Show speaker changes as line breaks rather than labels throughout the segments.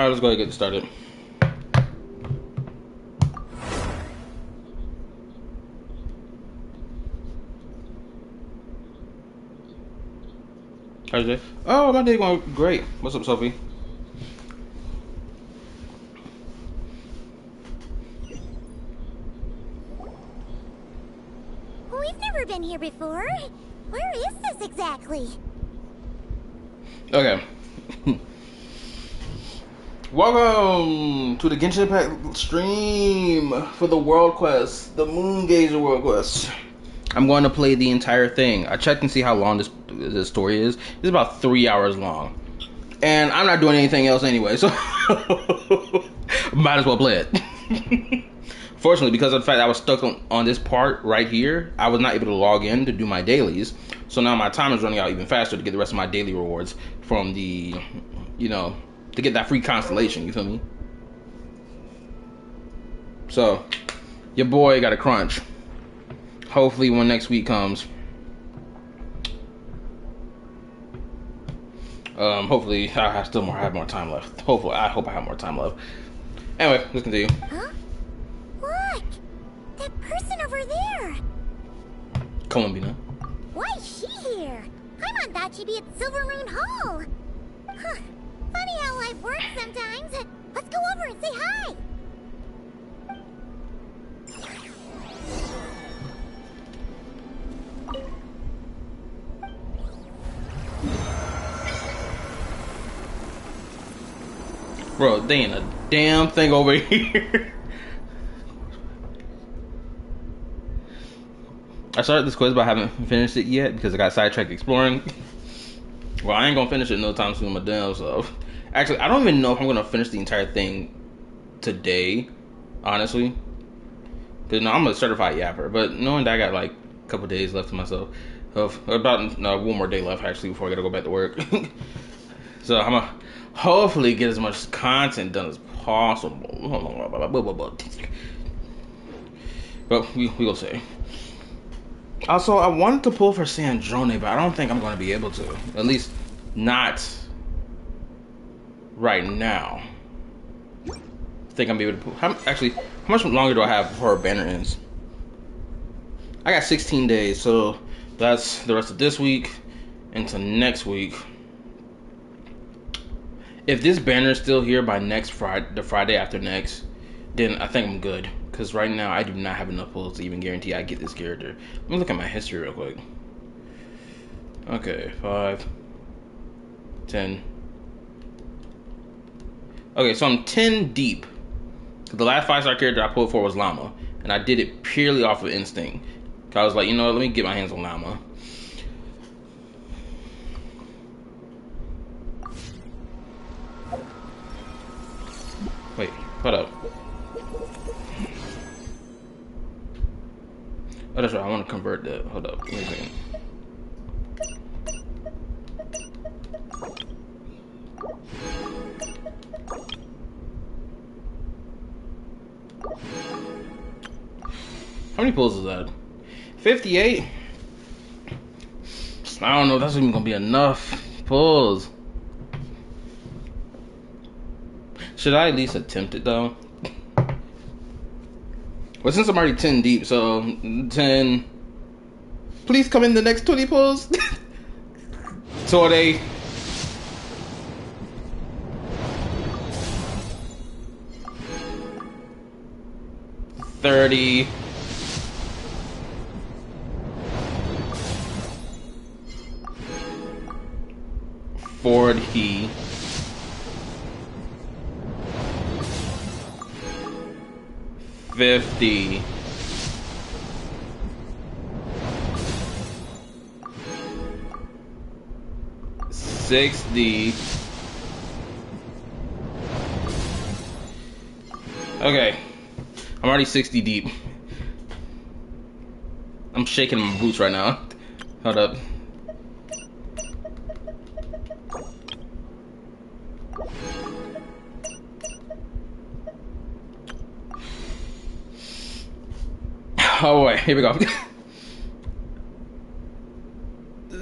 Alright, let's go ahead and get started. How's it? Oh, my day going great. What's up, Sophie?
We've never been here before. Where is this exactly?
Okay. Welcome to the Genshin Impact stream for the World Quest, the Moon Gazer World Quest. I'm going to play the entire thing. I checked and see how long this story is. It's about 3 hours long. And I'm not doing anything else anyway, so might as well play it. Fortunately, because of the fact that I was stuck on this part right here, I was not able to log in to do my dailies. So now my time is running out even faster to get the rest of my daily rewards from the, to get that free constellation, you feel me? So, your boy got a crunch. Hopefully when next week comes, hopefully I have more time left. Hopefully, I hope I have more time left. Anyway, let's continue.
Huh? Look! That person over there!
Columbina.
Why is she here? I thought that she'd be at Silvermoon Hall. Huh. Funny how life works sometimes. Let's go over and say hi.
Bro, they ain't a damn thing over here. I started this quest but I haven't finished it yet because I got sidetracked exploring. Well, I ain't gonna finish it no time soon, my damn self. Actually, I don't even know if I'm gonna finish the entire thing today, honestly. Because I'm a certified yapper, but knowing that I got like a couple days left to myself, about one more day left actually before I gotta go back to work. So I'm gonna hopefully get as much content done as possible. But we will see. Also, I wanted to pull for Sandrone, but I don't think I'm going to be able to. At least, not right now. I think I'm able to pull. How much longer do I have before banner ends? I got 16 days, so that's the rest of this week into next week. If this banner is still here by next Friday, the Friday after next, then I think I'm good. Because right now, I do not have enough pulls to even guarantee I get this character. Let me look at my history real quick. Okay, 5, 10. Okay, so I'm 10 deep. The last 5-star character I pulled for was Llama. And I did it purely off of instinct. I was like, you know what, let me get my hands on Llama. Wait, hold up. Oh, that's right. I want to convert that. Hold up. Wait a second. How many pulls is that? 58? I don't know if that's even going to be enough pulls. Should I at least attempt it, though? Well, since I'm already 10 deep, so 10. Please come in the next 20 pulls. So are they? $30. $40. $50. 60. Okay. I'm already 60 deep. I'm shaking my boots right now. Hold up. Oh wait, here we go.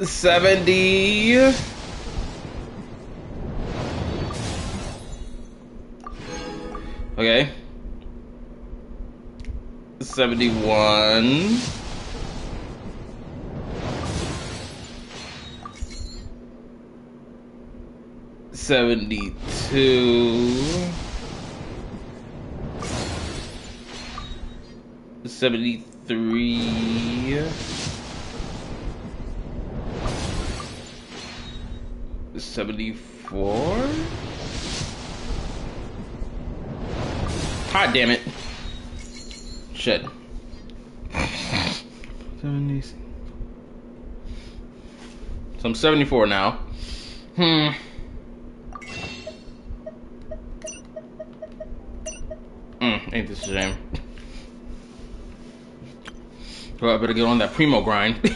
70. Okay. 71. 72. 73. 74. God damn it. Shit. 70. So I'm 74 now. Ain't this a shame? Well, I better get on that primo grind.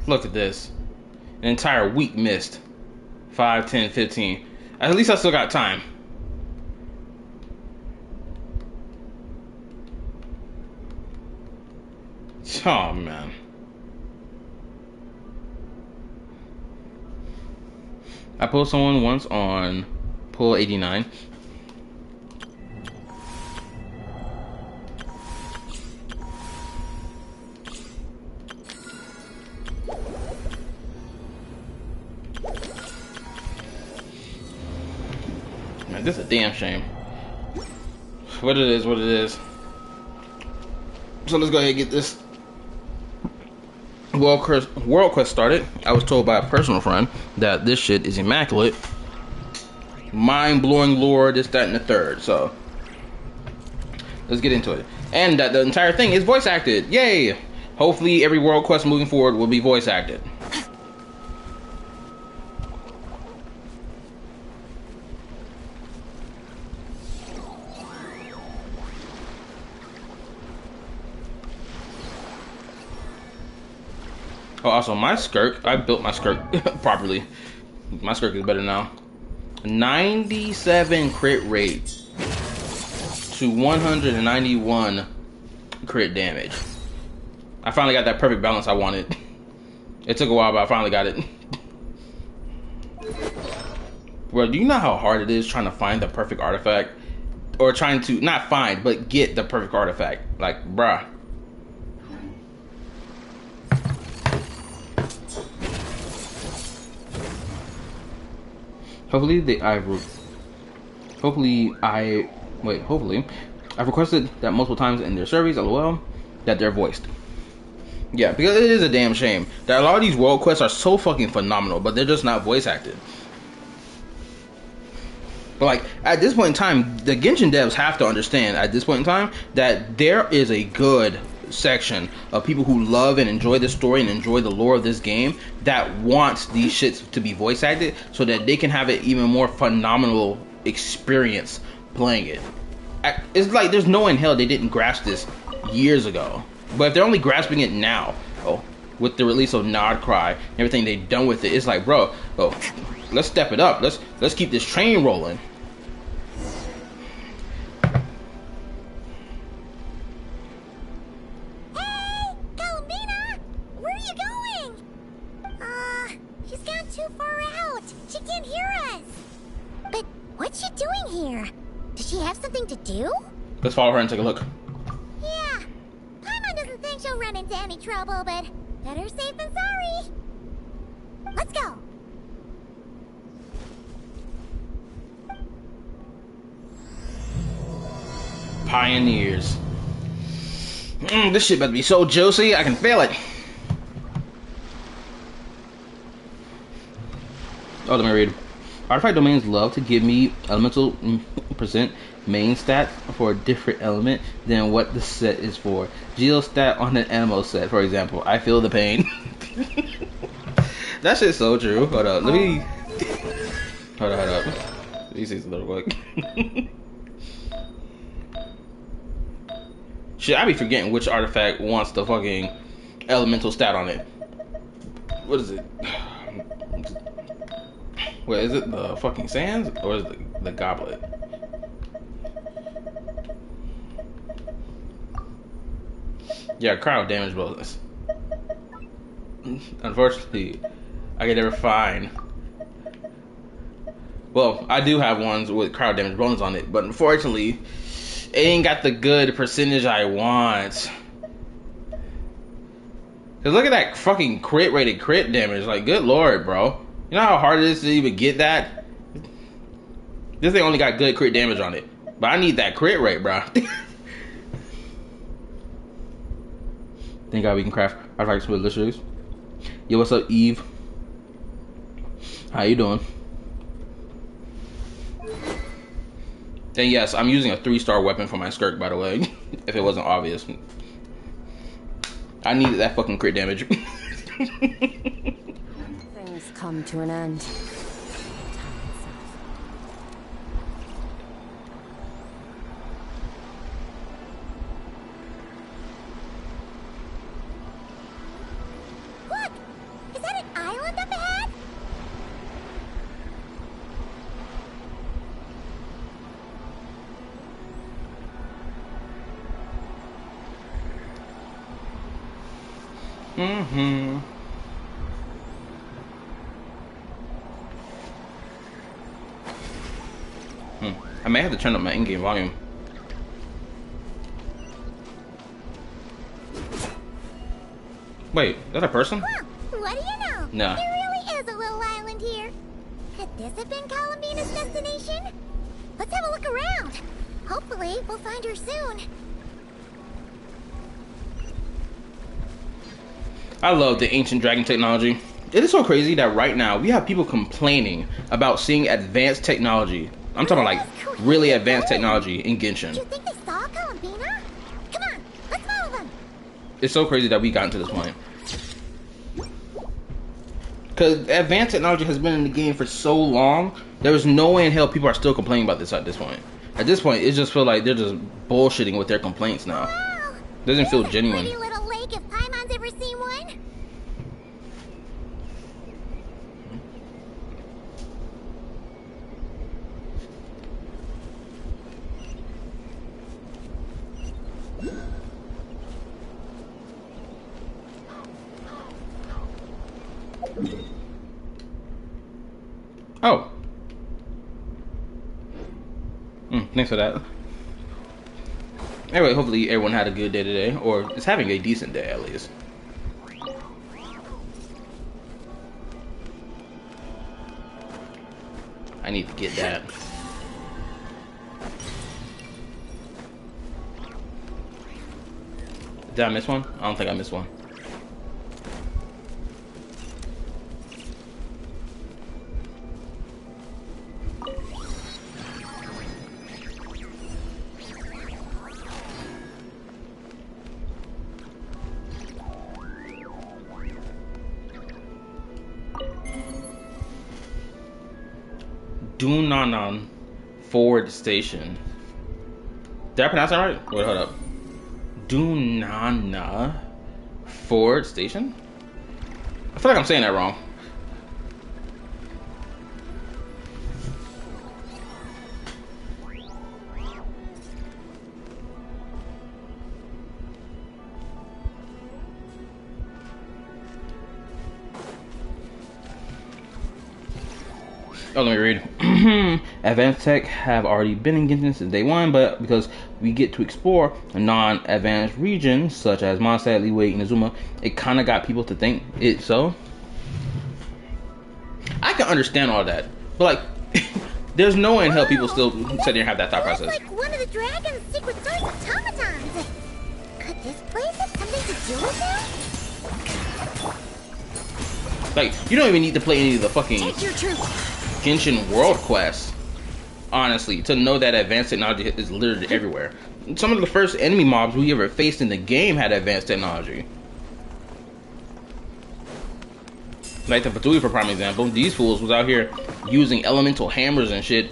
Look at this. An entire week missed. 5, 10, 15. At least I still got time. Oh, man. I pulled someone once on pull 89. Man, this is a damn shame. What it is, what it is. So let's go ahead and get this World Quest started. I was told by a personal friend that this shit is immaculate. Mind-blowing lore, this, that, and the third. So let's get into it. And that the entire thing is voice acted. Yay! Hopefully every World Quest moving forward will be voice acted. Oh, also my skirt, I built my skirt properly. My skirt is better now. 97 crit rate to 191 crit damage. I finally got that perfect balance I wanted. It took a while, but I finally got it. Bro, do you know how hard it is trying to find the perfect artifact? Or trying to, not find, but get the perfect artifact. Like, bruh. Hopefully I've requested that multiple times in their surveys, lol, that they're voiced. Yeah, because it is a damn shame that a lot of these world quests are so fucking phenomenal, but they're just not voice acted. But like, at this point in time, the Genshin devs have to understand at this point in time that there is a good section of people who love and enjoy the story and enjoy the lore of this game that wants these shits to be voice acted so that they can have an even more phenomenal experience playing it. It's like there's no way in hell they didn't grasp this years ago. But if they're only grasping it now, with the release of Nodkrai and everything they've done with it, it's like, bro, let's step it up. Let's keep this train rolling. Let's follow her and take a look.
Yeah, Paimon doesn't think she'll run into any trouble, but better safe than sorry. Let's go.
Pioneers. This shit better be so juicy, I can feel it. Oh, let me read. Artifact domains love to give me elemental percent main stat for a different element than what the set is for. Geostat on an animal set, for example. I feel the pain. That shit's so true. Hold up. Let me... Hold up. Let me see some little quick. Shit, I be forgetting which artifact wants the fucking elemental stat on it. What is it? Wait, is it the fucking sands or is it the goblet? Yeah, crowd damage bonus. Unfortunately, I can never find. Well, I do have ones with crowd damage bonus on it, but unfortunately, it ain't got the good percentage I want. Cause look at that fucking crit rated crit damage. Like, good lord, bro. You know how hard it is to even get that? This thing only got good crit damage on it, but I need that crit rate, bro. Thank God we can craft artifacts with illusions. Yo, what's up, Eve? How you doing? And yes, I'm using a 3-star weapon for my skirk, by the way. If it wasn't obvious. I needed that fucking crit damage.
Things come to an end.
Look! Is that an island up ahead?
Mm-hmm. I may have to turn up my in-game volume. Wait, is that a person?
Well, what do you know?
Nah.
There really is a little island here. Could this have been Columbina's destination? Let's have a look around. Hopefully, we'll find her soon.
I love the ancient dragon technology. It is so crazy that right now we have people complaining about seeing advanced technology. I'm talking like really advanced technology in Genshin.
Do you think they saw Columbina? Come on, let's follow them.
It's so crazy that we gotten to this point. Because advanced technology has been in the game for so long, there is no way in hell people are still complaining about this at this point. At this point, it just feels like they're just bullshitting with their complaints now.
Wow.
Doesn't feel
There's a
genuine.
pretty little lake if Paimon's ever seen one.
Oh. Thanks for that. Anyway, hopefully everyone had a good day today, or is having a decent day at least. I need to get that. Did I miss one? I don't think I missed one. Dunanan Forward Station. Did I pronounce that right? Wait, hold up. Dunana Forward Station? I feel like I'm saying that wrong. Oh, let me read. Advanced tech have already been in Genshin since day one, but because we get to explore non-advanced regions such as Mondstadt, Liyue, and Inazuma, it kind of got people to think it so. I can understand all that, but like, there's no way in hell people still sit there and have that thought process.
That's like one of the dragon's secret source automatons. Could this place have something to do with that?
Like, you don't even need to play any of the fucking
Take your truth.
Genshin World quests. honestly, to know that advanced technology is literally everywhere. Some of the first enemy mobs we ever faced in the game had advanced technology. Like the Fatui, for prime example, these fools was out here using elemental hammers and shit.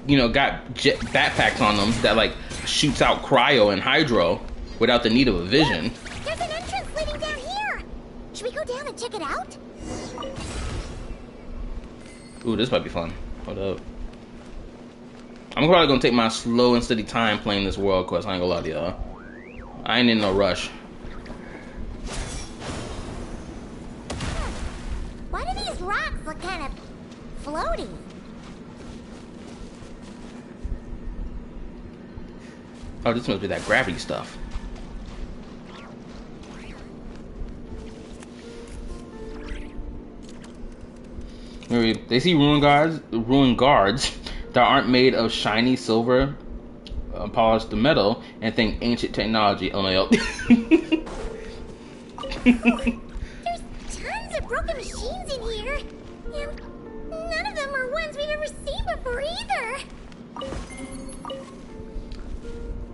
You know, got backpacks on them that like shoots out cryo and hydro without the need of a vision.
There's an entrance leading down here. Should we go down and check it out?
Ooh, this might be fun. Hold up. I'm probably gonna take my slow and steady time playing this world quest. I ain't gonna lie to y'all. I ain't in no rush.
Why do these rocks look kind of floaty?
Oh, this must be that gravity stuff. They see ruin guards that aren't made of shiny silver polished metal and think ancient technology. LMAO.
There's tons of broken machines in here. And none of them are ones we've ever seen before either.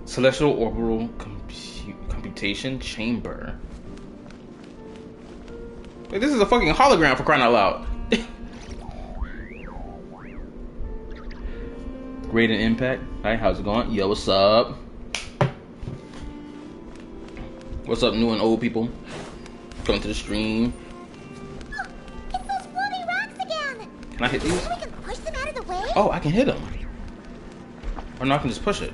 Celestial orbital computation chamber. Wait, this is a fucking hologram, for crying out loud. Great and impact. Hi, how's it going? Yo, what's up? What's up, new and old people? Coming to the stream.
Oh, it's those floating rocks again.
Can I hit these?
So we can push them out of the way?
Oh, I can hit them. Or no, I can just push it.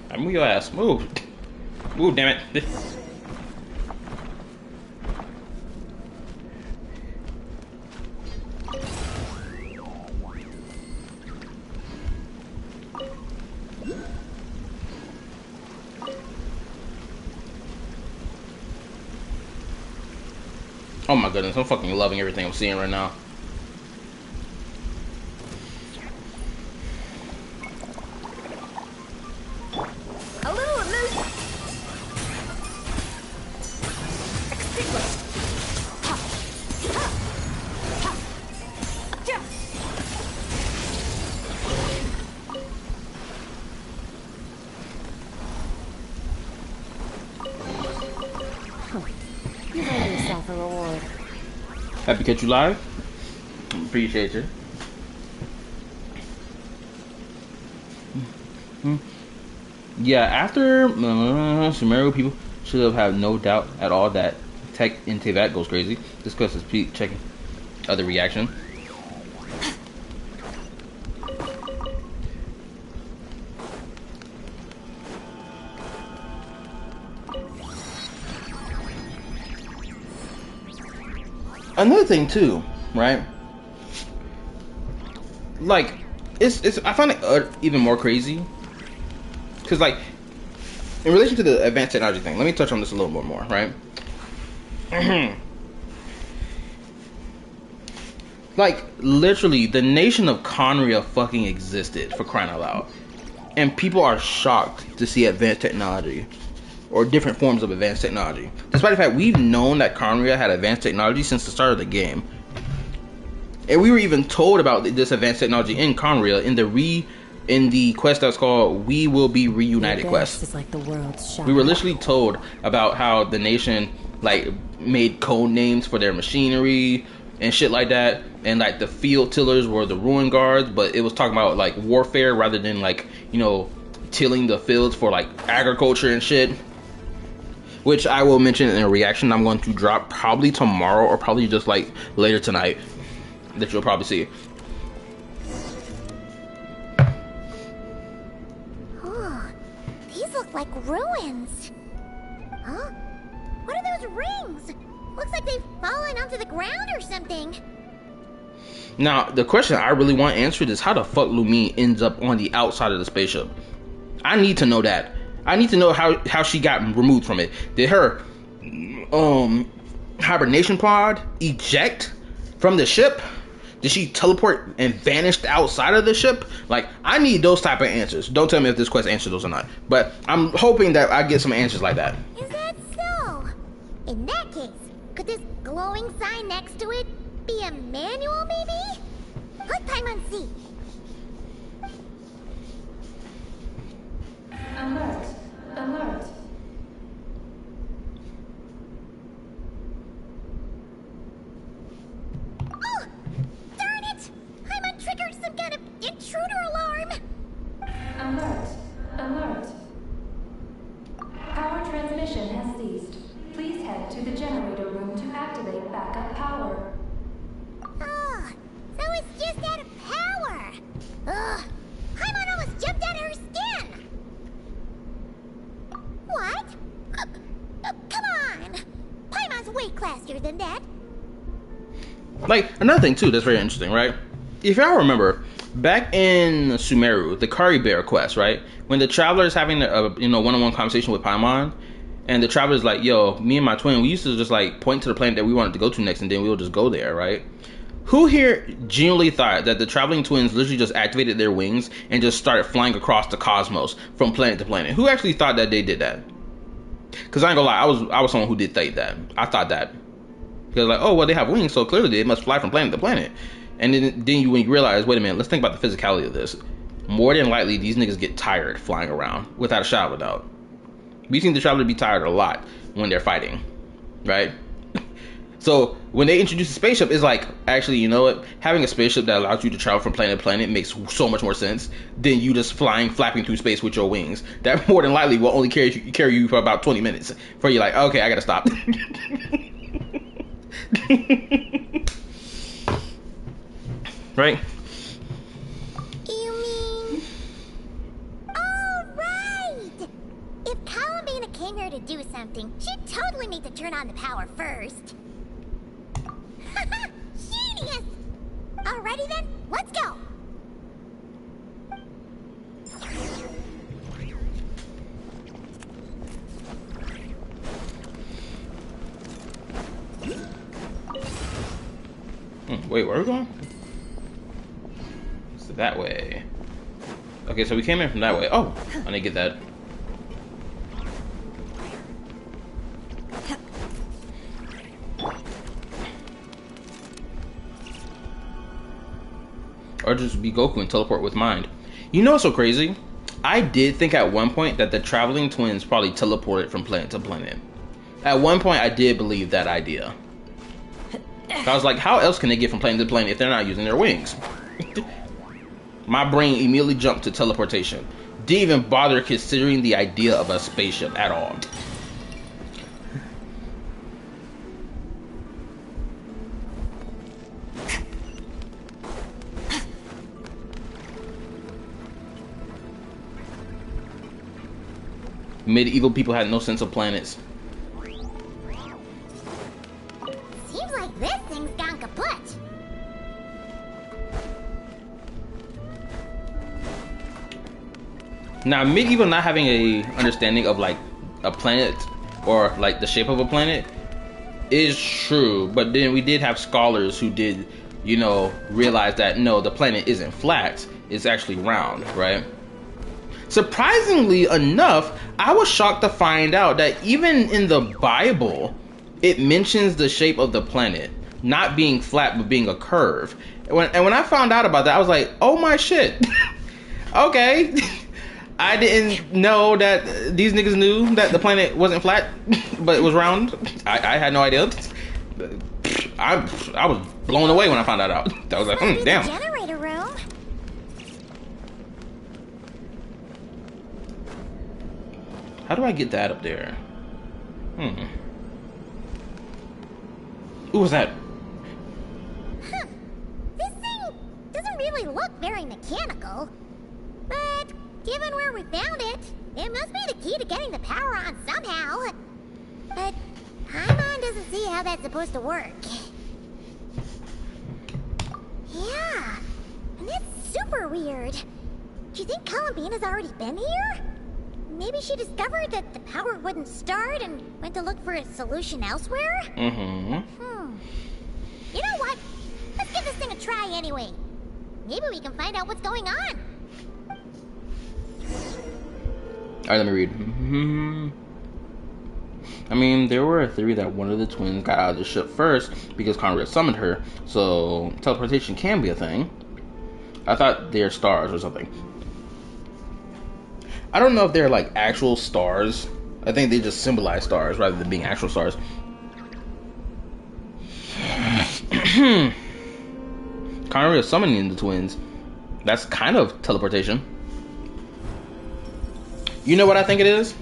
Right, move your ass. Move. Move, damn it. Oh my goodness, I'm fucking loving everything I'm seeing right now.
A little illusion.
You've earned yourself a reward.
Happy to catch you live. Appreciate you. Yeah, after Sumeru, people should have had no doubt at all that tech in Tevat goes crazy. This quest is checking other reaction. Another thing too, right? Like, it's I find it even more crazy because, like, in relation to the advanced technology thing, let me touch on this a little bit more, right? Like, literally, the nation of Conria fucking existed, for crying out loud, and people are shocked to see advanced technology or different forms of advanced technology, despite the fact we've known that Conria had advanced technology since the start of the game. And we were even told about this advanced technology in Conria in the quest that's called "We Will Be Reunited" quest.
Is like the world's
We were literally told about how the nation like made code names for their machinery and shit like that, and like the field tillers were the ruin guards, but it was talking about like warfare rather than like, you know, tilling the fields for like agriculture and shit. Which I will mention in a reaction I'm going to drop probably tomorrow or probably just like later tonight, that you'll probably see.
Oh, these look like ruins. Huh? What are those rings? Looks like they've fallen onto the ground or something.
Now, the question I really want answered is how the fuck Lumi ends up on the outside of the spaceship. I need to know that. I need to know how she got removed from it. Did her hibernation pod eject from the ship? Did she teleport and vanished outside of the ship? Like, I need those type of answers. Don't tell me if this quest answers those or not, but I'm hoping that I get some answers like that.
Is that so? In that case, Could this glowing sign next to it be a manual, maybe? Let Paimon see.
Alert. Alert.
Oh! Darn it! Paimon triggered some kind of intruder alarm!
Alert. Alert. Power transmission has ceased. Please head to the generator room to activate backup power.
Oh, so it's just out of power! Ugh! Paimon almost jumped out of her skin! What? Come on! Paimon's way classier than that.
Like, another thing too that's very interesting, right? If y'all remember, back in Sumeru, the Curry Bear quest, right? When the traveler's having a one-on-one conversation with Paimon, and the traveler's like, yo, me and my twin, we used to just like point to the planet that we wanted to go to next, and then we would just go there, right? Who here genuinely thought that the traveling twins literally just activated their wings and just started flying across the cosmos from planet to planet? Who actually thought that they did that? Because I ain't gonna lie, I was someone who did think that. I thought that. Because like, oh, well, they have wings, so clearly they must fly from planet to planet. And then when you realize, wait a minute, let's think about the physicality of this. More than likely, these niggas get tired flying around, without a shadow of a doubt. We've seen the traveler be tired a lot when they're fighting, right? So when they introduce a spaceship, it's like, actually, you know what? Having a spaceship that allows you to travel from planet to planet makes so much more sense than you just flapping through space with your wings. That more than likely will only carry you for about 20 minutes before you're like, okay, I gotta stop. Right?
You mean... All right! If Columbina came here to do something, she'd totally need to turn on the power first. Genius! Alrighty then, let's go!
Wait, where are we going? It's that way. Okay, so we came in from that way. Oh, I need to get that. Or just be Goku and teleport with mind. You know what's so crazy? I did think at one point that the traveling twins probably teleported from planet to planet. At one point, I did believe that idea. I was like, how else can they get from planet to planet if they're not using their wings? My brain immediately jumped to teleportation. Didn't even bother considering the idea of a spaceship at all. Medieval people had no sense of planets.
Seems like this thing's gone kaput.
Now, medieval not having a understanding of like a planet or like the shape of a planet is true, but then we did have scholars who did, you know, realize that no, the planet isn't flat, it's actually round, right? Surprisingly enough, I was shocked to find out that even in the Bible, it mentions the shape of the planet not being flat but being a curve. And when I found out about that, I was like, oh my shit. Okay. I didn't know that these niggas knew that the planet wasn't flat, but it was round. I had no idea. I was blown away when I found that out. I was like, damn.
Generator room.
How do I get that up there? Who was that?
Huh. This thing doesn't really look very mechanical. But given where we found it, it must be the key to getting the power on somehow. But Paimon doesn't see how that's supposed to work. Yeah, and that's super weird. Do you think Columbina's already been here? Maybe she discovered that the power wouldn't start and went to look for a solution elsewhere? You know what? Let's give this thing a try anyway. Maybe we can find out what's going on.
Alright, let me read. I mean, there were a theory that one of the twins got out of the ship first because Conrad summoned her, so teleportation can be a thing. I thought they're stars or something. I don't know if they're like actual stars. I think they just symbolize stars rather than being actual stars. Conrad is summoning the twins. That's kind of teleportation. You know what I think it is?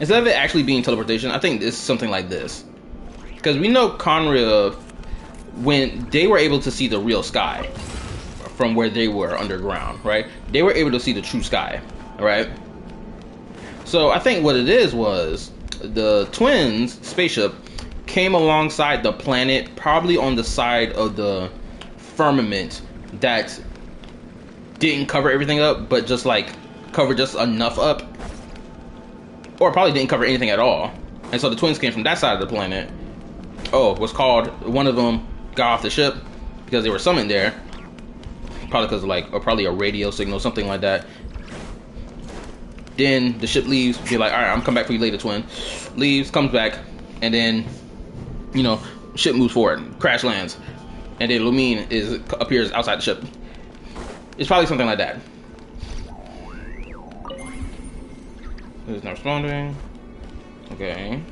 Instead of it actually being teleportation, I think it's something like this. Because we know Conrad, when they were able to see the real sky from where they were underground, right? They were able to see the true sky, right? So I think what it is was the twins' spaceship came alongside the planet, probably on the side of the firmament that didn't cover everything up, but just like covered just enough up, or probably didn't cover anything at all. And so the twins came from that side of the planet. Oh, was called, one of them got off the ship because they were summoned there, probably because of like, or probably a radio signal, something like that. Then the ship leaves, be like, all right, I'm coming back for you later, twin. Leaves, comes back, and then, you know, ship moves forward, crash lands, and then Lumine appears outside the ship. It's probably something like that. Who's not responding? Okay.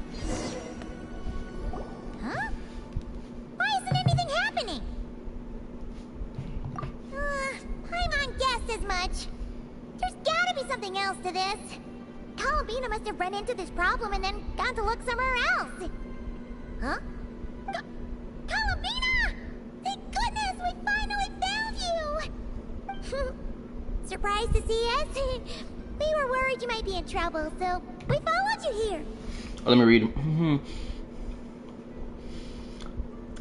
Huh? Why isn't anything happening? Paimon guessed as much. There's gotta be something else to this. Columbina must have run into this problem and then gone to look somewhere else. Huh? Columbina! Thank goodness we finally found you! Surprised to see us? We were worried you might be in trouble, so we followed you here.
Let me read.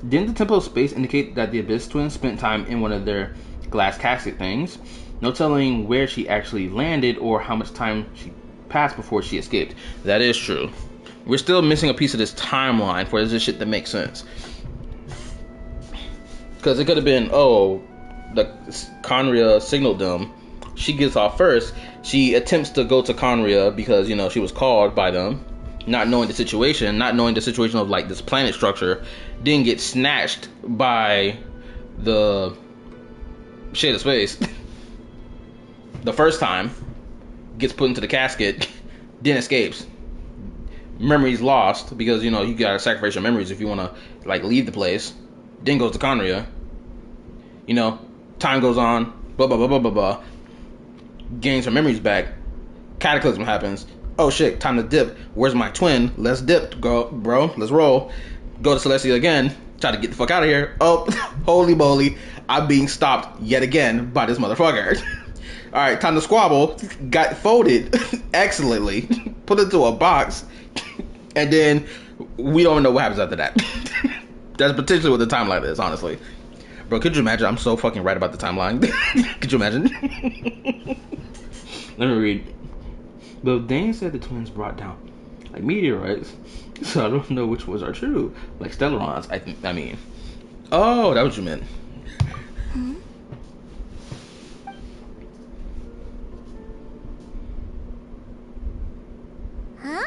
Didn't the Temple of Space indicate that the Abyss twins spent time in one of their glass casket things? No telling where she actually landed or how much time she passed before she escaped. That is true. We're still missing a piece of this timeline for this shit that makes sense. Because it could have been, oh, the Conria signaled them. She gets off first. She attempts to go to Conria because, you know, she was called by them. Not knowing the situation of like this planet structure. Then get snatched by the shade of space. The first time. Gets put into the casket. Then escapes. Memories lost because, you know, you gotta sacrifice your memories if you wanna like leave the place. Then goes to Conria. You know, time goes on. Blah blah blah blah blah blah. Gains her memories back. Cataclysm happens. Oh shit, time to dip. Where's my twin? Let's dip, bro. Let's roll. Go to Celestia again. Try to get the fuck out of here. Oh, holy moly. I'm being stopped yet again by this motherfucker. Alright, time to squabble. Got folded excellently. Put into a box. And then we don't know what happens after that. That's potentially what the timeline is, honestly. Bro, could you imagine? I'm so fucking right about the timeline. Could you imagine? Let me read. But Dane said the twins brought down like meteorites, so I don't know which ones are true. Like stellarons, I mean. Oh, that's what you meant.
Hmm? Huh?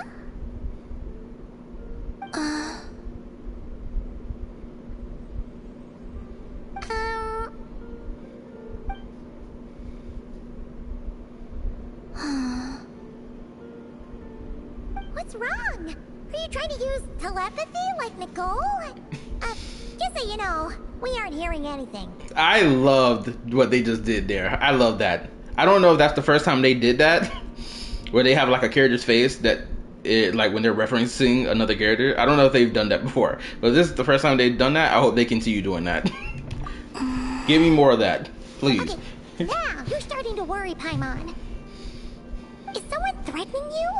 What's wrong? Are you trying to use telepathy like Nicole? Just so you know, we aren't hearing anything.
I loved what they just did there. I love that. I don't know if that's the first time they did that, where they have like a character's face that, like when they're referencing another character. I don't know if they've done that before, but this is the first time they've done that. I hope they continue doing that. Give me more of that, please.
Okay, now you're starting to worry, Paimon. Is someone threatening you?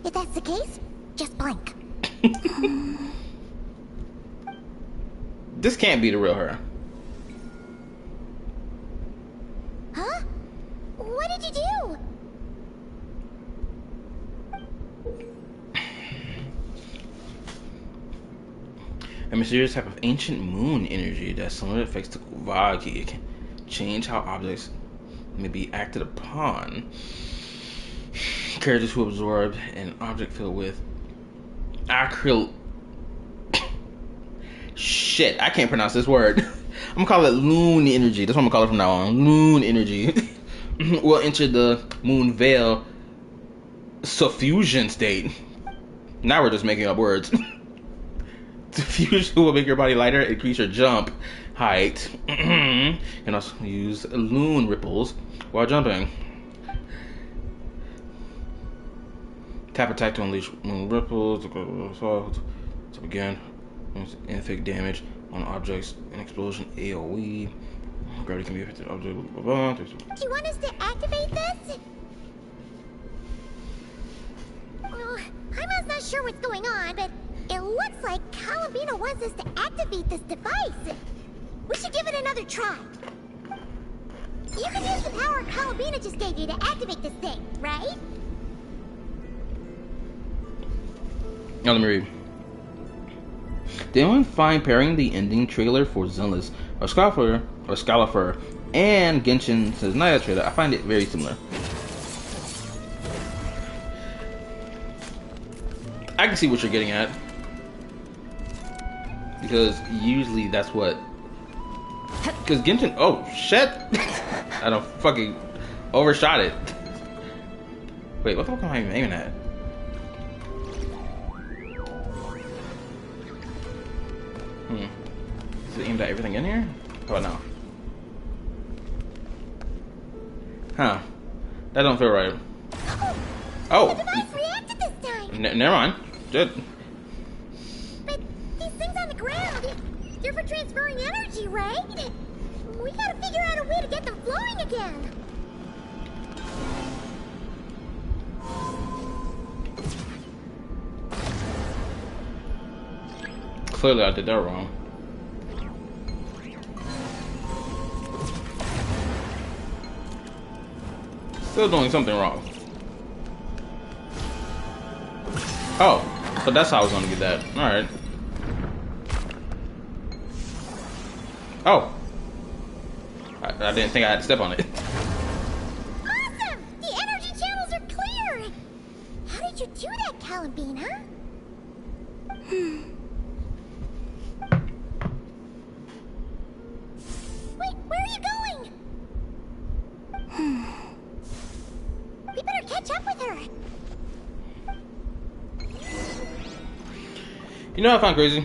If that's the case, just blink.
This can't be the real her.
Huh? What did you do?
A mysterious type of ancient moon energy that similar affects the Vagi can change how objects may be acted upon. Characters who absorb an object filled with acryl. Shit, I can't pronounce this word. I'm gonna call it loon energy. That's what I'm gonna call it from now on. Loon energy will enter the moon veil suffusion state. Now we're just making up words. Diffusion will make your body lighter, increase your jump height, and also use loon ripples while jumping. Tap attack to unleash moon ripples. So again, inflict damage on objects. An explosion AOE. Gravity can be affected object.
Do you want us to activate this? Well, I'm not sure what's going on, but it looks like Columbina wants us to activate this device. We should give it another try. You can use the power Columbina just gave you to activate this thing, right?
Now let me read. Did anyone find pairing the ending trailer for Zenless or Scalifer and Genshin says Naya trailer? I find it very similar. I can see what you're getting at. Because usually that's what... Because Genshin... Oh, shit! I don't fucking overshot it. Wait, what the fuck am I even aiming at? Is it aimed at everything in here? How about now? Huh. That don't feel right. Oh!
The device reacted this time!
Never mind. Good.
But these things on the ground, they're for transferring energy, right? We gotta figure out a way to get them flowing again.
Clearly I did that wrong. Still doing something wrong. Oh, so that's how I was gonna get that. Alright. Oh. I didn't think I had to step on it.
Awesome! The energy channels are clear! How did you do that, Columbina? Wait, where are you going? We better catch up with her.
You know what I found crazy?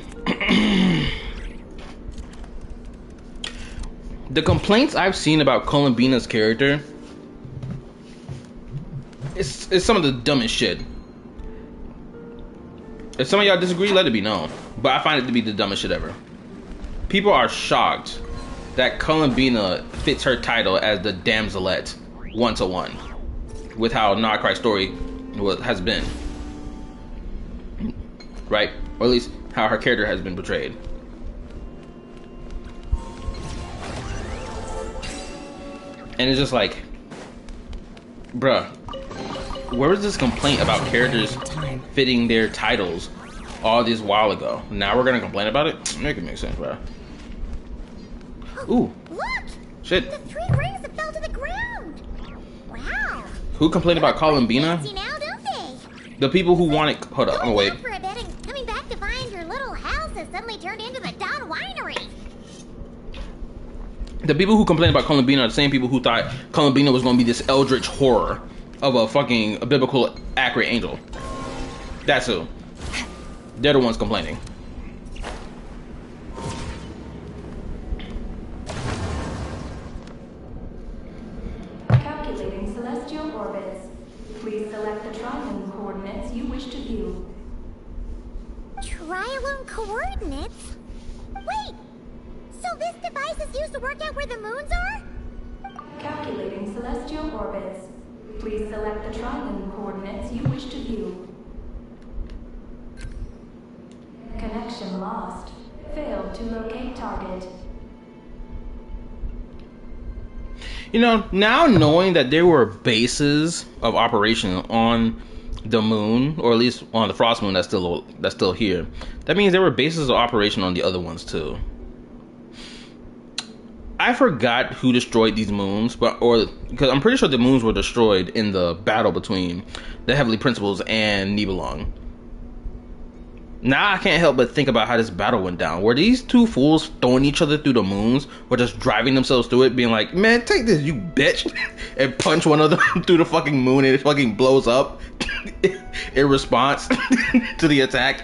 The complaints I've seen about Columbina's character it's some of the dumbest shit. If some of y'all disagree, let it be known. But I find it to be the dumbest shit ever. People are shocked that Columbina fits her title as the damselette 1-to-1 with how Nodkrai's story has been. Right? Or at least how her character has been portrayed. And it's just like, bruh, where was this complaint about characters fitting their titles all this while ago? Now we're gonna complain about it? Make it make sense, bruh. Ooh.
Look!
Shit.
The 3 rings that fell to the ground! Wow!
Who complained about Columbina?
Fancy now, don't they?
The people who wanted... Hold up, I'm gonna wait.
For a bit and coming back to find your little house has suddenly turned into the Dawn Winery.
The people who complained about Columbina are the same people who thought Columbina was gonna be this eldritch horror of a fucking biblical accurate angel. That's who. They're the ones complaining.
Calculating celestial orbits. Please select the triangle coordinates you wish to view.
Trialone coordinates? Wait! So this device is used to work out where the moons are?
Calculating celestial orbits. Please select the triangle coordinates you wish to view. Connection lost. Failed to locate target.
You know, now knowing that there were bases of operation on the moon, or at least on the frost moon that's still here, that means there were bases of operation on the other ones too. I forgot who destroyed these moons, because I'm pretty sure the moons were destroyed in the battle between the Heavenly Principles and Nibelung. Now I can't help but think about how this battle went down. Were these two fools throwing each other through the moons, or just driving themselves through it, being like, "Man, take this, you bitch," and punch one of them through the fucking moon, and it fucking blows up in response to the attack?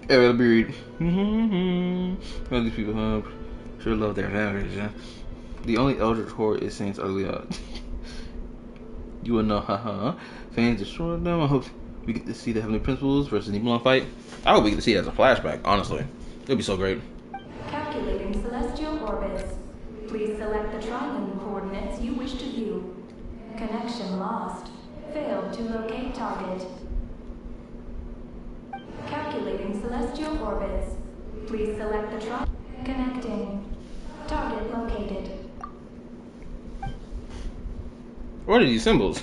Hey, let me read. All these people sure love their families. Yeah? The only eldritch horror is Saints ugly out. You will know, haha. Fans destroy them. I hope we get to see the Heavenly Principles versus Nebulon fight. I hope we get to see it as a flashback, honestly. It'd be so great.
Calculating celestial orbits. Please select the triangle coordinates you wish to view. Connection lost. Failed to locate target. Calculating celestial orbits. Please select the triangle. Connecting. Target located.
What are these symbols?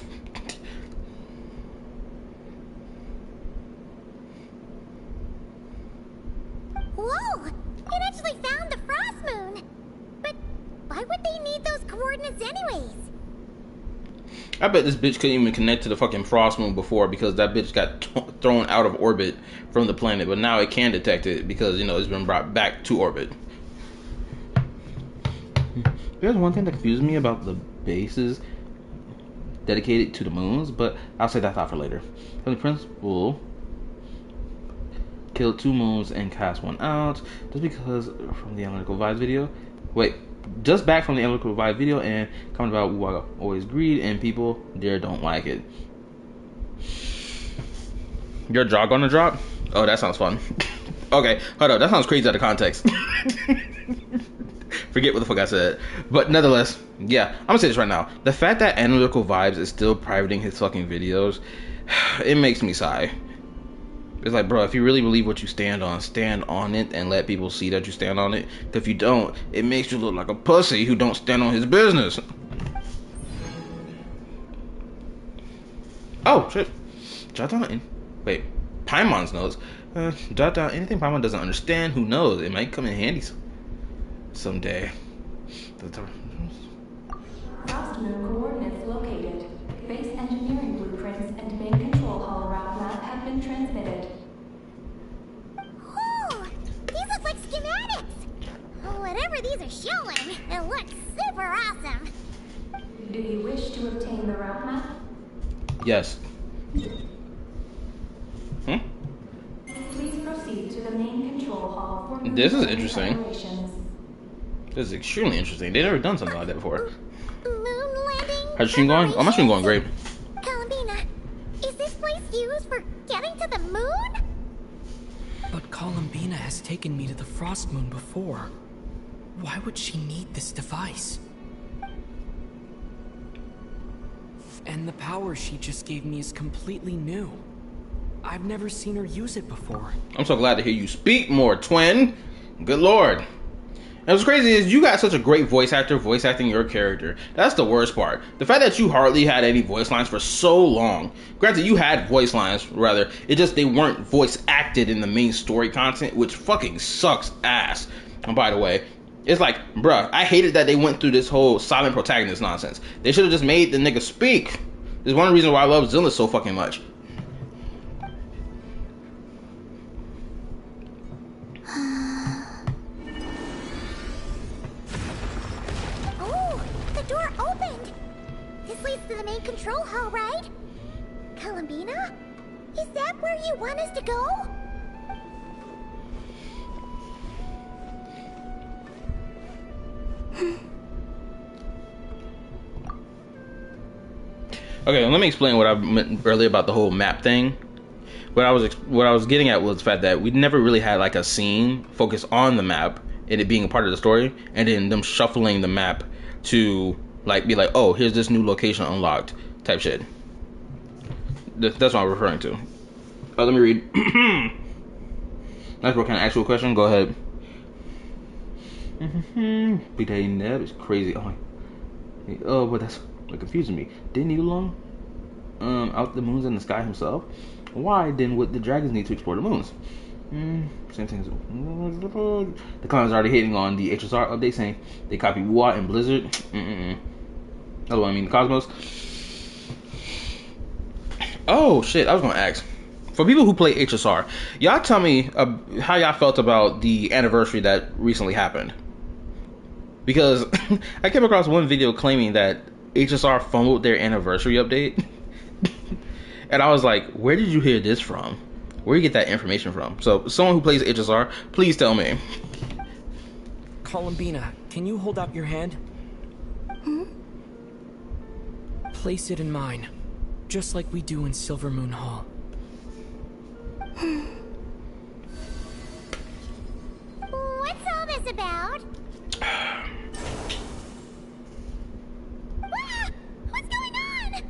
Whoa! It actually found the frost moon! But why would they need those coordinates anyways?
I bet this bitch couldn't even connect to the fucking frost moon before because that bitch got thrown out of orbit from the planet, but now it can detect it because, you know, it's been brought back to orbit. There's one thing that confuses me about the bases dedicated to the moons, but I'll say that thought for later. The principal killed 2 moons and cast 1 out just because from the Analytical Vibes video. Wait, just back from the Analytical Vibes video and comment about why always greed and people there don't like it. Your jaw gonna drop? Oh, that sounds fun. Okay, hold up, that sounds crazy out of context. Forget what the fuck I said. But nonetheless, yeah, I'm gonna say this right now. The fact that Analytical Vibes is still privating his fucking videos, it makes me sigh. It's like, bro, if you really believe what you stand on it and let people see that you stand on it. If you don't, it makes you look like a pussy who don't stand on his business. Oh, shit. Jot down wait, Paimon's notes. Jot down anything Paimon doesn't understand. Who knows? It might come in handy someday.
Frost moon coordinates located. Base engineering blueprints and main control hall route map have been transmitted.
Oh, these look like schematics! Whatever these are showing, it looks super awesome.
Do you wish to obtain the route map?
Yes.
Please proceed to the main control hall for
This is interesting.
operations.
This is extremely interesting. They've never done something like that before.
Moon landing.
How's your stream going? Oh, my stream going great.
Columbina, is this place used for getting to the moon?
But Columbina has taken me to the Frost Moon before. Why would she need this device? And the power she just gave me is completely new. I've never seen her use it before.
I'm so glad to hear you speak more, twin. Good lord. And what's crazy is you got such a great voice actor voice acting your character. That's the worst part. The fact that you hardly had any voice lines for so long. Granted, you had voice lines, rather. It just they weren't voice acted in the main story content, which fucking sucks ass. And by the way, it's like, bruh, I hated that they went through this whole silent protagonist nonsense. They should have just made the nigga speak. There's one reason why I love Zilla so fucking much.
Oh, the door opened. This leads to the main control hall, right? Columbina? Is that where you want us to go?
Okay, let me explain what I meant earlier about the whole map thing. What I was getting at was the fact that we never really had like a scene focused on the map and it being a part of the story, and then them shuffling the map to like be like, oh, here's this new location unlocked type shit. That's what I'm referring to. Let me read. That's what kind of actual question. Go ahead. Big Daddy Neb is crazy. Oh, but that's what confusing me. Didn't he belong out the moons in the sky himself? Why then would the dragons need to explore the moons? Same thing as the comments already hating on the HSR update, saying they copy Wua and Blizzard. That's what I mean. The Cosmos. Oh shit! I was gonna ask. For people who play HSR, y'all tell me how y'all felt about the anniversary that recently happened. Because I came across one video claiming that HSR fumbled their anniversary update. And I was like, where did you hear this from? Where do you get that information from? So, someone who plays HSR, please tell me.
Columbina, can you hold out your hand? Place it in mine, just like we do in Silver Moon Hall.
What's all this about? What's going on?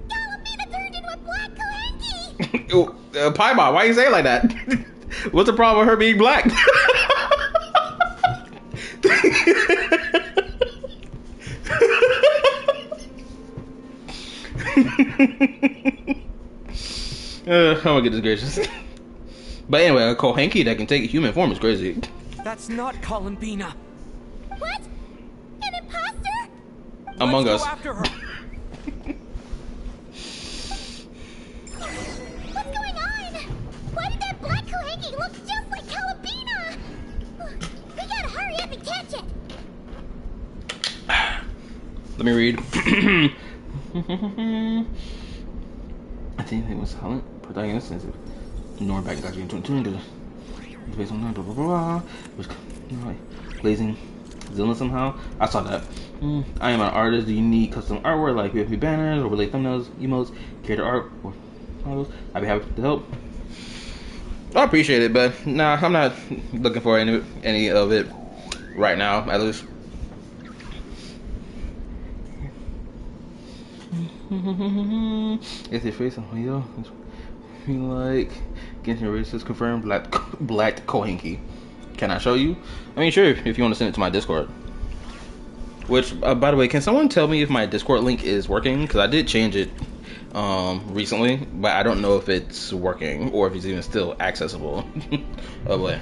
Columbina turned into a black Kohenki!
Paimon, why you say it like that? What's the problem with her being black? Oh my goodness gracious. But anyway, a Kohenki that can take a human form is crazy.
That's not Columbina.
What? An imposter?
Among
Let's
Us.
go after her.
What's going on? Why did that black Kohenki look just like Columbina? We gotta hurry up and catch it.
Let me read. I think it was silent. Protagonist is ignoring back got you into based on that blah blah blah. Which blazing Zilla somehow. I saw that. I am an artist. Do you need custom artwork like PFP banners, overlay thumbnails, emotes, character art, or photos? I'd be happy to help. I appreciate it, but nah, I'm not looking for any of it right now, at least. It's your face on video. Like Genshin racist confirmed black Kohenki. Can I show you? I mean, sure, if you want to send it to my Discord. Which, by the way, can someone tell me if my Discord link is working? Because I did change it recently, but I don't know if it's working or if it's even still accessible. Oh boy.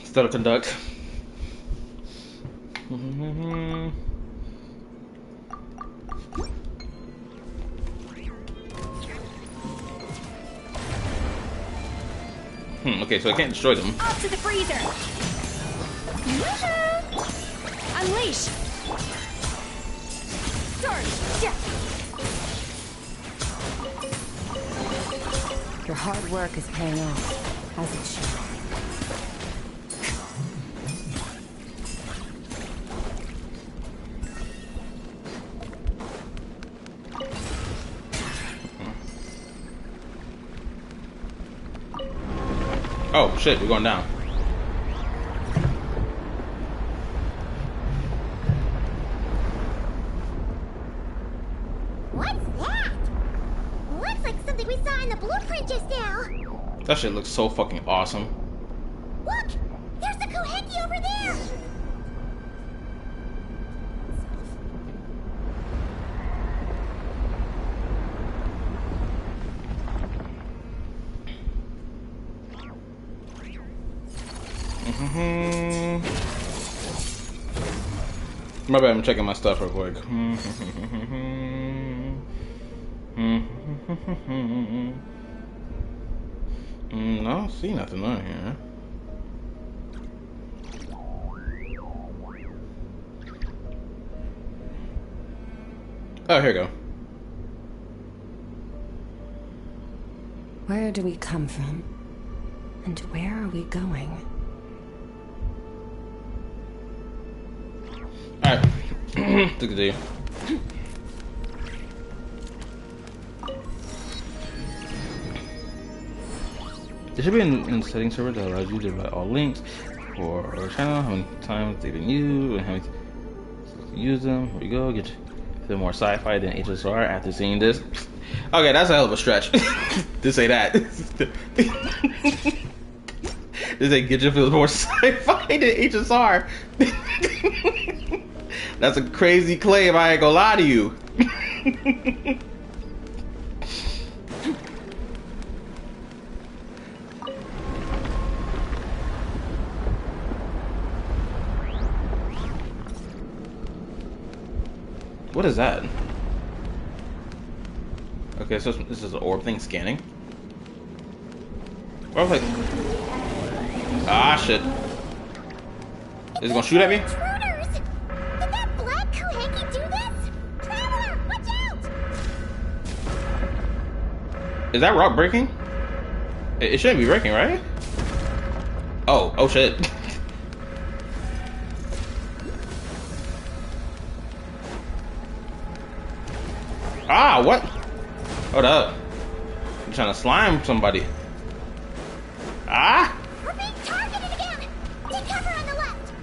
Still to conduct. Okay, so I can't destroy them.
Off to the freezer! Unleash! Start! Yeah!
Your hard work is paying off, as it should.
Oh shit, we're going down.
What's that? Looks like something we saw in the blueprint just now.
That shit looks so fucking awesome.
Look! There's the Kohenki over there!
My bad, I'm checking my stuff real quick. I don't see nothing on here. Oh, here we go.
Where do we come from? And where are we going?
Alright. Took a day. There should be in the settings server that allows you to write all links for our channel, how many times they've been used, and how many times to use them. Here we go. Get a bit more sci-fi than HSR after seeing this. Okay, that's a hell of a stretch to say that. This ain't get you feel more sci-fi than HSR. That's a crazy claim. I ain't gonna lie to you. What is that? Okay, so this is an orb thing scanning. What was like? Ah, shit. Is it gonna shoot at me?
Intruders! Did that black Kuhenki do this? Traveler, watch out!
Is that rock breaking? It shouldn't be breaking, right? Oh shit. Ah, what? Hold up. I'm trying to slime somebody. Ah!
We're being targeted again! Take cover on the left!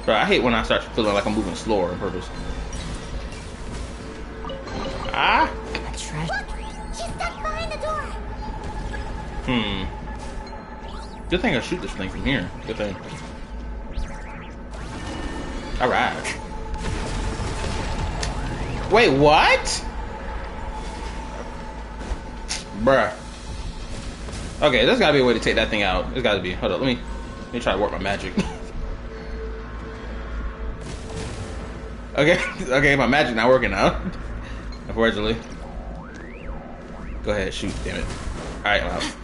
Bro, I hate when I start feeling like I'm moving slower on purpose. Ah!
Look! She's stuck behind the door!
Good thing I shoot this thing from here. Good thing. Alright. Wait, what? Bruh. Okay, there's gotta be a way to take that thing out. There's gotta be. Hold up, let me try to work my magic. Okay, my magic not working now. Unfortunately. Go ahead, shoot, damn it. Alright, I'm out.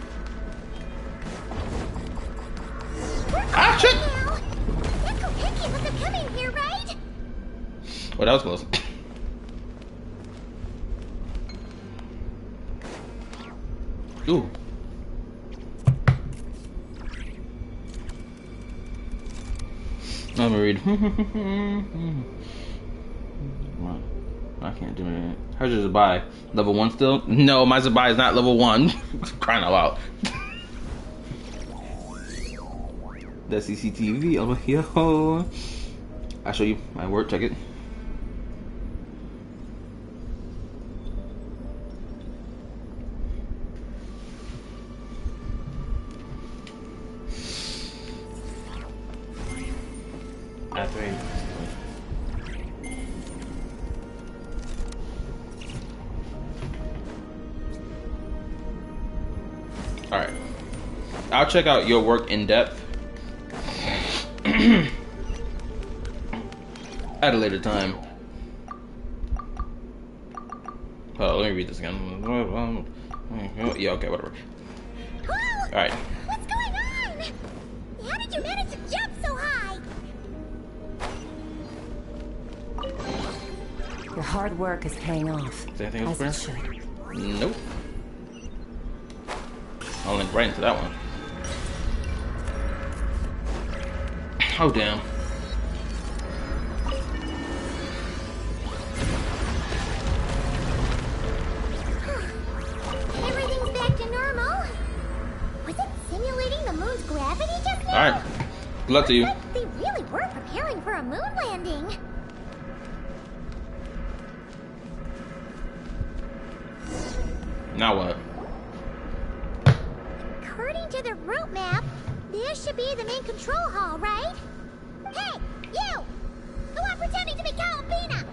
Ah, shit!
That Kuhenki must have come in here, right?
Well, that was close. Ooh. Let me read. I can't do it. How's your Zabai? Level 1 still? No, my Zabai is not level 1. Crying out loud. The CCTV over here. I'll show you my work. Check it. Alright. I'll check out your work in depth at a later time. Oh, let me read this again. Yeah, okay, whatever. Alright.
What's going on? How did you manage to jump so high?
Your hard work is paying off.
Is there anything else
As
there?
it should.
Nope. I'll link right into that one. Oh, damn.
Everything's back to normal. Was it simulating the moon's gravity just now?
Alright. Good luck to you.
They really were preparing for a moon landing.
Now what?
According to the route map, this should be the main control hall, right? Hey, you! The one pretending to be Columbina!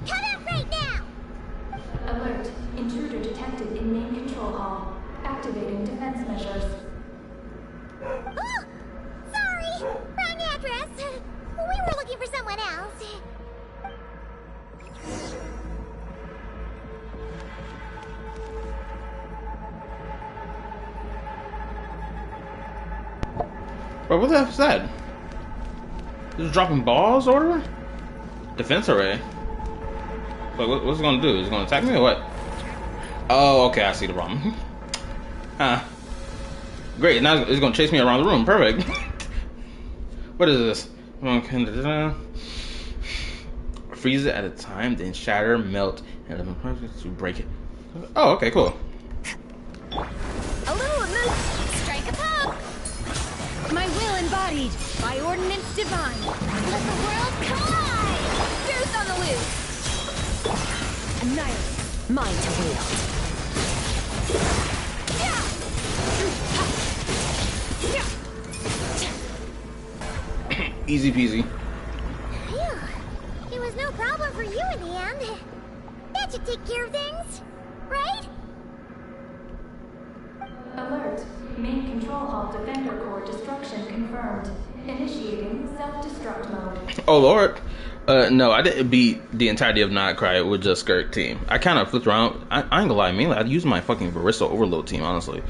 Come out right now!
Alert. Intruder detected in main control hall. Activating defense measures.
Oh! Sorry! Wrong address! We were looking for someone else.
Bro, what the F is that? Just dropping balls or whatever? Defense array. Wait, what's it gonna do? Is it gonna attack me or what? Oh, okay, I see the problem. Huh. Great, now it's gonna chase me around the room. Perfect. What is this? Freeze it at a time, then shatter, melt, and to break it. Oh, okay, cool.
A little move. Strike a pop. My will embodied by ordinance divine. Let the world collide. Goose on the loose. Annihilate. Mine to wield.
Easy peasy.
You problem for you in the end. That should take care of things, right?
Alert. Main control hall defender core destruction confirmed. Initiating self-destruct mode.
Oh lord. No, I didn't beat the entirety of Nodkrai with just Skirk team. I kind of flipped around. I ain't gonna lie, mainly I'd use my fucking Barista Overload team, honestly.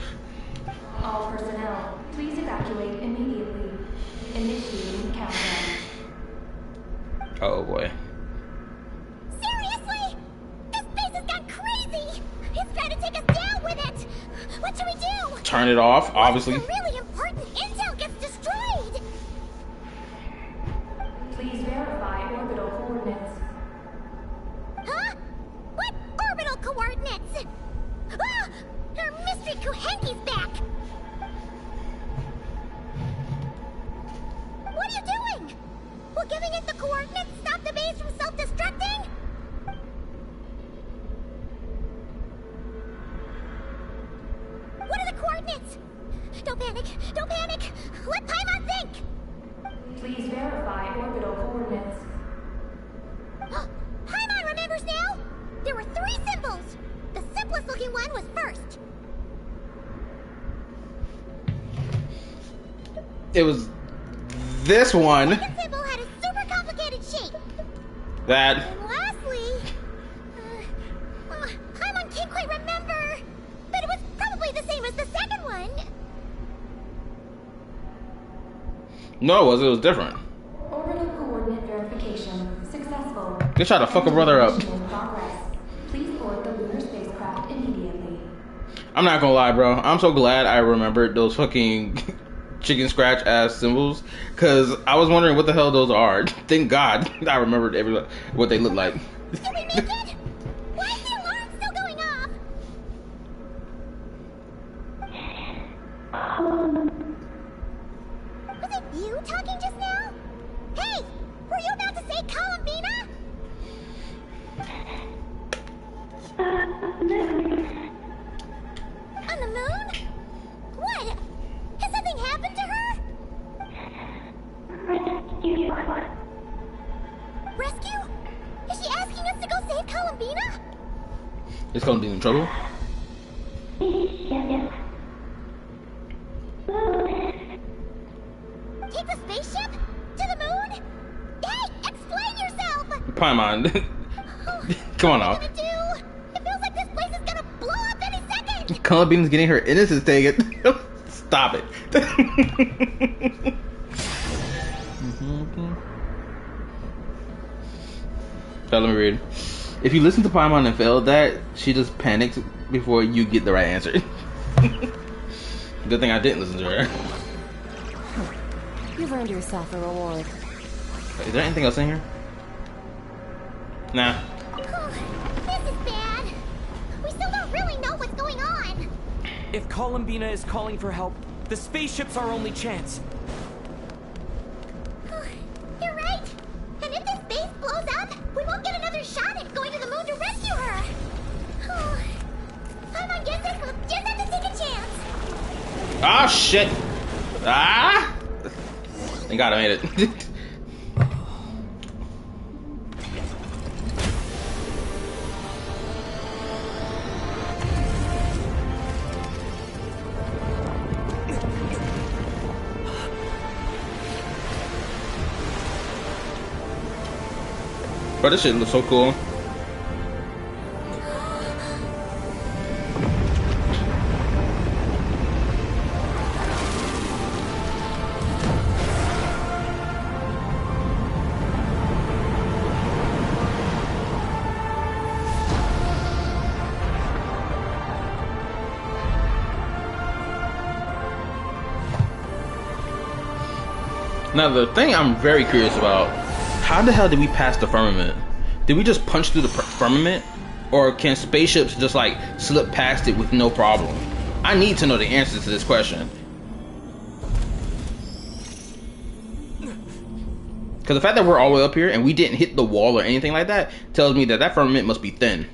All personnel, please evacuate immediately. Initiating countdown.
Oh boy.
Seriously? This place has gone crazy! He's trying to take us down with it! What should we do?
Turn it off, obviously.
The really important intel gets destroyed!
Please verify orbital coordinates.
Huh? What orbital coordinates? Ah! Our mystery Kuhenki's back! What are you doing? Will giving it the coordinates stop the base from self-destructing? What are the coordinates? Don't panic! Don't panic! Let Paimon think!
Please verify orbital coordinates.
Paimon remembers now? There were 3 symbols! The simplest looking one was first.
It was this one.
The second symbol had a super complicated shape.
That.
And lastly... Paimon can't quite remember. But it was probably the same as the second one.
No, it was different.
Orbital coordinate verification successful.
They tried to fuck a brother up.
Mission in progress. Please board the lunar spacecraft immediately.
I'm not gonna lie, bro. I'm so glad I remembered those fucking chicken scratch ass symbols, cause I was wondering what the hell those are. Thank God I remembered what they look like.
Did we make it? Why is the alarm still going off? Was it you talking just now? Hey! Were you about to say Columbina? On the moon? What? Has something happened to her? Rescue? Is she asking us to go save Columbina?
It's gonna be in trouble.
Take the spaceship? To the moon? Hey, explain yourself!
Paimon. Come on now.
What are we gonna do? It feels like this place is gonna blow up any second!
Columbina's getting her innocence taken. Stop it. So let me read. If you listen to Paimon and failed that, she just panics before you get the right answer. Good thing I didn't listen to her.
You've earned yourself a reward.
Is there anything else in here? Nah.
This is bad. We still don't really know what's going on.
If Columbina is calling for help, the spaceship's our only chance.
You're right. And if this base blows up, we won't get another shot at going to the moon to rescue her. Paimon gets it. We'll just have to take a chance.
Ah, shit. Ah! Thank God I made it. Bro, this shit looks so cool. Now the thing I'm very curious about, how the hell did we pass the firmament? Did we just punch through the firmament? Or can spaceships just like slip past it with no problem? I need to know the answers to this question. Because the fact that we're all the way up here and we didn't hit the wall or anything like that tells me that that firmament must be thin.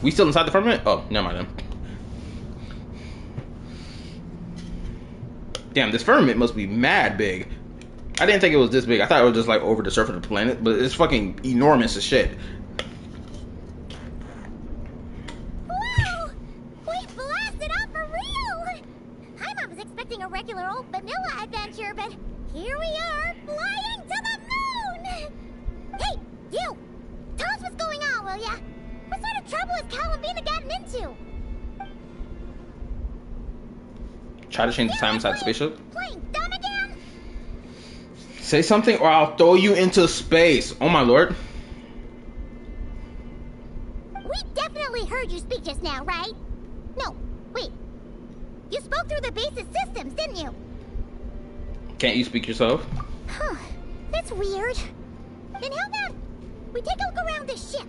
We still inside the firmament? Oh, never mind then. Damn, this firmament must be mad big. I didn't think it was this big. I thought it was just like over the surface of the planet, but it's fucking enormous as shit.
Wow! We blasted off for real! I was expecting a regular old vanilla adventure, but here we are, flying to the moon! Hey, you! Tell us what's going on, will ya? What sort of trouble has Columbina gotten into?
Try to change the time inside the spaceship?
Playing dumb again?
Say something or I'll throw you into space. Oh my lord.
We definitely heard you speak just now, right? No, wait. You spoke through the base's systems, didn't you?
Can't you speak yourself?
Huh. That's weird. Then how about we take a look around the ship?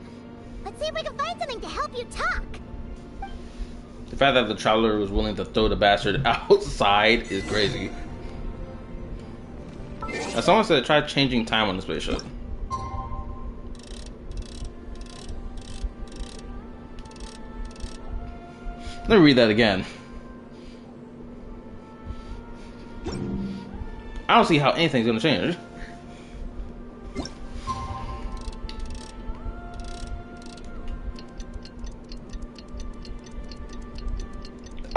Let's see if we can find something to help you talk.
The fact that the traveler was willing to throw the bastard outside is crazy. As someone said, try changing time on the spaceship. Let me read that again. I don't see how anything's gonna change.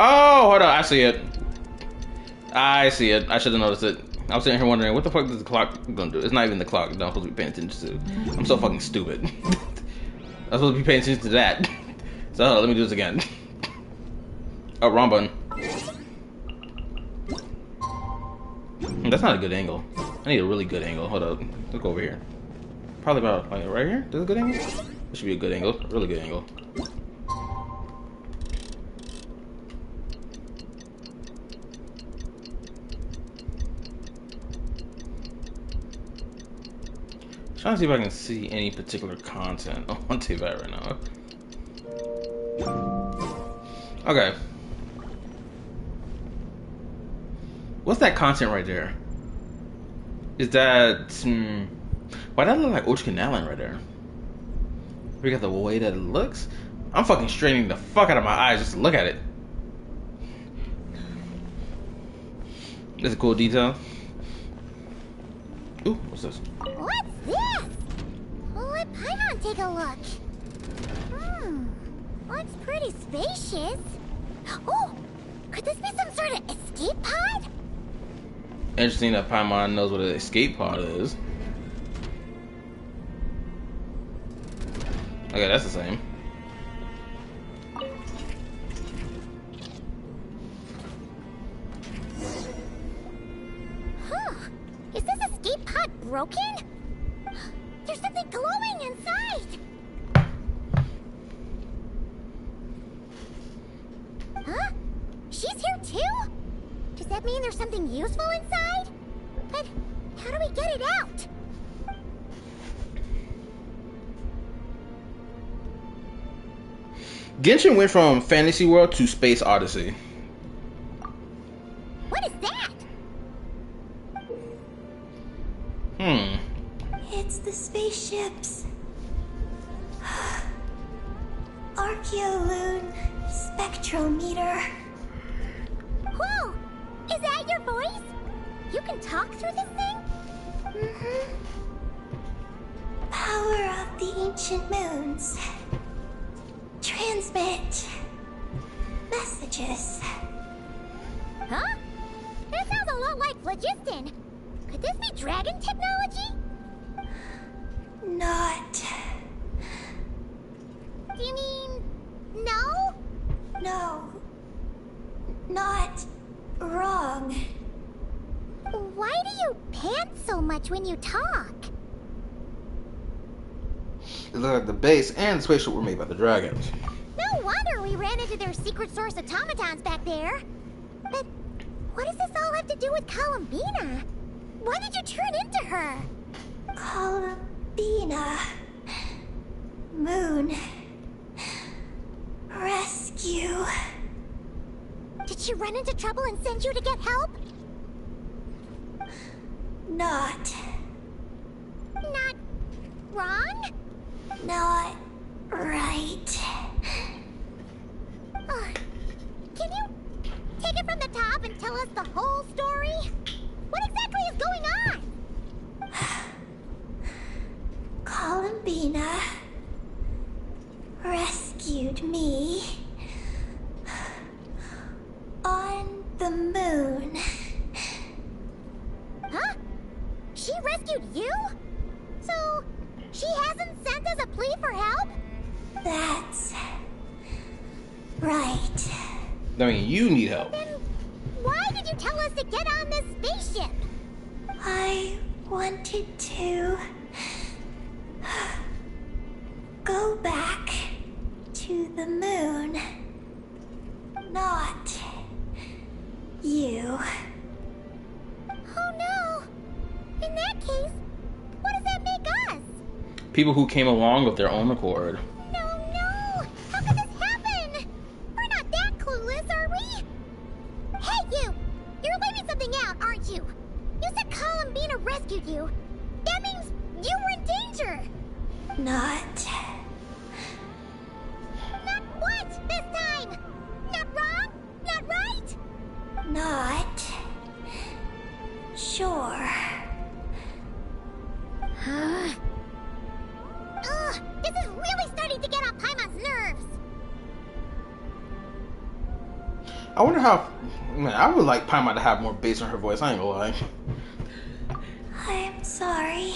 Oh, hold on, I see it. I see it. I should have noticed it. I was sitting here wondering, what the fuck is the clock gonna do? It's not even the clock that I'm supposed to be paying attention to. I'm so fucking stupid. I'm supposed to be paying attention to that. So let me do this again. Oh, wrong button. That's not a good angle. I need a really good angle. Hold up. Look over here. Probably about like right here. This is a good angle? This should be a good angle. A really good angle. Trying to see if I can see any particular content on TV right now. Okay. What's that content right there? Is that why that look like Ocean right there? We got the way that it looks. I'm fucking straining the fuck out of my eyes just to look at it. That's a cool detail. Ooh, what's this?
What's this? Let Paimon take a look. Looks pretty spacious. Oh, could this be some sort of escape pod?
Interesting that Paimon knows what an escape pod is. Okay, that's the same.
Huh. Is this escape pod broken? There's something glowing inside. Huh? She's here too? Does that mean there's something useful inside? But how do we get it out?
Genshin went from Fantasy World to Space Odyssey.
What is that?
It's the spaceships. Archeoloon spectrometer.
Whoa! Is that your voice? You can talk through this thing?
Mm-hmm. Power of the ancient moons. Transmit messages.
Huh? That sounds a lot like phlogiston. Could this be dragon technology?
Not.
Do you mean no?
No. Not wrong.
Why do you pant so much when you talk?
It looked like the base and the spaceship were made by the dragons.
No wonder we ran into their secret source automatons back there. But what does this all have to do with Columbina? Why did you turn into her?
Columbina. Moon. Rescue.
Did she run into trouble and send you to get help?
Not.
Not wrong?
Not right.
Can you take it from the top and tell us the whole story?
the moon.
Huh? She rescued you? So, she hasn't sent us a plea for help?
That's right.
I mean, you need help.
Then why did you tell us to get on this spaceship?
I wanted to go back to the moon. Not you.
Oh no! In that case, what does that make us?
People who came along of their own accord.
No, no! How could this happen? We're not that clueless, are we? Hey, you! You're leaving something out, aren't you? You said Columbina rescued you. That means you were in danger.
Not.
Not what this time? Not wrong? Not right?
Not. Sure.
Ugh, this is really starting to get on Paimon's nerves.
I wonder how. Man, I would like Paimon to have more bass in her voice. I ain't gonna lie.
I'm sorry.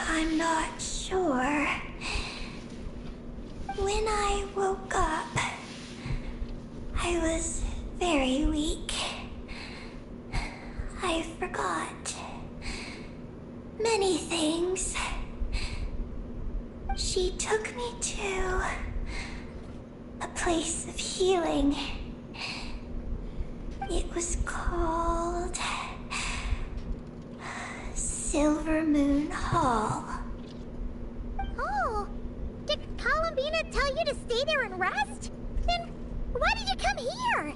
I'm not sure. When I woke up, I was very weak. I forgot many things. She took me to a place of healing. It was called Silver Moon Hall.
Oh, did Columbina tell you to stay there and rest? Then why did you come here?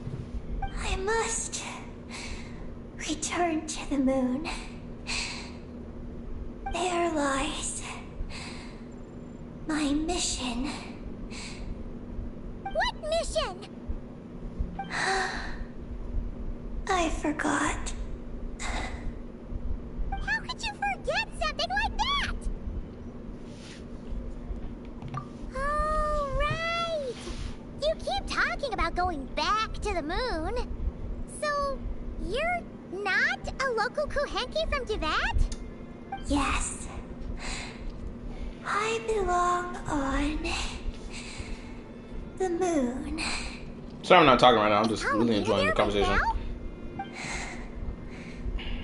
I must return to the moon. There lies my mission.
What mission?
I forgot.
How could you forget something like that? Oh, right. You keep talking about going back to the moon. So, you're not a local Kuhenki from Tivat?
Yes. I belong on the moon.
Sorry, I'm not talking right now. I'm just really enjoying the conversation.
Now?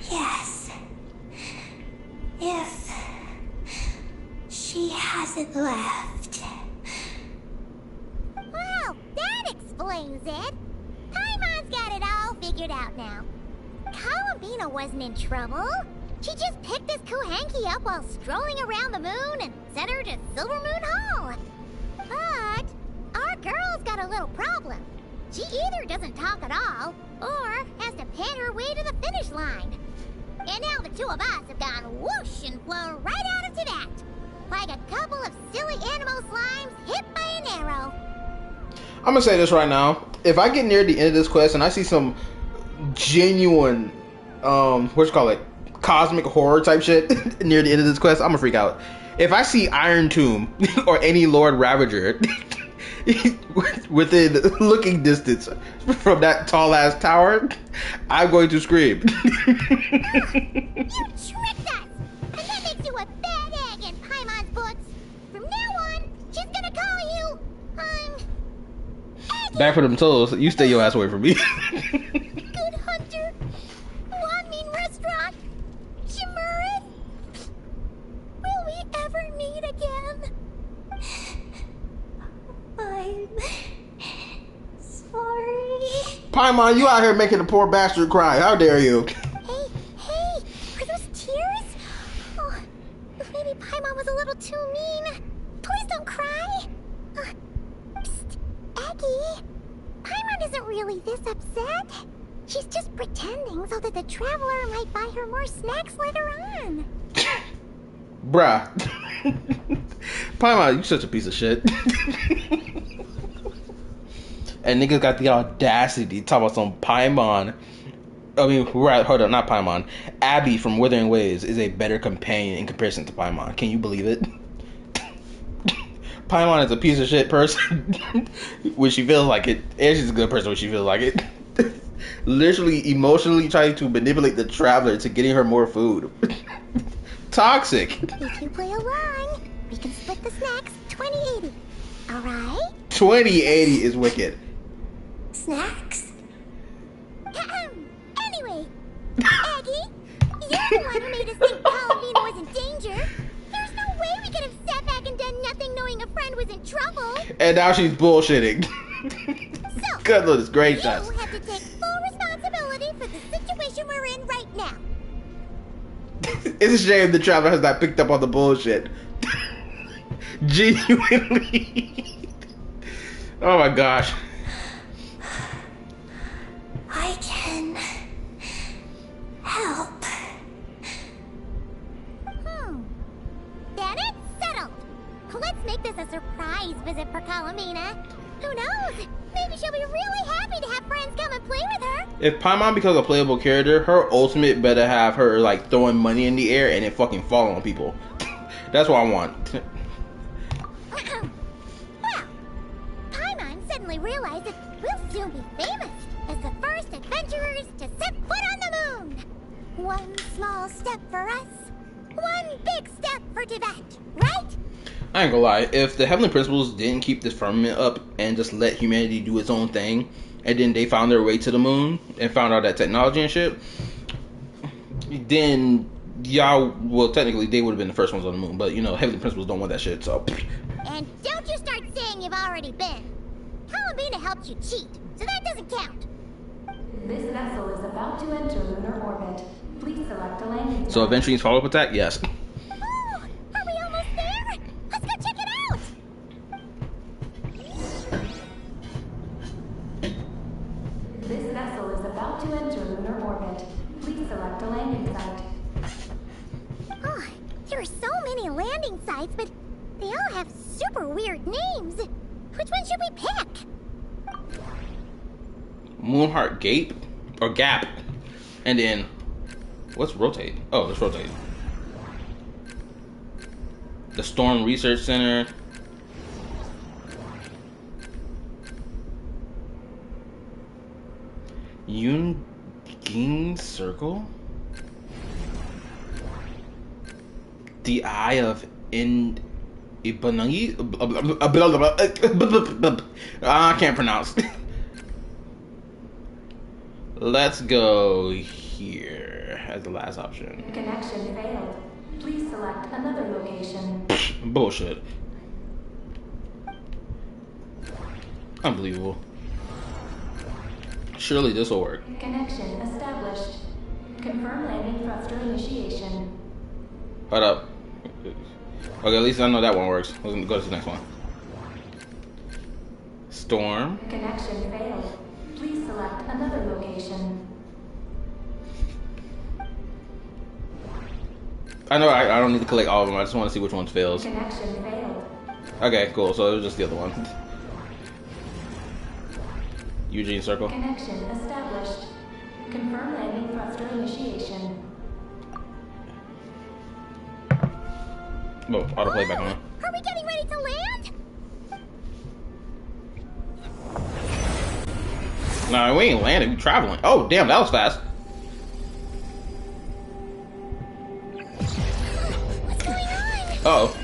Yes. If she hasn't left.
Well, that explains it. Paimon's got it all figured out now. Columbina wasn't in trouble. She just picked this Kuhenki up while strolling around the moon and sent her to Silver Moon Hall. But our girl's got a little problem. She either doesn't talk at all, or has to pant her way to the finish line. And now the two of us have gone whoosh and flown right out of Tibet, like a couple of silly animal slimes hit by an arrow.
I'm gonna say this right now. If I get near the end of this quest and I see some genuine, what you call it, cosmic horror type shit near the end of this quest, I'm gonna freak out. If I see Iron Tomb or any Lord Ravager within looking distance from that tall ass tower, I'm going to scream.
You tricked us! And that makes you a bad egg in Paimon's books. From now on, she's gonna call you, Aggie.
Back for them toes. You stay your ass away from me.
Good Hunter. Wanmin Restaurant. Shimurin. Will we ever meet again?
I'm sorry.
Paimon, you out here making a poor bastard cry. How dare you?
Hey, are those tears? Oh, maybe Paimon was a little too mean. Please don't cry. Psst, Aggie. Paimon isn't really this upset. She's just pretending so that the traveler might buy her more snacks later on.
Bruh. Paimon, you such a piece of shit. And niggas got the audacity to talk about some Paimon. I mean, right, hold on, not Paimon. Abby from Withering Waves is a better companion in comparison to Paimon. Can you believe it? Paimon is a piece of shit person when she feels like it, and she's a good person when she feels like it. literally emotionally trying to manipulate the traveler to getting her more food. Toxic.
If you play along, we can split the snacks 20-80. Alright?
2080 is wicked.
Snacks?
Anyway, Aggie, you're the one who made us think Columbina was in danger. There's no way we could have sat back and done nothing knowing a friend was in trouble.
And now she's bullshitting.
So,
Goodness
you
gracious.
have to take full responsibility for the situation we're in right now.
It's a shame the traveler has not picked up on the bullshit. Genuinely. Oh my gosh.
I can help.
Then it's settled. Let's make this a surprise visit for Columbina. Who knows? Maybe she'll be really happy to have friends come and play with her.
If Paimon becomes a playable character, her ultimate better have her like throwing money in the air and it fucking falling on people. That's what I want.
Well, Paimon suddenly realized that we'll soon be famous as the first adventurers to set foot on the moon. One small step for us, one big step for Tibet, right?
I ain't gonna lie, if the Heavenly Principles didn't keep this firmament up and just let humanity do its own thing, and then they found their way to the moon and found out that technology and shit, then y'all, well, technically they would have been the first ones on the moon, but you know, Heavenly Principles don't want that shit, so.
And don't you start saying you've already been. Columbina helped you cheat, so that doesn't count.
This vessel is about to enter lunar orbit. Please select a landing
So
zone.
Aventurine's follow-up attack? Yes.
Oh, are we almost there? Let's go check it out.
This vessel is about to enter lunar orbit. Please select a landing site.
Oh, there are so many landing sites, but they all have super weird names. Which one should we pick?
Moonheart Gape? Or Gap. And then, what's rotate? Oh, let's rotate. The Storm Research Center. Yungin Circle? The Eye of Ibanagi? I can't pronounce. Let's go here as the last option.
Connection failed. Please select another location.
Bullshit. Unbelievable. Surely this will work.
Connection established. Confirm landing thruster initiation.
Hold up. Okay, at least I know that one works. Let's go to the next one. Storm.
Connection failed. Please select another location.
I know I don't need to collect all of them. I just want to see which ones fails.
Connection failed.
Okay, cool. So it was just the other one. Eugene Circle.
Connection established. Confirm landing thruster initiation.
Oh, autoplay back on.
Are we getting ready to land?
Nah, we ain't landing. We traveling. Oh, damn, that was fast.
What's going on?
Uh-oh.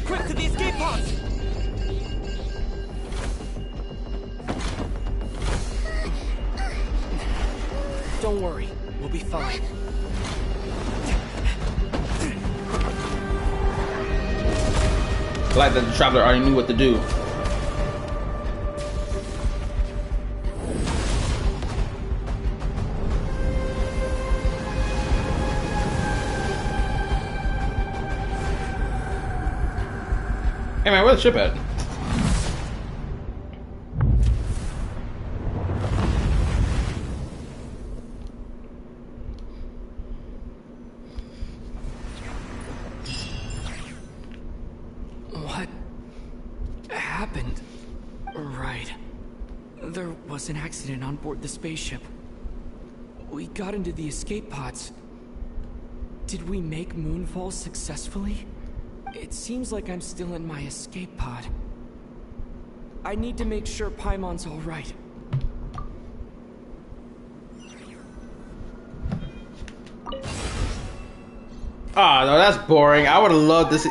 Quick to the escape pods! Don't worry, we'll be fine.
Like that the traveler already knew what to do. Hey man, where's the ship at?
What happened? Right. There was an accident on board the spaceship. We got into the escape pods. Did we make moonfall successfully? It seems like I'm still in my escape pod. I need to make sure Paimon's all right.
Ah, no, that's boring. I would have loved to see.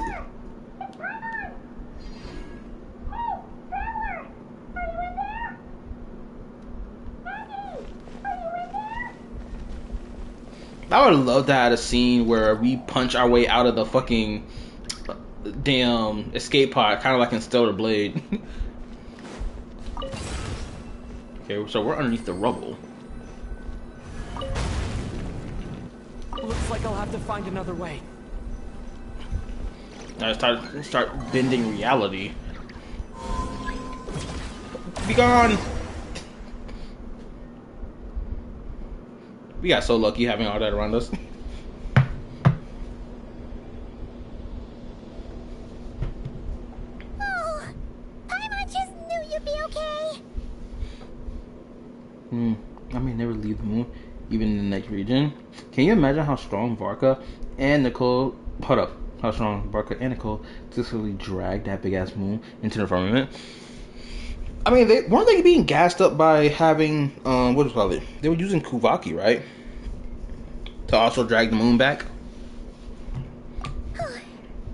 I would love to have a scene where we punch our way out of the fucking damn escape pod, kind of like in Stellar Blade. Okay, so we're underneath the rubble.
Looks like I'll have to find another way.
I start bending reality. Be gone. We got so lucky having all that around us.
Oh, Paimon just knew you'd be okay.
I may never leave the moon, even in the next region. Can you imagine how strong Varka and Nicole... Hold up. How strong Varka and Nicole successfully dragged that big-ass moon into the firmament? I mean, weren't they being gassed up by having... what do you call it? They were using Kuvaki, right? To also drag the moon back?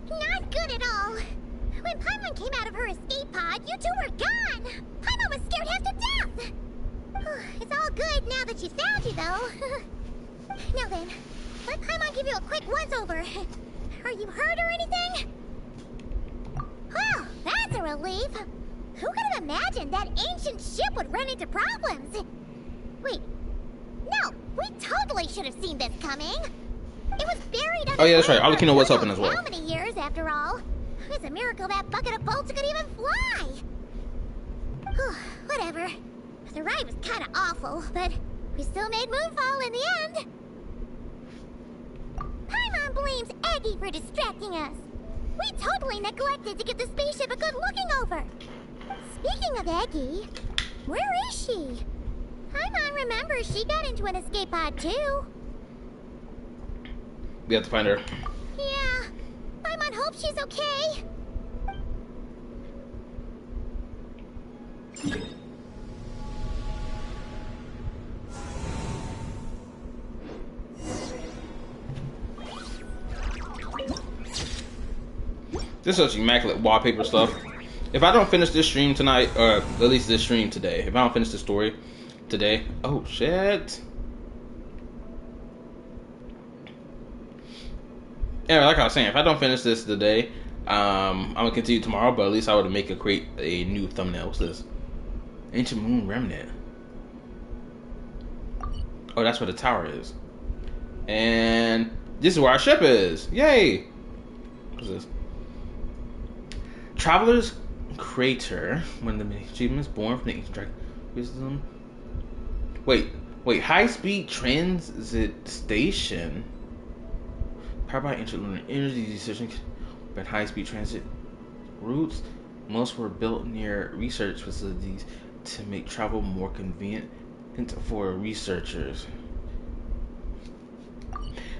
Not good at all. When Paimon came out of her escape pod, you two were gone. Paimon was scared half to death. It's all good now that she's found you, though. Now then, let Paimon give you a quick once-over. Are you hurt or anything? Well, that's a relief. Who could have imagined that ancient ship would run into problems? Wait, no, we totally should have seen this coming. It was buried under...
Oh yeah, that's right. Arlecchino was helping as well.
How many years, after all? It's a miracle that bucket of bolts could even fly. Whatever. The ride was kind of awful, but we still made Moonfall in the end. Paimon blames Eggy for distracting us. We totally neglected to give the spaceship a good looking over. Speaking of Eggy, where is she? Paimon remembers she got into an escape pod too.
We have to find her.
Yeah, Paimon hopes she's okay.
This is such immaculate wallpaper stuff. If I don't finish this stream tonight, or at least this stream today, if I don't finish the story today, oh shit. Yeah, like I was saying, if I don't finish this today, I'm gonna continue tomorrow. But at least I would create a new thumbnail. What's this? Ancient Moon Remnant. Oh, that's where the tower is. And this is where our ship is. Yay! What's this? Traveler's Crater. When the achievement is born from the ancient dragon wisdom. Wait. High-speed transit station. Powered by ancient lunar energy decision, but high-speed transit routes. Most were built near research facilities to make travel more convenient for researchers.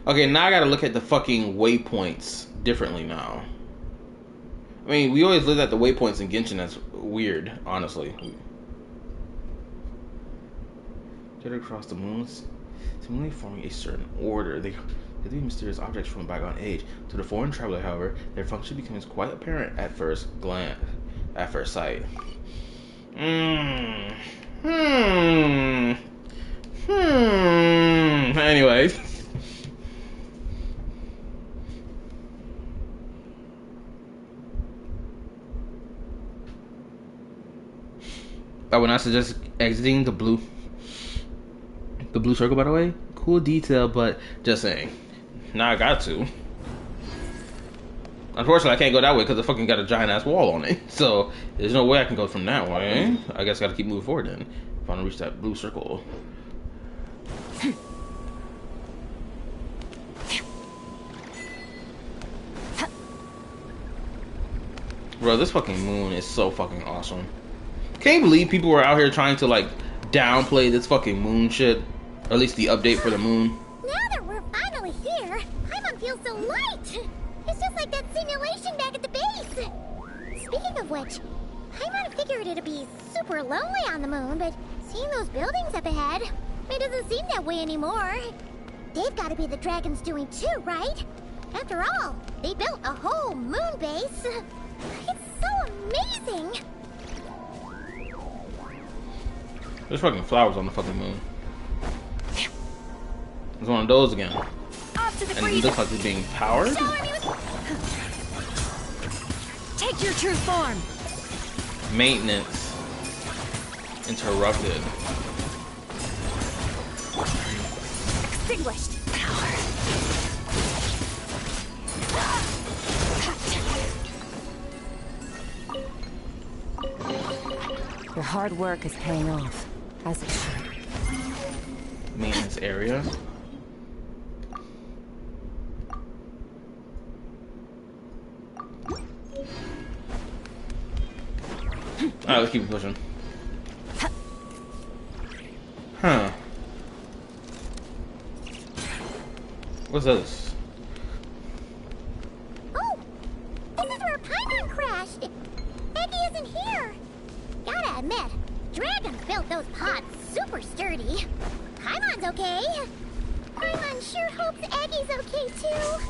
Okay, now I gotta look at the fucking waypoints differently now. I mean, we always look at the waypoints in Genshin. That's weird, honestly. Get across the moons, seemingly forming a certain order. They could be mysterious objects from a bygone age. To the foreign traveler, however, their function becomes quite apparent at first glance, at first sight. Anyway. I would not suggest exiting the blue circle, by the way. Cool detail, but just saying. Now I got to. Unfortunately, I can't go that way because it fucking got a giant ass wall on it. So there's no way I can go from that way. I guess I gotta keep moving forward then. If I want to reach that blue circle. Bro, this fucking moon is so fucking awesome. Can you believe people were out here trying to like downplay this fucking moon shit? Or at least the update for the moon.
Now that we're finally here, Paimon feels so light. It's just like that simulation back at the base. Speaking of which, Paimon figured it'd be super lonely on the moon, but seeing those buildings up ahead, it doesn't seem that way anymore. They've got to be the dragon's doing too, right? After all, they built a whole moon base. It's so amazing.
There's fucking flowers on the fucking moon. It's one of those again.
Off to the
And it
freezer.
looks like it's being powered?
Take your true form.
Maintenance interrupted.
Extinguished. Power. Your hard work is paying off, as it should.
Maintenance area. Alright, let's keep pushing. Huh. What's this?
Oh, this is where Paimon crashed. Eggy isn't here. Gotta admit, dragons built those pods super sturdy. Paimon's okay. Paimon sure hopes Eggy's okay too.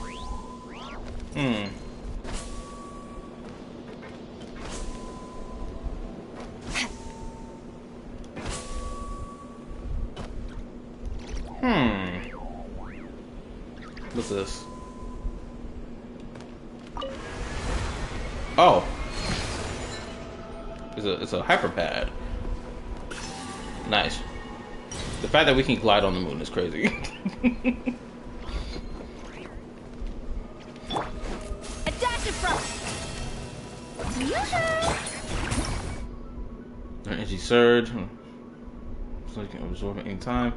What's this? Oh. It's a hyperpad. Nice. The fact that we can glide on the moon is crazy.
Adaptive front.
Energy surge. So you can absorb it any time.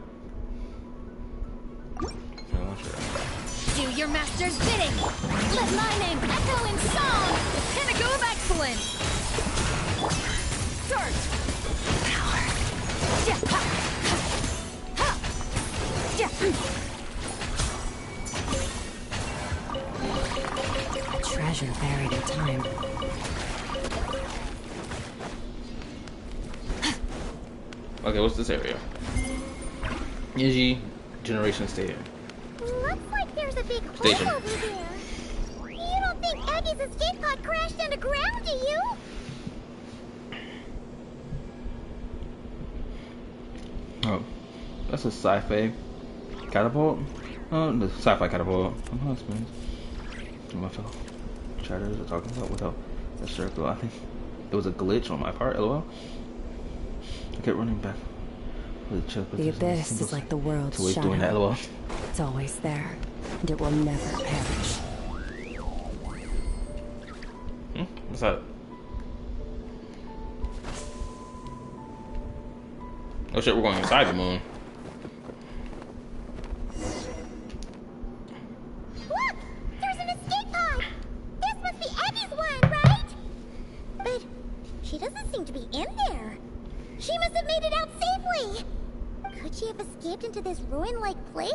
Do your master's bidding. Let my name echo in song. The pinnacle of excellence. Surge. Power. Yeah. Ha. Ha. Yeah. A treasure buried in time.
Okay, what's this area? Energy generation stadium.
Looks like there's a big
Station.
hole over there. You don't think Eggy's escape pod crashed underground, do you?
Oh, that's a sci-fi catapult. Oh, the sci-fi catapult. My fellow chatters are talking about without a circle. I think it was a glitch on my part. LOL. I kept running back.
The abyss is like the world's
always doing that.
shadow.
LOL.
It's always there, and it will never perish.
What's that? Oh shit, we're going inside the moon.
Look! There's an escape pod! This must be Eggy's one, right? But she doesn't seem to be in there. She must have made it out safely. Could she have escaped into this ruin-like place?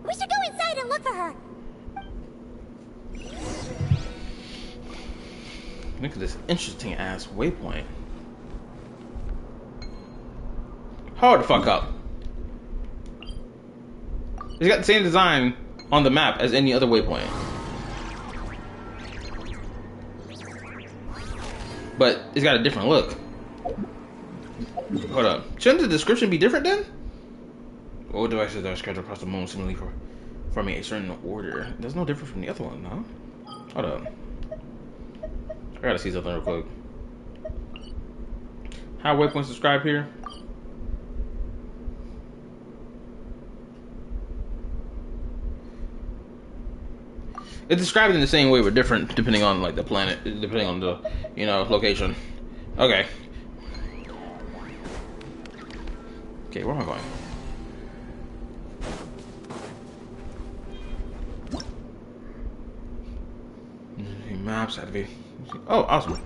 We should go inside and look for her.
Look at this interesting ass waypoint. Hold the fuck up. It's got the same design on the map as any other waypoint. But it's got a different look. Hold up. Shouldn't the description be different then? All devices that are scattered across the moon seemingly forming a certain order. That's no different from the other one, no? Hold up. I gotta see something real quick. How waypoints described here? It's described in the same way, but different depending on like the planet, depending on the location. Okay. Okay, where am I going? Maps had to be. Oh, awesome.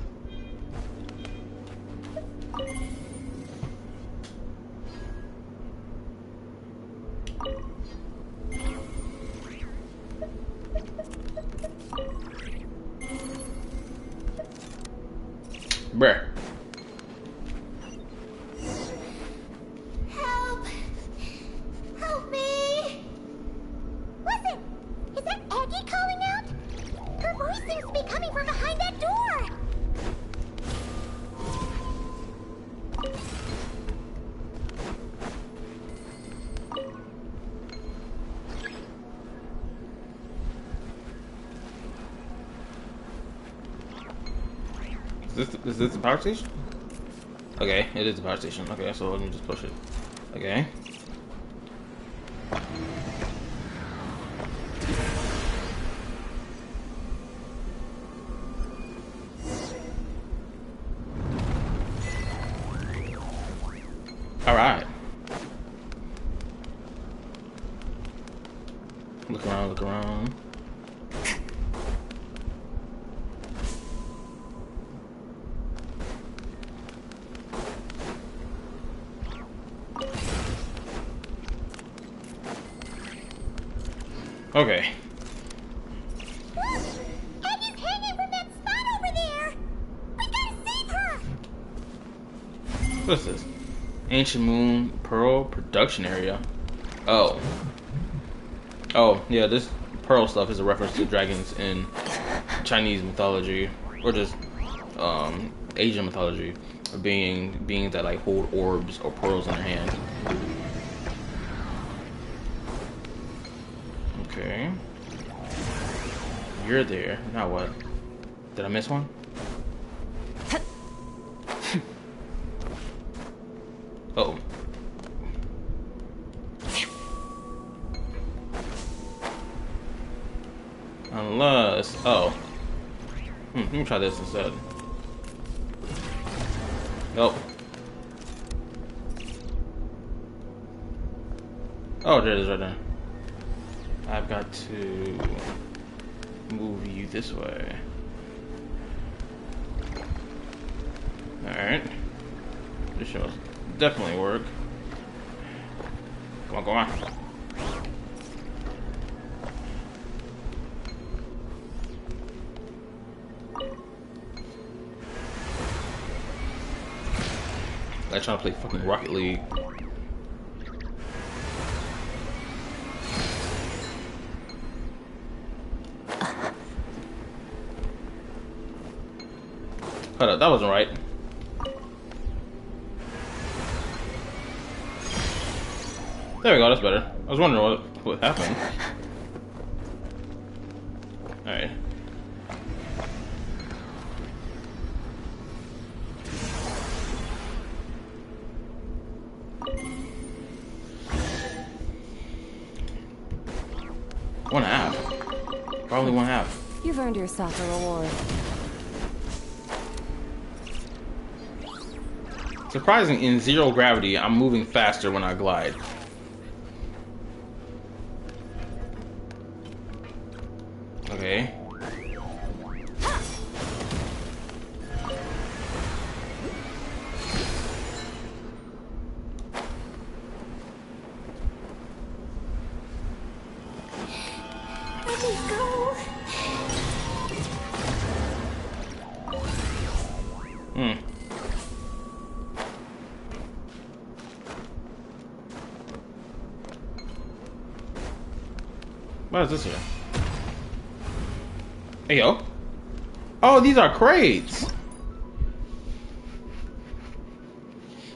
Bruh.
Help! Help me! Listen! Is that Eggy
this the power station? Okay, it is the power station. Okay, so let me just push it. Okay. Alright. Look around, look around. Okay.
Look! Eggie's hanging from that spot over there! We gotta save her!
What's this? Ancient Moon Pearl Production Area. Oh. Oh, yeah, this pearl stuff is a reference to dragons in Chinese mythology. Or just Asian mythology. Of beings that like hold orbs or pearls in their hand. Okay. You're there. Now what? Did I miss one? Uh-oh. Unless... Oh. Let me try this instead. Nope. Oh, there it is right there. I've got to move you this way. Alright. This should definitely work. Come on, come on. Like trying to play fucking Rocket League. Hold up, that wasn't right. There we go, that's better. I was wondering what happened. Alright. One half. Probably one half.
You've earned yourself a reward.
Surprising, in zero gravity, I'm moving faster when I glide. Okay.
Where'd he go?
What is this here? Hey, yo. Oh, these are crates.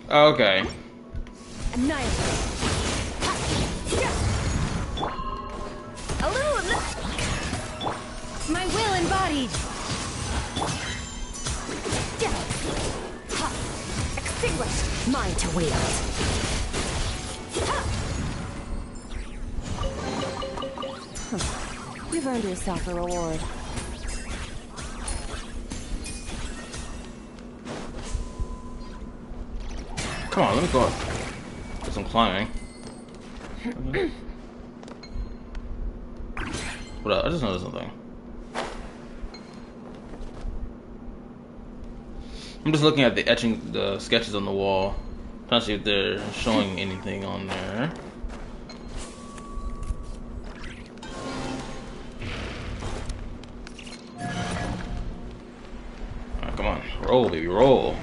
Okay.
Annihilate. A little of my will embodied. Extinguished. Mine to wield. You've earned yourself a reward.
Come on, let me go up. Do some climbing. What up? I just noticed something. I'm just looking at the sketches on the wall. Trying to see if they're showing anything on there. Alright, come on. Roll, baby, roll.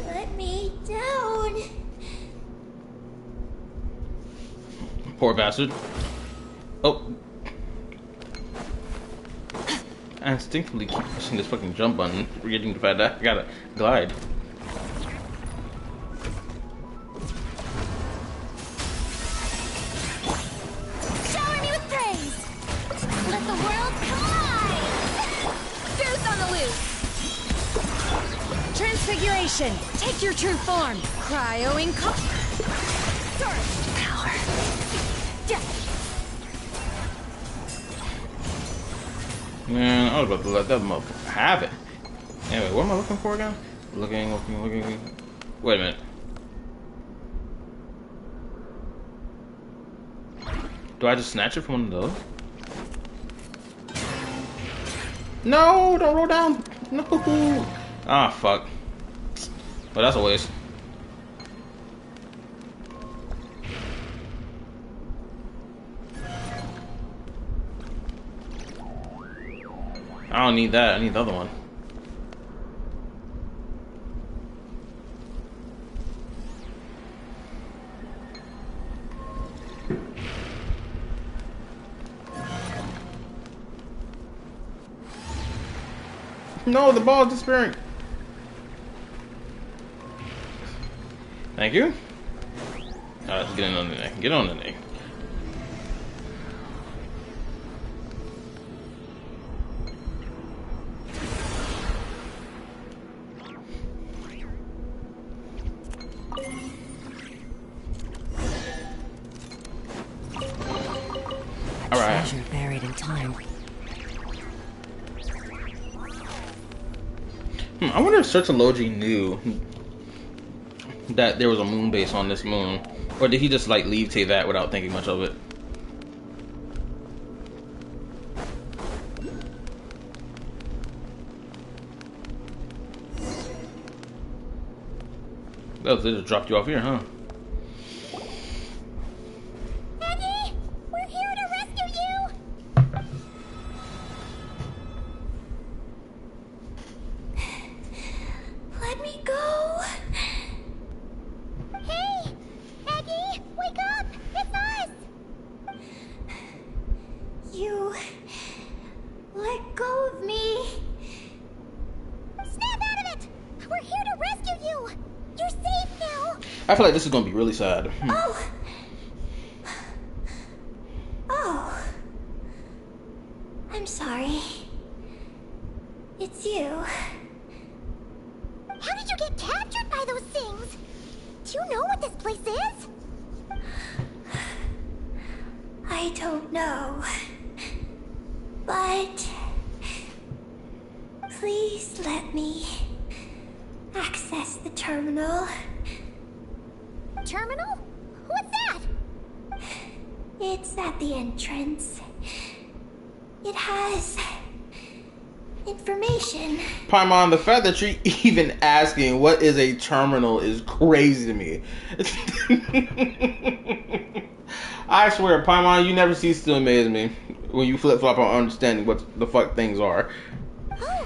Let me down.
Poor bastard. Oh. I instinctively keep pushing this fucking jump button, forgetting the fact that I gotta glide.
Transfiguration! Take your true form! Cryo power.
Man, I was about to let that motherfucker have it. Anyway, what am I looking for again? Looking. Wait a minute. Do I just snatch it from one of those? No, don't roll down. No. Ah, fuck. But that's a waste. I don't need that. I need the other one. No, the ball is disappearing. Thank you. Alright, get on the neck. Get on the neck. Alright.
Treasure buried in time.
I wonder if Searchology knew that there was a moon base on this moon, or did he just like leave Teyvat without thinking much of it? Oh, they just dropped you off here, huh?
Eddie, we're here to rescue you.
Let me go.
Hey, Eddie, wake up! It's us.
You let go of me.
Snap out of it! We're here to rescue you. You're safe now.
I feel like this is gonna be really sad.
Oh. I'm sorry. It's you.
How did you get captured by those things? Do you know what this place is?
I don't know. But please let me access the terminal.
Terminal? What's that?
It's at the entrance. It has information.
Paimon, the fact that you're even asking what is a terminal is crazy to me. I swear, Paimon, you never cease to amaze me when you flip-flop on understanding what the fuck things are.
Oh,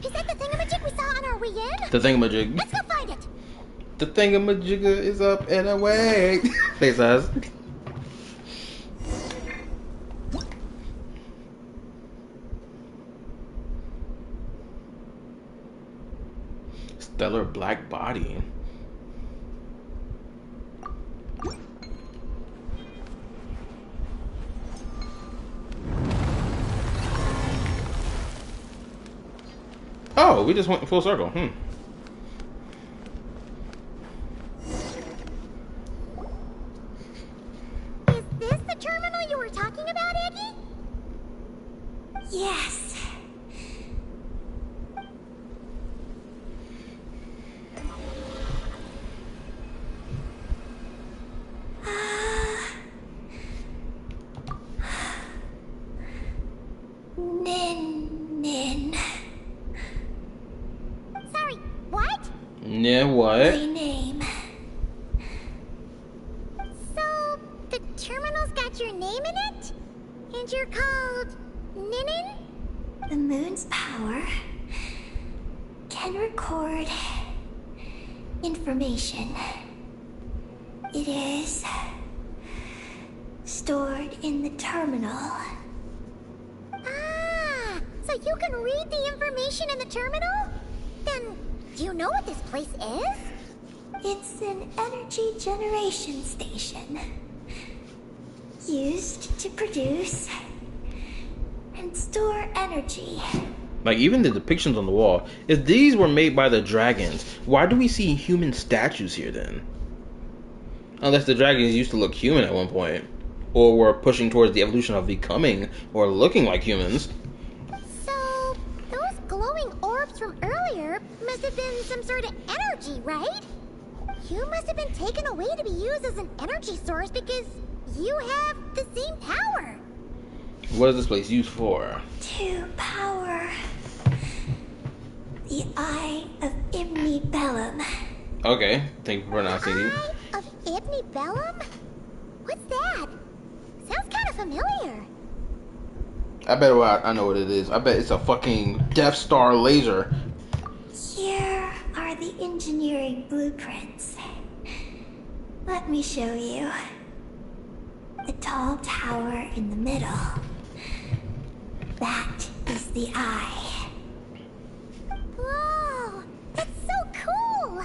is that the thingamajig we saw on our way in?
The thingamajig.
Let's go find it.
The thingamajigger is up and away. Face ass. Stellar black body. Oh, we just went full circle.
Is this the terminal you were talking about, Eddie?
Yes. Nin.
Sorry, what?
Yeah, what?
My name.
So, the terminal's got your name in it? And you're called Ninin?
The moon's power can record information. It is stored in the terminal.
Ah, so you can read the information in the terminal? Then, do you know what this place is?
It's an energy generation station used to produce and store energy
Like, even the depictions on the wall. If these were made by the dragons, why do we see human statues here then? Unless the dragons used to look human at one point. Or were pushing towards the evolution of becoming or looking like humans.
So, those glowing orbs from earlier must have been some sort of energy, right? You must have been taken away to be used as an energy source because you have the same power.
What is this place used for?
To power the Eye of Bellum.
Okay, thank you for pronouncing it.
Eye of Bellum? What's that? Sounds kind of familiar.
I bet I know what it is. I bet it's a fucking Death Star laser.
Here are the engineering blueprints. Let me show you. The tall tower in the middle. That is the eye.
Whoa, that's so cool.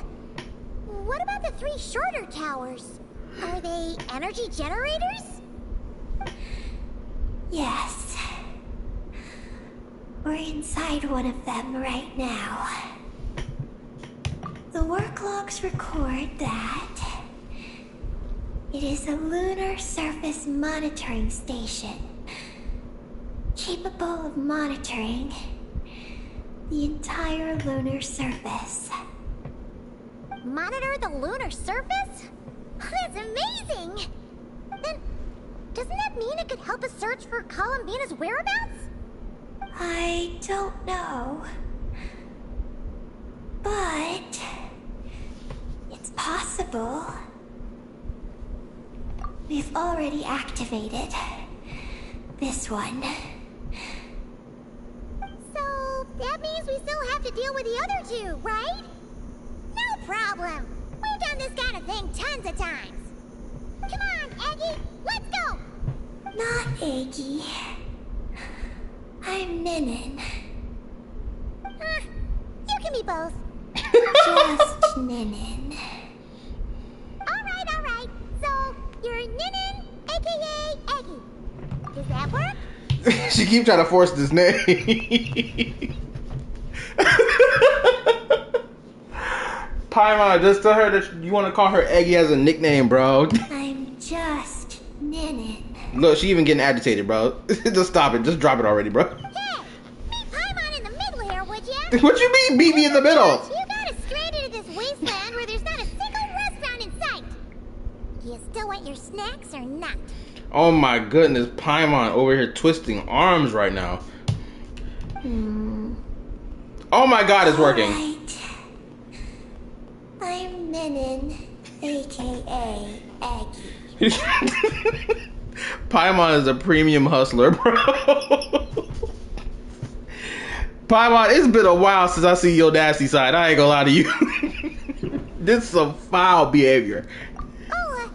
What about the 3 shorter towers? Are they energy generators?
Yes. We're inside one of them right now. The work logs record that it is a lunar surface monitoring station, capable of monitoring the entire lunar surface.
Monitor the lunar surface? That's amazing! Then, doesn't that mean it could help us search for Columbina's whereabouts?
I don't know. But it's possible. We've already activated this one.
So, that means we still have to deal with the other 2, right? No problem. We've done this kind of thing tons of times. Come on, Eggy, let's go!
Not Eggy. I'm Ninin.
You can be both.
Just Ninin.
Alright. So, you're Ninin, aka Eggy. Does that work?
She keep trying to force this name. Paimon, just tell her that you want to call her Eggy as a nickname, bro.
I'm just Ninin.
Look, she even getting agitated, bro. Just stop it. Just drop it already, bro.
Hey, meet Paimon in the middle here, would ya?
What you mean, meet me in the middle?
You got us straight into this wasteland where there's not a single restaurant in sight. You still want your snacks or not?
Oh my goodness, Paimon over here twisting arms right now. Oh my god, it's working.
Right. I'm Ninin, aka Eggy.
Paimon is a premium hustler, bro. Paimon, it's been a while since I see your nasty side. I ain't gonna lie to you. This is some foul behavior.
Oh,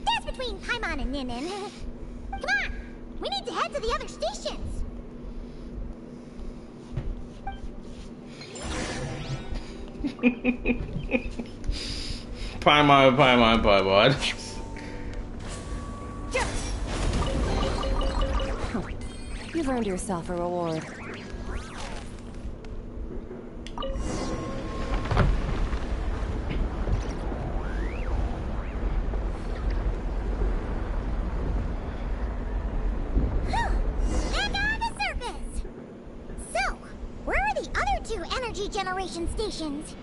that's between Paimon and Ninin. Come on, we need to head to the other stations.
Paimon.
You've earned yourself a reward.
Back on the surface. So, where are the other 2 energy generation stations?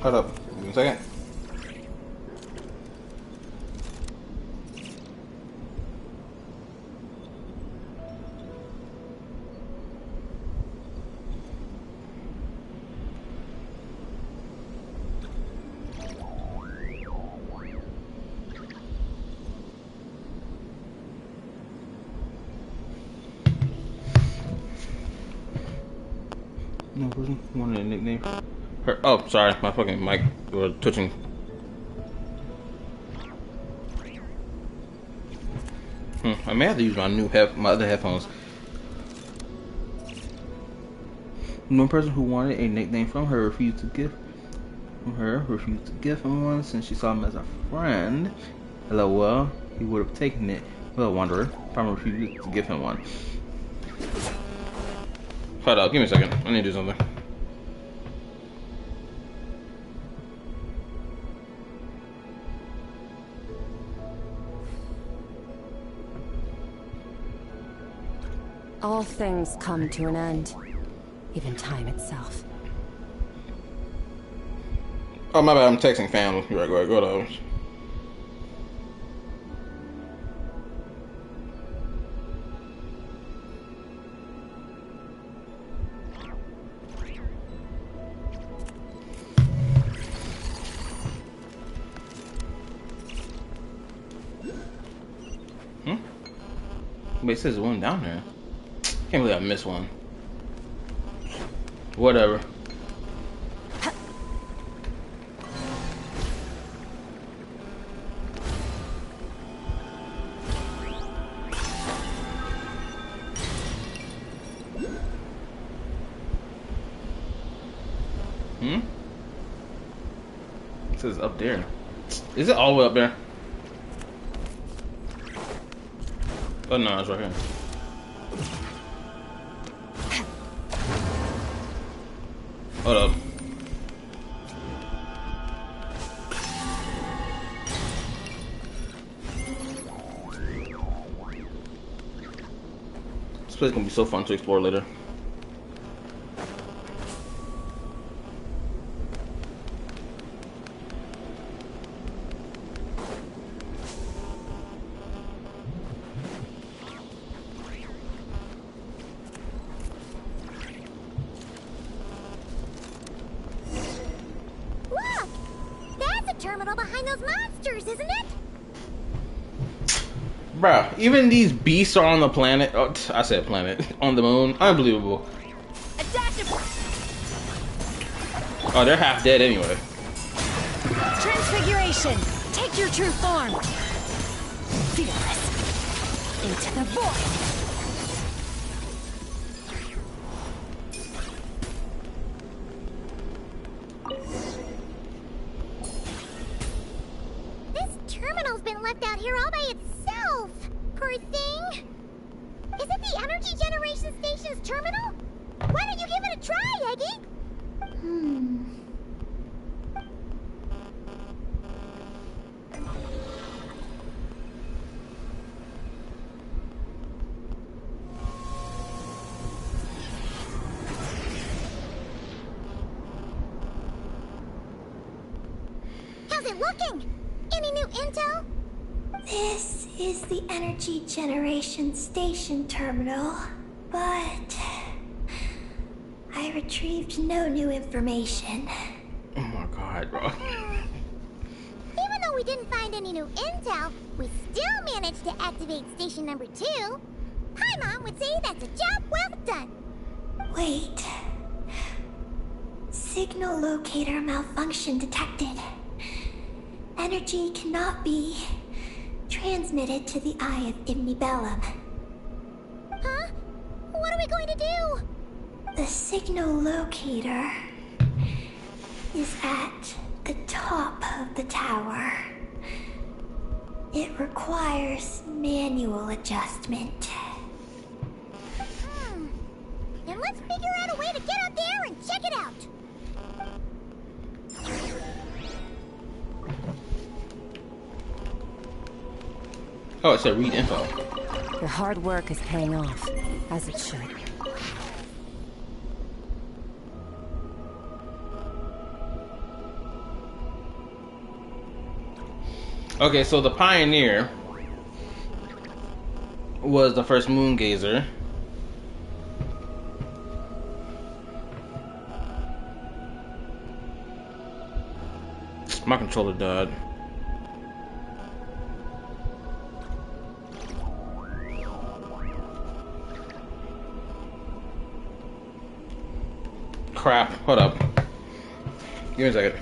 Hold up. Give me a second. No person wanted a nickname. Her. Oh, sorry, my fucking mic was twitching. I may have to use my other headphones. One person who wanted a nickname from her refused to give him one since she saw him as a friend. LOL, he would have taken it, Little wanderer. Farmer refused to give him one. Hold up, give me a second. I need to do something.
All things come to an end. Even time itself.
Oh, my bad. I'm texting family. You're right, go to. But it says one down there. Can't believe I missed one. Whatever. It says up there. Is it all the way up there? Oh no, it's right here. Hold up. This place is gonna be so fun to explore later.
Look! That's a terminal behind those monsters, isn't it?
Bruh, even these beasts are on the planet. Oh, I said planet. On the moon. Unbelievable.
Adaptable!
Oh, they're half dead anyway.
Transfiguration! Take your true form! Fearless! Into the void!
This terminal's been left out here all by itself. Poor thing. Is it the energy generation station's terminal? Why don't you give it a try, Eggy? How's it looking? Any new intel?
This is the energy generation station terminal, but I retrieved no new information.
Oh my god, bro.
Even though we didn't find any new intel, we still managed to activate station number 2. Paimon would say that's a job well done.
Wait. Signal locator malfunction detected. Energy cannot be transmitted to the eye of Imnibellum.
Huh? What are we going to do?
The signal locator is at the top of the tower. It requires manual adjustment.
Then let's figure out a way to get up there and check it out.
Oh, it said read info.
Your hard work is paying off, as it should.
Okay, so the Pioneer was the first moon gazer. My controller died. Crap, hold up. Give me a second.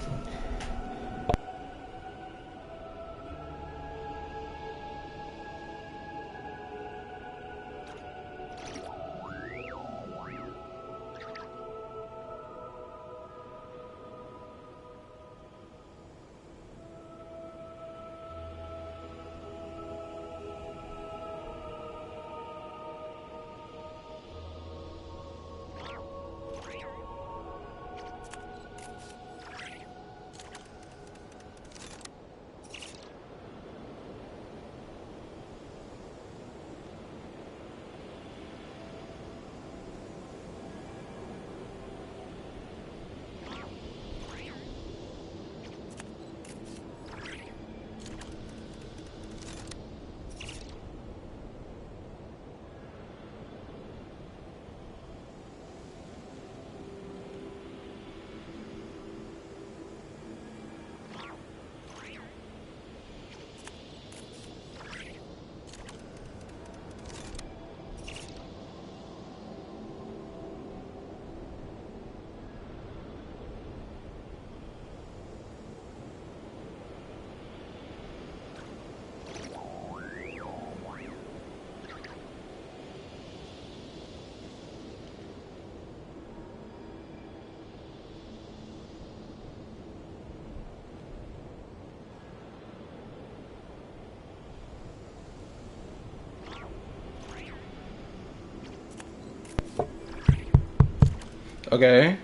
Okay.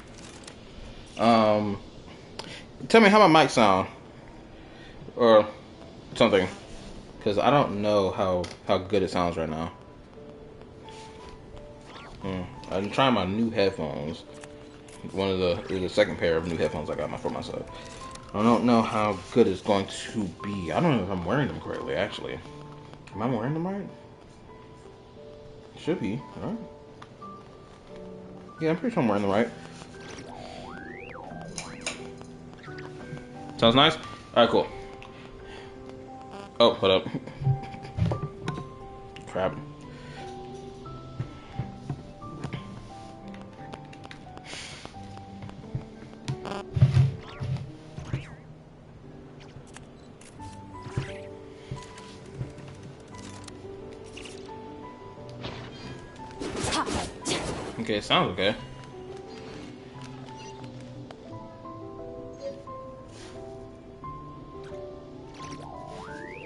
Tell me how my mic sound or something, because I don't know how good it sounds right now. I'm trying my new headphones. It was the second pair of new headphones I got for myself. I don't know how good it's going to be. I don't know if I'm wearing them correctly, actually. Am I wearing them right? Should be, right? Yeah, I'm pretty sure I'm wearing them right. Sounds nice? Alright, cool. Oh, hold up. Crap. Okay, sounds okay.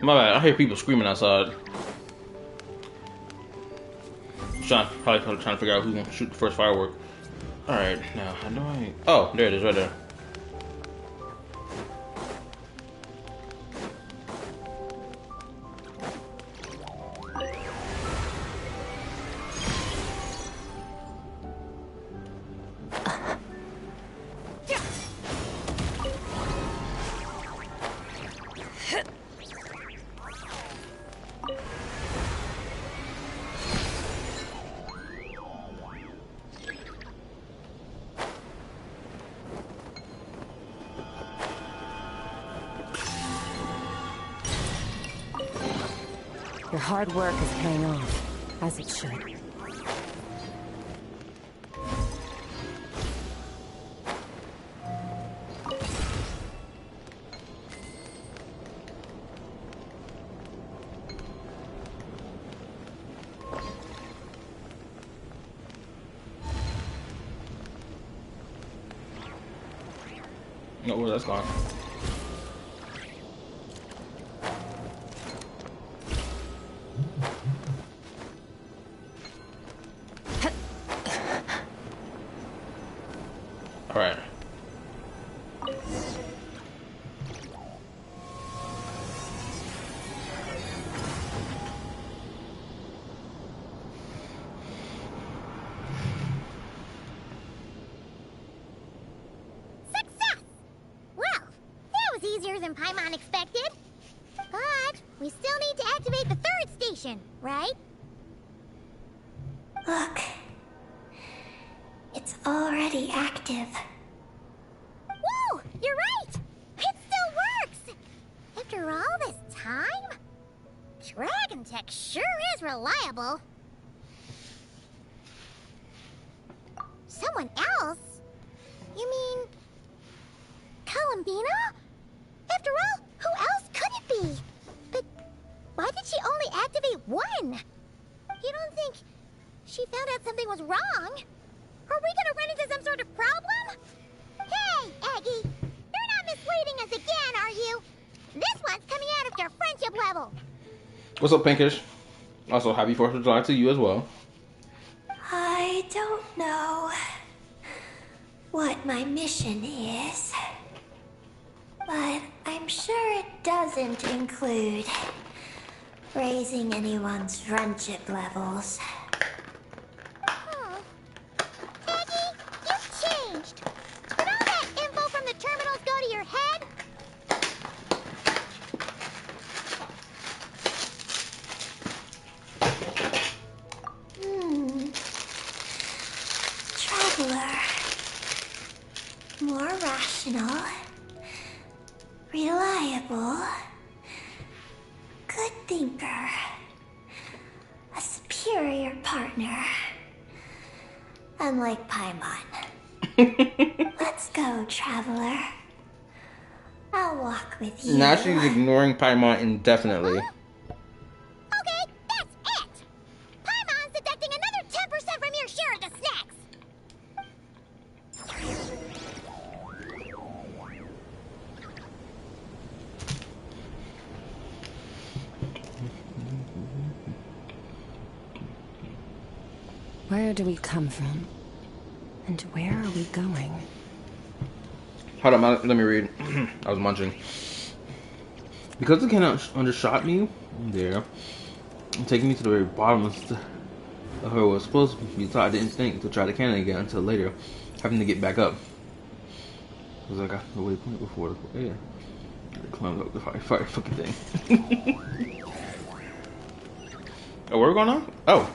My bad, I hear people screaming outside. Probably trying to figure out who's gonna shoot the first firework. Alright, now, how do I... Oh, there it is, right there.
Your hard work is paying off, as it should.
Oh, well, that's gone. Alright.
Success! Well, that was easier than Paimon expected. But we still need to activate the third station, right?
Look. It's already active.
Whoa! You're right! It still works! After all this time? Dragon Tech sure is reliable. Someone else? You mean... Columbina? After all, who else could it be? But why did she only activate one? You don't think she found out something was wrong? Are we gonna run into some sort of problem? Hey, Aggie! You're not misleading us again, are you? This one's coming out of your friendship level.
What's up, Pinkish? Also, happy 4th of July to you as well.
I don't know what my mission is, but I'm sure it doesn't include raising anyone's friendship levels.
Aggie, you've changed. Did all that info from the terminals go to your head?
Traveler. More rational. Reliable. Good thinker. A superior partner. Unlike Paimon. Let's go, Traveler. I'll walk with you.
Now she's ignoring Paimon indefinitely.
Okay, that's it! Paimon's deducting another 10% from your share of the snacks!
Where do we come from? And where are we going?
Hold on, let me read. I was munching. Because the cannon undershot me, there, taking me to the very bottom of her was supposed to be, so I didn't think to try the cannon again until later, having to get back up. Because I got the waypoint before the yeah. I climbed up the fire fucking thing. Oh, where are we going now? Oh.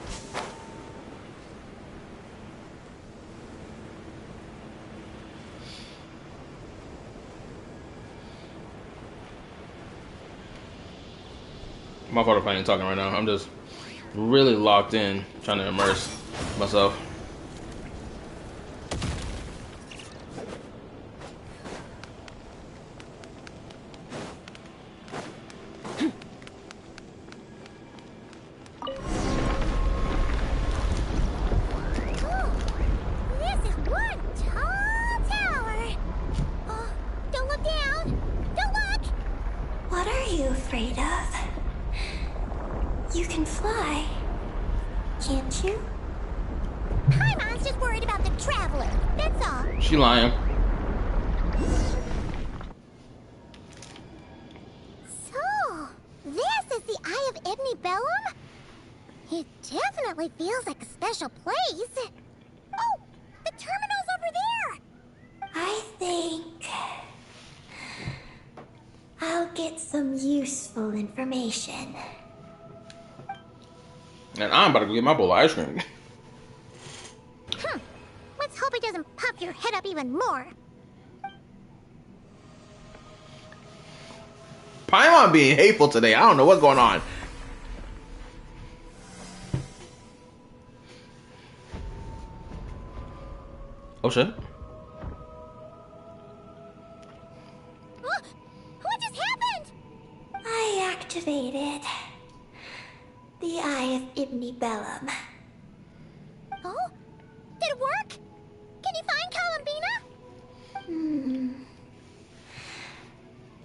My fault if I ain't talking right now. I'm just really locked in, trying to immerse myself. She lying.
So, this is the Eye of Ibni Bellum? It definitely feels like a special place. Oh, the terminal's over there!
I think I'll get some useful information.
And I'm about to go get my bowl of ice cream.
Let's hope it doesn't pop your head up even more.
Paimon being hateful today. I don't know what's going on. Oh shit.
What just happened?
I activated the Eye of Ibni Bellum.
Oh? Did it work? Can you find Columbina?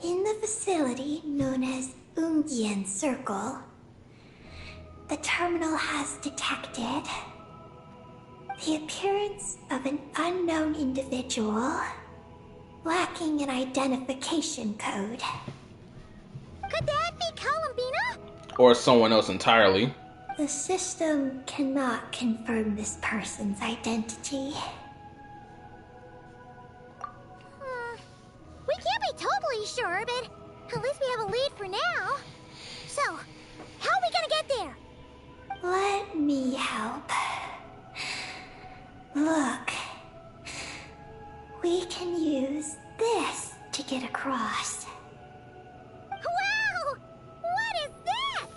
In the facility known as Ungian Circle, the terminal has detected the appearance of an unknown individual lacking an identification code.
Could that be Columbina?
Or someone else entirely.
The system cannot confirm this person's identity.
We can't be totally sure, but at least we have a lead for now. So, how are we gonna get there?
Let me help. Look. We can use this to get across.
Wow! What is this?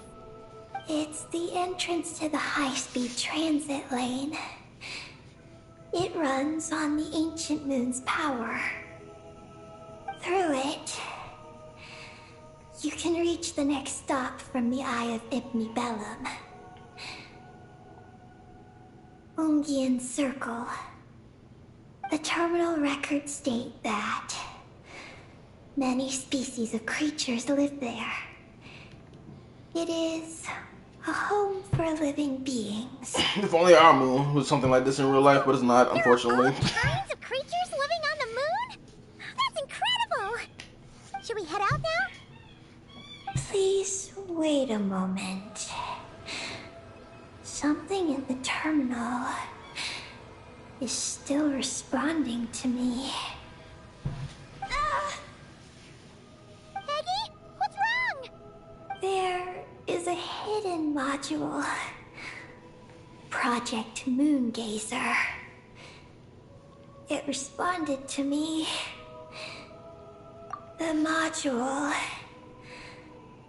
It's the entrance to the high-speed transit lane. It runs on the ancient moon's power. Through it, you can reach the next stop from the Eye of Ibni Bellum. Ungian Circle. The terminal records state that many species of creatures live there. It is a home for living beings.
If only our moon was something like this in real life, but it's not, unfortunately.
There are all kinds of creatures living on the moon? That's incredible! Should we head out now?
Please wait a moment. Something in the terminal is still responding to me.
Peggy, what's wrong?
There is a hidden module. Project Moongazer. It responded to me. The module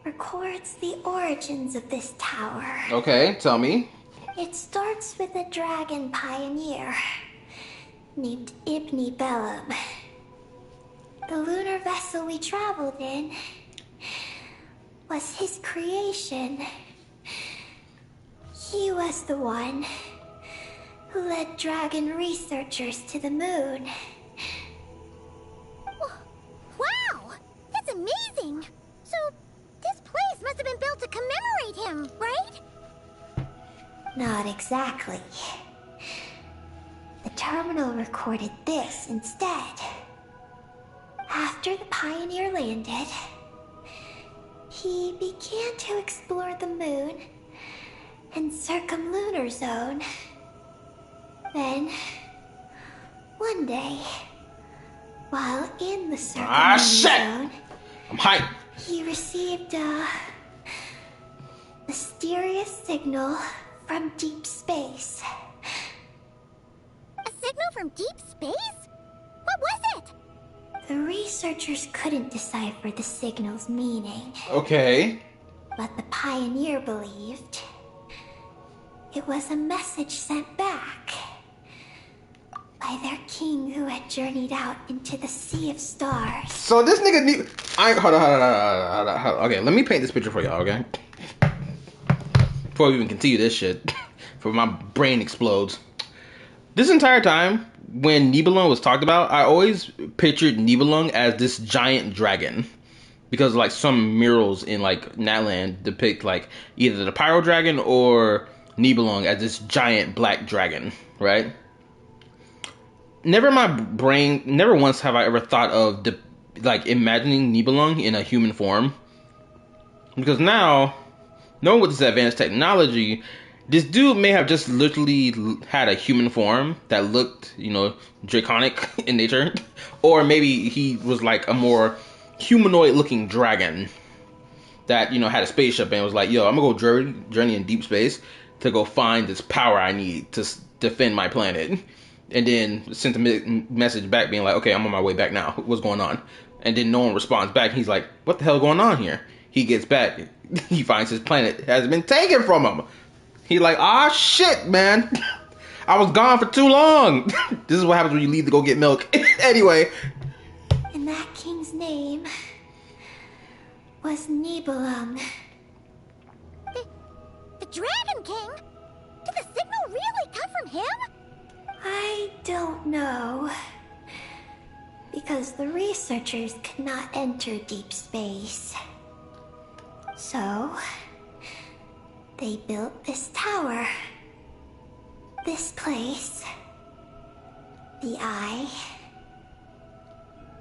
records the origins of this tower.
Okay, tell me.
It starts with a dragon pioneer named Ibni Bellum. The lunar vessel we traveled in was his creation. He was the one who led dragon researchers to the moon.
Wow! That's amazing! So, this place must have been built to commemorate him, right?
Not exactly. The terminal recorded this instead. After the Pioneer landed, he began to explore the moon and circumlunar zone. Then, one day, while in the circumlunar zone,
I'm hyped.
He received a mysterious signal from deep space.
A signal from deep space? What was it?
The researchers couldn't decipher the signal's meaning.
Okay.
But the Pioneer believed it was a message sent back by their king who had journeyed out into the sea of stars.
So this nigga need... Hold on. Okay, let me paint this picture for y'all, okay? Before we even continue this shit. Before my brain explodes. This entire time, when Nibelung was talked about, I always pictured Nibelung as this giant dragon. Because, like, some murals in, like, Natland depict, like, either the Pyro Dragon or Nibelung as this giant black dragon, right? Never in my brain, never once have I ever thought of, imagining Nibelung in a human form. Because now, knowing with this advanced technology, this dude may have just literally had a human form that looked, draconic in nature. Or maybe he was like a more humanoid-looking dragon that, had a spaceship and was like, yo, I'm gonna go journey in deep space to go find this power I need to defend my planet. And then sent a message back being like, okay, I'm on my way back now. What's going on? And then no one responds back. He's like, what the hell going on here? He gets back. He finds his planet has been taken from him. He's like, ah, shit, man. I was gone for too long. This is what happens when you leave to go get milk. Anyway.
And that king's name was Nibelung.
The Dragon King? Did the signal really come from him?
I don't know. Because the researchers could not enter deep space. So, they built this tower. This place. The Eye.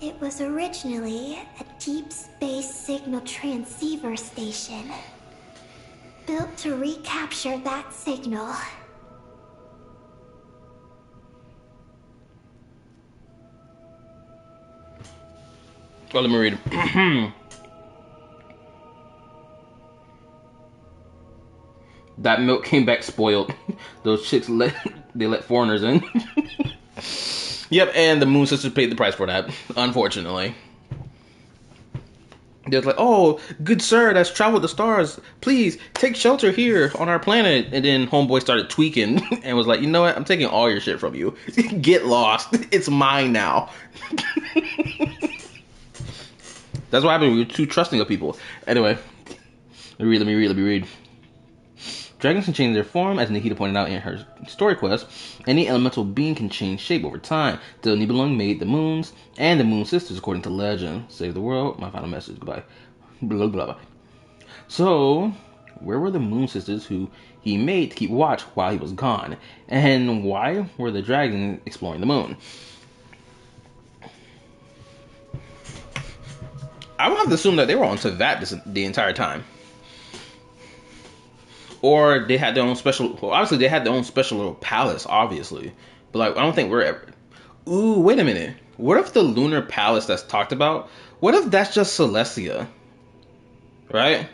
It was originally a deep space signal transceiver station. Built to recapture that signal.
Well, let me read it. That milk came back spoiled. Those chicks let foreigners in. Yep, and the Moon Sisters paid the price for that, unfortunately. They're like, oh, good sir that's traveled the stars, please take shelter here on our planet. And then homeboy started tweaking and was like, you know what, I'm taking all your shit from you. Get lost. It's mine now. That's what happened when you're too trusting of people. Anyway, let me read. Dragons can change their form, as Nikita pointed out in her story quest. Any elemental being can change shape over time. Till Nibelung made the moons and the Moon Sisters, according to legend. Save the world. My final message. Goodbye. Blah, blah, blah. So, where were the Moon Sisters who he made to keep watch while he was gone? And why were the dragons exploring the moon? I would have to assume that they were on Savat the entire time. Or they had their own special... Well, obviously, they had their own special little palace, obviously. But, like, I don't think we're ever... Ooh, wait a minute. What if the lunar palace that's talked about... What if that's just Celestia? Right?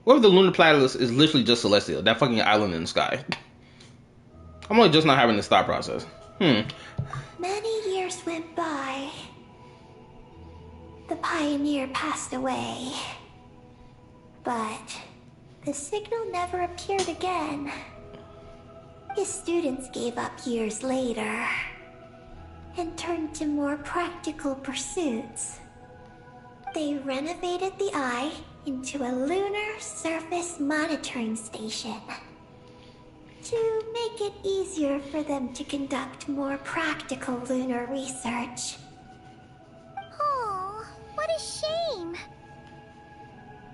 What if the lunar palace is literally just Celestia? That fucking island in the sky. I'm only just not having this thought process.
Many years went by. The Pioneer passed away. But... the signal never appeared again. His students gave up years later and turned to more practical pursuits. They renovated the Eye into a lunar surface monitoring station to make it easier for them to conduct more practical lunar research.
Oh, what a shame.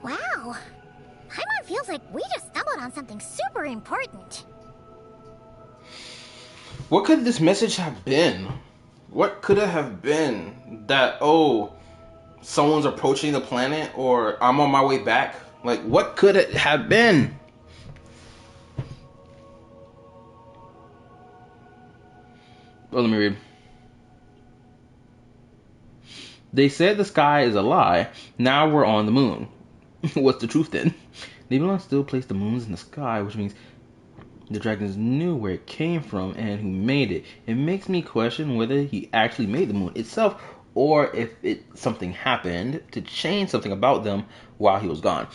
Wow. Paimon feels like we just stumbled on something super important.
What could this message have been? What could it have been? That, oh, someone's approaching the planet, or I'm on my way back? Like, what could it have been? Well, let me read. They said the sky is a lie. Now we're on the moon. What's the truth then? Nebulon still placed the moons in the sky, which means the dragons knew where it came from and who made it. It makes me question whether he actually made the moon itself, or if something happened to change something about them while he was gone.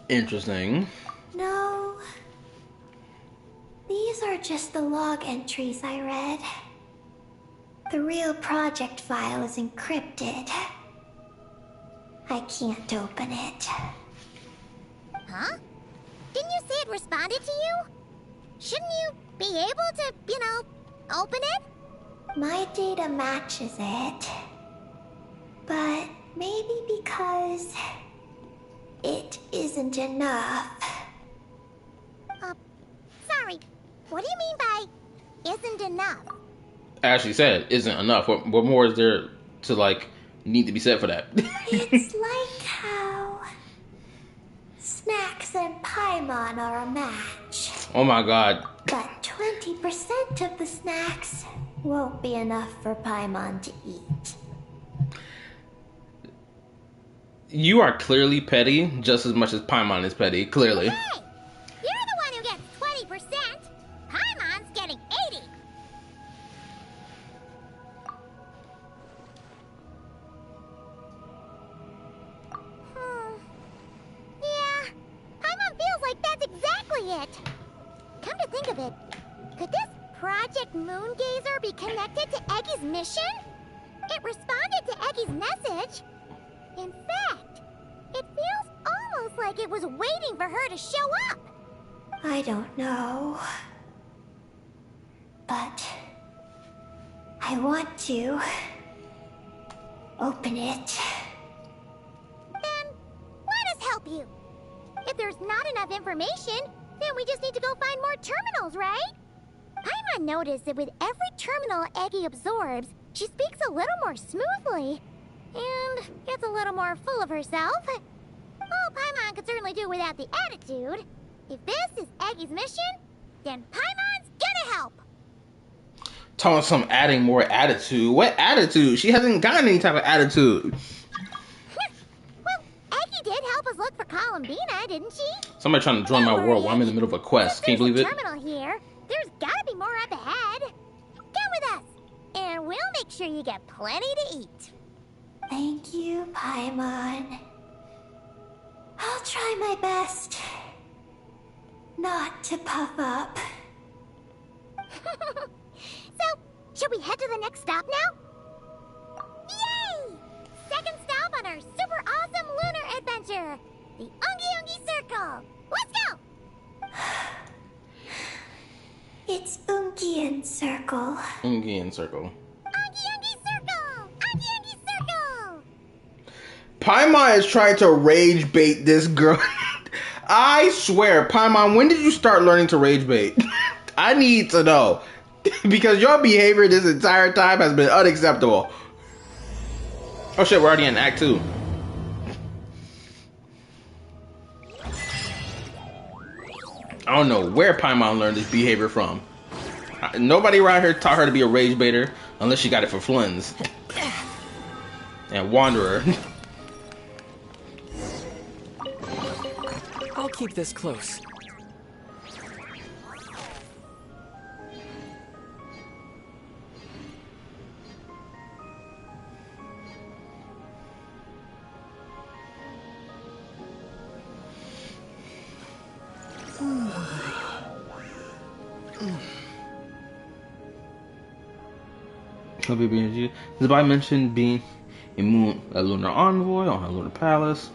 Interesting.
No. These are just the log entries I read. The real project file is encrypted. I can't open it.
Huh? Didn't you say it responded to you? Shouldn't you be able to, open it?
My data matches it. But maybe because it isn't enough.
Sorry. What do you mean by isn't enough?
Ashley said isn't enough. What more is there to need to be said for that?
It's like how Snacks and Paimon are a match.
Oh my god.
But 20% of the snacks won't be enough for Paimon to eat.
You are clearly petty just as much as Paimon is petty, clearly.
Hey! You're the one who gets 20%. Paimon's getting 80. Yeah, Paimon feels like that's exactly it. Come to think of it, could this Project Moongazer be connected to Eggy's mission? It responded to Eggy's message. In fact, it feels almost like it was waiting for her to show up.
I don't know. But I want to open it.
Then let us help you. If there's not enough information, then we just need to go find more terminals, right? Paimon noticed that with every terminal Eggy absorbs, she speaks a little more smoothly. And gets a little more full of herself. Well, Paimon could certainly do without the attitude. If this is Eggy's mission, then Paimon's gonna help.
Talking some adding more attitude. What attitude? She hasn't gotten any type of attitude.
Well, Eggy did help us look for Columbina, didn't she?
Somebody trying to join my world while I'm in the middle of a quest. Can you believe it?
There's a terminal here. There's gotta be more up ahead. Come with us, and we'll make sure you get plenty to eat.
Thank you, Paimon. I'll try my best not to puff up.
So, should we head to the next stop now? Yay! Second stop on our super awesome lunar adventure, the Ungi Ungi Circle. Let's go!
It's Ungian Circle.
Ungian Circle.
Ungi Ungi Circle! Ungi Ungi Circle!
Paimon is trying to rage bait this girl. I swear, Paimon, when did you start learning to rage bait? I need to know. Because your behavior this entire time has been unacceptable. Oh shit, we're already in Act 2. I don't know where Paimon learned this behavior from. Nobody around here taught her to be a rage baiter unless she got it for Flins. And Wanderer.
I'll keep this close.
The Bible mentioned being a lunar envoy on a lunar palace.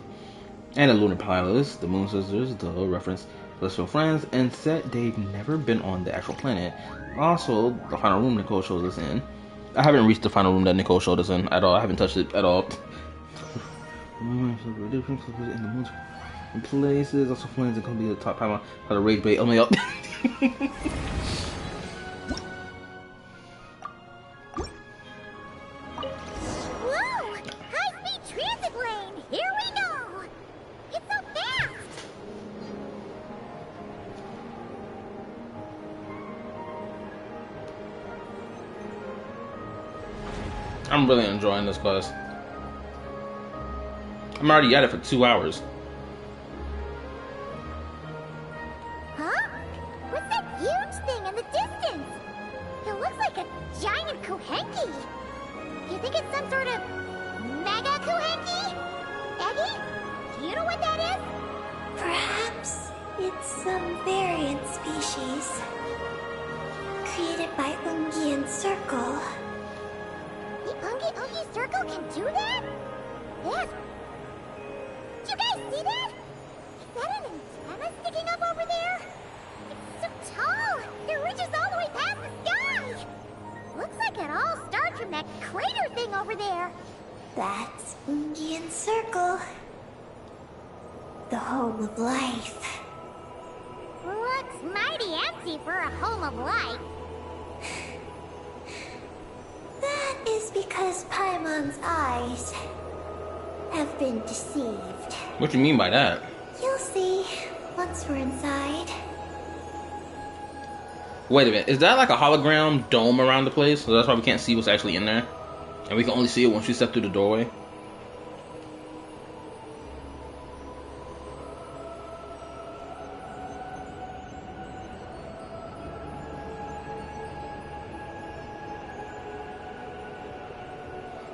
And a lunar palace, the Moon Sisters, the reference celestial friends, and said they've never been on the actual planet. Also, the final room Nicole shows us in. I haven't reached the final room that Nicole showed us in at all. I haven't touched it at all. in places. Also plans to come be the top pylon. How to rage bait. Oh my god.
Whoa! High-speed transit lane! Here we go! It's so fast!
I'm really enjoying this bus. I'm already at it for 2 hours.
Huh? What's that huge thing in the distance? It looks like a giant kuhenki. Do you think it's some sort of mega kuhenki? Eggie? Do you know what that is?
Perhaps it's some variant species created by Ungian Circle.
The Ungi Circle can do that? Yes. Do you guys see that? Is that an antenna sticking up over there? It's so tall. It reaches all the way past the sky. Looks like it all starts from that crater thing over there.
That's Ungian Circle. The home of life.
Looks mighty empty for a home of life.
That is because Paimon's eyes have been deceived.
What do you mean by that?
You'll see once we're inside.
Wait a minute. Is that like a hologram dome around the place? So that's why we can't see what's actually in there? And we can only see it once we step through the doorway?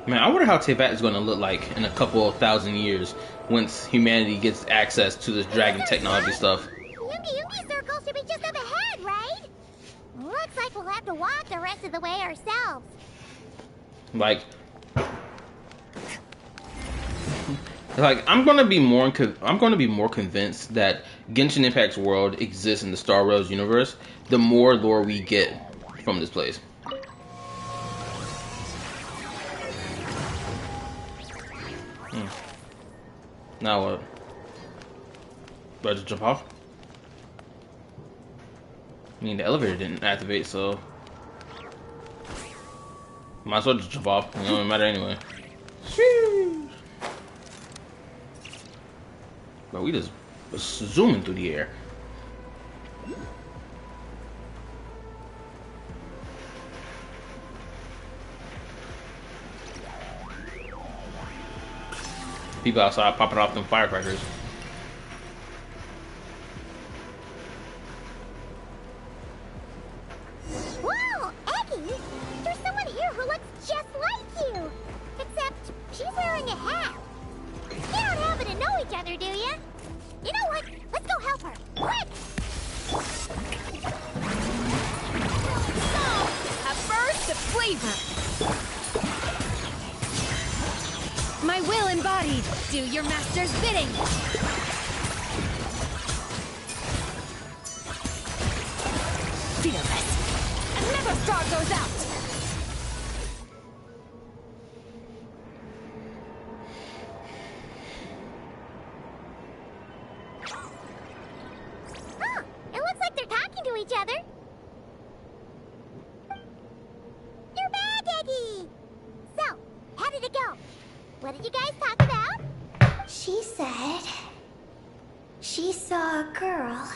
Man, I wonder how Teyvat is going to look like in a couple of thousand years once humanity gets access to this dragon technology stuff.
Ungi Circle should be just up ahead, right? Looks like we'll have to walk the rest of the way ourselves.
Like I'm gonna be more convinced that Genshin Impact's world exists in the Star Rails universe the more lore we get from this place. Now what? Do I just jump off? I mean, the elevator didn't activate, so might as well just jump off. It don't matter anyway. But we just was zooming through the air. People outside popping off them firecrackers.
Whoa, Eggie! There's someone here who looks just like you. Except she's wearing a hat. You don't happen to know each other, do you? You know what? Let's go help her. Quick!
So, a burst of flavor. My will embodied. Do your master's bidding. Fearless. And never star goes out.
Huh, it looks like they're talking to each other. You're back, Eggie! So, how did it go? What did you guys talk about?
She said she saw a girl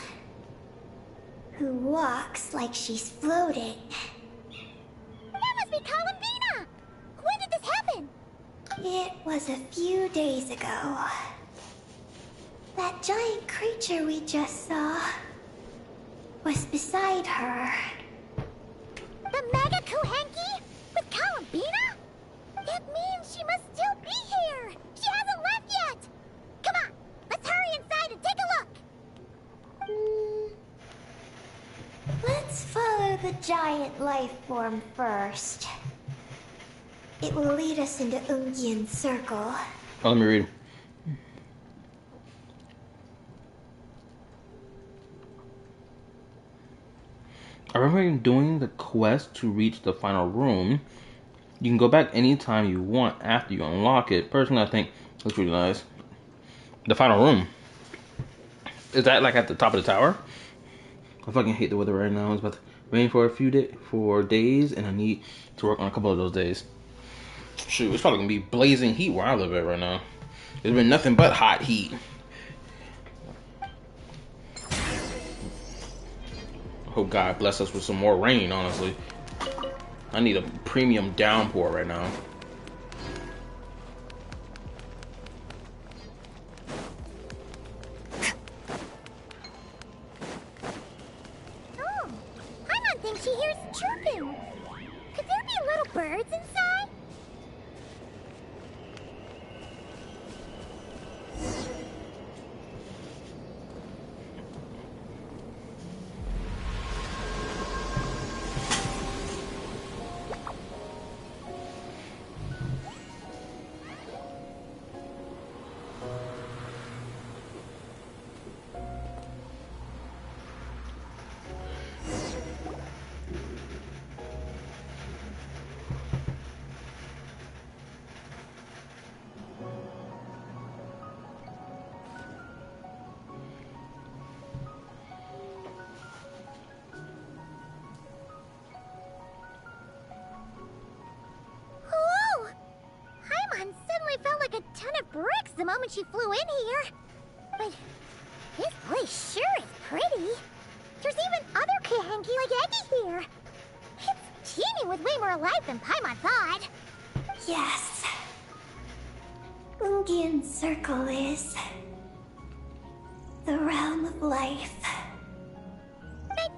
who walks like she's floating.
That must be Columbina! When did this happen?
It was a few days ago. That giant creature we just saw was beside her.
The Mega Kuhenki? With Columbina? That means she must still be here! She hasn't left yet! Come on, let's hurry inside and take a look!
Let's follow the giant life form first. It will lead us into Ungian Circle.
Oh, let me read. I remember doing the quest to reach the final room. You can go back anytime you want after you unlock it. Personally, I think it looks really nice. The final room. Is that like at the top of the tower? I fucking hate the weather right now. It's about to rain for for days, and I need to work on a couple of those days. Shoot, it's probably gonna be blazing heat where I live at right now. There's been nothing but hot heat. Hope God bless us with some more rain, honestly. I need a premium downpour right now.
Oh, Paimon thinks she hears chirping. Could there be little birds inside? Whoa! Paimon suddenly felt like a ton of bricks the moment she flew in here. But this place sure is pretty. There's even other Kahenki like Eggy here. It's teeming with way more life than Paimon thought.
Yes. Ungian Circle is the realm of life.
But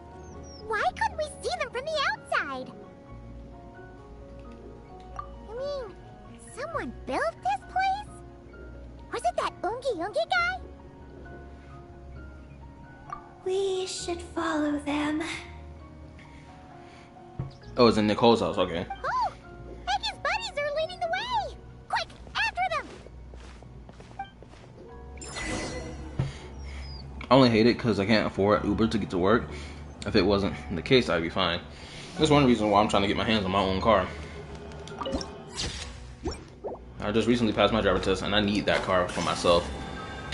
why couldn't we see them from the outside? I mean, someone built this place? Was it that Ungi guy?
We should follow them.
Oh, it's in Nicole's house. Okay.
Oh! Eggy's buddies are leading the way! Quick, after them!
I only hate it because I can't afford Uber to get to work. If it wasn't the case, I'd be fine. That's one reason why I'm trying to get my hands on my own car. I just recently passed my driver test, and I need that car for myself.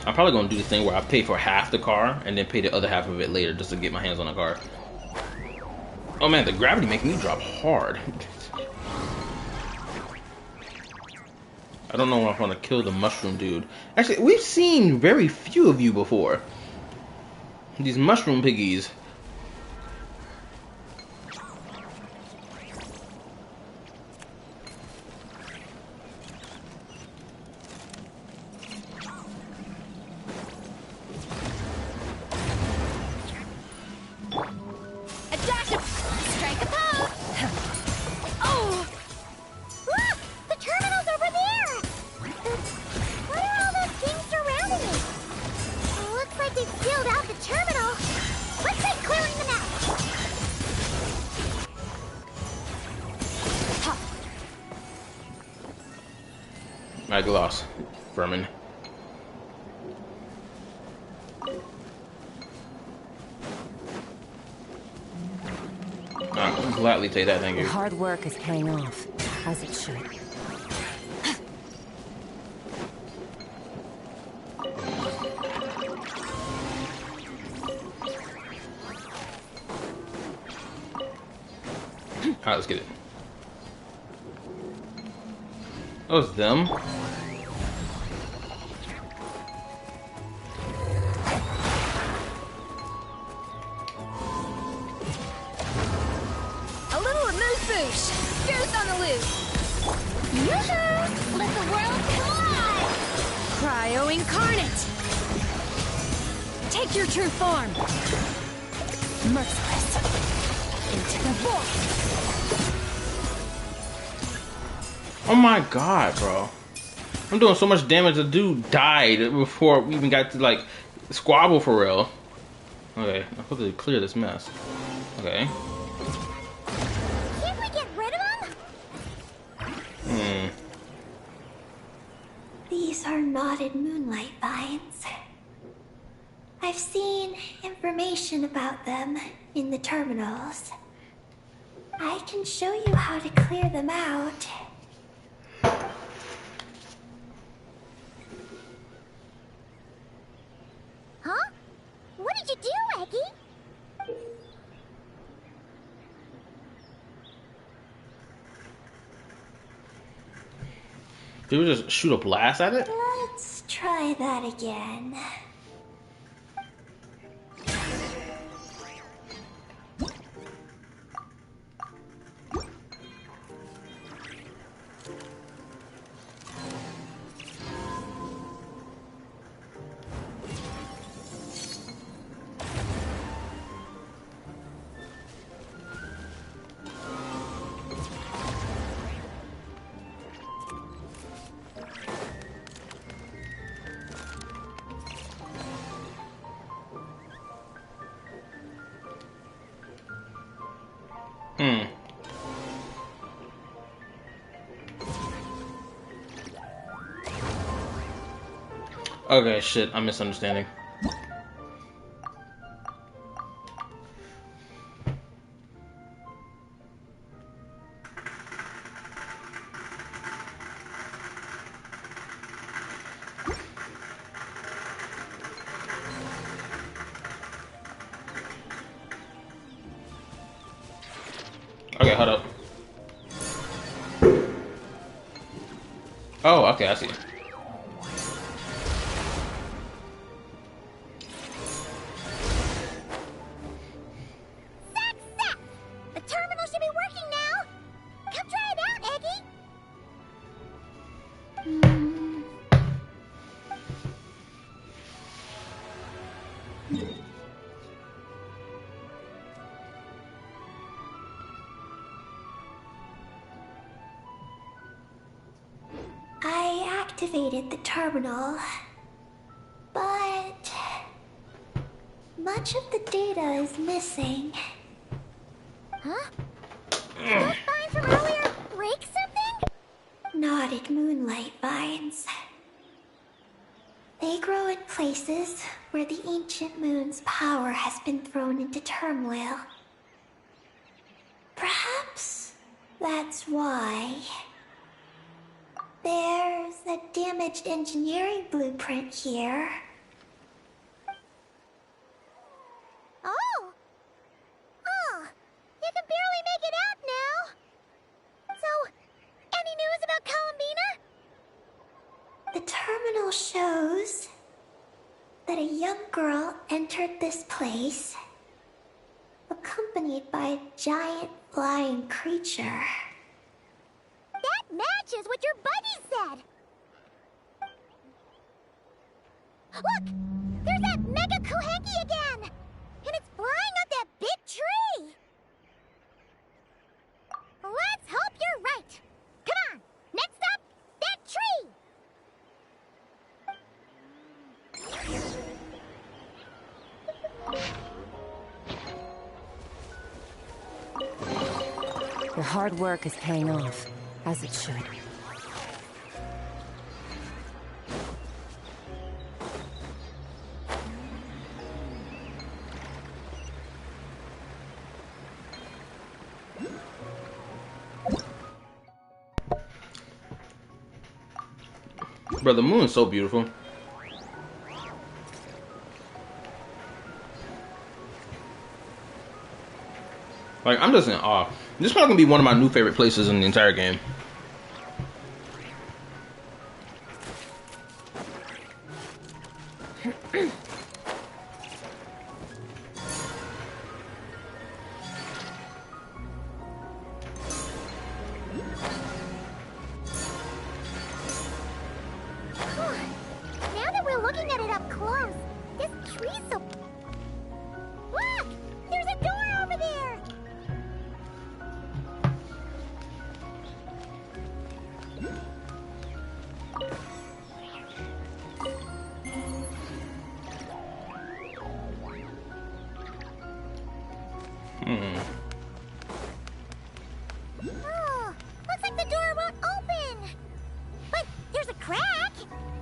I'm probably going to do the thing where I pay for half the car and then pay the other half of it later just to get my hands on a car. Oh man, the gravity making me drop hard. I don't know if I want to kill the mushroom dude. Actually, we've seen very few of you before. These mushroom piggies.
A dash of strike a pose. Oh,
Look! The terminal's over there! What are all those things surrounding it? It looks like they've sealed out the terminal. Let's try clearing them out.
I gloss. Vermin. I'll gladly take that, thank
the
you.
hard work is paying off, as it should.
Alright, let's get it. Oh, it's them?
A little amuse bouche. Goose on the loose. Yoo-hoo! Let the world collide! Cryo incarnate! Take your true form. Merciless. Into the void.
Oh my god, bro. I'm doing so much damage, the dude died before we even got to, like, squabble for real. Okay, I'm supposed to clear this mess. Okay.
Can't we get rid of them?
These are knotted moonlight vines. I've seen information about them in the terminals. I can show you how to clear them out.
Huh?
Did we just shoot a blast at it?
Let's try that again.
Okay, shit, I'm misunderstanding. Okay, hold up. Oh, okay, I see.
The terminal should be working now! Come try it out, Eggy!
I activated the terminal, but much of the data is missing.
Huh? Those vines from earlier break something?
Knotted moonlight vines. They grow in places where the ancient moon's power has been thrown into turmoil. Perhaps that's why. There's a damaged engineering blueprint here.
Oh! Oh! You can barely make it out now! So, any news about Columbina?
The terminal shows that a young girl entered this place, accompanied by a giant flying creature.
That matches what your buddy said! Look! There's that Mega Kohenki again! And it's flying up that big tree! Let's hope you're right! Come on! Next up, that tree!
Your hard work is paying off, as it should.
Bro, the moon is so beautiful. Like, I'm just in awe. This is probably gonna be one of my new favorite places in the entire game.
Now that we're looking at it up close, this tree's so... Look! There's a door over there! Oh, looks like the door won't open! But there's a crack!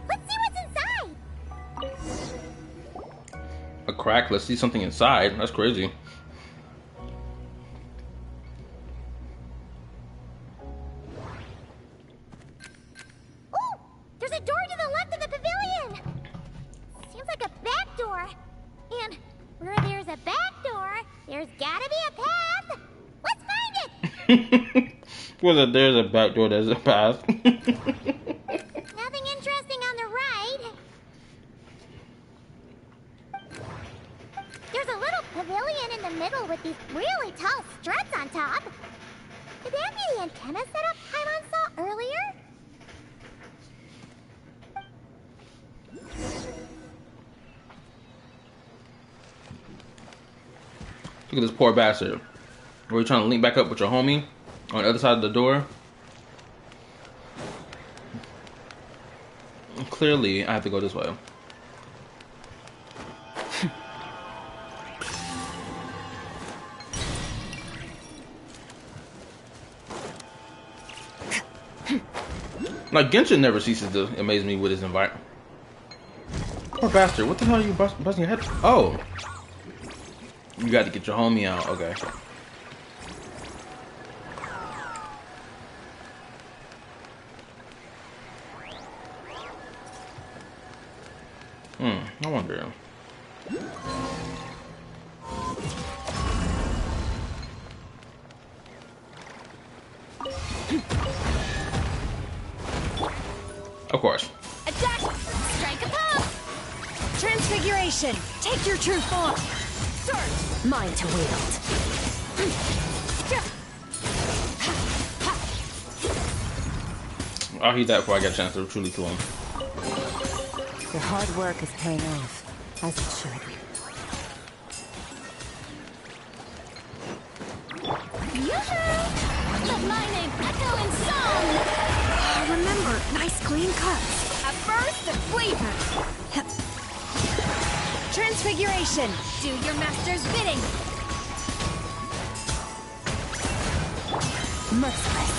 Let's see what's inside!
A crack? Let's see something inside. That's crazy.
Oh! There's a door to the left of the pavilion! Seems like a back door. And where there's a back door, there's gotta be a path! Let's find it!
There's a back door, there's a path.
pavilion in the middle with these really tall struts on top. Could that be the antenna setup Paimon saw earlier?
Look at this poor bastard. Were you trying to link back up with your homie on the other side of the door? Clearly, I have to go this way. Like, Genshin never ceases to amaze me with his environment. Poor bastard, what the hell are you busting your head? Oh! You got to get your homie out, okay. I wonder. Of course.
Attack! Strike a pop! Transfiguration! Take your true form! Sword! Mine to wield.
I'll heat that before I get a chance to truly kill him.
Your hard work is paying off, as it should. Let my name echo in song! Remember, nice clean cuts. A burst of flavor. Transfiguration. Do your master's bidding. Merciless.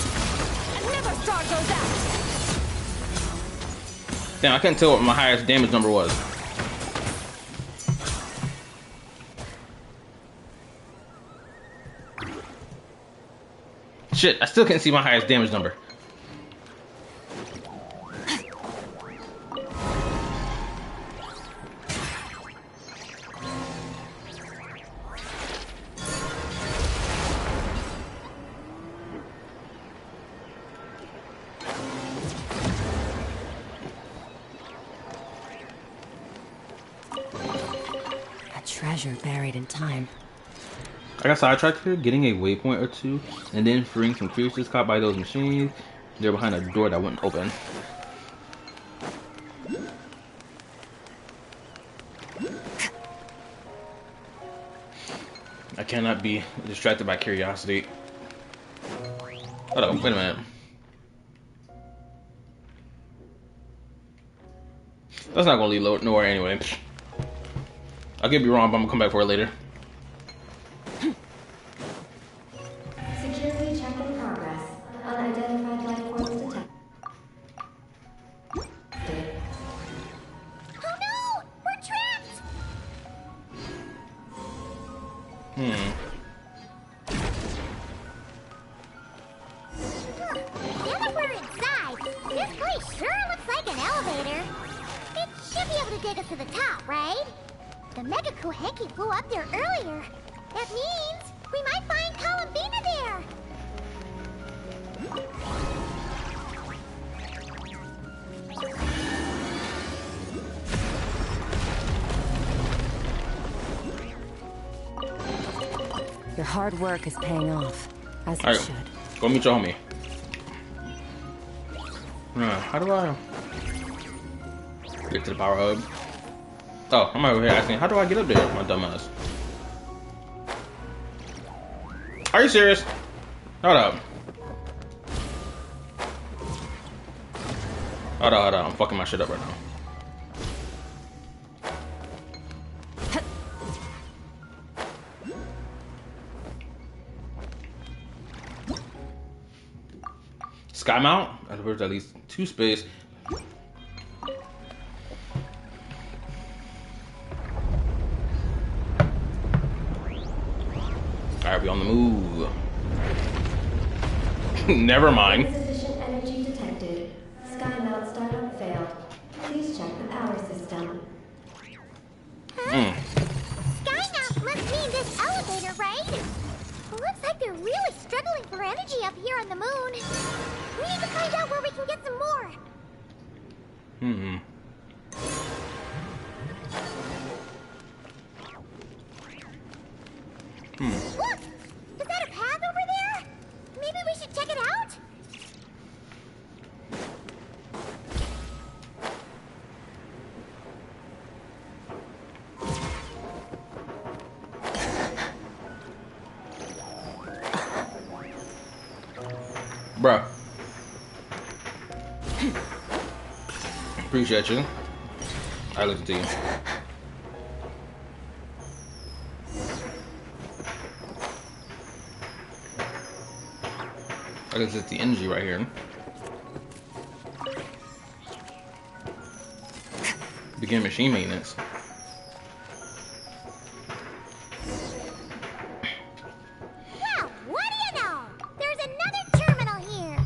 Another star goes out.
Damn, I couldn't tell what my highest damage number was. Shit, I still can't see my highest damage number.
Treasure buried in time.
I got sidetracked here, getting a waypoint or two, and then freeing some creatures caught by those machines. They're behind a door that wouldn't open. I cannot be distracted by curiosity. Hold on, wait a minute. That's not gonna lead nowhere anyway. I could be wrong, but I'm gonna come back for it later.
Security check in progress. Unidentified life forms detected.
Oh no! We're trapped! Now that we're inside, this place sure looks like an elevator. It should be able to take us to the top, right? The Mega Kuhenki flew up there earlier. That means we might find Columbina there.
Your hard work is paying off, as it
Alright,
should.
go meet your homie. How do I get to the power hub? Oh, I'm over here asking, how do I get up there, my dumbass? Are you serious? Hold up. Hold on, I'm fucking my shit up right now. Sky mount, delivers at least 2 space. Alright, we on the move. Never mind.
Insufficient energy detected. Sky mount startup failed. Please check the power system.
Huh? Sky mount must mean this elevator, right? Looks like they're really struggling for energy up here on the moon. We need to find out where we can get some more.
Appreciate you. I listen to you. I guess it's the energy right here. Begin machine maintenance.
Well, what do you know? There's another terminal here.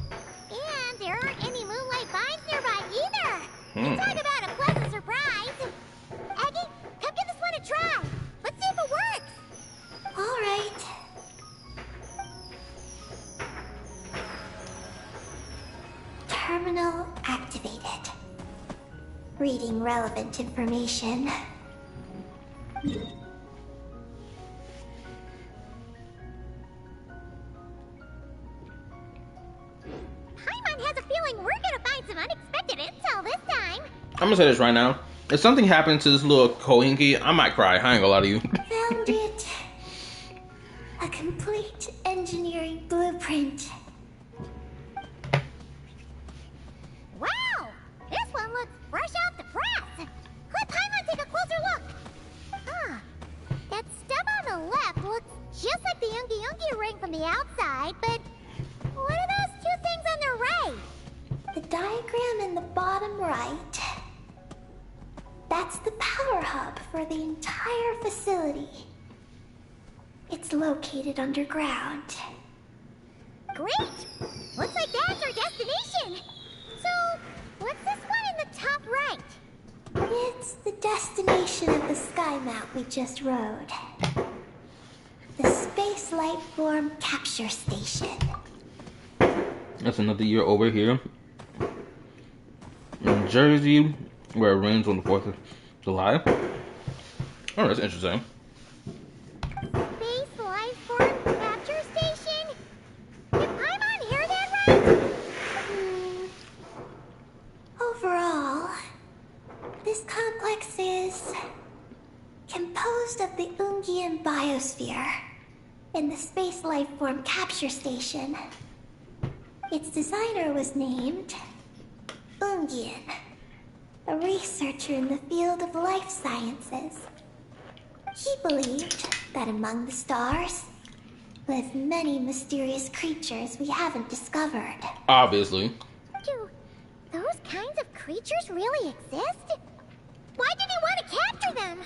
And there aren't any moonlight vines nearby either. Talk about a pleasant surprise. Aggie, come give this one a try. Let's see if it works.
All right. Terminal activated. Reading relevant information.
Paimon has a feeling we're gonna find some unexpected intel this time.
I'm gonna say this right now. If something happens to this little Kohinky, I might cry. I ain't gonna lie to you.
Found it. A complete engineering blueprint.
Wow! This one looks fresh off the press. Let Paimon take a closer look. Huh. That stub on the left looks just like the Ungi ring from the outside, but what are those two things on the right?
The diagram in the bottom right. That's the power hub for the entire facility. It's located underground.
Great! Looks like that's our destination. So, what's this one in the top right?
It's the destination of the sky map we just rode. The Space Life Form Capture Station.
That's another year over here in Jersey, where it rains on the 4th of July. Oh, that's interesting.
Space Life Form Capture Station? Did Paimon hear that right?
Overall, this complex is composed of the Ungian biosphere and the Space Life Form Capture Station. Its designer was named Ungian, a researcher in the field of life sciences. He believed that among the stars live many mysterious creatures we haven't discovered.
Obviously.
Do those kinds of creatures really exist? Why did he want to capture them?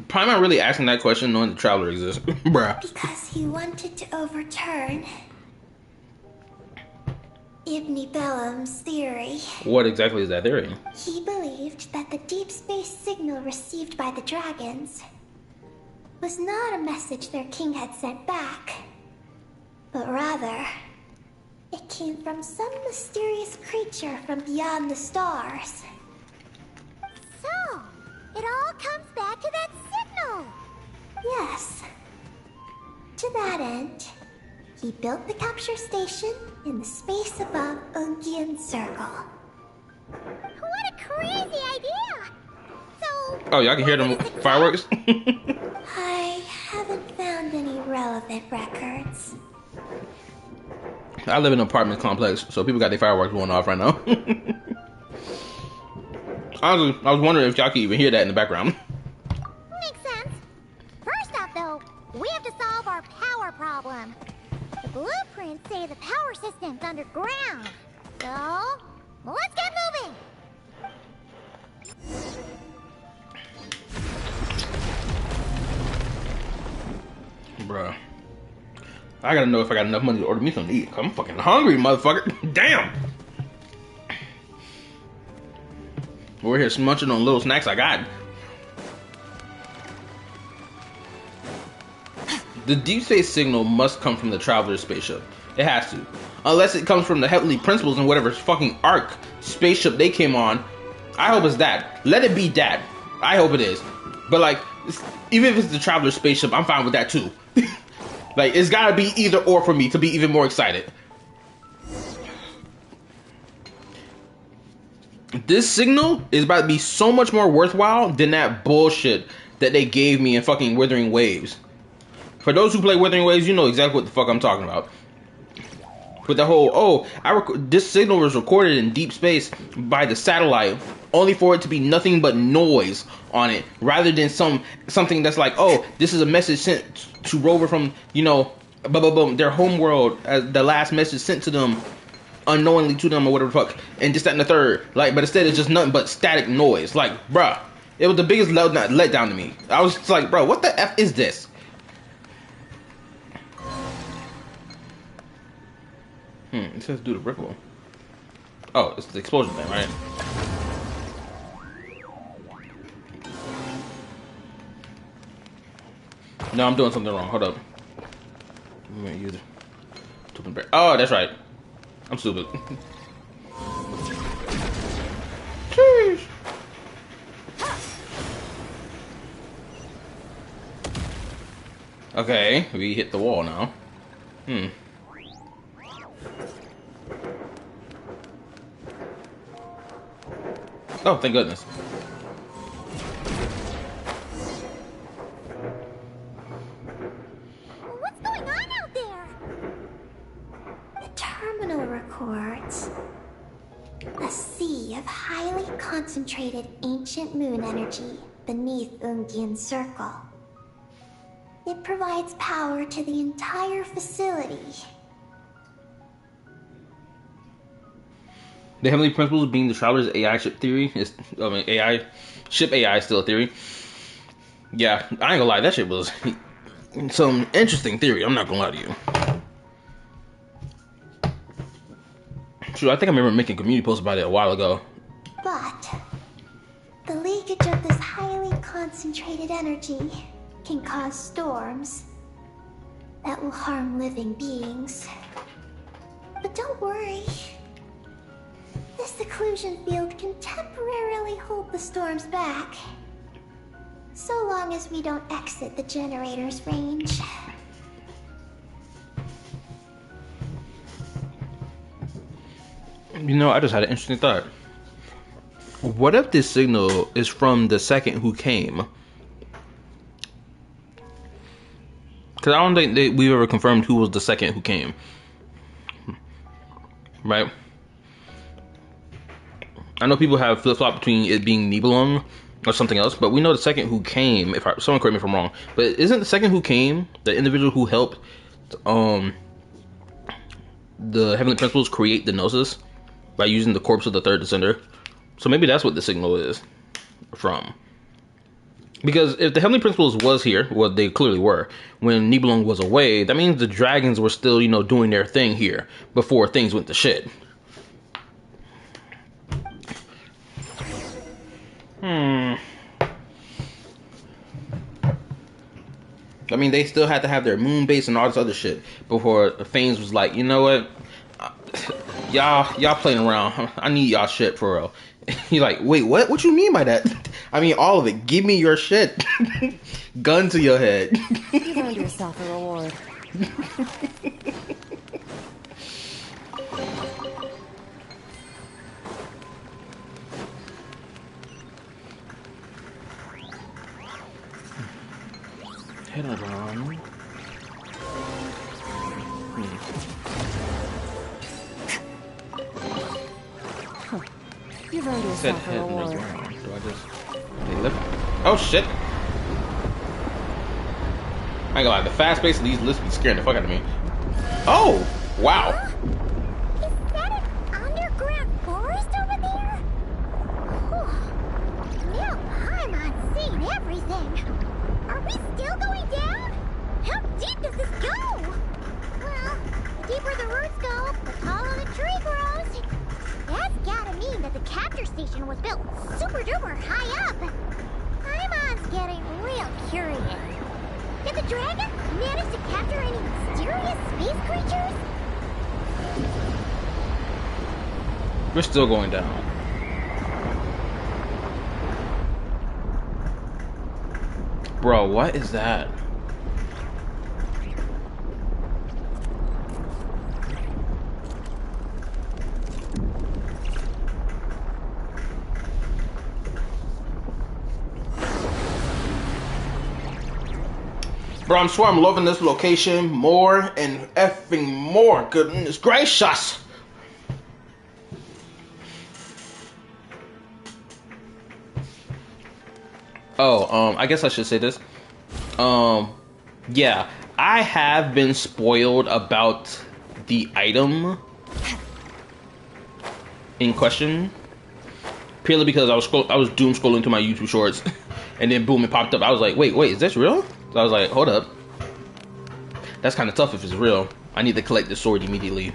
Paimon really asking that question knowing the Traveler exists. Bruh.
Because he wanted to overturn Ibn Bellum's theory.
What exactly is that theory?
He believed that the deep space signal received by the dragons was not a message their king had sent back, but rather, it came from some mysterious creature from beyond the stars.
So, it all comes back to that signal.
Yes. To that end, he built the capture station in the space above Ungian Circle.
What a crazy idea! So,
Oh, y'all can hear them fireworks?
I haven't found any relevant records.
I live in an apartment complex, so people got their fireworks going off right now. Honestly, I was wondering if y'all could even hear that in the background.
makes sense. First off, though, we have to solve our power problem. The blueprints say the power system's underground. So, let's get moving!
Bruh. I gotta know if I got enough money to order me something to eat. I'm fucking hungry, motherfucker. Damn! We're here munching on little snacks I got. The deep space signal must come from the Traveler spaceship. It has to. Unless it comes from the Heavenly Principles and whatever fucking Ark spaceship they came on. I hope it's that. Let it be that. I hope it is. But like, even if it's the Traveler spaceship, I'm fine with that too. Like, it's gotta be either or for me to be even more excited. This signal is about to be so much more worthwhile than that bullshit that they gave me in fucking Withering Waves. For those who play Withering Waves, you know exactly what the fuck I'm talking about. With the whole, oh, this signal was recorded in deep space by the satellite, only for it to be nothing but noise on it, rather than something that's like, oh, this is a message sent to Rover from, you know, blah, blah, blah, their home world, as the last message sent to them, unknowingly to them, or whatever the fuck, and this, that, and the third. Like, but instead it's just nothing but static noise. Like, bruh, it was the biggest letdown to me. I was just like, bro, what the F is this? It says do the brick wall. Oh, it's the explosion thing, right? No, I'm doing something wrong. Hold up. I'm gonna use it. Oh, that's right. I'm stupid. Jeez. Okay, we hit the wall now. Oh, thank goodness.
What's going on out there?
The terminal records a sea of highly concentrated ancient moon energy beneath Ungian's circle. It provides power to the entire facility.
The Heavenly Principles being the Traveler's AI ship theory is, ship AI is still a theory. Yeah, I ain't gonna lie, that shit was some interesting theory. I'm not gonna lie to you. True, I think I remember making a community post about it a while ago.
But the leakage of this highly concentrated energy can cause storms that will harm living beings. But don't worry. This seclusion field can temporarily hold the storms back, so long as we don't exit the generator's range.
You know, I just had an interesting thought. What if this signal is from the second who came? Because I don't think we've ever confirmed who was the second who came. Right? I know people have flip-flopped between it being Nibelung or something else, but we know the second who came, someone correct me if I'm wrong, but isn't the second who came the individual who helped the Heavenly Principles create the Gnosis by using the corpse of the third descender? So maybe that's what the signal is from. Because if the Heavenly Principles was here, well, they clearly were, when Nibelung was away, that means the dragons were still, you know, doing their thing here before things went to shit. I mean, they still had to have their moon base and all this other shit before Fanes was like, you know what, y'all playing around. I need y'all shit for real. You're like, wait, what? What you mean by that? I mean, all of it. Give me your shit. Gun to your head.
You've earned yourself a reward.
Head around.
You've earned
Said
yourself a
head
reward.
around. Do I just... They lift? Oh, shit. I ain't gonna lie, the fast pace of these lifts be scaring the fuck out of me. Oh! Wow.
Is that an underground forest over there? Whew. Now I'm on seeing everything. Are we still going down? How deep does this go? Well, the deeper the roots go, the taller the tree grows. That's gotta mean that the capture station was built super duper high up. Paimon's getting real curious. Did the dragon manage to capture any mysterious space creatures?
We're still going down. Bro, what is that? Bro, I'm swear I'm loving this location more and effing more. Goodness gracious. Oh, I guess I should say this. Yeah, I have been spoiled about the item in question, purely because I was doom scrolling through my YouTube shorts, and then boom, it popped up. I was like, wait, is this real? So I was like, hold up, that's kind of tough if it's real. I need to collect this sword immediately.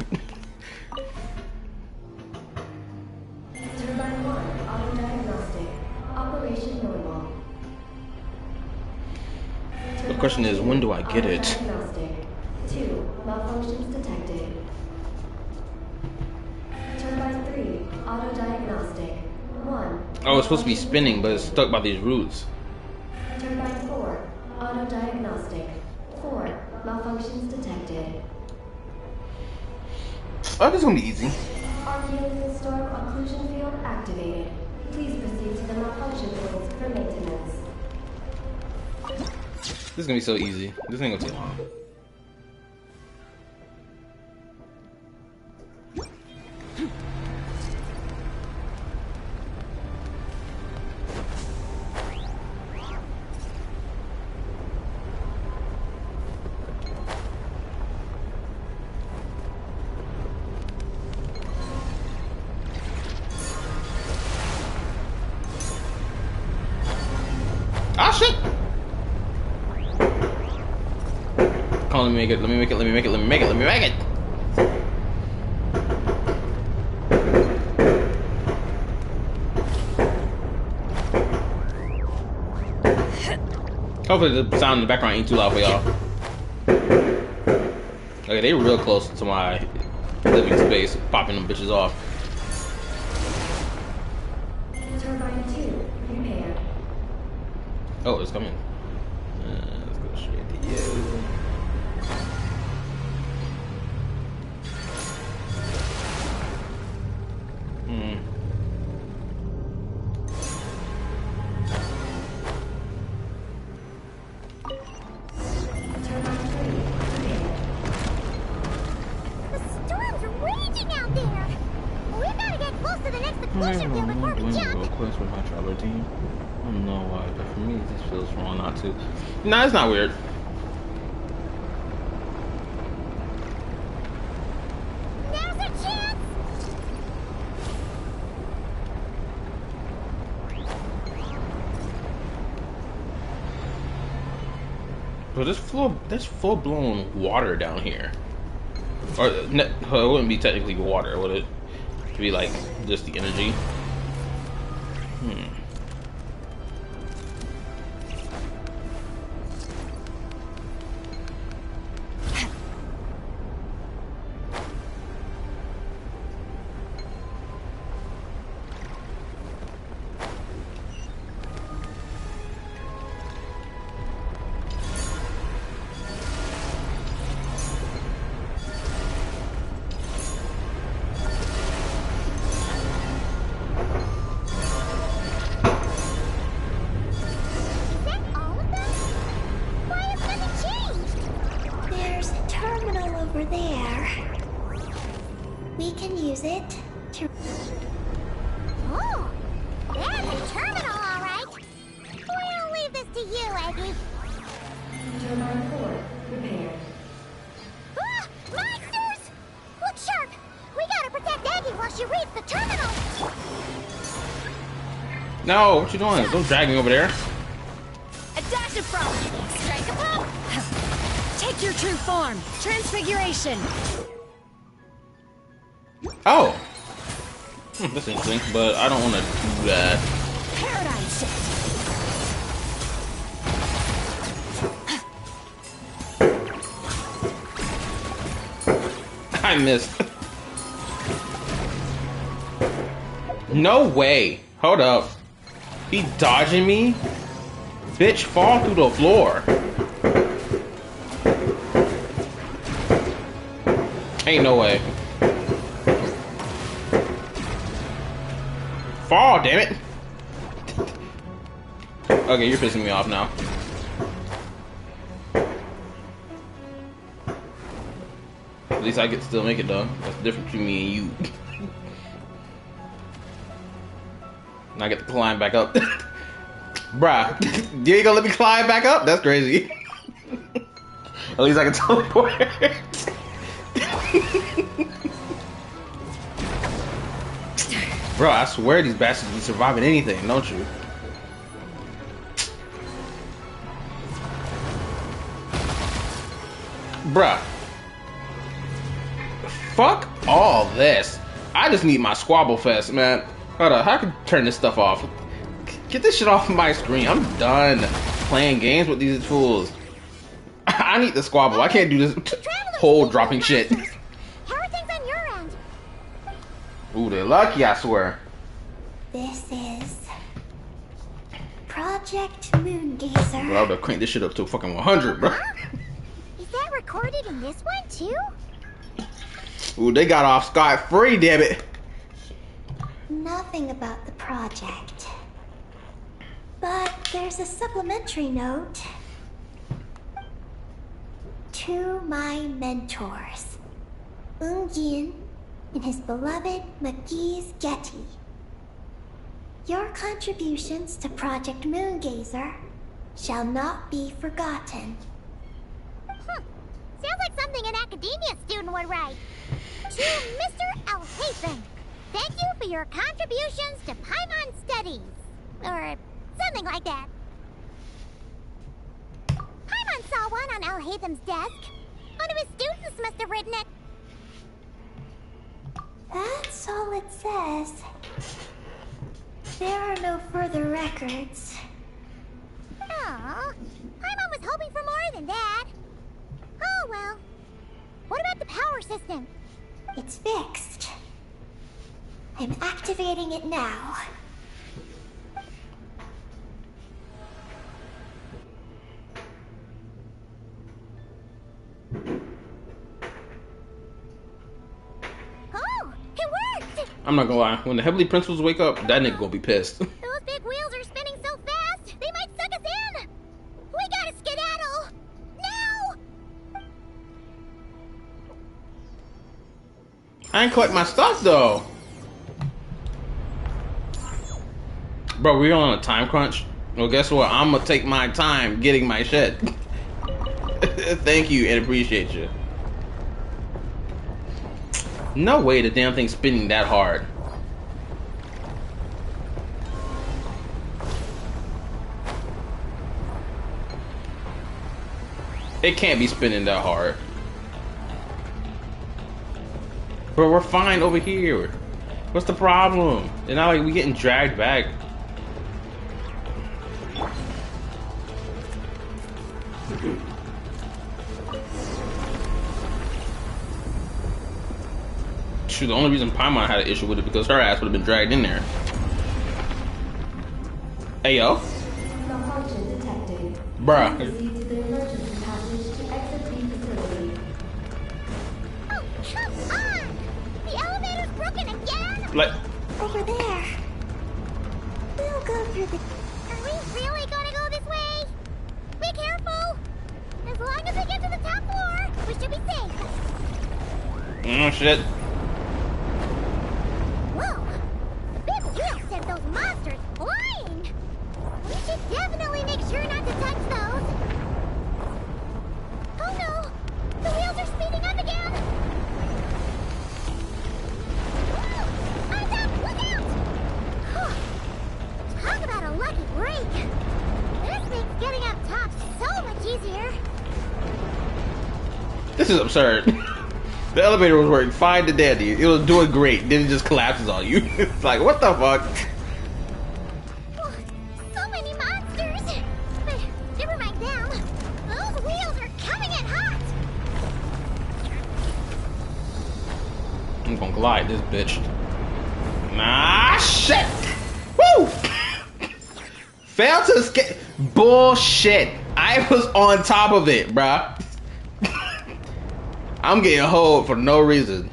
Turbine 1, auto-diagnostic. Operation normal.
The question is, when do I get it?
Diagnostic. 2, malfunctions detected. Turbine 3, auto-diagnostic. 1.
Oh, it's supposed to be spinning, but it's stuck by these roots.
Turbine 4, auto-diagnostic. 4, malfunctions detected.
Oh, this is gonna be easy.
Archaeologist storm occlusion field activated. Please proceed to the malfunction points for maintenance.
This is gonna be so easy. This ain't gonna take long. Ah, shit! Come on, let me make it. Hopefully the sound in the background ain't too loud for y'all. Okay, they real close to my living space, popping them bitches off.
Turbine 2, repaired.
Oh, it's coming. Let's go straight to you.
Turbine 3, repaired.
The storm's raging out there. We gotta get close to the next exclusion field before we jump.
Request with my traveler team. I don't know why, but for me, this feels wrong not to. Nah, it's not weird.
Now's our chance.
But there's full blown water down here. Or it wouldn't be technically water, would it? It'd be like just the energy.
Is that all of them? Why has nothing changed?
There's a terminal over there. We can use it to.
Oh, there's a terminal, all right. We'll leave this to you, Aggie.
Turbine 4, repaired.
Ah, monsters! Look sharp. We gotta protect Aggie while she reads the terminal.
No, what you doing? Don't drag me over there.
A dash of front. Strike a pop. Take your true form. Transfiguration.
Oh. That's interesting, but I don't want to do that.
Paradigm shift.
I missed. No way. Hold up. He dodging me? Bitch, fall through the floor. Ain't no way. Fall, damn it. Okay, you're pissing me off now. At least I get to still make it though. That's the difference between me and you. And I get to climb back up. Bruh, you ain't gonna let me climb back up? That's crazy. At least I can teleport. Bro, I swear these bastards be surviving anything, don't you? Bruh. Fuck all this. I just need my Squabble Fest, man. Hold on, I can turn this stuff off. Get this shit off my screen. I'm done playing games with these tools. I need the squabble. I can't do this whole dropping shit.
How are things on your end?
Ooh, they're lucky, I swear.
This is Project Moongazer.
Bro, I would have cranked this shit up to fucking 100, bro.
Is that recorded in this one too?
Ooh, they got off scot-free, damn it.
Nothing about the project. But there's a supplementary note. To my mentors, Ungin and his beloved McGee's Getty. Your contributions to Project Moongazer shall not be forgotten.
Sounds like something an academia student would write. To Mr. Alhazen, thank you for your contributions to Paimon Studies. Or something like that. Paimon saw one on Alhazen's desk. One of his students must have written it.
That's all it says. There are no further records.
Aw, Paimon was hoping for more than that. Oh well. What about the power system?
It's fixed. I'm activating it now.
Oh, it worked!
I'm not gonna lie. When the Heavenly Principals wake up, that nigga gonna be pissed.
Those big wheels are spinning so fast, they might suck us in! We gotta skedaddle! Now!
I ain't collect my stuff though. Bro, we're on a time crunch. Well, guess what? I'm gonna take my time getting my shit. Thank you and appreciate you. No way the damn thing's spinning that hard. It can't be spinning that hard. Bro, we're fine over here. What's the problem? It's not like we getting dragged back. Shoot, the only reason Paimon had an issue with it because her ass would have been dragged in there. Hey, yo.
Malfunction detected.
Bruh.
Proceed to the emergency passage to exit the facility.
Oh, come on! The elevator's broken again?
Like,
Over there. We'll go through the...
Are we really gonna go this way? Be careful! As long as we get to the top floor, we should be safe.
oh shit.
Whoa! The big wheel sent those monsters flying! We should definitely make sure not to touch those. Oh no! The wheels are speeding up again! Whoa! Eyes up! Look out! Whew. Talk about a lucky break! This makes getting up top so much easier.
This is absurd. The elevator was working fine to dandy. It was doing great. Then it just collapses on you. It's like, what the fuck?
Oh, so many monsters! But never mind them. Those wheels are coming in hot!
I'm gonna glide this bitch. Nah, shit! Woo! Failed to escape. Bullshit. I was on top of it, bruh. I'm getting hold for no reason.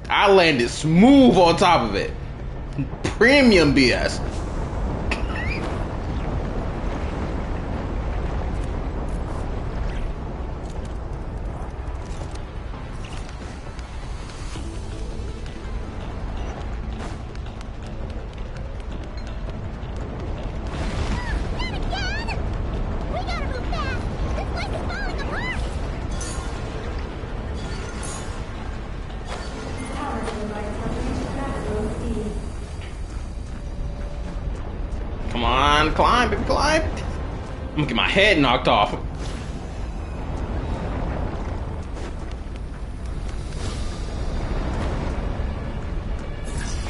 I landed smooth on top of it. Premium BS. Climb, climb, baby, climb. I'm gonna get my head knocked off.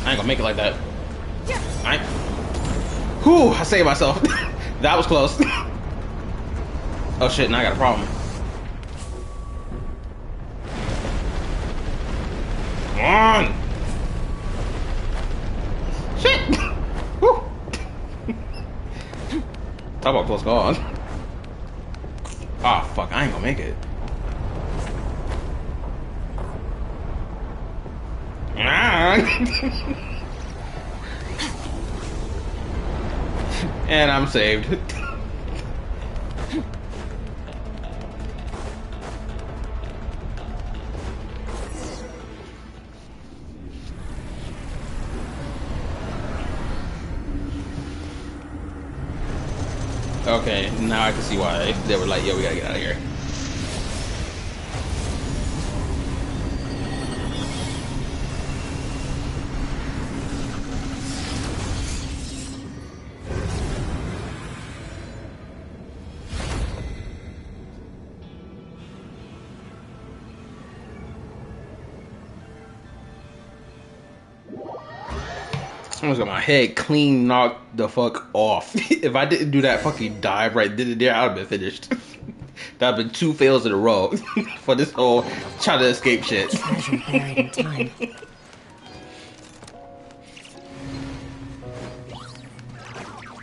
I ain't gonna make it like that. Alright. Whew, I saved myself. That was close. Oh shit, now I got a problem. Come on! Shit! Whew. Talk about close call. Ah, fuck, I ain't gonna make it. And I'm saved. Okay, now I can see why they were like, yo, we gotta get out of here. I almost got my head clean knocked the fuck off. If I didn't do that fucking dive right then and there, I would have been finished. That'd been 2 fails in a row for this whole trying to escape shit.
Treasure buried in time.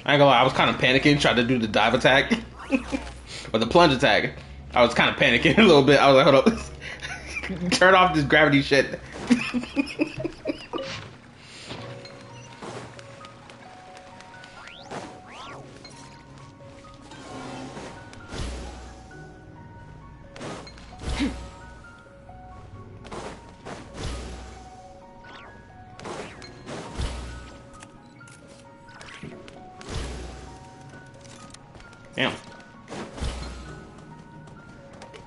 I ain't gonna lie, I was kind of panicking trying to do the dive attack. Or the plunge attack. I was kind of panicking a little bit. I was like, hold up. Turn off this gravity shit. Damn.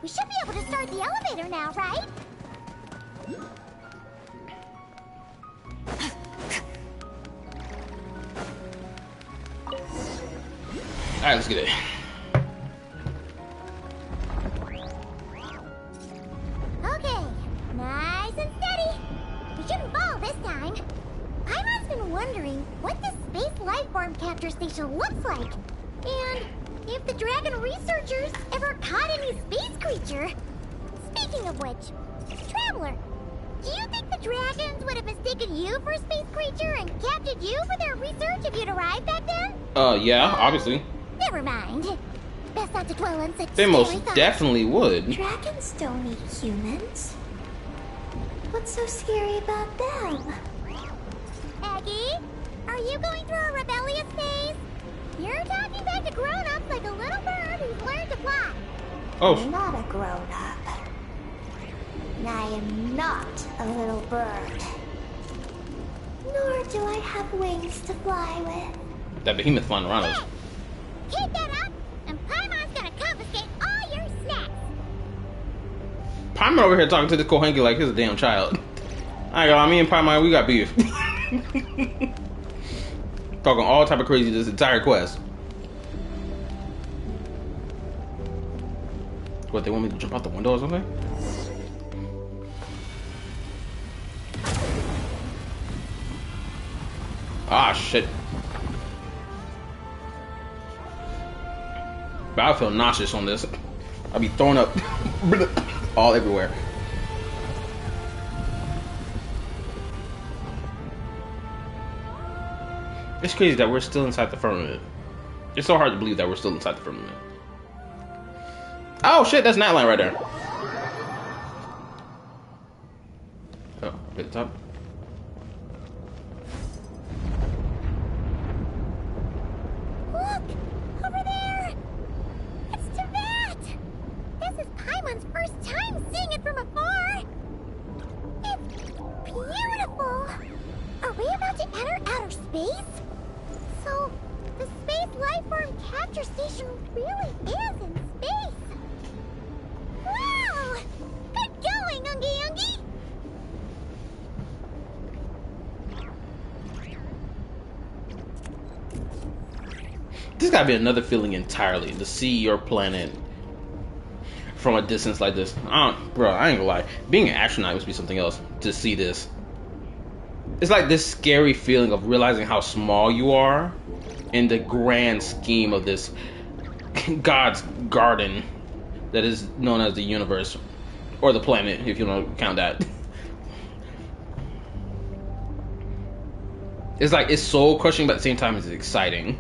We should be able to start the elevator now, right?
Alright, let's get it.
Okay, nice and steady. We shouldn't fall this time. Paimon's been wondering what this space life form capture station looks like. And if the dragon researchers ever caught any space creature. Speaking of which, Traveler, do you think the dragons would have mistaken you for a space creature and captured you for their research if you'd arrived back then?
Yeah, obviously.
Never mind. Best not to dwell on such
They most
scary thoughts.
definitely would.
Dragons don't eat humans. What's so scary about them?
Aggie, are you going through a rebellious phase? You're talking back to grown-ups like a little bird who's learned to fly.
Oh,
I'm not a grown-up. I am not a little bird. Nor do I have wings to fly with.
that behemoth flying around us.
Hey, keep that up, and Paimon's gonna confiscate all your snacks.
Paimon over here talking to this Kohenki like he's a damn child. I ain't gonna lie, me and Paimon, we got beef. Talking all type of crazy this entire quest. What, they want me to jump out the window or something? Ah, shit. But I feel nauseous on this. I'll be throwing up all everywhere. It's crazy that we're still inside the firmament. It's so hard to believe that we're still inside the firmament. Oh shit, that's Natline right there. Oh, up at the top.
Look! Over there! It's Teyvat! This is Paimon's first time seeing it from afar! It's beautiful! Are we about to enter outer space? So, the space lifeform capture station really is in space! Wow! Good going, Ungie Ungie!
This gotta be another feeling entirely to see your planet from a distance like this. Bro, I ain't gonna lie. Being an astronaut must be something else to see this. It's like this scary feeling of realizing how small you are in the grand scheme of this God's garden that is known as the universe, or the planet, if you don't count that. It's like, it's soul crushing, but at the same time it's exciting.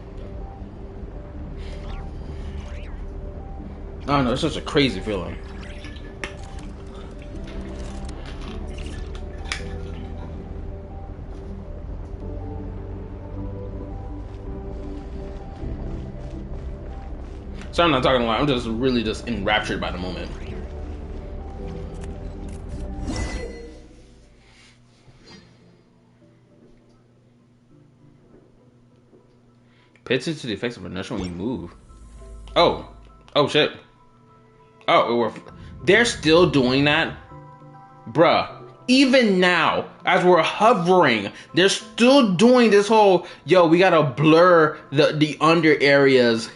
I don't know, it's such a crazy feeling. So I'm not talking a lot, I'm just really just enraptured by the moment. Pay attention to the effects of inertia when you move. Oh. Oh shit. Oh, they're still doing that? Bruh. Even now, as we're hovering, they're still doing this whole, yo, we gotta blur the under areas,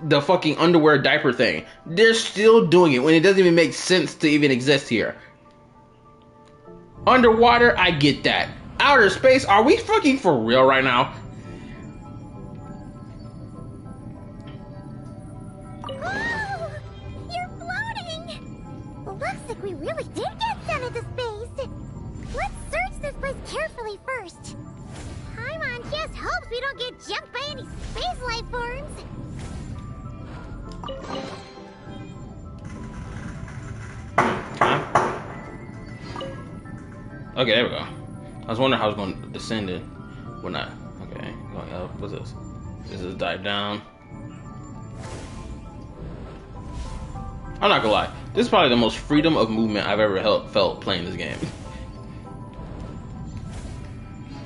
the fucking underwear diaper thing. They're still doing it when it doesn't even make sense to even exist here. Underwater, I get that. Outer space, are we fucking for real right now?
Oh, you're floating! Looks like we really did get sent into space. Let's search this place carefully first. Paimon just hopes we don't get jumped by any space life forms.
Okay, there we go. I was wondering how I was going to descend it. We're not. Okay, going up. What's this? This is dive down. I'm not gonna lie. This is probably the most freedom of movement I've ever felt playing this game.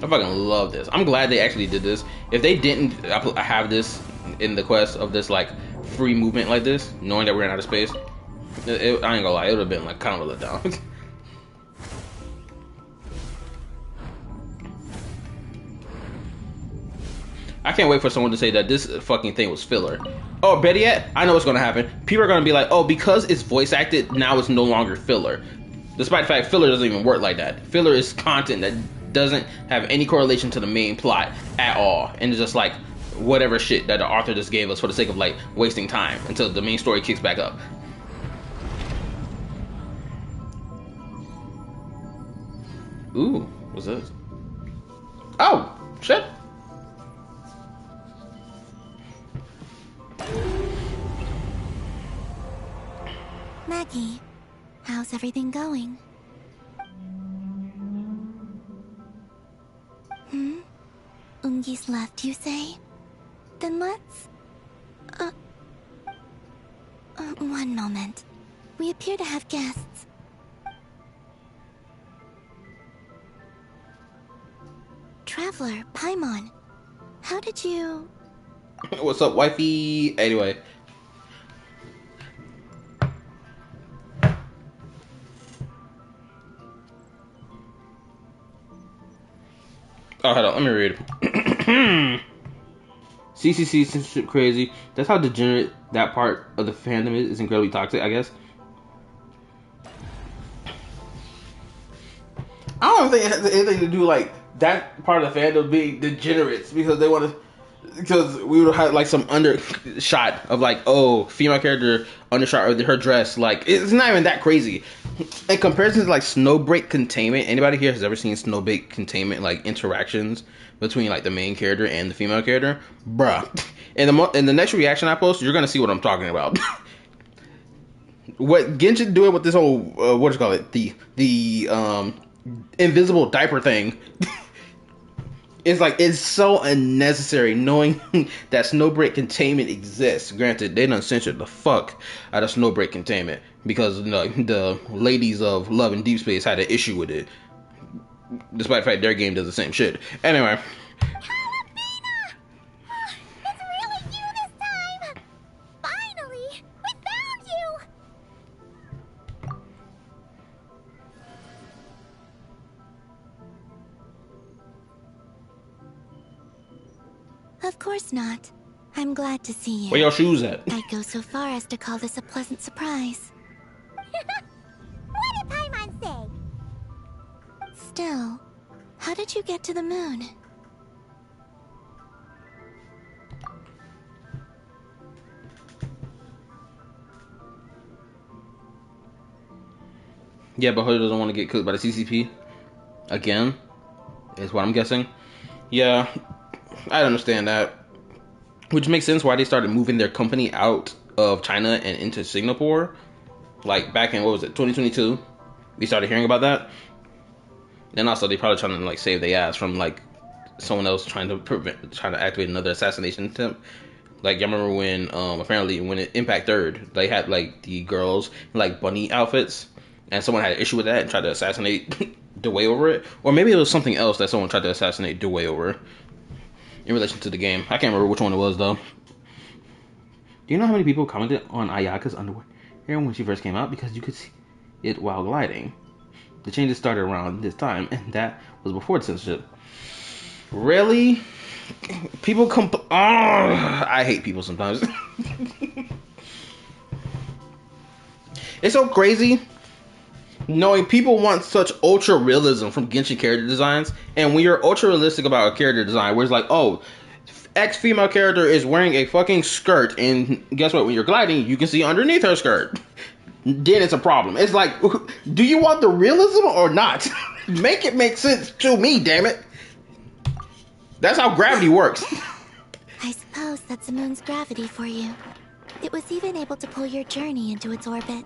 I fucking love this. I'm glad they actually did this. If they didn't have this in the quest of this like free movement like this, knowing that we're in outer space, I ain't gonna lie, it would have been like kind of a letdown. I can't wait for someone to say that this fucking thing was filler. Oh, better yet, I know what's gonna happen. People are gonna be like, oh, because it's voice acted, now it's no longer filler. Despite the fact filler doesn't even work like that. Filler is content that doesn't have any correlation to the main plot at all. And it's just like whatever shit that the author just gave us for the sake of like wasting time until the main story kicks back up. Ooh, what's this? Oh, shit.
Maggie, how's everything going? Ungi's left, you say? Then let's... one moment. We appear to have guests. Traveler, Paimon, how did you...
What's up, wifey? Anyway. Oh, hold on, let me read. CCC censorship crazy. That's how degenerate that part of the fandom is. It's incredibly toxic, I guess. I don't think it has anything to do like that part of the fandom being degenerates because they want to. Because we would have like some undershot of like, oh, female character undershot of her dress. Like, it's not even that crazy. In comparison to like Snowbreak Containment, anybody here has ever seen Snowbreak Containment like interactions between like the main character and the female character? Bruh. In the next reaction I post, you're gonna see what I'm talking about. What Genshin doing with this whole what do you call it? The invisible diaper thing. It's like, it's so unnecessary knowing that Snowbreak Containment exists. Granted, they done censored the fuck out of Snowbreak Containment because the ladies of Love and Deep Space had an issue with it. Despite the fact their game does the same shit. Anyway.
It's really you this time! Finally! We found you!
Of course not. I'm glad to see you.
Where your shoes at?
I'd go so far as to call this a pleasant surprise.
What did Paimon say?
Still, how did you get to the moon?
Yeah, but Hood doesn't want to get cooked by the CCP again, is what I'm guessing. Yeah, I understand that. Which makes sense why they started moving their company out of China and into Singapore. Like back in, what was it, 2022? We started hearing about that. And also they probably trying to like save their ass from like someone else trying to activate another assassination attempt. Like, y'all remember when apparently when Impact 3rd, they had like the girls in like bunny outfits, and someone had an issue with that and tried to assassinate Dewey over it? Or maybe it was something else that someone tried to assassinate Dewey over in relation to the game. I can't remember which one it was though. Do you know how many people commented on Ayaka's underwear when she first came out? Because you could see it while gliding. The changes started around this time, and that was before the censorship. Really? People I hate people sometimes. It's so crazy knowing people want such ultra realism from Genshin character designs, and when you're ultra realistic about a character design where it's like, oh, X female character is wearing a fucking skirt, and guess what, when you're gliding you can see underneath her skirt, then it's a problem. It's like, do you want the realism or not? Make it make sense to me, damn it. That's how gravity works.
I suppose that's the moon's gravity for you. It was even able to pull your journey into its orbit.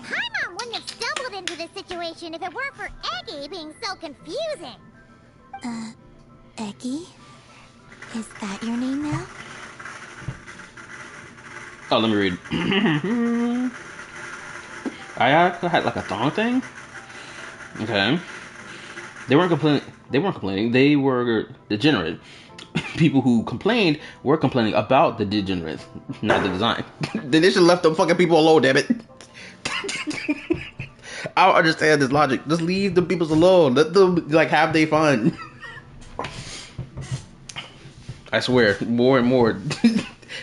Paimon wouldn't have stumbled into this situation if it weren't for Eggy being so confusing.
Eggy? Is that your name now?
Oh, let me read. Ayaka had like a thong thing? Okay. They weren't complaining. They were degenerate. People who complained were complaining about the degenerates, not the design. Then they should have left the fucking people alone, damn it. I don't understand this logic. Just leave the peoples alone. Let them like have their fun. I swear, more and more,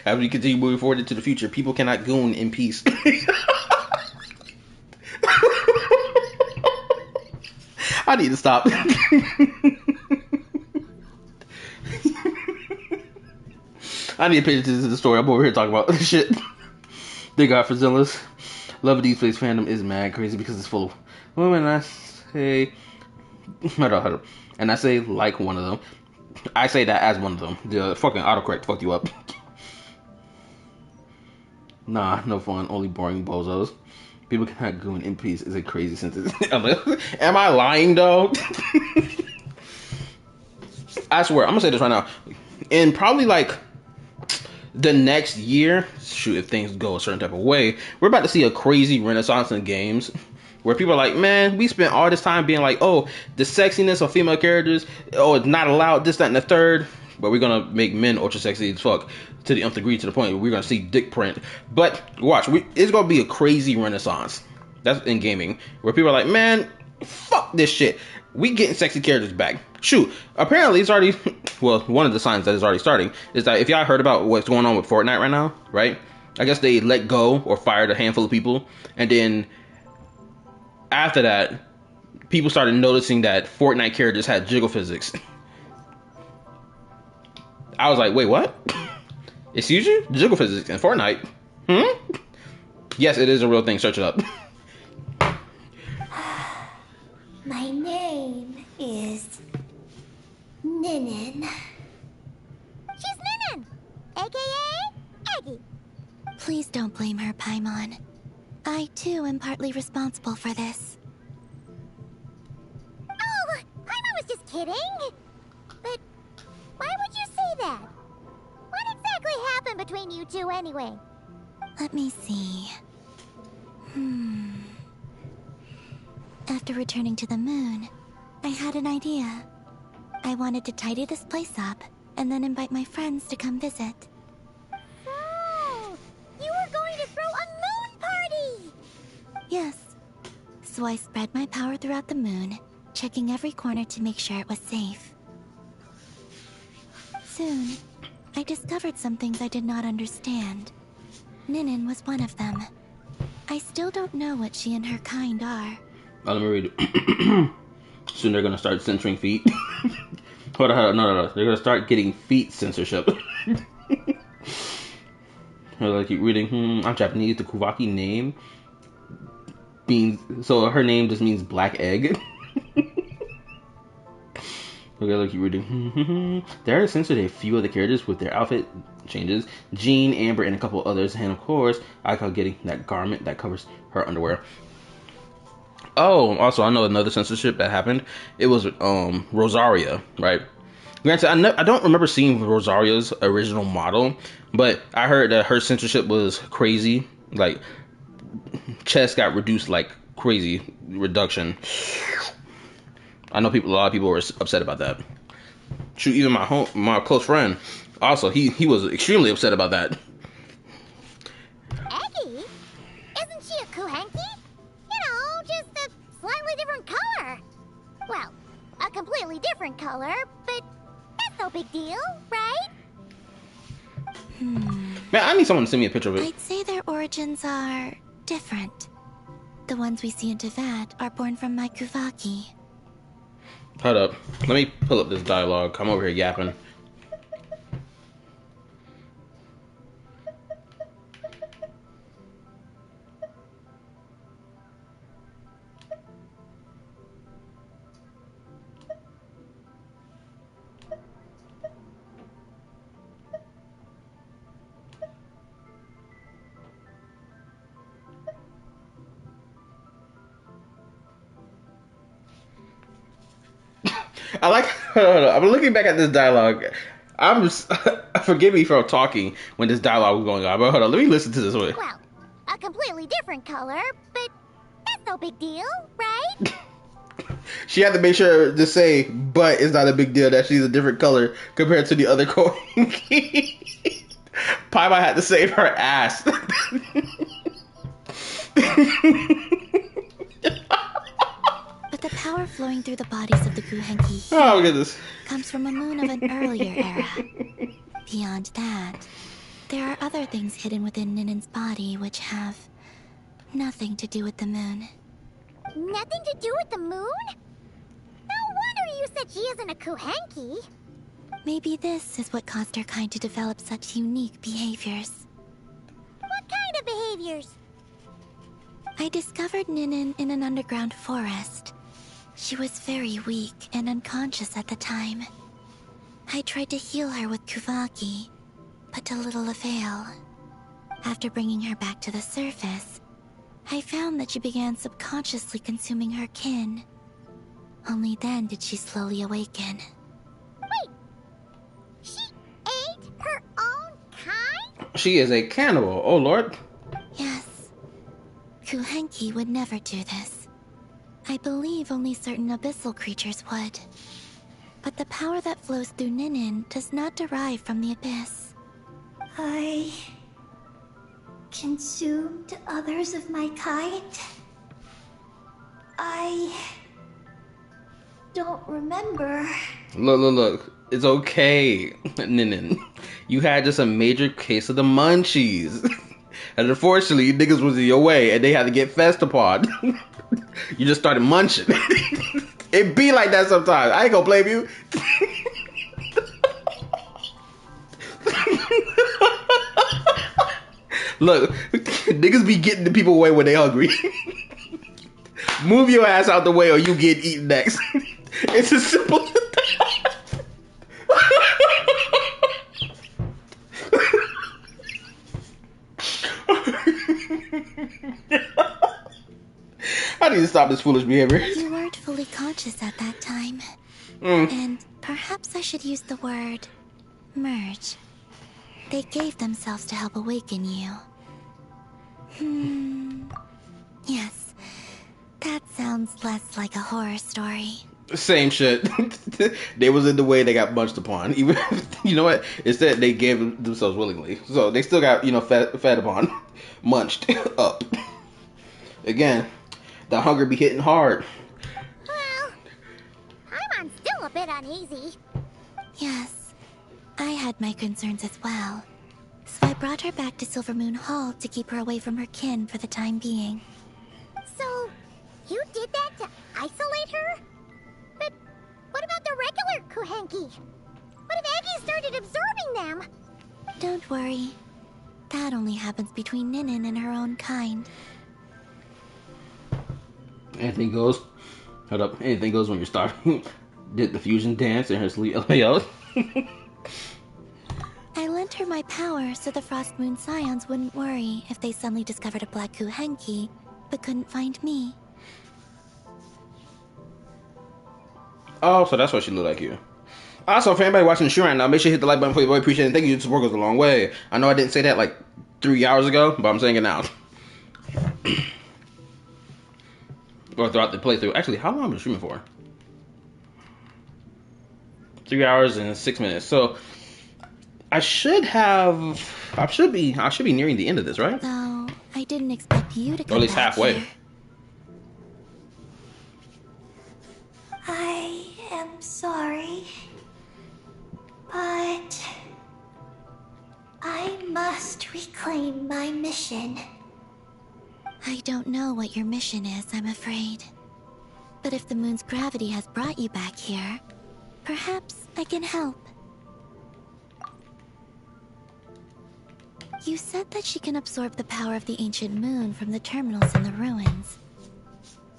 as we continue moving forward into the future, people cannot goon in peace. I need to stop. I need to pay attention to the story. I'm over here talking about shit. They got Frizillas. Love of Deep Space fandom is mad crazy because it's full of women. I say, and I say like one of them. I say that as one of them. The fucking autocorrect fucked you up. Nah, no fun. Only boring bozos. People cannot goon in peace is a crazy sentence. I'm like, am I lying though? I swear, I'm gonna say this right now. In probably like the next year, shoot, if things go a certain type of way, we're about to see a crazy renaissance in games where people are like, man, we spent all this time being like, oh, the sexiness of female characters, oh, it's not allowed, this, that, and the third, but we're gonna make men ultra sexy as fuck to the nth degree, to the point where we're gonna see dick print. But watch, it's gonna be a crazy renaissance. That's in gaming, where people are like, man, fuck this shit. We getting sexy characters back. Shoot, apparently it's already, well, one of the signs that is already starting is that if y'all heard about what's going on with Fortnite right now, right? I guess they let go or fired a handful of people, and then after that, people started noticing that Fortnite characters had jiggle physics. I was like, wait, what? Excuse you? Jiggle physics in Fortnite? Yes, it is a real thing. Search it up.
My name is Ninin.
She's Ninin, aka Eggy.
Please don't blame her, Paimon. I too am partly responsible for this.
Oh, Paimon was just kidding. But why would you say that? What exactly happened between you two anyway?
Let me see. After returning to the moon, I had an idea. I wanted to tidy this place up and then invite my friends to come visit.
So, you were going to throw a moon party!
Yes. So I spread my power throughout the moon, checking every corner to make sure it was safe. Soon, I discovered some things I did not understand. Ninin was one of them. I still don't know what she and her kind are.
Oh, let me read it. Soon they're gonna start censoring feet. Hold on, no. They're gonna start getting feet censorship. I keep reading. I'm Japanese. The Kuvaki name means, so her name just means black egg. Okay, I keep reading. They already censored a few of the characters with their outfit changes. Jean, Amber, and a couple others. And of course, Aika getting that garment that covers her underwear. Oh, also, I know another censorship that happened. It was Rosaria, right? Granted, I don't remember seeing Rosaria's original model, but I heard that her censorship was crazy. Like, chest got reduced like crazy reduction. I know a lot of people were upset about that. Shoot, even my close friend, also he was extremely upset about that.
Eggy? Isn't she a Kuhenki? You know, just a slightly different color. Well, a completely different color, but that's no big deal, right?
Man, I need someone to send me a picture of it.
I'd say their origins are different. The ones we see in Tevat are born from my Kuvaki.
Hold up. Let me pull up this dialogue. I'm over here yapping. I like. I'm looking back at this dialogue. I'm just. Forgive me for talking when this dialogue was going on. But hold on, let me listen to this one.
Well, a completely different color, but that's no big deal, right?
She had to make sure to say, but it's not a big deal that she's a different color compared to the other Koenki. Paimon had to save her ass.
But the power flowing through the bodies of the Kuhenki
Oh, goodness.
comes from a moon of an earlier era. Beyond that, there are other things hidden within Ninin's body which have nothing to do with the moon.
Nothing to do with the moon? No wonder you said she isn't a Kuhenki.
Maybe this is what caused her kind to develop such unique behaviors.
What kind of behaviors?
I discovered Ninin in an underground forest. She was very weak and unconscious at the time. I tried to heal her with Kuvaki, but to little avail. After bringing her back to the surface, I found that she began subconsciously consuming her kin. Only then did she slowly awaken.
Wait, she ate her own kind?
She is a cannibal. Oh, Lord.
Yes. Kuhenki would never do this. I believe only certain abyssal creatures would. But the power that flows through Ninin does not derive from the abyss. I consumed others of my kind? I don't remember.
Look. It's okay, Ninin. You had just a major case of the munchies. And unfortunately, niggas was in your way and they had to get fessed upon. You just started munching. It be like that sometimes. I ain't gonna blame you. Look, niggas be getting the people away when they hungry. Move your ass out the way or you get eaten next. It's as simple as that. I need to stop this foolish behavior.
You weren't fully conscious at that time. And perhaps I should use the word merge. They gave themselves to help awaken you. Yes. That sounds less like a horror story.
Same shit. They was in the way, they got munched upon. Even, you know what? Instead, they gave themselves willingly. So they still got, fed upon. Munched up. Again, the hunger be hitting hard.
Well, Paimon's still a bit uneasy.
Yes. I had my concerns as well. So I brought her back to Silvermoon Hall to keep her away from her kin for the time being.
So, you did that to isolate her? But what about the regular Kuhenki? What if Aggie started absorbing them?
Don't worry. That only happens between Ninin and her own kind.
Anything goes. Hold up. Anything goes when you're starving. Did the fusion dance in her sleep layout.
I lent her my power so the Frost Moon Scions wouldn't worry if they suddenly discovered a black Kuhenki, but couldn't find me.
Oh, so that's why she looked like you. Also, for anybody watching the stream right now, make sure you hit the like button for your boy. Appreciate it. Thank you. Your support goes a long way. I know I didn't say that like 3 hours ago, but I'm saying it now. Or throughout the playthrough. Actually, how long have I been streaming for? 3 hours and 6 minutes. So I should be nearing the end of this, right?
Though I didn't expect you to come
Or at least
back
halfway.
here.
I am sorry, but I must reclaim my mission.
I don't know what your mission is, I'm afraid. But if the moon's gravity has brought you back here, perhaps I can help. You said that she can absorb the power of the ancient moon from the terminals in the ruins.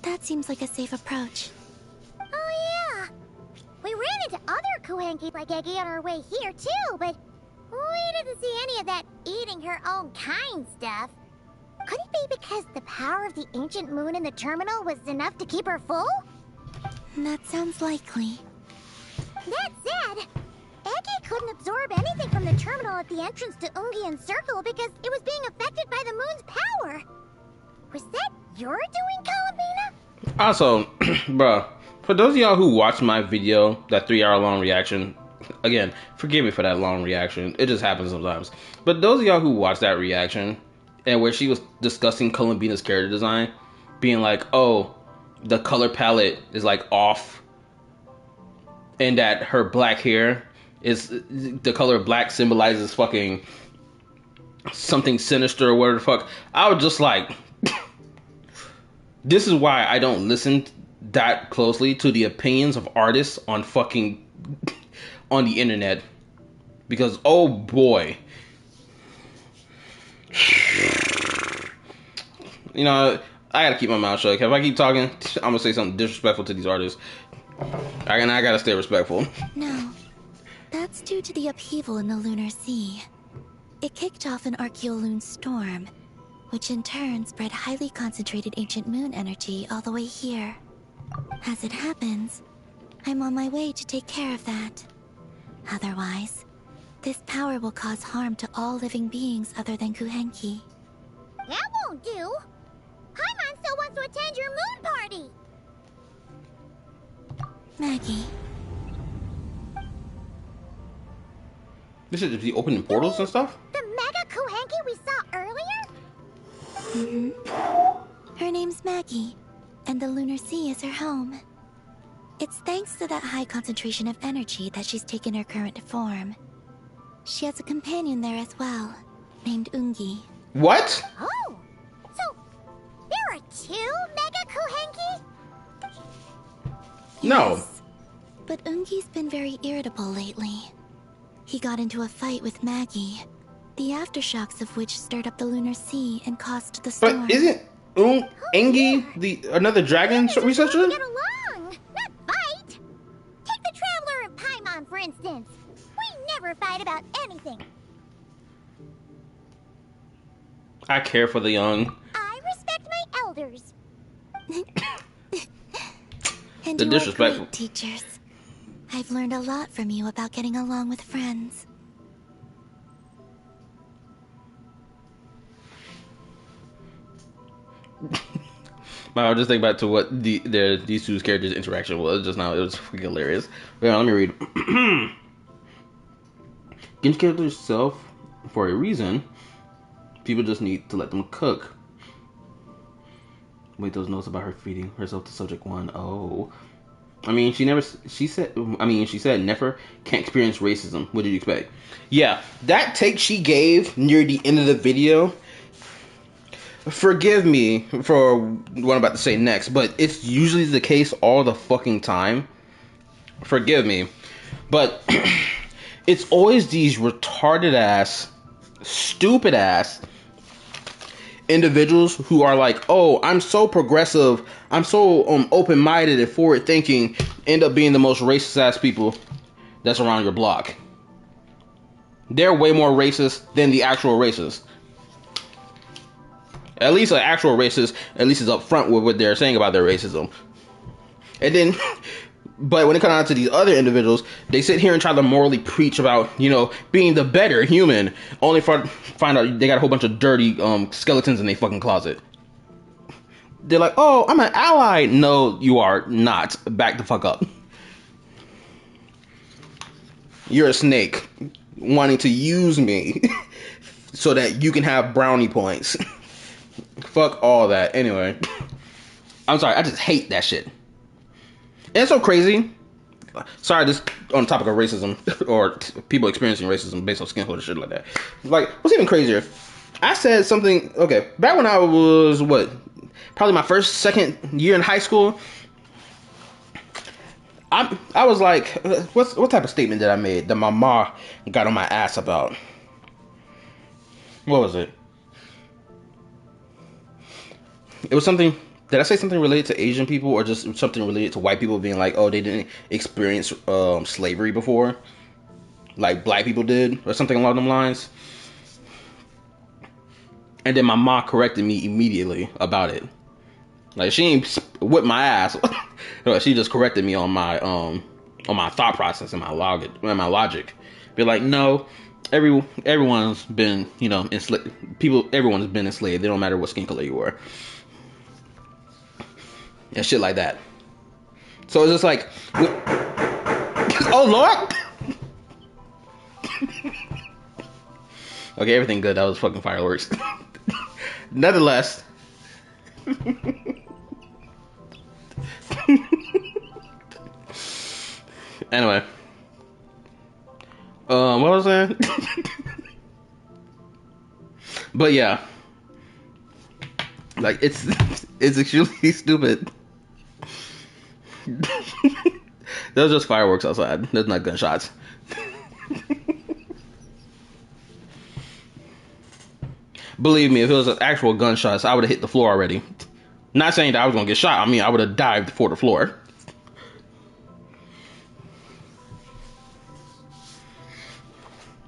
That seems like a safe approach.
Oh yeah! We ran into other Kuhenki like Eggie on our way here too, but we didn't see any of that eating her own kind stuff. Could it be because the power of the ancient moon in the terminal was enough to keep her full?
That sounds likely.
That said, Eggie couldn't absorb anything from the terminal at the entrance to Ungian Circle because it was being affected by the moon's power. Was that your doing, Columbina?
Also, bruh, for those of y'all who watched my video, that 3-hour long reaction, again, forgive me for that long reaction. It just happens sometimes. But those of y'all who watched that reaction, and where she was discussing Columbina's character design, being like, oh, the color palette is like off, and that her black hair is the color of black symbolizes fucking something sinister or whatever the fuck. I was just like, this is why I don't listen that closely to the opinions of artists on fucking on the internet, because oh boy, you know, I gotta keep my mouth shut. If I keep talking, I'm gonna say something disrespectful to these artists. I gotta stay respectful.
No, that's due to the upheaval in the lunar sea. It kicked off an Archeoloon storm, which in turn spread highly concentrated ancient moon energy all the way here. As it happens, I'm on my way to take care of that. Otherwise, this power will cause harm to all living beings other than Kuhenki.
That won't do. Paimon still wants to attend your moon party.
Maggie,
This should just be opening portals and stuff?
The mega Kuhenki we saw earlier?
her name's Maggie, and the lunar sea is her home. It's thanks to that high concentration of energy that she's taken her current form. She has a companion there as well, named Ungi.
What?
Oh, so there are 2 mega Kuhenki?
No.
Yes, but Ungi's been very irritable lately. He got into a fight with Maggie, the aftershocks of which stirred up the lunar sea and caused the storm.
But isn't Engi the another dragon researcher?
Get along, not fight. Take the Traveler and Paimon, for instance. We never fight about anything.
I care for the young.
I respect my elders.
And
The
you
disrespect.
are great teachers. I've learned a lot from you about getting along with friends.
I was just thinking back to what these two characters' interaction was just now. It was freaking hilarious. Wait, let me read. Genshin killed herself for a reason. People just need to let them cook. Wait, those notes about her feeding herself to Subject 1. Oh. I mean, she said never can't experience racism. What did you expect? Yeah, that take she gave near the end of the video. Forgive me for what I'm about to say next, but it's usually the case all the fucking time. Forgive me. But it's always these retarded ass, stupid ass individuals who are like, oh, I'm so progressive, I'm so open-minded and forward-thinking, end up being the most racist ass people that's around your block. They're way more racist than the actual racist. At least an actual racist, at least is upfront with what they're saying about their racism. And then, but when it comes down to these other individuals, they sit here and try to morally preach about, you know, being the better human, only for find out they got a whole bunch of dirty skeletons in their fucking closet. They're like, oh, I'm an ally. No, you are not. Back the fuck up. You're a snake wanting to use me so that you can have brownie points. Fuck all that. Anyway, I'm sorry. I just hate that shit. And it's so crazy. Sorry, this on the topic of racism or people experiencing racism based on skin color, shit like that. Like, what's even crazier? I said something. Okay, back when I was probably my second year in high school. I was like, what type of statement did I make that my ma got on my ass about? What was it? It was something. Did I say something related to Asian people or just something related to white people being like, oh, they didn't experience slavery before, like black people did, or something along them lines? And then my mom corrected me immediately about it. Like, she ain't whipped my ass. She just corrected me on my thought process and my logic. Be like, no, everyone's been, you know, enslaved. Everyone's been enslaved. It don't matter what skin color you are. And shit like that. So it's just like, oh Lord. Okay, everything good. That was fucking fireworks. Nonetheless. Anyway. What was I saying? But yeah. Like, it's extremely stupid. There's just fireworks outside. There's not gunshots. Believe me, if it was actual gunshots, I would have hit the floor already. Not saying that I was gonna get shot. I mean, I would have dived for the floor.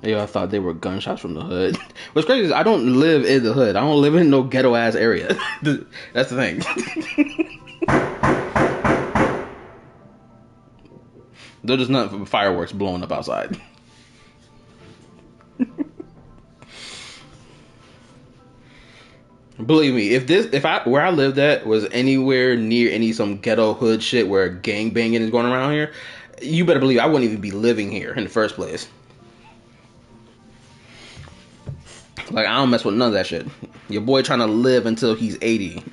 Yeah, I thought they were gunshots from the hood. What's crazy is I don't live in the hood. I don't live in no ghetto ass area. That's the thing. They're just not fireworks blowing up outside. Believe me, if where I lived at was anywhere near some ghetto hood shit where gang banging is going around here, you better believe I wouldn't even be living here in the first place. Like, I don't mess with none of that shit. Your boy trying to live until he's 80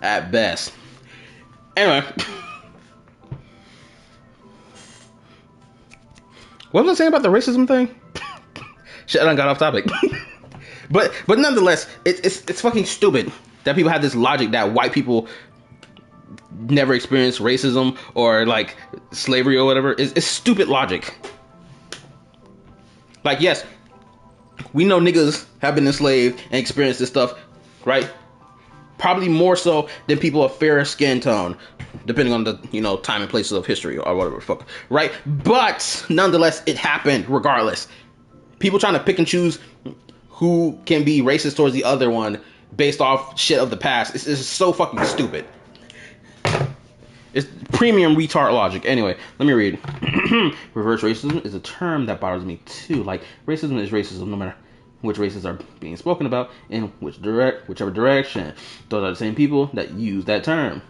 at best. Anyway. What was I saying about the racism thing? Shit, I done got off topic. But nonetheless, it's fucking stupid that people have this logic that white people never experienced racism or like slavery or whatever. It's stupid logic. Like, yes, we know niggas have been enslaved and experienced this stuff, right? Probably more so than people of fairer skin tone, depending on the, you know, time and places of history or whatever the fuck, right? But nonetheless, it happened regardless. People trying to pick and choose who can be racist towards the other one based off shit of the past. It's so fucking stupid. It's premium retard logic. Anyway, let me read. Reverse racism is a term that bothers me too. Like, racism is racism no matter which races are being spoken about in whichever direction. Those are the same people that use that term.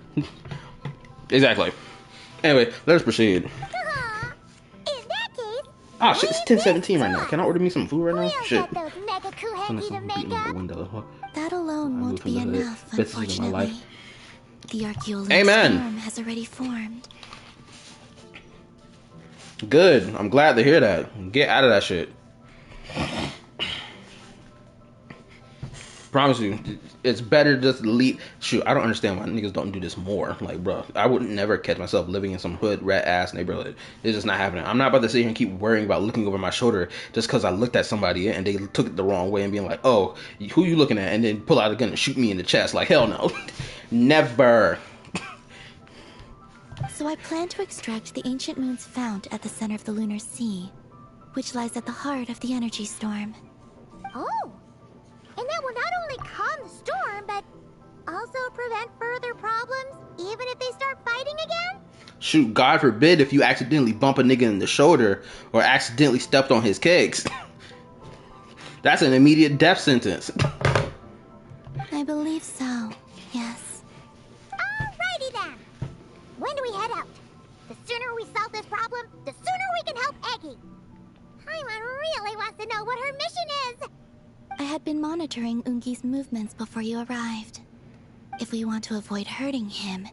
Exactly. Anyway, let us proceed.
In that case,
Ah, shit, it's 10:17 right now. Can I order me some food right now?
we'll
Shit.
get those mega kuheki to make up.
That alone won't be enough,
Best decision of my
unfortunately.
life.
The Archeolan
Amen.
storm has already formed.
Good. I'm glad to hear that. Get out of that shit. Promise you, it's better just to leave. Shoot, I don't understand why niggas don't do this more. Like, bro, I would never catch myself living in some hood rat ass neighborhood. It's just not happening. I'm not about to sit here and keep worrying about looking over my shoulder just because I looked at somebody and they took it the wrong way and being like, oh, who you looking at? And then pull out a gun and shoot me in the chest. Like, hell no. Never.
So I plan to extract the ancient moon's fount at the center of the lunar sea, which lies at the heart of the energy storm.
Oh! And that will not only calm the storm, but also prevent further problems, even if they start fighting again?
Shoot, God forbid if you accidentally bump a nigga in the shoulder or accidentally stepped on his cakes. That's an immediate death sentence.
I believe so, yes.
Alrighty then! When do we head out? The sooner we solve this problem, the sooner we can help Eggy. Paimon really wants to know what her mission is.
I had been monitoring Ungi's movements before you arrived. If we want to avoid hurting him,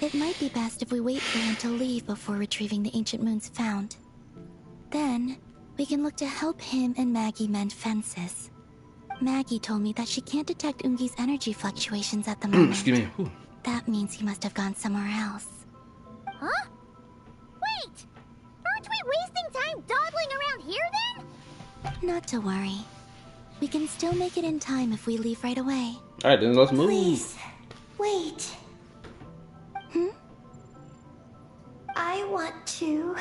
it might be best if we wait for him to leave before retrieving the ancient moon's fount. Then, we can look to help him and Maggie mend fences. Maggie told me that she can't detect Ungi's energy fluctuations at the moment.
Excuse me. Ooh.
That means he must have gone somewhere else.
Huh? Wait! Aren't we wasting time dawdling around here then?
Not to worry. We can still make it in time if we leave right away.
Alright, then let's move.
Please, wait. I want to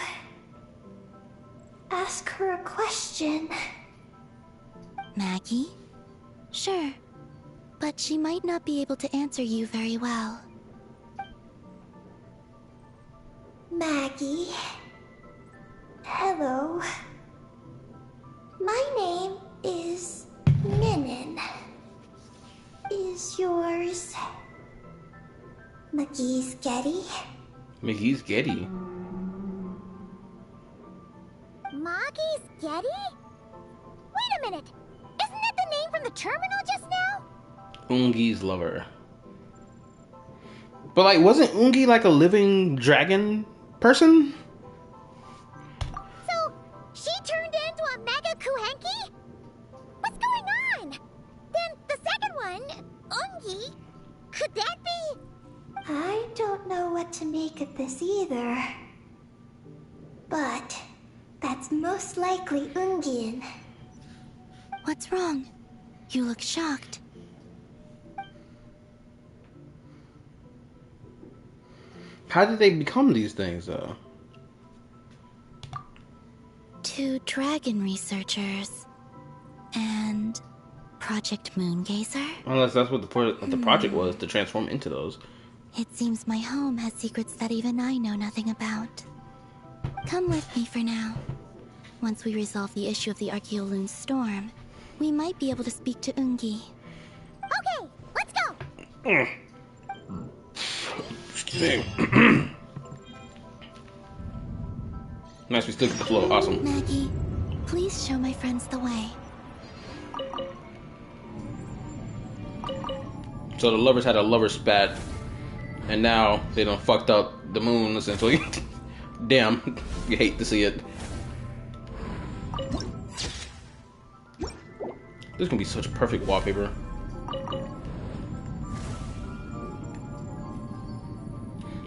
ask her a question.
Maggie? Sure. But she might not be able to answer you very well.
Maggie. Hello. My name is Minin. Is yours McGee's Getty?
McGee's Getty.
Maggie's Getty? Wait a minute! Isn't that the name from the terminal just now?
Ungi's lover. But like, wasn't Ungi like a living dragon person?
So, she turned into a Mega Kuhenki? What's going on? Then the second one, Ungi, could that be?
I don't know what to make of this either. But that's most likely Ungian.
What's wrong? You look shocked.
How did they become these things, though?
Two dragon researchers and Project Moongazer?
Unless that's what the project was, to transform into those.
It seems my home has secrets that even I know nothing about. Come with me for now. Once we resolve the issue of the Archeoloon storm, we might be able to speak to Ungi.
Okay, let's go!
Nice, we still get the flow. Awesome.
Maggie, please show my friends the way.
So the lovers had a lover spat, and now they done fucked up the moon, essentially. Damn, you hate to see it. This is gonna be such perfect wallpaper.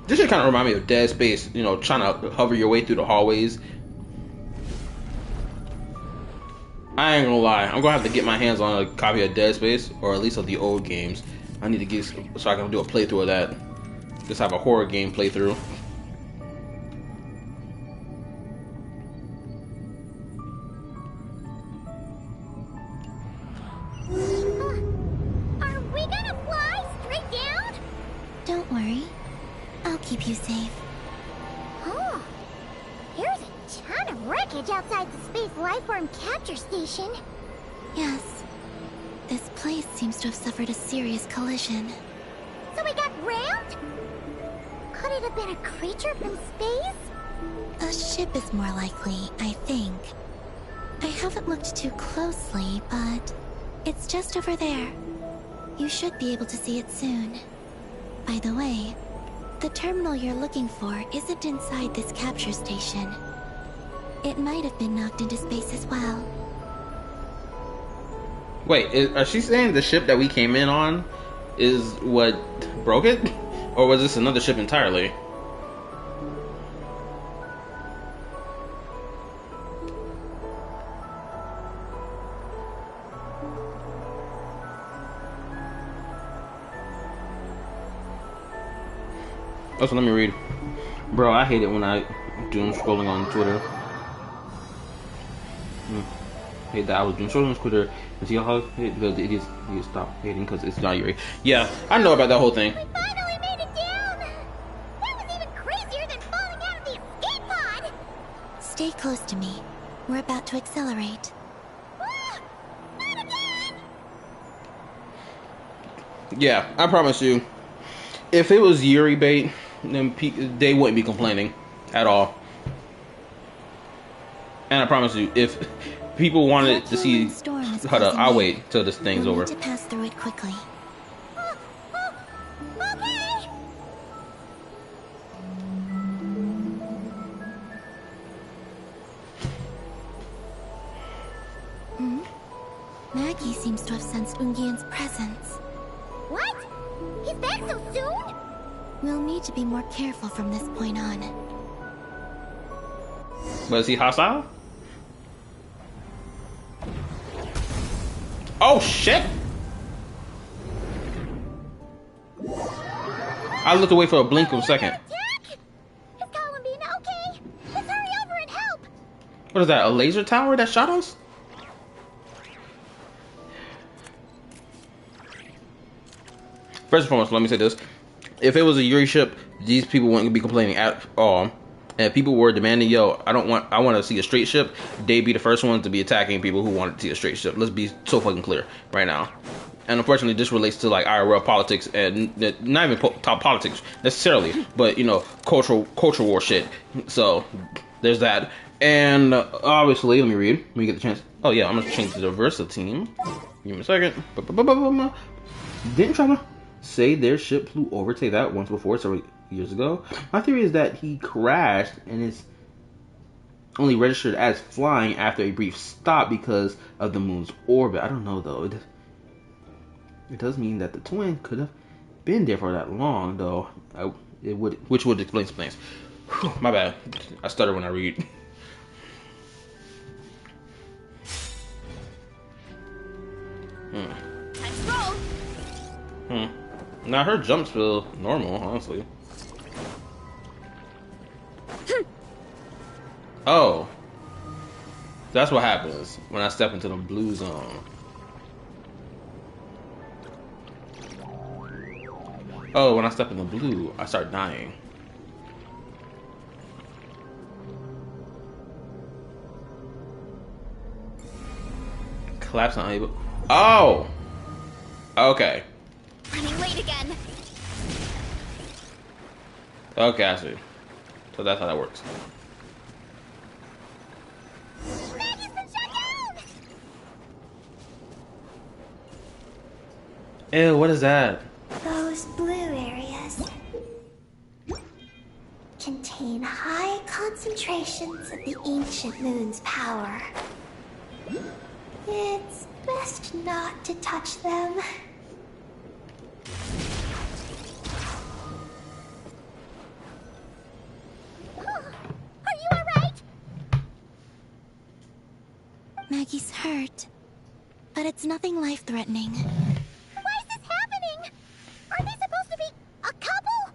This should kind of remind me of Dead Space, you know, trying to hover your way through the hallways. I ain't gonna lie, I'm gonna have to get my hands on a copy of Dead Space, or at least of the old games. I need to get so I can do a playthrough of that. Just have a horror game playthrough.
Are we gonna fly straight down?
Don't worry. I'll keep you safe.
Oh, there's a ton of wreckage outside the Space Lifeform Capture Station.
Yes. This place seems to have suffered a serious collision.
So we got rammed? Could it have been a creature from space?
A ship is more likely, I think. I haven't looked too closely, but it's just over there. You should be able to see it soon. By the way, the terminal you're looking for isn't inside this capture station. It might have been knocked into space as well.
Wait, are she saying the ship that we came in on is what broke it? Or was this another ship entirely? Also, let me read. Bro, I hate it when I doom scrolling on Twitter. Hate that I was doing scrolling on Twitter and see how the idiots need to stop hating because it's not Yuri. Yeah, I know about that whole thing.
We finally made it down! That was even crazier than falling out of the escape pod!
Stay close to me. We're about to accelerate.
Ah, not again!
Yeah, I promise you. If it was Yuri bait, then they wouldn't be complaining at all. And I promise you, if people wanted to see how to, I'll wait till this thing's over.
We'll need to pass through it quickly.
Okay!
Maggie seems to have sensed Ungian's presence.
What? He's back so soon?
We'll need to be more careful from this point on.
But is he hostile? Oh shit! I looked away for a blink of a second.
Attack? Is Columbina okay? Let's hurry over and help!
What is that, a laser tower that shot us? First and foremost, let me say this. If it was a Yuri ship, these people wouldn't be complaining at all. And if people were demanding, yo, I want to see a straight ship, they'd be the first ones to be attacking people who wanted to see a straight ship. Let's be so fucking clear right now. And unfortunately, this relates to like IRL politics and not even top politics necessarily, but you know, cultural war shit. So there's that. And obviously, let me read. Let me get the chance. Oh yeah, I'm gonna change the Versa team. Give me a second. Didn't try to say their ship flew over to that once before several years ago. My theory is that he crashed and is only registered as flying after a brief stop because of the moon's orbit. I don't know though. It does mean that the twin could have been there for that long, though. Which would explain some things. Whew, my bad. I stutter when I read.
Let's roll!
Now her jumps feel normal, honestly. Oh. That's what happens when I step into the blue zone. Oh, when I step in the blue, I start dying. Collapse on able. Oh! Okay.
Running late again.
Okay, I see. So that's how that works.
Maggie's been shut down!
Ew, what is that?
Those blue areas contain high concentrations of the ancient moon's power. It's best not to touch them.
Are you alright?
Maggie's hurt, but it's nothing life-threatening.
Why is this happening? Are they supposed to be a couple?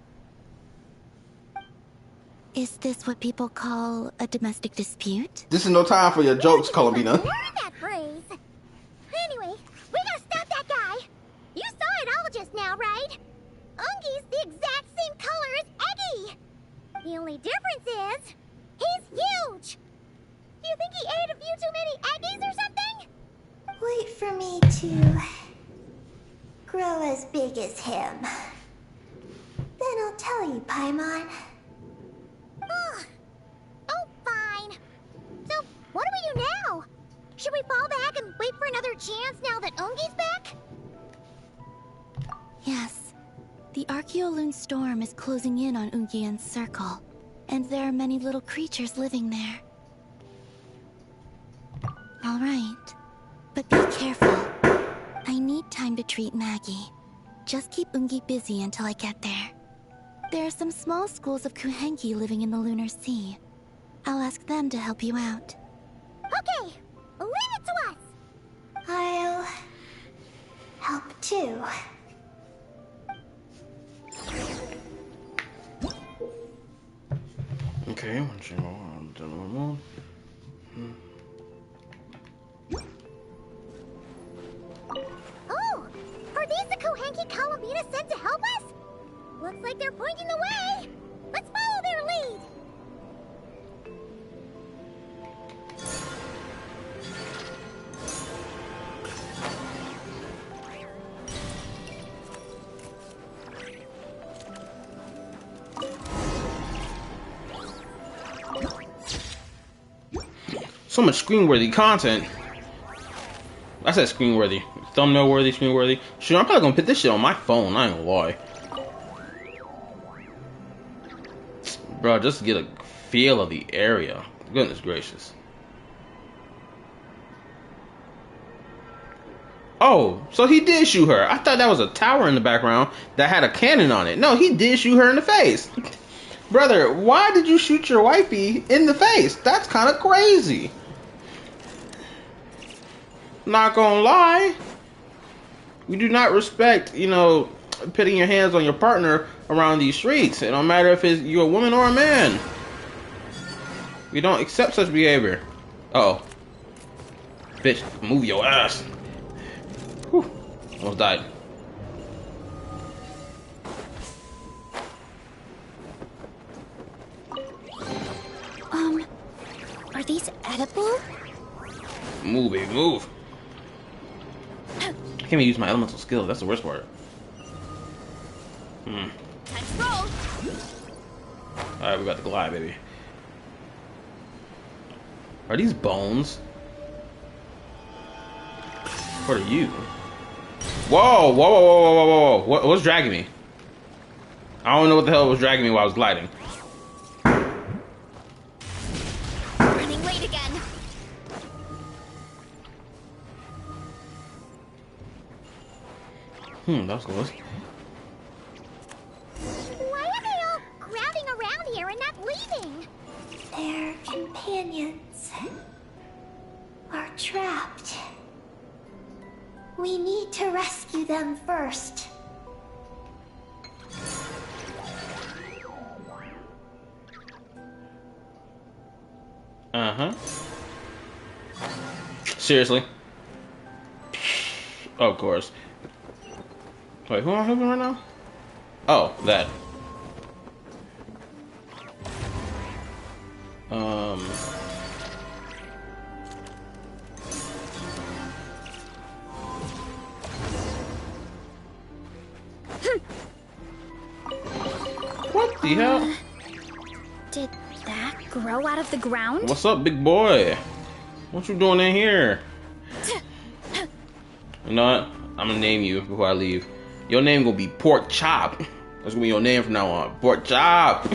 Is this what people call a domestic dispute?
This is no time for your jokes, Columbina.
Learn that phrase. Anyway, we gotta stop that guy. You saw it all just now, right? Ungi's the exact same color as Eggy. The only difference is, he's huge. Do you think he ate a few too many Eggies or something?
Wait for me to grow as big as him. Then I'll tell you, Paimon.
Ugh. Oh, fine. So, what do we do now? Should we fall back and wait for another chance now that Ungi's back?
Yes. The Archeoloon storm is closing in on Ungian's circle, and there are many little creatures living there. All right. But be careful. I need time to treat Maggie. Just keep Ungi busy until I get there. There are some small schools of Kuhenki living in the Lunar Sea. I'll ask them to help you out.
Okay, leave it to us.
I'll help too.
Okay,
Oh, are these the Kohenki Kalabina sent to help us? Looks like they're pointing the way. Let's follow their lead.
so much screen-worthy content. I said screen-worthy. Thumbnail-worthy, screen-worthy. Shoot, I'm probably gonna put this shit on my phone, I ain't gonna lie. Bro, just to get a feel of the area. Goodness gracious. Oh, so he did shoot her. I thought that was a tower in the background that had a cannon on it. No, he did shoot her in the face. Brother, why did you shoot your wifey in the face? That's kind of crazy. Not gonna lie. We do not respect, you know, putting your hands on your partner around these streets. It don't matter if you're a woman or a man. We don't accept such behavior. Uh-oh. Bitch, move your ass. Whew. Almost died.
Are these edible?
Move, baby, move. I can't even use my elemental skills. That's the worst part.
Time to roll.
Alright, we got the glide, baby. Are these bones? What are you? Whoa, whoa, whoa, whoa, whoa, whoa, whoa. What's dragging me? I don't know what the hell was dragging me while I was gliding.
Running late again.
That was close.
Why are they all crowding around here and not leaving?
Their companions are trapped. We need to rescue them first.
Uh-huh. Seriously? Of course. Wait, who am I helping right now? Oh, that. What the hell?
Did that grow out of the ground?
What's up, big boy? What you doing in here? You know what? I'm gonna name you before I leave. Your name gonna be Pork Chop. That's gonna be your name from now on. Pork Chop.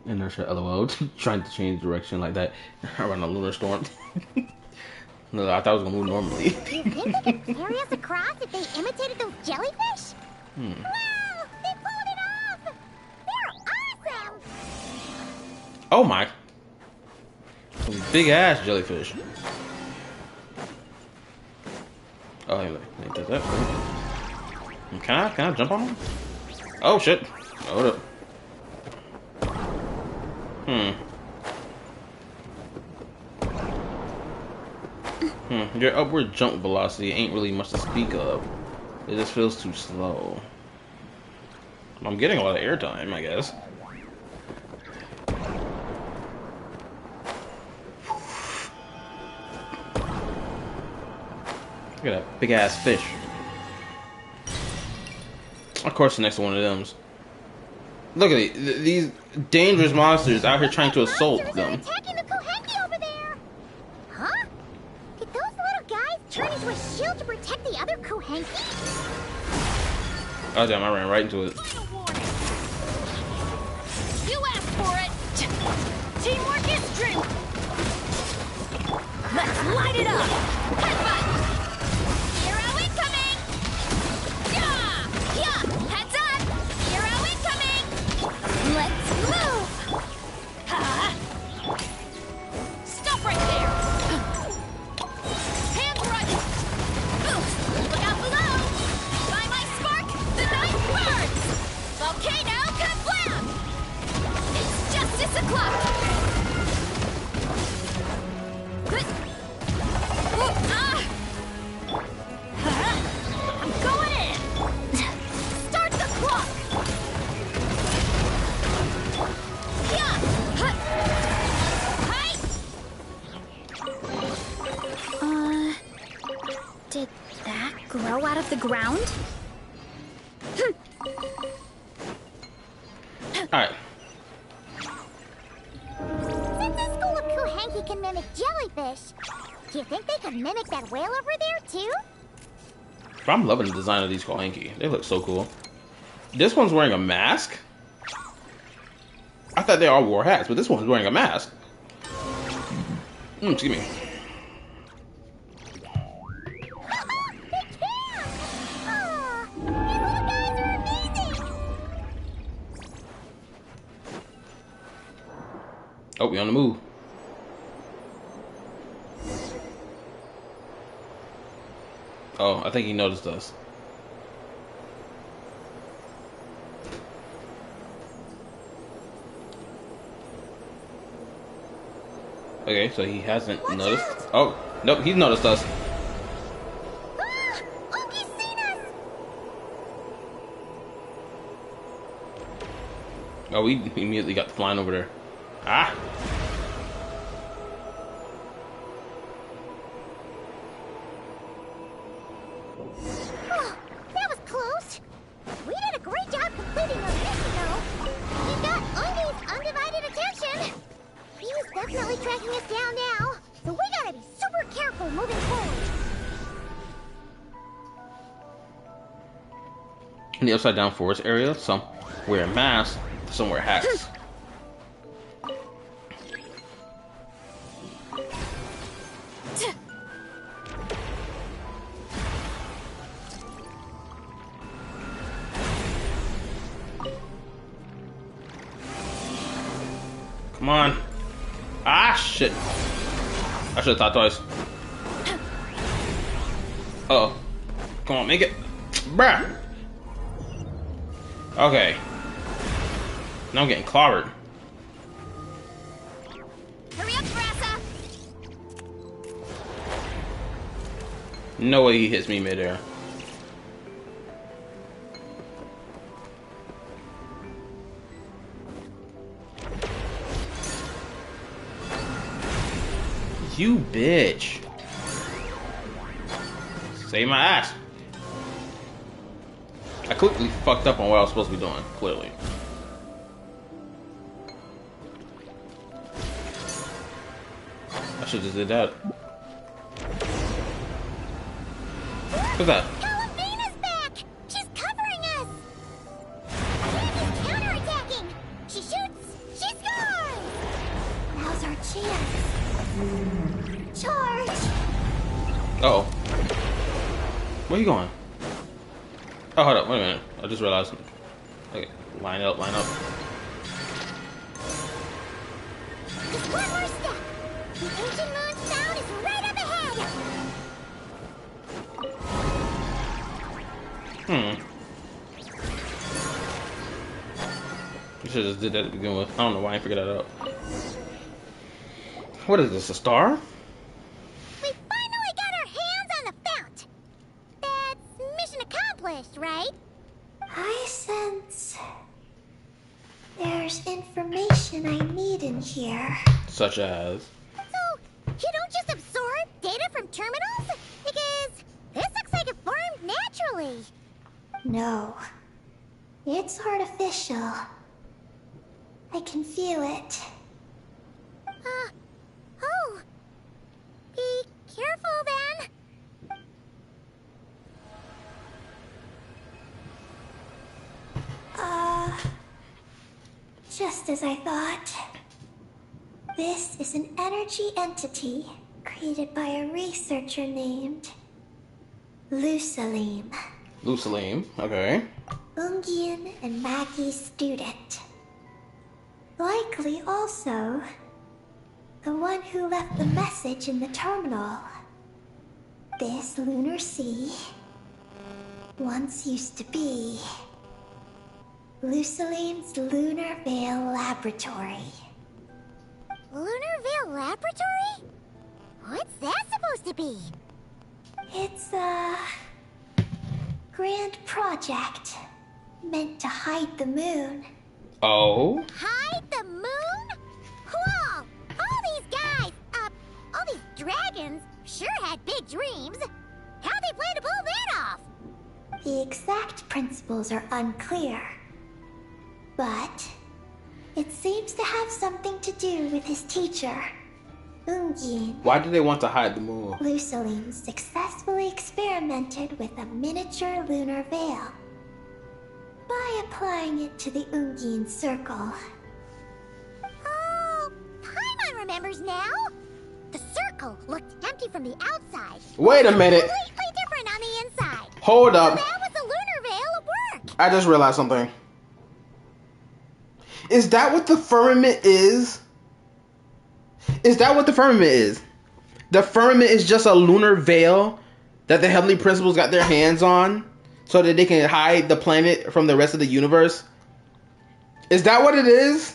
Inertia, LOL. Trying to change direction like that around a lunar storm. No, I thought I was gonna move normally.
Do you think they could carry us across if they imitated those jellyfish? Wow! They pulled it off! They're awesome!
Oh my! Some big ass jellyfish. Oh, hey, look, does that. Can I jump on them? Oh shit! Hold up. Your upward jump velocity ain't really much to speak of. It just feels too slow. I'm getting a lot of airtime, I guess. Look at that big ass fish. Of course, the next one of them's. Look at these dangerous monsters out here trying to assault them.
Attacking the Kohenki over there. hanky.
Oh damn, I ran right into it.
You asked for it! Teamwork is true! Let's light it up! Headbutt! Hero incoming! Yeah! Yeah! Heads up! Hero incoming! Let's move! Ha! Stop right there! Hand thrust! Look out below! By my spark, the night burns! Volcano kablam! It's justice o'clock! I'm going in! Start the clock! Yeah! Hi!
Did that grow out of the ground?
Alright.
Since this school of Kuhanki can mimic jellyfish, do you think they could mimic that whale over there too?
I'm loving the design of these Kohanki. They look so cool. This one's wearing a mask? I thought they all wore hats, but this one's wearing a mask. Excuse me.
They can! Aw, these little guys are amazing!
Oh, we on the move. Oh, I think he noticed us. Okay, so he hasn't noticed. Oh, nope, he's noticed us.
Ah! Unky's seen us!
Oh, we immediately got flying over there. Ah!
Oh, that was close. We did a great job completing our mission, though. We got Unky's undivided attention. He's definitely tracking us down now, so we gotta be super careful moving forward.
In the upside down forest area, some wear masks, some wear hats. Come on. Ah, shit. I should have thought twice. Uh-oh. Come on, make it. Bruh. Okay. Now I'm getting clobbered.
Hurry up, Brassa!
No way he hits me midair. You bitch. Save my ass. I quickly fucked up on what I was supposed to be doing, clearly. I should just did that. What's that?
Columbina's back! She's covering us! She's counterattacking! She shoots! She scores!
Now's our chance. Charge!
Uh-oh. Where you going? Oh, hold up. Wait a minute. I just realized. Okay. Line up, line up.
Just one more step. The ancient moon's sound is right up ahead.
You should have just did that to begin with. I don't know why I figured that out. What is this, a star?
We finally got our hands on the fount. That's mission accomplished, right?
I sense there's information I need in here.
Such as?
So, you don't just absorb data from terminals? Because this looks like it formed naturally.
No, it's artificial. I can feel it.
Oh. Be careful then.
as I thought. This is an energy entity created by a researcher named Lusalim.
Lusalim, okay.
Ungian and Maggie's student. Likely also the one who left the message in the terminal. This lunar sea once used to be Lusalim's Lunar Veil Laboratory.
Lunar Veil Laboratory? What's that supposed to be?
It's a grand project meant to hide the moon.
Oh?
Hide the moon? Whoa! All these guys, all these dragons sure had big dreams. How'd they plan to pull that off?
The exact principles are unclear, but it seems to have something to do with his teacher, Ungian.
Why do they want to hide the moon?
Lusalim successfully experimented with a miniature lunar veil by applying it to the Ungian circle.
Oh, Paimon remembers now. The circle looked empty from the outside.
Wait a minute.
Completely different on the inside.
Hold up.
So that was the lunar veil at work.
I just realized something. Is that what the firmament is? Is that what the firmament is? The firmament is just a lunar veil that the Heavenly Principles got their hands on so that they can hide the planet from the rest of the universe? Is that what it is?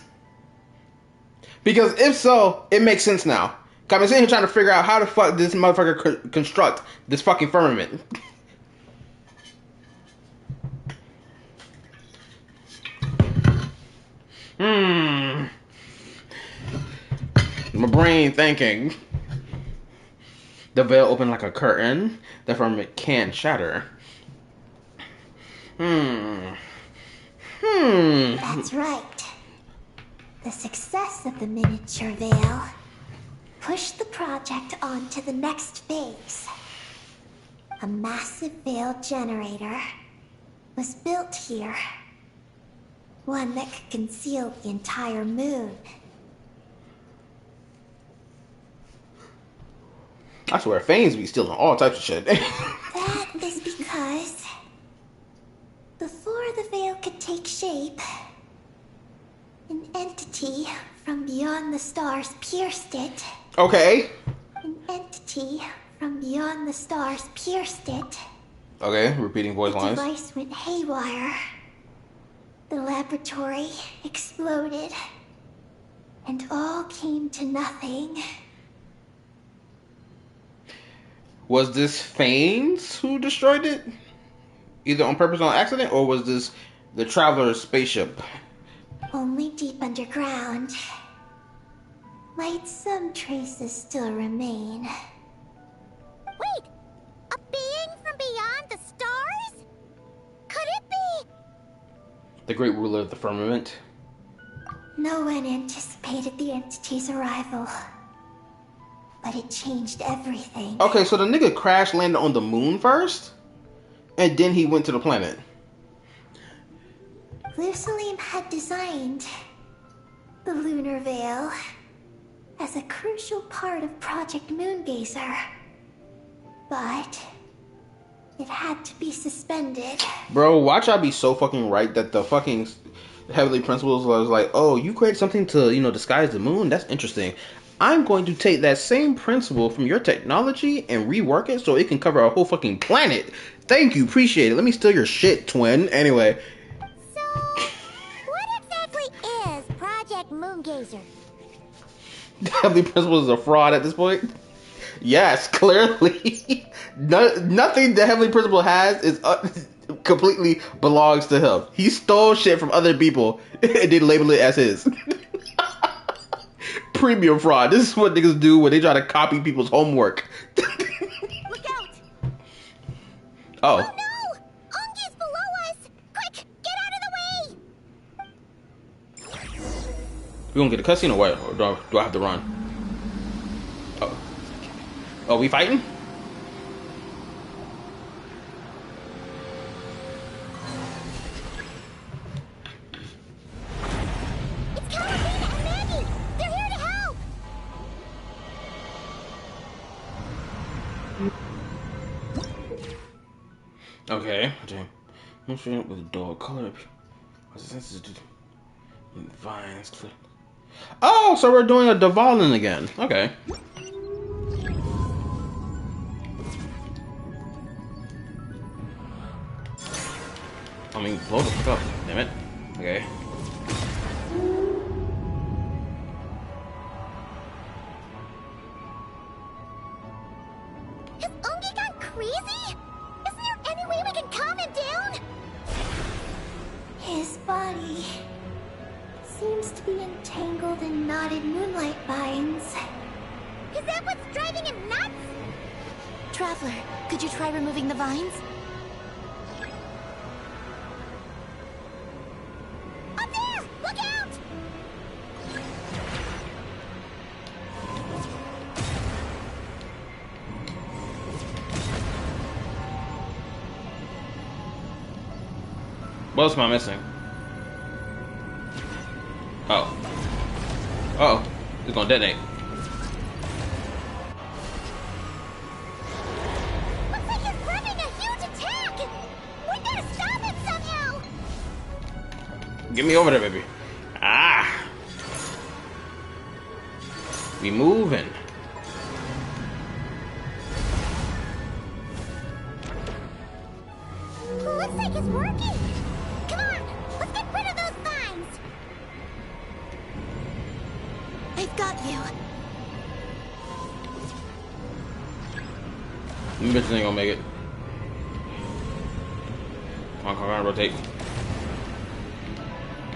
Because if so, it makes sense now. I've been sitting here trying to figure out how the fuck this motherfucker construct this fucking firmament. My brain thinking. The veil opened like a curtain. The firmament can shatter.
That's right. The success of the miniature veil pushed the project on to the next phase. A massive veil generator was built here. One that could conceal the entire moon.
I swear, Fanes be stealing all types of shit.
That is because before the veil could take shape, an entity from beyond the stars pierced it.
Okay.
An entity from beyond the stars pierced it.
Okay, repeating voice
The
lines.
device went haywire. The laboratory exploded. And all came to nothing.
Was this Fanes who destroyed it? Either on purpose or on accident, or was this the Traveler's spaceship?
Only deep underground might some traces still remain.
Wait, a being from beyond the stars? Could it be?
The great ruler of the firmament.
No one anticipated the entity's arrival, but it changed everything.
Okay, so the nigga crash landed on the moon first, and then he went to the planet.
Lusalim had designed the lunar veil as a crucial part of Project Moongazer, but it had to be suspended.
Bro, watch I be so fucking right that the fucking Heavenly Principles was like, oh, you created something to, disguise the moon? That's interesting. I'm going to take that same principle from your technology and rework it so it can cover a whole fucking planet. Thank you, appreciate it. Let me steal your shit, twin. Anyway.
So, what exactly is Project Moongazer?
The Heavenly Principles is a fraud at this point? Yes, clearly. Nothing the Heavenly Principle has is completely belongs to him. He stole shit from other people and then label it as his. Premium fraud. This is what niggas do when they try to copy people's homework.
Look out!
Oh.
Oh no! Ungi's below us! Quick, get out of the way!
We gonna get a cutscene or what? Or do I have to run? Oh. Oh, we fighting?
It's coming!
Okay. With a dull color. Vines. Oh, so we're doing a Dvalin again. Okay. I mean, blow the fuck up, damn it. Okay.
Has Ungi gone crazy? Isn't there any way we can calm him down?
His body seems to be entangled in knotted moonlight vines.
Is that what's driving him nuts?
Traveler, could you try removing the vines?
Up there! Look out!
What else am I missing? Oh. Uh-oh. It's gonna detonate.
Looks like he's running a huge attack! We gotta stop it somehow!
Get me over there, baby. Ah! We moving.
Looks like it's working! Come on, let's get rid of those vines!
I've got you.
Them bitches ain't gonna make it. Come on, rotate.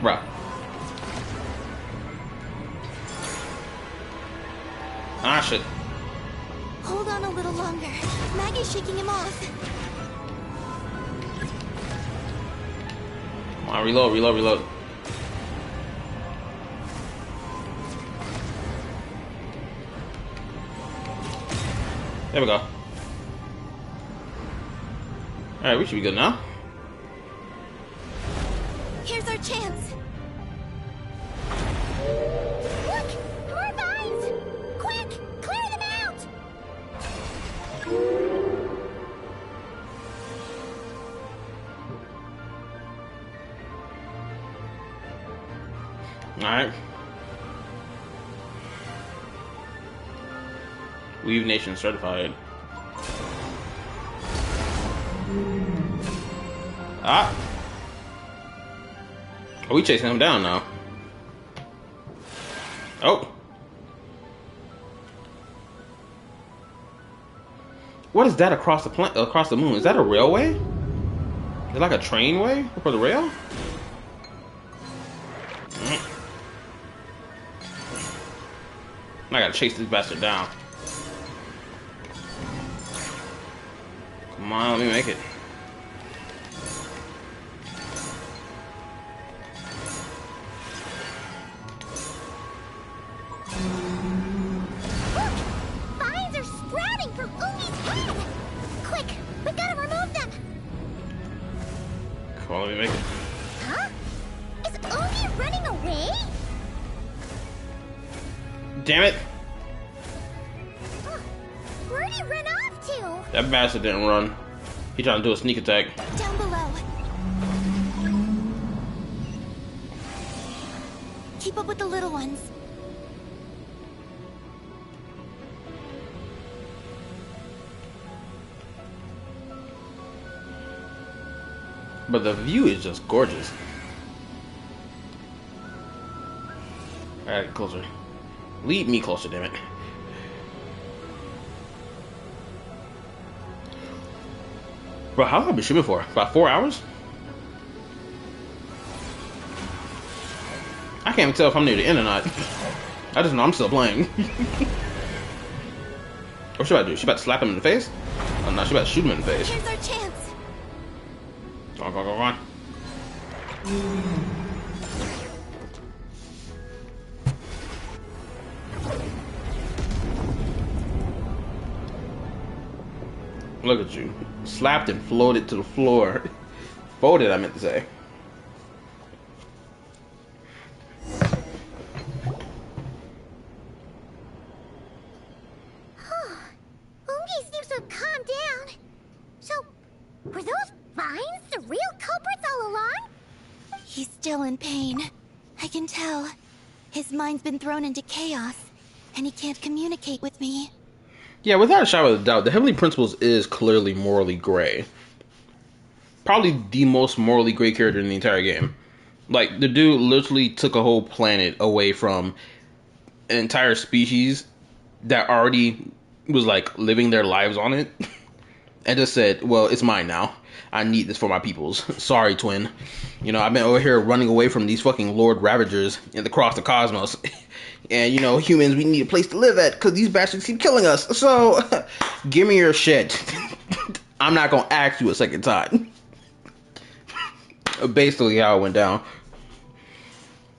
Bruh. Ah, shit.
Hold on a little longer. Maggie's shaking him off.
Come on, reload, reload, reload. There we go. Alright, we should be good now.
Here's our chance.
Look! More vines! Quick! Clear them out!
Alright. Weave Nation certified. Ah! Are we chasing him down now? Oh! What is that across the moon? Is that a railway? Is it like a trainway for the rail? I gotta chase this bastard down. Come on, let me make it.
Look! Vines are sprouting from Ungi's head! Quick! We've gotta remove them!
Come on, let me make it.
Huh? Is Ungi running away?
Damn it!
Huh. Where'd he run off to?
That bastard didn't run. He trying to do a sneak attack.
Down below. Keep up with the little ones.
But the view is just gorgeous. Alright, closer. Lead me closer, damn it. Bro, how long have I been streaming for? About 4 hours? I can't even tell if I'm near the end or not. I just know I'm still playing. What's she about to do? She about to slap him in the face? Oh no, she about to shoot him in the face.
Here's our chance.
Go on, go on, go on. Look at you. Slapped and floated to the floor. Folded, I meant to say.
Ungi seems to have calmed down. So, were those
still in pain. I can tell. His mind's been thrown into chaos, and he can't communicate with me.
Yeah, without a shadow of a doubt, the Heavenly Principles is clearly morally gray. Probably the most morally gray character in the entire game. Like, the dude literally took a whole planet away from an entire species that already was, like, living their lives on it. And just said, well, it's mine now. I need this for my peoples. Sorry, twin. You know, I've been over here running away from these fucking Lord Ravagers across the cosmos. And, you know, humans, we need a place to live at because these bastards keep killing us. So, give me your shit. I'm not going to ask you a second time. Basically how it went down.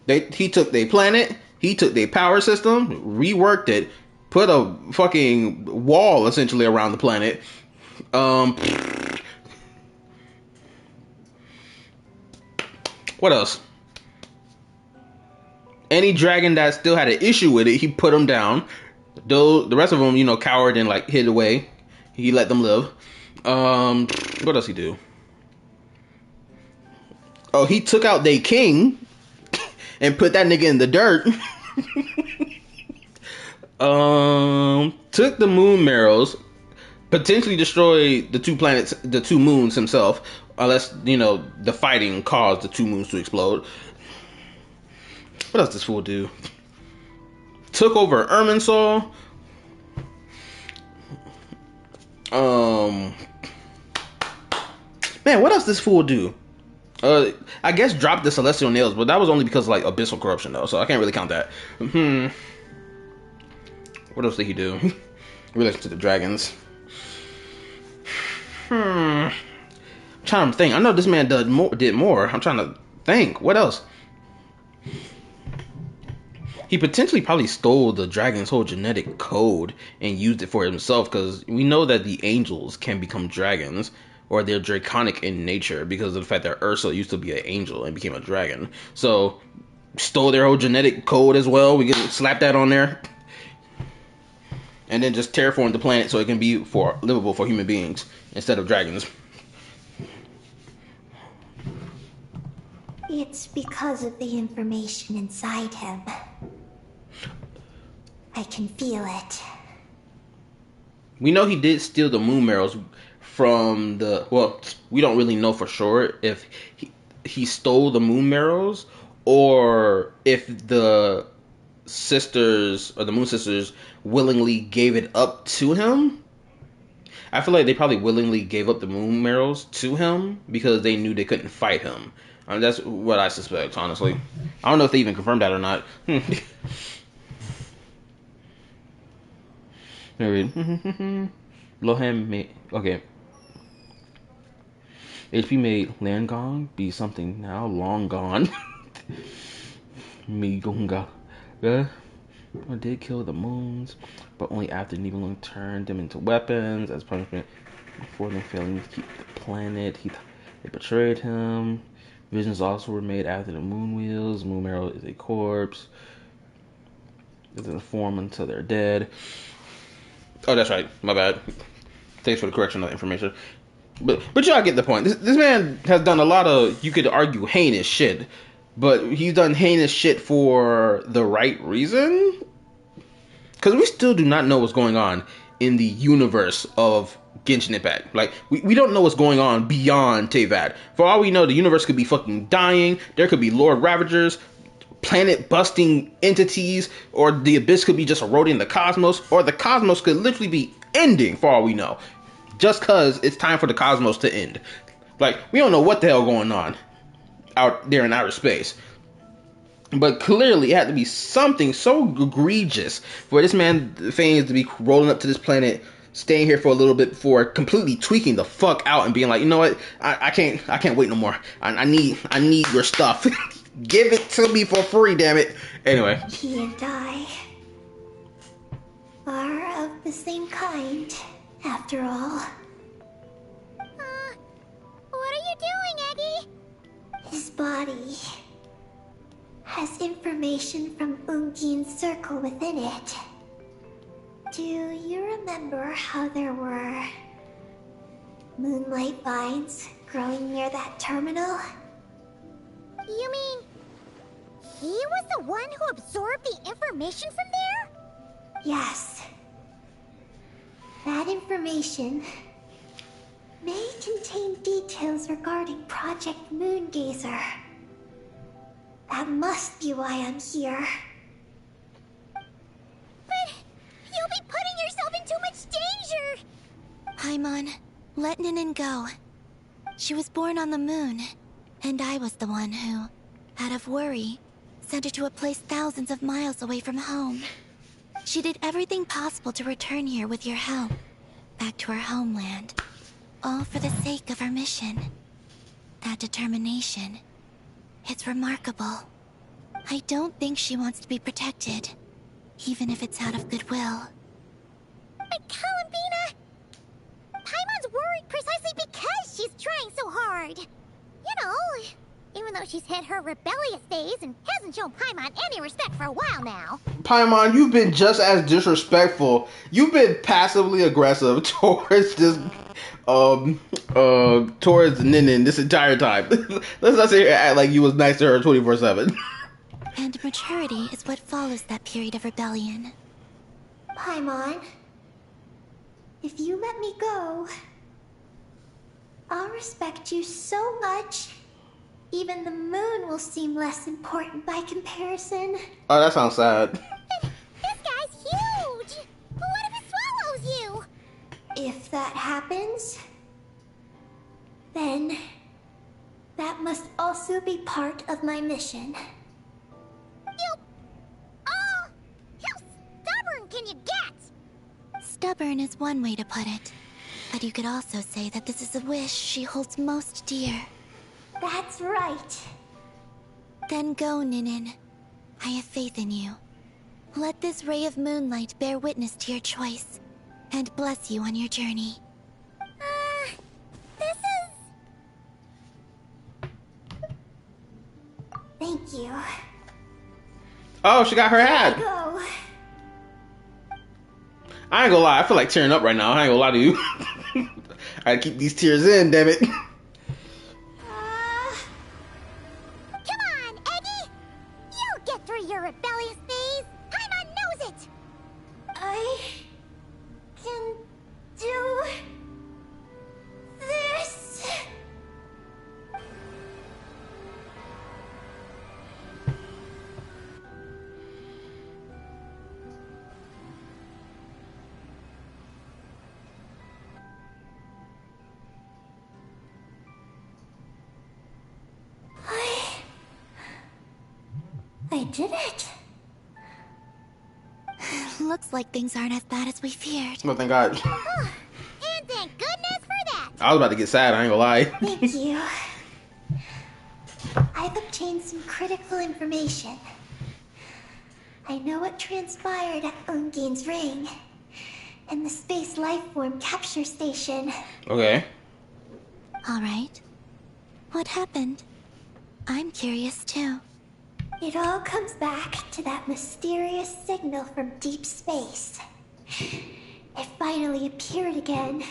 He took their planet, he took their power system, reworked it, put a fucking wall essentially around the planet. What else? Any dragon that still had an issue with it, he put them down. The rest of them, you know, cowered and like hid away. He let them live. What else he do? Oh, he took out their king and put that nigga in the dirt. Took the moon marrows, potentially destroyed the two planets, the two moons himself, unless, you know, the fighting caused the two moons to explode. What else this fool do? Took over Irminsul. Man, what else this fool do? I guess dropped the celestial nails, but that was only because of, like, abyssal corruption, though, so I can't really count that. What else did he do? In relation to the dragons. I'm trying to think. I know this man did more. I'm trying to think. What else? He potentially probably stole the dragon's whole genetic code and used it for himself, because we know that the angels can become dragons, or they're draconic in nature because of the fact that Ursa used to be an angel and became a dragon. So, stole their whole genetic code as well. We can slap that on there. And then just terraform the planet so it can be livable for human beings instead of dragons.
It's because of the information inside him. I can feel it.
We know he did steal the moon marrows from the... Well, we don't really know for sure if he stole the moon marrows or if the sisters or the moon sisters willingly gave it up to him. I feel like they probably willingly gave up the moon marrows to him because they knew they couldn't fight him. I mean, that's what I suspect, honestly. I don't know if they even confirmed that or not. Lohan made... Okay. HP made Langong be something now long gone. Migunga. I did kill the moons, but only after Nibelung turned them into weapons as punishment for them failing to keep the planet. They betrayed him. Visions also were made after the moon wheels. Moon Marrow is a corpse. It doesn't form until they're dead. Oh, that's right. My bad. Thanks for the correction of that information. But y'all get the point. This man has done a lot of, you could argue, heinous shit. But he's done heinous shit for the right reason? Because we still do not know what's going on in the universe of Genshin Impact. Like, we don't know what's going on beyond Teyvat. For all we know, the universe could be fucking dying. There could be Lord Ravagers, planet-busting entities, or the Abyss could be just eroding the cosmos, or the cosmos could literally be ending, for all we know. Just because it's time for the cosmos to end. Like, we don't know what the hell going on out there in outer space. But clearly it had to be something so egregious for this man Fanes to be rolling up to this planet, staying here for a little bit before completely tweaking the fuck out and being like, you know what, I can't wait no more. I need your stuff. Give it to me for free, damn it. Anyway.
He and I are of the same kind, after all.
What are you doing, Eddie?
His body has information from Ungin's circle within it. Do you remember how there were moonlight vines growing near that terminal?
You mean he was the one who absorbed the information from there?
Yes. That information may contain details regarding Project Moongazer. That must be why I'm here.
But you'll be putting yourself in too much danger!
Paimon, let Ninin go. She was born on the moon, and I was the one who, out of worry, sent her to a place thousands of miles away from home. She did everything possible to return here with your help, back to her homeland, all for the sake of her mission. That determination, it's remarkable. I don't think she wants to be protected, even if it's out of goodwill.
But Columbina! Paimon's worried precisely because she's trying so hard. You know, even though she's hit her rebellious phase and hasn't shown Paimon any respect for a while now.
Paimon, you've been just as disrespectful. You've been passively aggressive towards this, towards Ninin this entire time. Let's not sit here and act like you was nice to her 24/7.
And maturity is what follows that period of rebellion.
Paimon, if you let me go, I'll respect you so much, even the moon will seem less important by comparison.
Oh, that sounds sad.
This guy's huge! But what if it swallows you?
If that happens, then that must also be part of my mission.
How stubborn can you get?
Stubborn is one way to put it. But you could also say that this is a wish she holds most dear.
That's right.
Then go, Ninin. I have faith in you. Let this ray of moonlight bear witness to your choice, and bless you on your journey.
This is...
Thank you.
Oh, she got her hat.
Go.
I ain't gonna lie, I feel like tearing up right now. I ain't gonna lie to you. I gotta keep these tears in, damn it.
Come on, Eggy! You'll get through your rebellious phase! Paimon knows it!
I can do this. I did it.
Looks like things aren't as bad as we feared.
Oh, thank God.
And thank goodness for that!
I was about to get sad, I ain't gonna lie.
Thank you. I've obtained some critical information. I know what transpired at Ungain's ring and the space lifeform capture station.
Okay.
All right. What happened? I'm curious too.
It all comes back to that mysterious signal from deep space. It finally appeared again.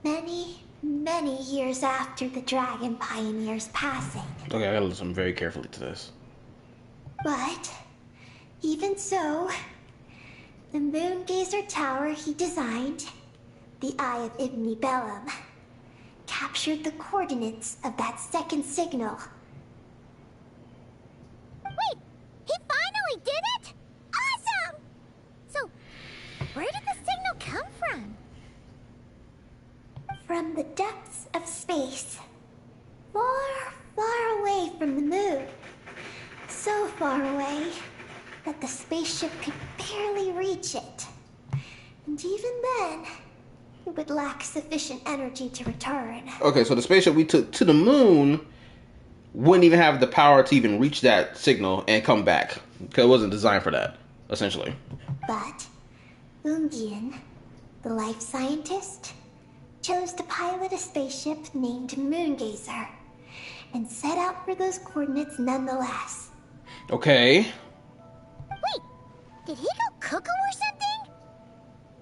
Many, many years after the Dragon Pioneer's passing.
Okay, I gotta listen very carefully to this.
But, even so, the Moongazer Tower he designed, the Eye of Ibn Bellum, captured the coordinates of that second signal.
Wait! He finally did it? Awesome! So, where did the signal come from?
From the depths of space. Far, far away from the moon. So far away that the spaceship could barely reach it. And even then, it would lack sufficient energy to return.
Okay, so the spaceship we took to the moon wouldn't even have the power to even reach that signal and come back. Because it wasn't designed for that, essentially.
But Ungian, the life scientist, chose to pilot a spaceship named Moongazer and set out for those coordinates nonetheless.
Okay.
Wait, did he go cuckoo or something?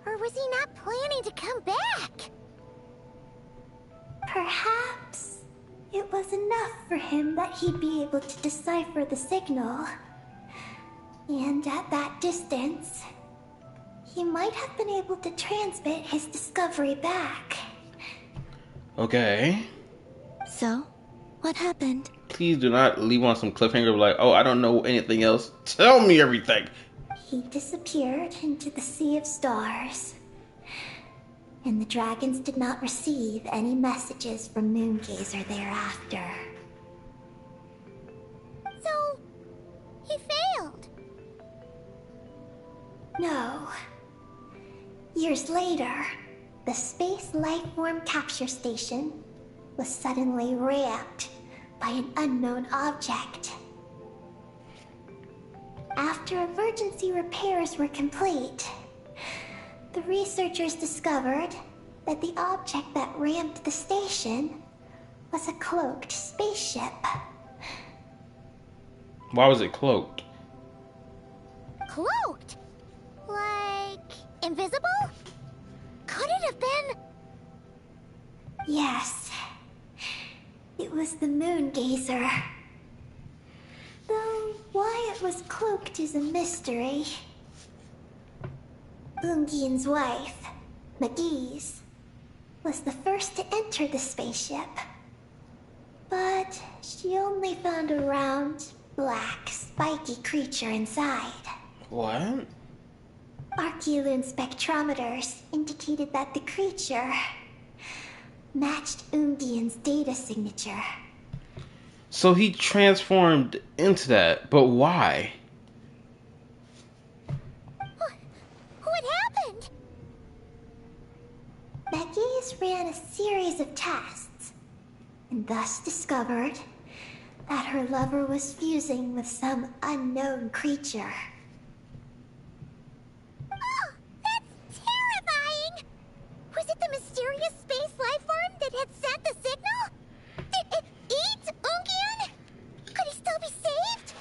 Or was he not planning to come back?
Perhaps It was enough for him that he'd be able to decipher the signal. And at that distance, he might have been able to transmit his discovery back.
Okay.
So, what happened?
Please do not leave on some cliffhanger like, oh, I don't know anything else. Tell me everything.
He disappeared into the sea of stars. And the dragons did not receive any messages from Moongazer thereafter.
So, he failed.
No. Years later, the Space Lifeform Capture Station was suddenly ramped by an unknown object. After emergency repairs were complete, the researchers discovered that the object that rammed the station was a cloaked spaceship.
Why was it cloaked?
Cloaked? Like, invisible? Could it have been?
Yes. It was the Moongazer. Though why it was cloaked is a mystery. Ungian's wife, McGee's, was the first to enter the spaceship. But she only found a round, black, spiky creature inside.
What?
Archeoloon spectrometers indicated that the creature matched Ungian's data signature.
So he transformed into that, but why?
What happened?
McGee's ran a series of tests, and thus discovered that her lover was fusing with some unknown creature.
Oh, that's terrifying! Was it the mysterious space lifeform that had sent the signal? Did it eat Ungian? Could he still be saved?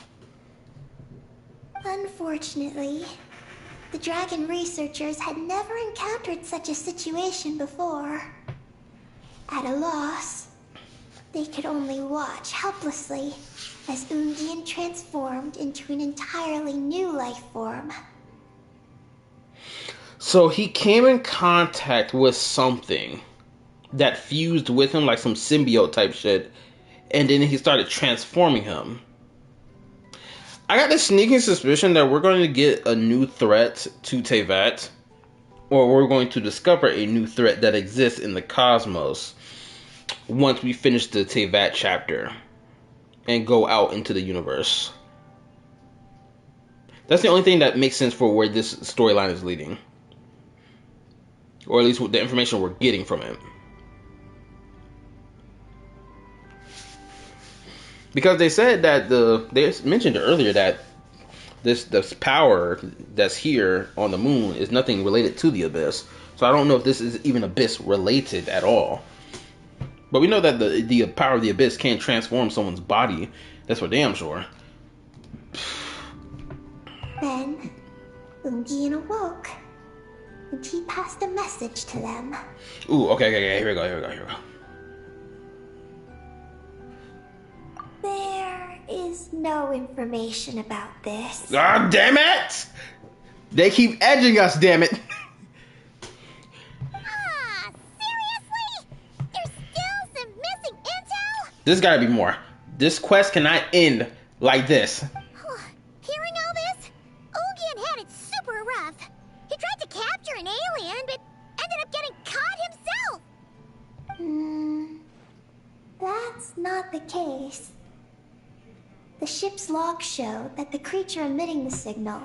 Unfortunately, the dragon researchers had never encountered such a situation before. At a loss, they could only watch helplessly as Ungian transformed into an entirely new life form.
So he came in contact with something that fused with him, like some symbiote type shit, and then he started transforming him. I got this sneaking suspicion that we're going to get a new threat to Teyvat, or we're going to discover a new threat that exists in the cosmos once we finish the Teyvat chapter and go out into the universe. That's the only thing that makes sense for where this storyline is leading, or at least the information we're getting from it. Because they said that they mentioned earlier that this power that's here on the moon is nothing related to the Abyss. So I don't know if this is even Abyss related at all. But we know that the power of the Abyss can transform someone's body. That's for damn sure.
Then, Ungian awoke, and he passed a message to them.
Ooh, okay, here we go.
There is no information about this.
Ah, damn it! They keep edging us, damn it!
Seriously? There's still some missing intel?
There's gotta be more. This quest cannot end like this.
Hearing all this, Ungian had it super rough. He tried to capture an alien, but ended up getting caught himself.
That's not the case. The ship's logs show that the creature emitting the signal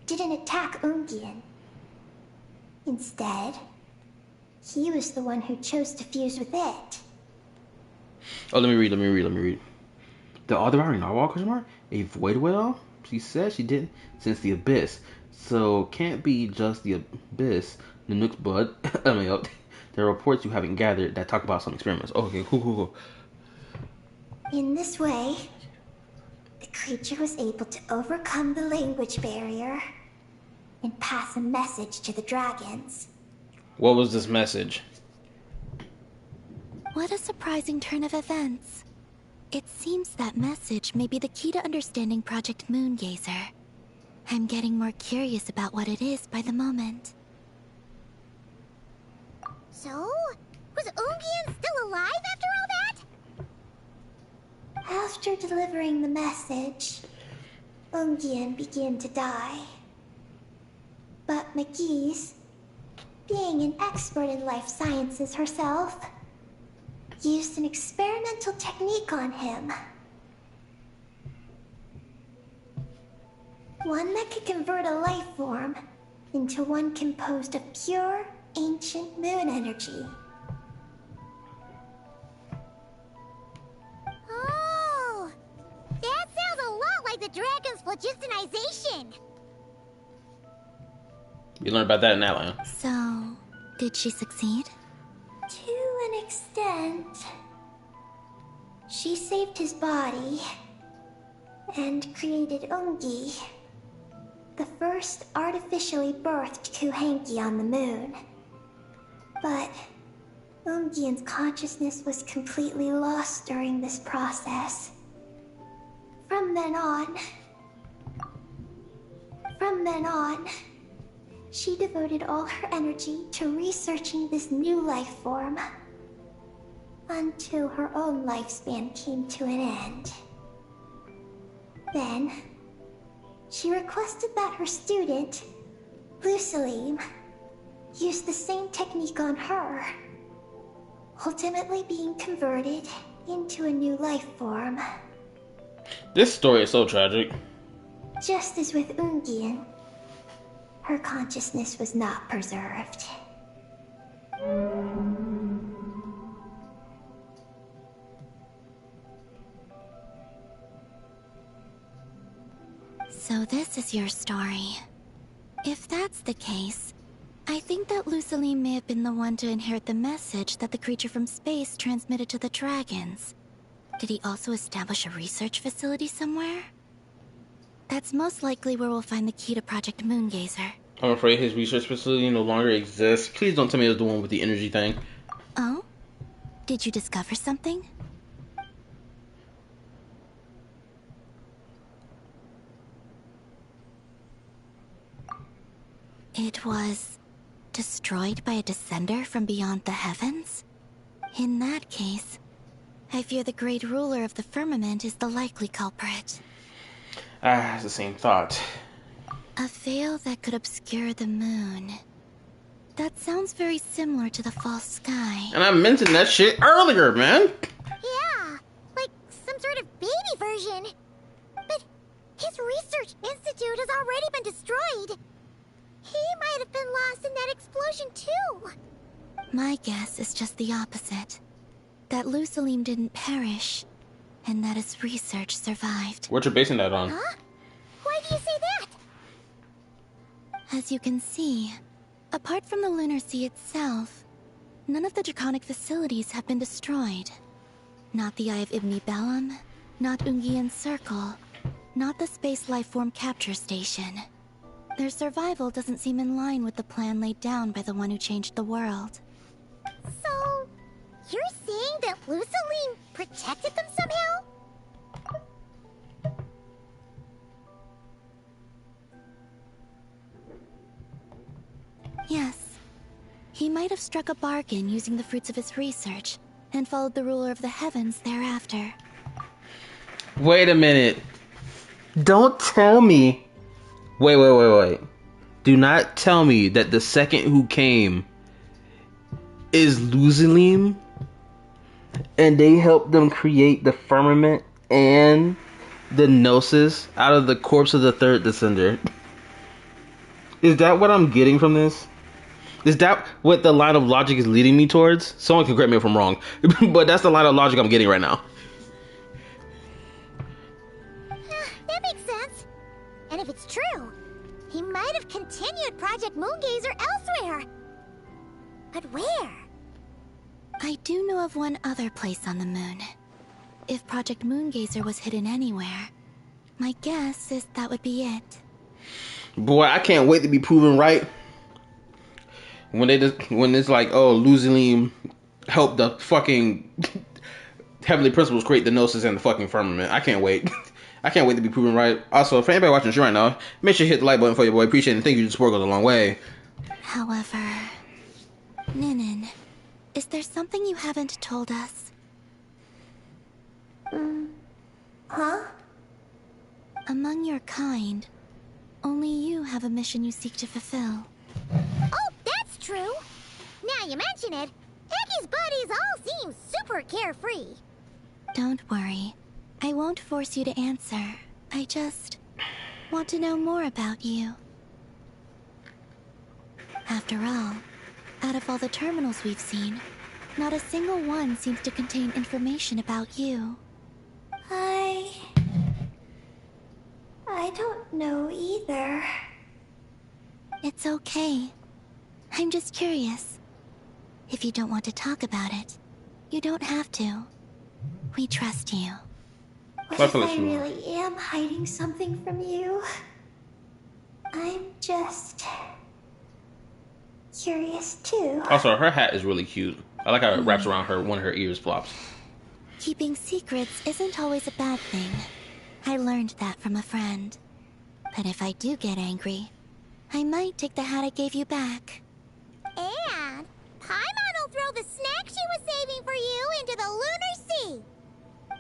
didn't attack Ungian. Instead, he was the one who chose to fuse with it.
Oh, let me read. The Aldebaran Narwhal, question mark? A void whale? She said she didn't since the Abyss. So can't be just the Abyss, the Nook's Bud. There are reports you haven't gathered that talk about some experiments. Okay, cool.
In this way, the creature was able to overcome the language barrier and pass a message to the dragons.
What was this message?
What a surprising turn of events. It seems that message may be the key to understanding Project Moongazer. I'm getting more curious about what it is by the moment.
So, was Ungian still alive after all that?
After delivering the message, Ungian began to die. But McGee's, being an expert in life sciences herself, used an experimental technique on him. One that could convert a life form into one composed of pure, ancient moon energy.
Oh, that sounds a lot like the dragon's phlogistonization.
You learned about that in Outline.
So, did she succeed?
To an extent. She saved his body and created Ungi, the first artificially birthed Kuhanki on the moon. But Ungian's consciousness was completely lost during this process. From then on, she devoted all her energy to researching this new life form, until her own lifespan came to an end. Then, she requested that her student, Lusalim, use the same technique on her, ultimately being converted into a new life form.
This story is so tragic.
Just as with Ungian, her consciousness was not preserved.
So this is your story. If that's the case, I think that Lusaline may have been the one to inherit the message that the creature from space transmitted to the dragons. Did he also establish a research facility somewhere? That's most likely where we'll find the key to Project Moongazer.
I'm afraid his research facility no longer exists. Please don't tell me it was the one with the energy thing.
Oh? Did you discover something? It was destroyed by a descender from beyond the heavens? In that case, I fear the great ruler of the firmament is the likely culprit.
It's the same thought.
A veil that could obscure the moon. That sounds very similar to the false sky.
And I mentioned that shit earlier, man.
Yeah, like some sort of baby version. But his research institute has already been destroyed. He might have been lost in that explosion too.
My guess is just the opposite. That Lusalim didn't perish, and that his research survived.
What you're basing that on?
Huh? Why do you say that?
As you can see, apart from the Lunar Sea itself, none of the draconic facilities have been destroyed. Not the Eye of Ibn Bellum, not Ungian's Circle, not the Space Lifeform Capture Station. Their survival doesn't seem in line with the plan laid down by the one who changed the world.
So, you're saying that Lusaline protected them somehow?
Yes. He might have struck a bargain using the fruits of his research, and followed the ruler of the heavens thereafter.
Wait a minute. Don't tell me. Wait. Do not tell me that the second who came is Lusalim, and they helped them create the firmament and the Gnosis out of the corpse of the third descender. Is that what I'm getting from this? Is that what the line of logic is leading me towards? Someone can correct me if I'm wrong, but that's the line of logic I'm getting right now.
That makes sense. And if it's true, he might have continued Project Moongazer elsewhere. But where?
I do know of one other place on the moon. If Project Moongazer was hidden anywhere, my guess is that would be it.
Boy, I can't wait to be proven right. When it's like, oh, Lusalim helped the fucking heavenly principles create the gnosis and the fucking firmament. I can't wait. I can't wait to be proven right. Also, for anybody watching the show right now, make sure you hit the like button for your boy. Appreciate it. And thank you. The support goes a long way.
However, Ninin, is there something you haven't told us?
Huh?
Among your kind, only you have a mission you seek to fulfill.
Oh, that's true. Now you mention it, Iggy's buddies all seem super carefree.
Don't worry. I won't force you to answer. I just want to know more about you. After all, out of all the terminals we've seen, not a single one seems to contain information about you.
I don't know either.
It's okay. I'm just curious. If you don't want to talk about it, you don't have to. We trust you.
What if I really am hiding something from you? I'm just curious too.
Also, her hat is really cute. I like how it wraps around her, one of her ears flops.
Keeping secrets isn't always a bad thing. I learned that from a friend. But if I do get angry, I might take the hat I gave you back.
And Paimon will throw the snack she was saving for you into the lunar sea.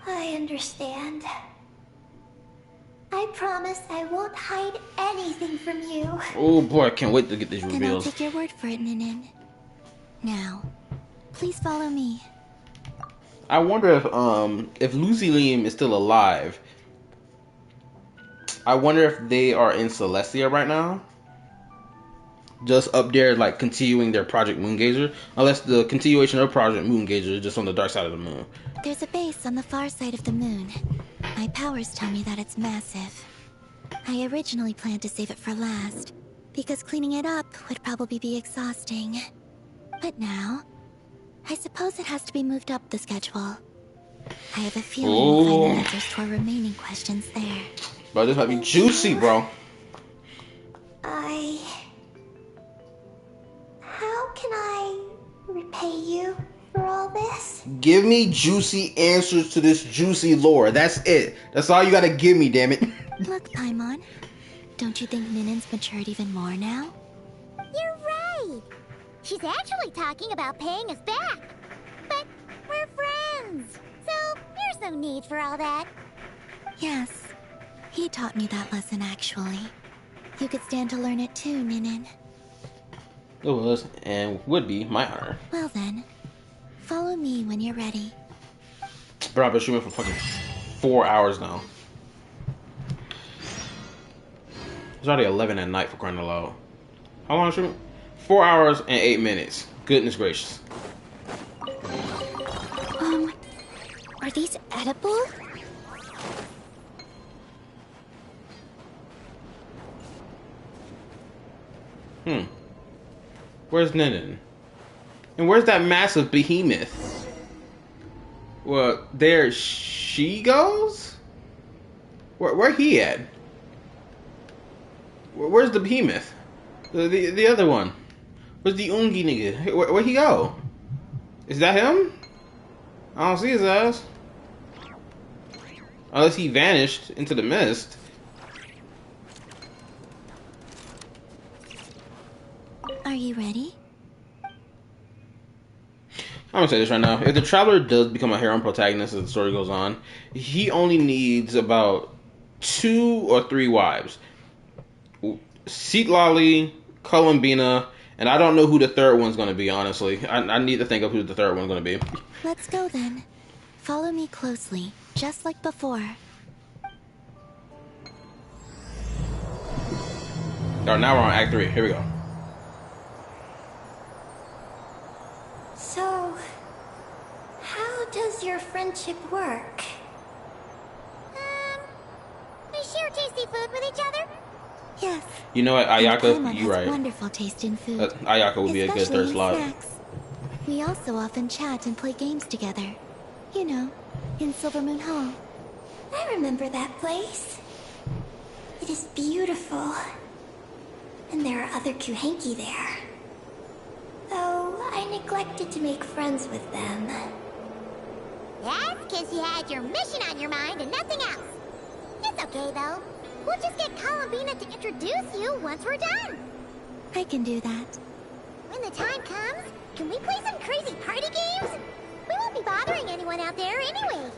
I understand. I promise I won't hide anything from you.
Oh boy, I can't wait to get these
Then I'll
reveals.
take your word for it, Ninin. Now, please follow me.
I wonder if Lucy Liam is still alive. I wonder if they are in Celestia right now. Just up there, like, continuing their Project Moongazer. Unless the continuation of Project Moongazer is just on the dark side of the moon.
There's a base on the far side of the moon. My powers tell me that it's massive. I originally planned to save it for last, because cleaning it up would probably be exhausting. But now, I suppose it has to be moved up the schedule. I have a feeling we'll find the answers to our remaining questions there.
Bro, this might be juicy, bro.
How can I repay you for all this?
Give me juicy answers to this juicy lore. That's it. That's all you gotta give me, damn it.
Look, Paimon, don't you think Ninin's matured even more now?
You're right. She's actually talking about paying us back. But we're friends, so there's no need for all that.
Yes, he taught me that lesson actually. You could stand to learn it too, Ninin.
It was, and would be, my honor.
Well then, follow me when you're ready.
Bro, I've been streaming for fucking 4 hours now. It's already 11 at night for crying out loud. How long is streaming? 4 hours and 8 minutes. Goodness gracious.
Are these edible?
Where's Ninin? And where's that massive behemoth? Well, there she goes? Where he at? Where's the behemoth? The other one. Where's the Ungi nigga? Where'd he go? Is that him? I don't see his ass. Unless he vanished into the mist.
Are you ready?
I'm gonna say this right now. If the Traveler does become a harem protagonist as the story goes on, he only needs about 2 or 3 wives. Citlali, Columbina, and I don't know who the third one's gonna be, honestly. I need to think of who the third one's gonna be.
Let's go then. Follow me closely, just like before.
Alright, now we're on Act 3. Here we go.
So, how does your friendship work?
We share tasty food with each other.
Yes.
You know what,
And
Ayaka,
Paimon
you're
has
right.
wonderful taste in food.
Ayaka would be a good
Especially
third
in
slot.
snacks. We also often chat and play games together. You know, in Silvermoon Hall.
I remember that place. It is beautiful. And there are other Kuhenki there. Though I neglected to make friends with them.
That's because you had your mission on your mind and nothing else. It's okay, though. We'll just get Columbina to introduce you once we're done.
I can do that.
When the time comes, can we play some crazy party games? We won't be bothering anyone out there anyway.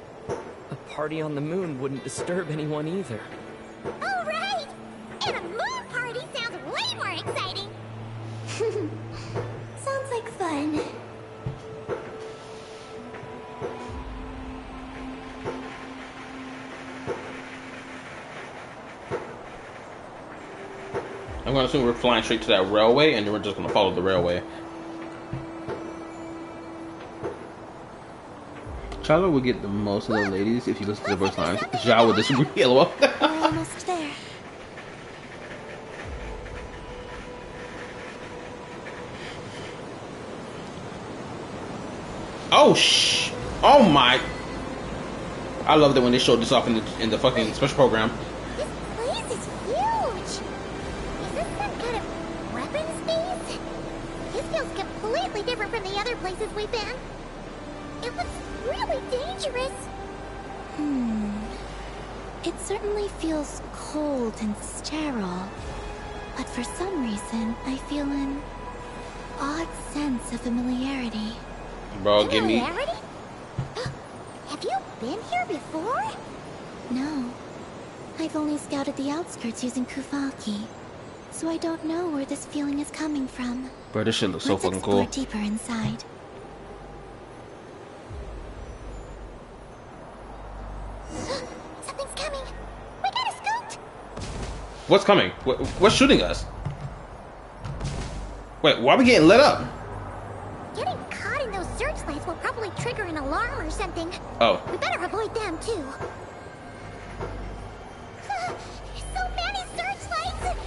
A party on the moon wouldn't disturb anyone either.
Oh, right! And a moon party sounds way more exciting.
Sounds like fun.
I'm gonna assume we're flying straight to that railway, and then we're just gonna follow the railway. Charlotte would get the most of the ladies if you listen to the voice lines. Zhao would disagree. LOL.
We're almost there.
Oh my! I love that when they showed this off in the fucking special program.
This place is huge! Is this some kind of weapons base? This feels completely different from the other places we've been. It looks really dangerous.
It certainly feels cold and sterile. But for some reason, I feel an odd sense of familiarity.
Bro, give me.
Familiarity? Have you been here before?
No. I've only scouted the outskirts using Kufaki. So I don't know where this feeling is coming from.
Bro, this shit looks so
Let's
fucking
explore
cool.
deeper inside.
Something's coming. We gotta scoot.
What's coming? What's shooting us? Wait, why are we getting lit up?
Getting caught in those searchlights will probably trigger an alarm or something.
Oh.
We better avoid them too. So many searchlights!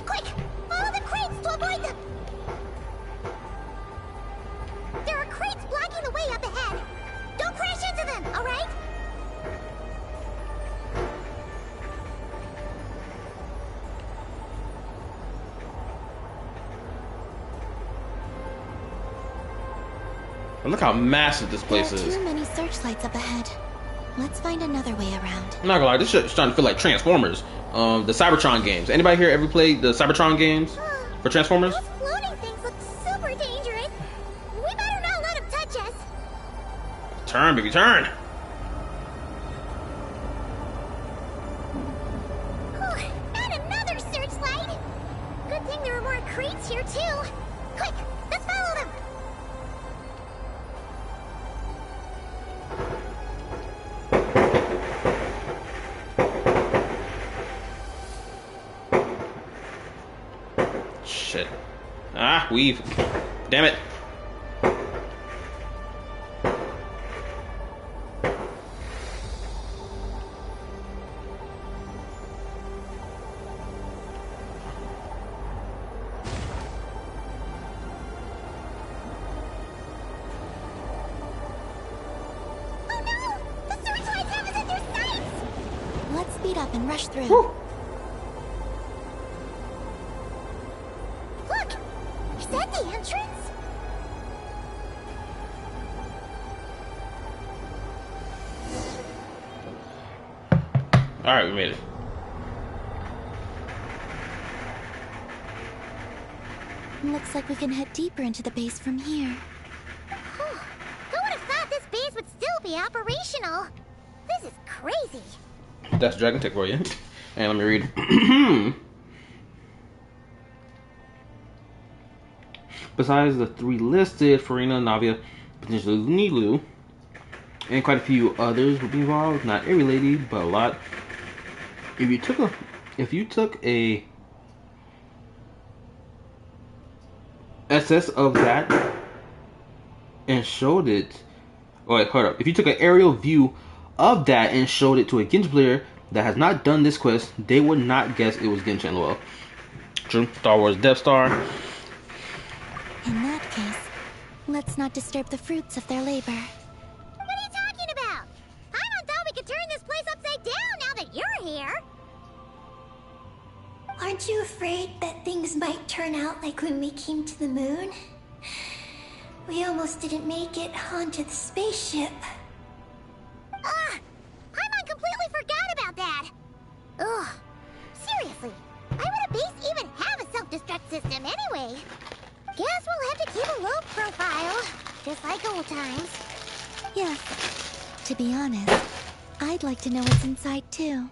Quick, follow the crates to avoid them. There are crates blocking the way up ahead. Don't crash into them, all right?
Look how massive this place
There are
is.
too many searchlights up ahead. Let's find another way around.
I'm not gonna lie, this shit is starting to feel like Transformers. The Cybertron games. Anybody here ever played the Cybertron games for Transformers?
Those floating things look super dangerous. We better not let them touch us.
Turn, baby, turn.
Whew, and another searchlight. Good thing there are more crates here too. Quick, let's follow them.
Shit. Ah, weave. Damn it.
Oh no! The searchlights have us in their sights!
Let's speed up and rush through.
Whew.
Look! Is that the entrance?
Alright, we made it.
Looks like we can head deeper into the base from here.
Whew. Who would have thought this base would still be operational? This is crazy.
That's Dragon Tech for you. And let me read. Besides the three listed, Farina, Navia, potentially Nilu, and quite a few others will be involved. Not every lady, but a lot. If you took a SS of that and showed it, wait, hold up. If you took an aerial view of that and showed it to a Genshin player that has not done this quest, they would not guess it was Genshin. Well, true. Star Wars Death Star.
In that case, let's not disturb the fruits of their labor.
What are you talking about? I thought we could turn this place upside down now that you're here.
Aren't you afraid that things might turn out like when we came to the moon? We almost didn't make it onto the spaceship.
system anyway. Guess we'll have to keep a low profile, just like old times.
Yes. To be honest, I'd like to know what's inside too.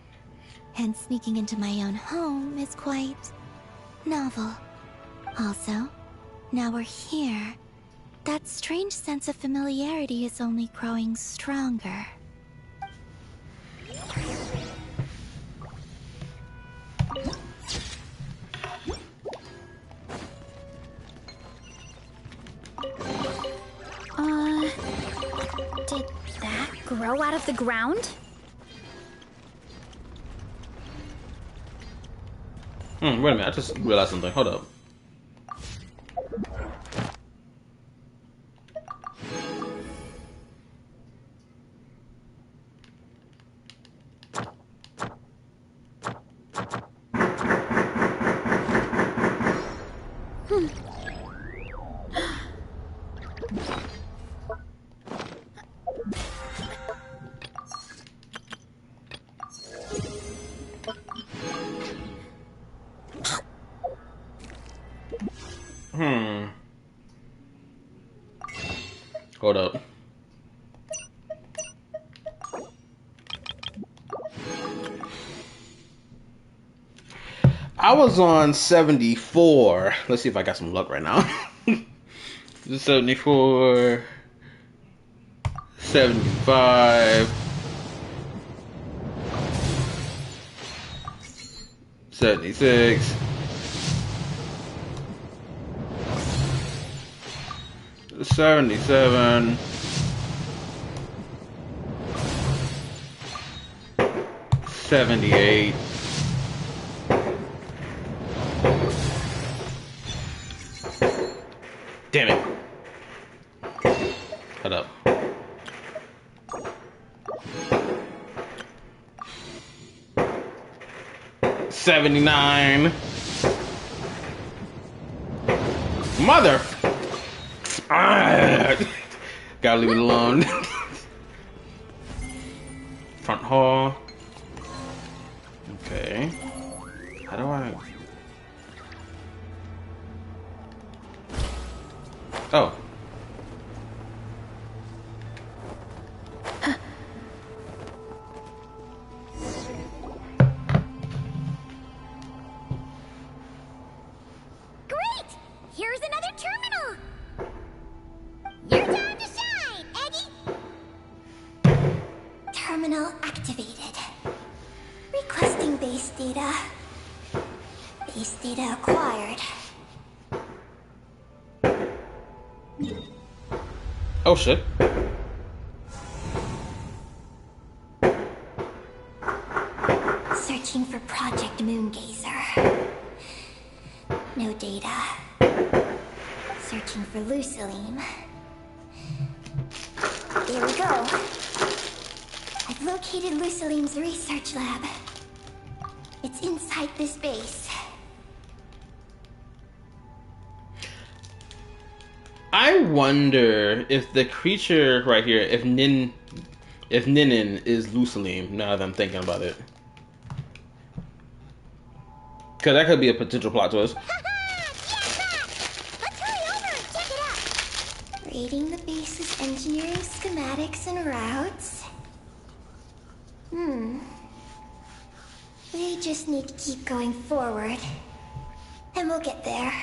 And sneaking into my own home is quite novel. Also, now we're here. That strange sense of familiarity is only growing stronger.
Did that grow out of the ground?
Wait a minute, I just realized something. Hold up. Hold up. I was on 74. Let's see if I got some luck right now. 74, 75, 76, 77, 78. Damn it. Hold up. $79. Mother. Gotta leave it alone. Front hall. Okay. How do I? Oh.
Great! Here's another terminal! Your time to shine, Eggy!
Terminal activated. Requesting base data. Base data acquired.
Oh shit.
Searching for Project Moongazer. No data. Searching for Luciline. There we go. I've located Luciline's research lab. It's inside this base.
I wonder if the creature right here, if Ninin is Luciline, now that I'm thinking about it. Cause that could be a potential plot twist.
Let's hurry over and check it out!
Reading the base's engineering schematics and routes. We just need to keep going forward. And we'll get there.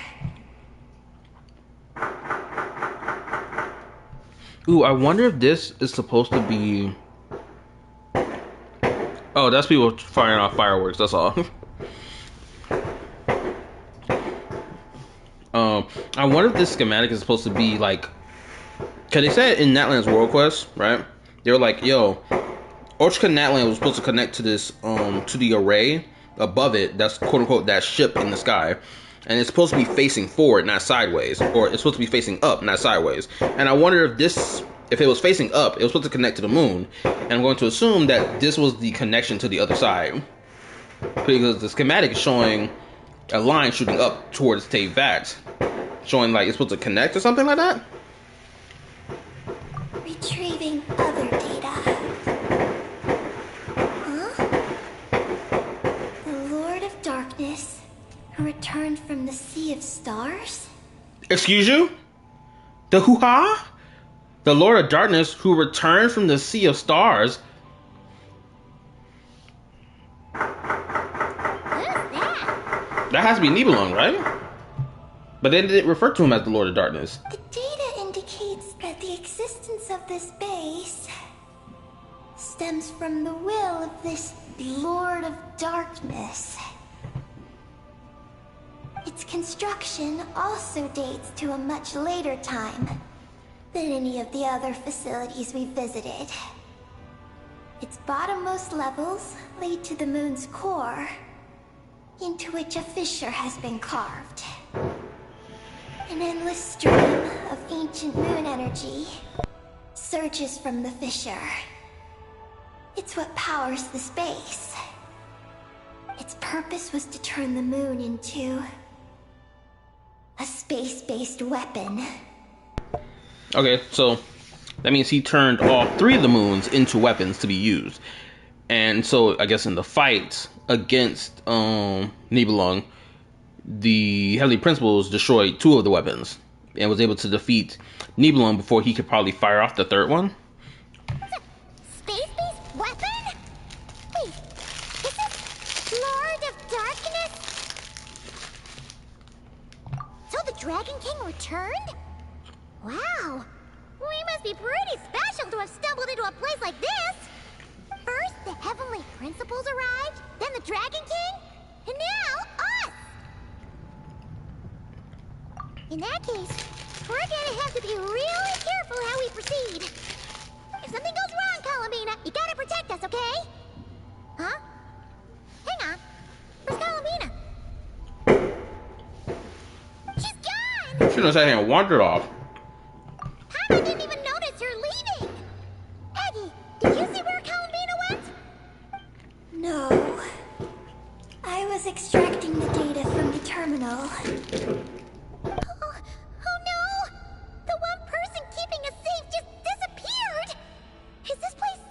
Ooh, I wonder if this is supposed to be... Oh, that's people firing off fireworks, that's all. I wonder if this schematic is supposed to be like... Cause they said in Natlan's World Quest, right? They were like, yo, Orchka Natlan was supposed to connect to this, to the array above it, that's quote-unquote that ship in the sky. And it's supposed to be facing forward, not sideways. Or it's supposed to be facing up, not sideways. And I wonder if it was facing up, it was supposed to connect to the moon. And I'm going to assume that this was the connection to the other side. Because the schematic is showing a line shooting up towards Tate Vax. Showing like it's supposed to connect or something like that.
Retrieving other data. Huh? The Lord of Darkness, who returned from the Sea of against stars?
Excuse you? The hoo-ha? The Lord of Darkness who returned from the Sea of Stars.
Who's that?
That has to be Nibelung, right? But they didn't refer to him as the Lord of Darkness.
The data indicates that the existence of this base stems from the will of this Lord of Darkness. Its construction also dates to a much later time than any of the other facilities we visited. Its bottommost levels lead to the moon's core, into which a fissure has been carved. An endless stream of ancient moon energy surges from the fissure. It's what powers the space. Its purpose was to turn the moon into a space-based weapon.
Okay, so that means he turned all 3 of the moons into weapons to be used. And so I guess in the fight against Nibelung, the Heavenly Principles destroyed 2 of the weapons and was able to defeat Nibelung before he could probably fire off the 3rd one.
Space-based weapon? Wait, this is Lord of Darkness? So the Dragon King returned? Wow, we must be pretty special to have stumbled into a place like this. First, the Heavenly Principles arrived, then the Dragon King, and now us! In that case, we're gonna have to be really careful how we proceed. If something goes wrong, Columbina, you gotta protect us, okay? Huh? Hang on. Where's Columbina? She's gone!
She done sat here and wandered off.
I didn't even notice you're leaving! Eggy, did you see where Columbina went?
No. I was extracting the data from the terminal.
Oh no! The one person keeping us safe just disappeared! Is this place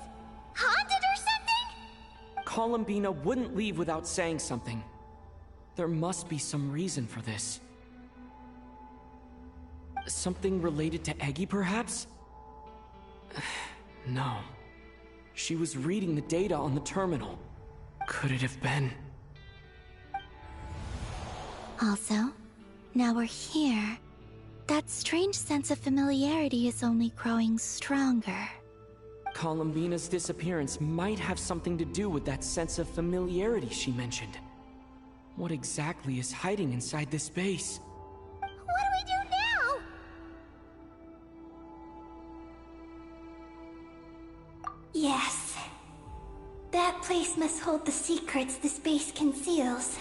haunted or something?
Columbina wouldn't leave without saying something. There must be some reason for this. Something related to Eggy, perhaps? No. She was reading the data on the terminal. Could it have been?
Also, now we're here. That strange sense of familiarity is only growing stronger.
Columbina's disappearance might have something to do with that sense of familiarity she mentioned. What exactly is hiding inside this base?
What do we do now?
Yes. That place must hold the secrets the space conceals.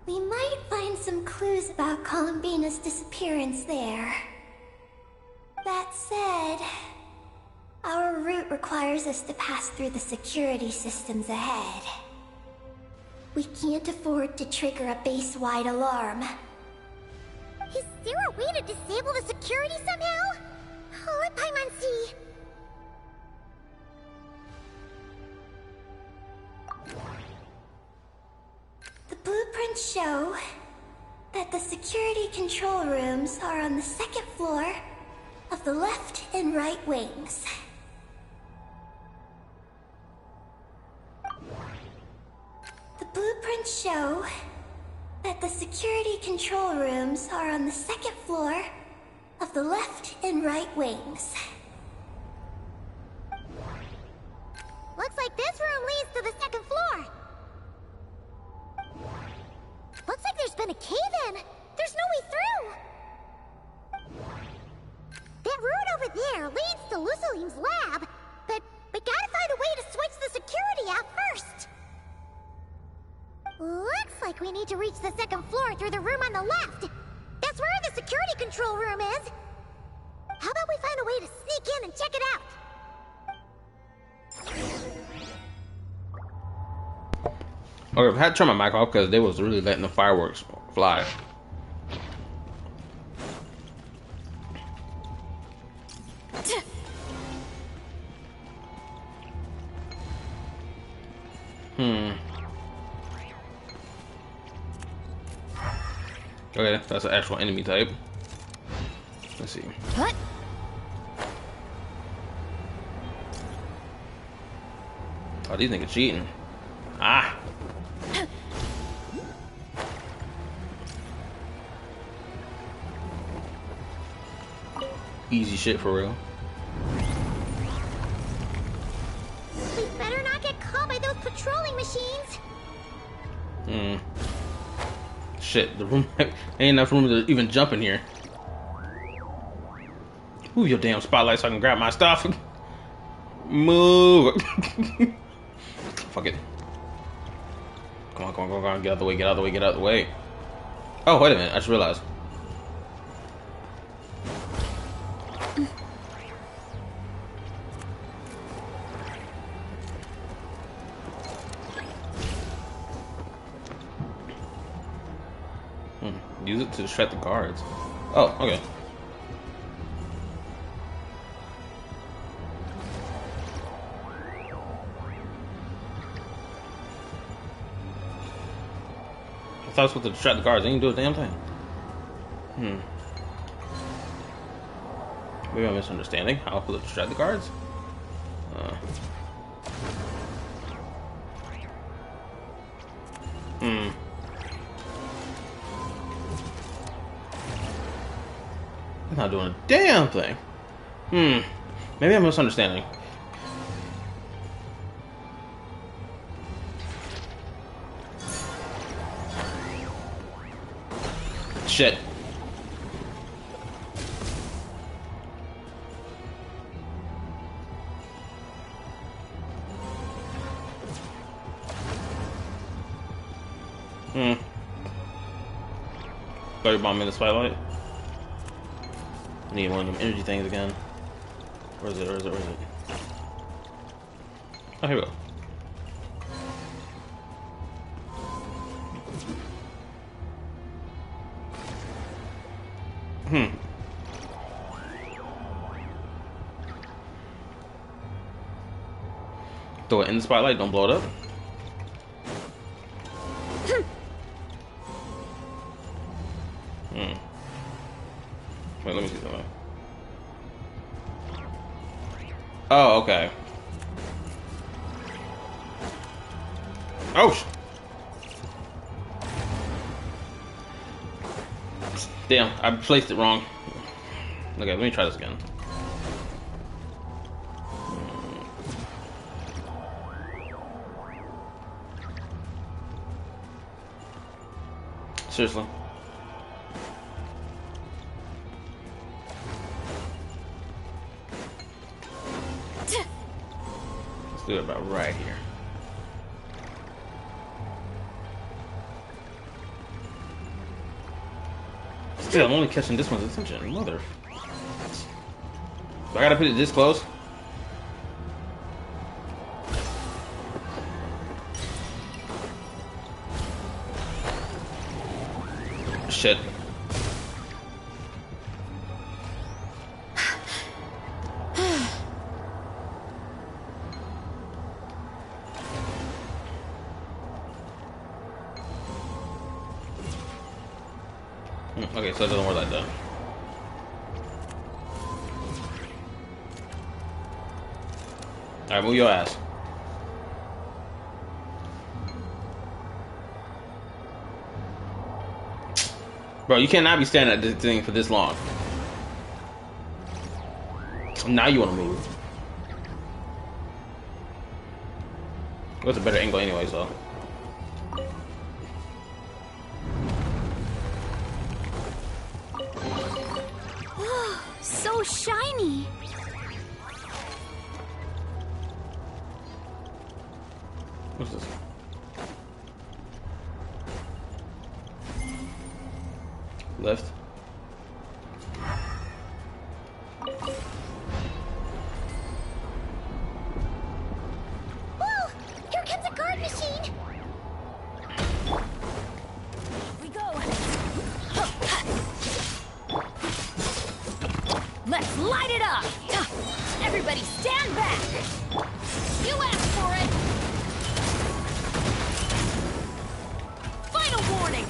We might find some clues about Columbina's disappearance there. That said, our route requires us to pass through the security systems ahead. We can't afford to trigger a base-wide alarm.
Is there a way to disable the security somehow? Let Paimon see.
The blueprints show that the security control rooms are on the 2nd floor of the left and right wings. The blueprints show that the security control rooms are on the 2nd floor of the left and right wings.
Looks like this room leads to the 2nd floor. Looks like there's been a cave-in. There's no way through. That route over there leads to Lucilim's lab, but we gotta find a way to switch the security out first. Looks like we need to reach the 2nd floor through the room on the left. That's where the security control room is. How about we find a way to sneak in and check it out?
Okay, I had to turn my mic off because they was really letting the fireworks fly. Okay, that's an actual enemy type. Let's see.
What?
Oh, these niggas cheating. Ah. Easy shit for real.
We better not get caught by those patrolling machines.
Shit, the room ain't enough room to even jump in here. Move your damn spotlight so I can grab my stuff. Move. Fuck it. Come on, come on, come on, get out the way, get out the way, get out the way. Oh, wait a minute, I just realized. Use it to distract the guards. Oh, okay. I thought I was supposed to distract the guards. They didn't do a damn thing. Maybe I'm misunderstanding. How I'm supposed to distract the guards? I'm not doing a damn thing. Maybe I'm misunderstanding. Shit. Got your bomb in the spotlight. I need one of them energy things again. Where is it? Where is it? Where is it? Oh, here we go. Throw it in the spotlight, don't blow it up. Wait, let me see something. Oh, okay. Oh! Damn, I placed it wrong. Okay, let me try this again. Seriously. Let's do it about right here. Still, I'm only catching this one's attention. Mother. Do I gotta put it this close? Shit. Okay, so it doesn't work like that. Alright, move your ass. Bro, you cannot be standing at this thing for this long. Now you want to move. What's a better angle anyway, so.
So shiny.
What's this? Left.
Whoa! Here comes a guard machine!
Here we go. Let's light it up. Everybody stand back. You asked for it. Final warning.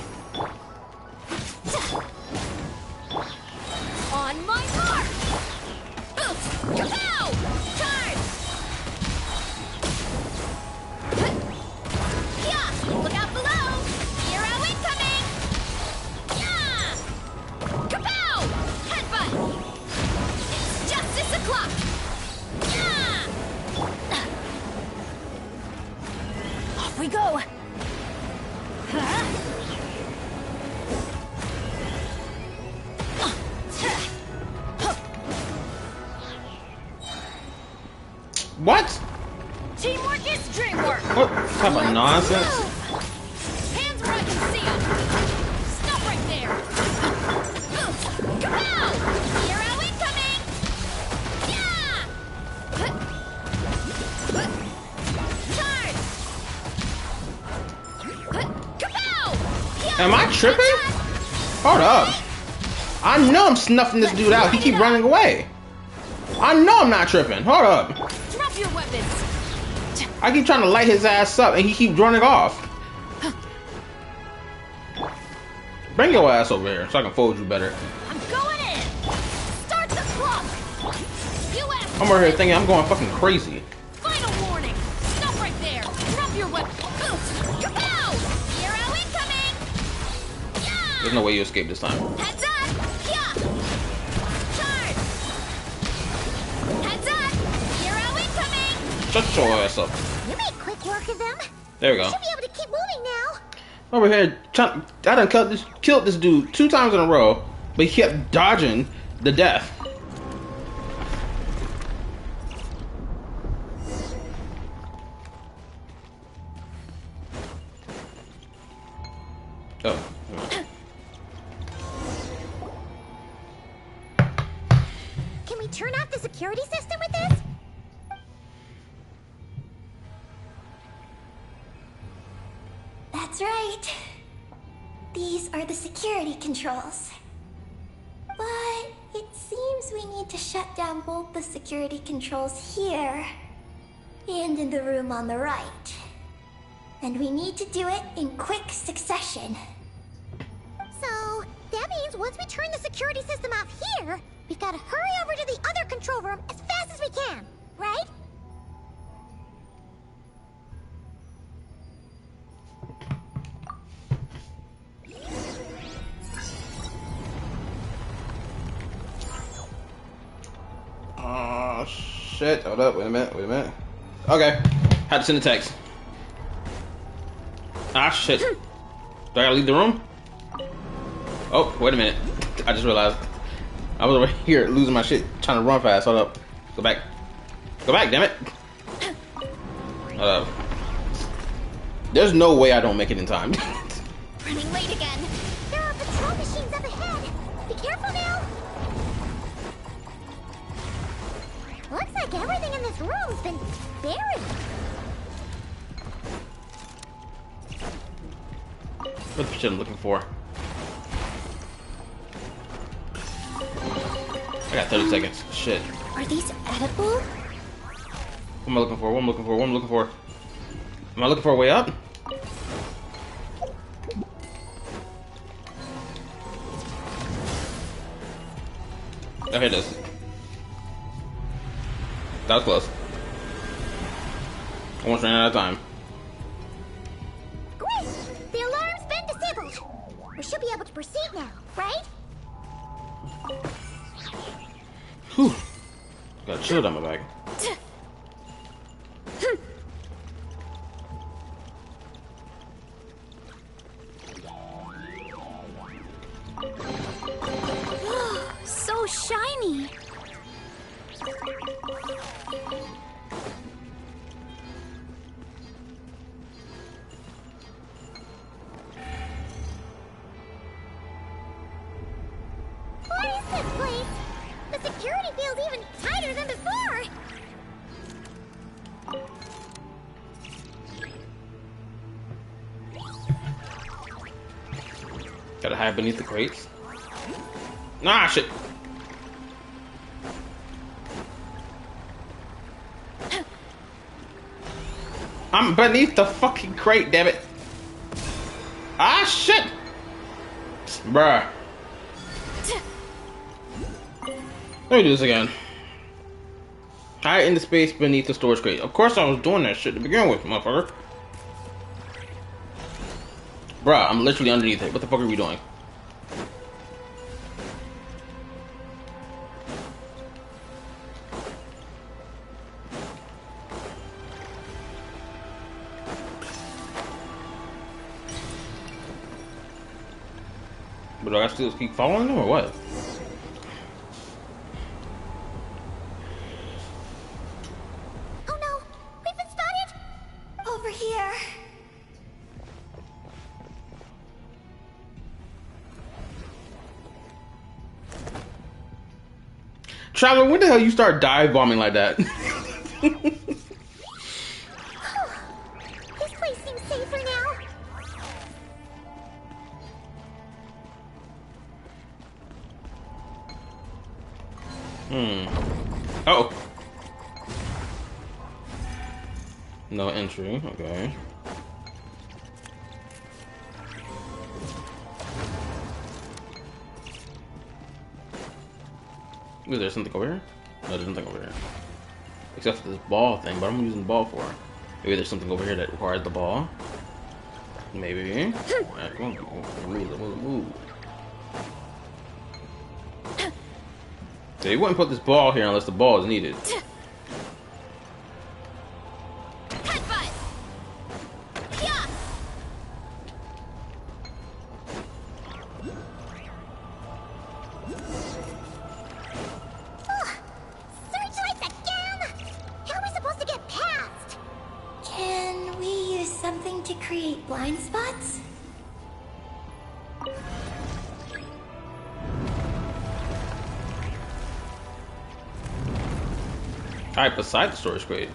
What?
Teamwork is dreamwork.
What type of nonsense?
Hands where I can see 'em. Stop right there. Kapow! Hero incoming. Yeah! Charge! Kapow! Yeah!
Am I tripping? Hold up. I know I'm snuffing this dude out. He keep running away. I know I'm not tripping. Hold up.
Drop your weapons.
I keep trying to light his ass up and he keep running off. Bring your ass over here so I can fold you better.
I'm going in. Start the clock. You asked.
I'm over here thinking I'm going fucking crazy.
Final warning. Stop right there. Drop your weapon. Kapow! Hero incoming. Yeah!
There's no way you escape this time.
Heads up. Yeah. Charge. Heads up. Hero incoming.
Shut your ass up.
You made quick work of them.
There we go.
Should be able to keep moving now.
Over here, I done killed this dude 2 times in a row, but he kept dodging the death. Oh.
Can we turn off the security system with this?
That's right. These are the security controls. But it seems we need to shut down both the security controls here and in the room on the right. And we need to do it in quick succession.
So, that means once we turn the security system off here, we've got to hurry over to the other control room as fast as we can, right?
Oh shit. Hold up, wait a minute. Okay. Had to send a text. Ah shit. Do I gotta leave the room? Oh, wait a minute. I just realized I was over here losing my shit trying to run fast. Hold up. Go back. Go back, damn it. Hold up. There's no way I don't make it in time.
Running late again.
There are patrol machines up ahead. Be careful now. Looks like everything in this room's been buried.
What's the shit I'm looking for? I got 30 seconds. Shit.
Are these edible?
What am I looking for? What am I looking for? What am I looking for? Am I looking for a way up? Oh, here it is. That was close. Almost ran out of time.
Great! The alarm's been disabled. We should be able to proceed now, right?
Whew. Got a chill down my back.
So shiny.
What is this place? The security feels even tighter than before.
Gotta hide beneath the crates. Nah, shit. I'm beneath the fucking crate, damn it. Ah, shit. Bruh. Let me do this again. Hide in the space beneath the storage crate. Of course I was doing that shit to begin with, motherfucker. Bruh, I'm literally underneath it. What the fuck are we doing? But do I have to just keep following them or what?
Oh
Traveler, when the hell you start dive bombing like that?
This place seems safer now.
Oh. No entry. Okay. Is there something over here? No, there's nothing over here. Except for this ball thing, but I'm using the ball for. Maybe there's something over here that requires the ball. Maybe. Alright, come on, move. So you wouldn't put this ball here unless the ball is needed.
Searchlights again? How are we supposed to get past?
Can we use something to create blind spots?
Alright, beside the storage crate.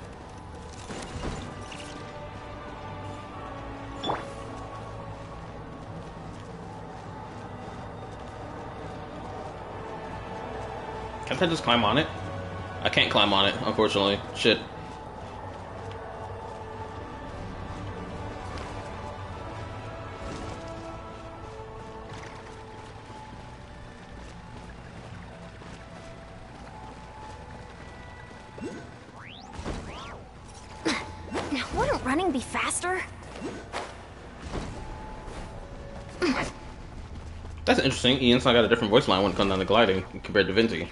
Can't I just climb on it? I can't climb on it, unfortunately. Shit.
Now, wouldn't running be faster?
That's interesting. Ian's got a different voice line when it comes down to gliding compared to Vinci.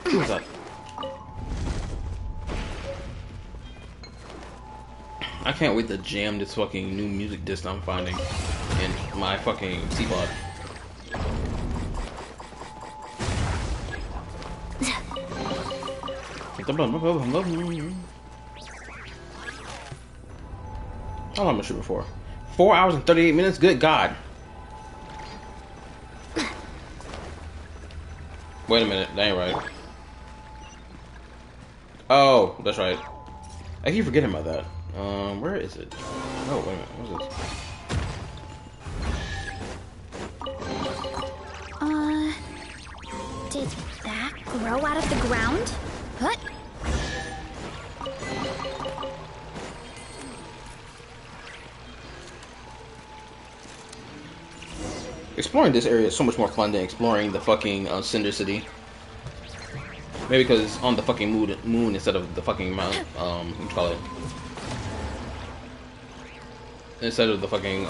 Who was that? I can't wait to jam this fucking new music disc I'm finding in my fucking C-Pod. How long am I shooting for? 4 hours and 38 minutes? Good God. Wait a minute, that ain't right. Oh, that's right. I keep forgetting about that. Where is it? Oh, wait a minute, what is
Did that grow out of the ground? What?
Exploring this area is so much more fun than exploring the fucking Cinder City. Maybe because it's on the fucking moon instead of the fucking mount. What you call it? Instead of the fucking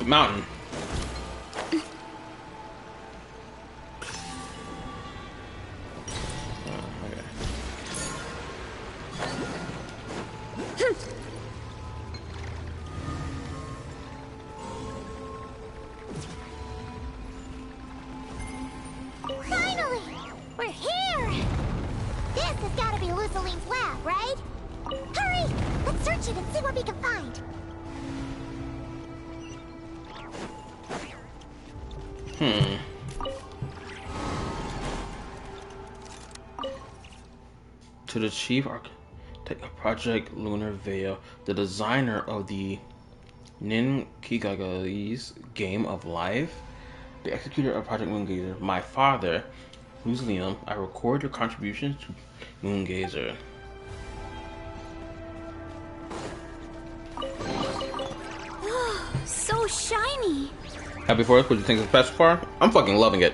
mountain.
Finally! We're here! This has got to be Luciline's lab, right? Hurry! Let's search it and see what we can find.
To the chief architect of Project Lunar Veil, the designer of the Ninkigaga's Game of Life, the executor of Project Moongazer, my father, Liam, I record your contributions to Moongazer.
So shiny!
Happy for us? What do you think of the best so far? I'm fucking loving it.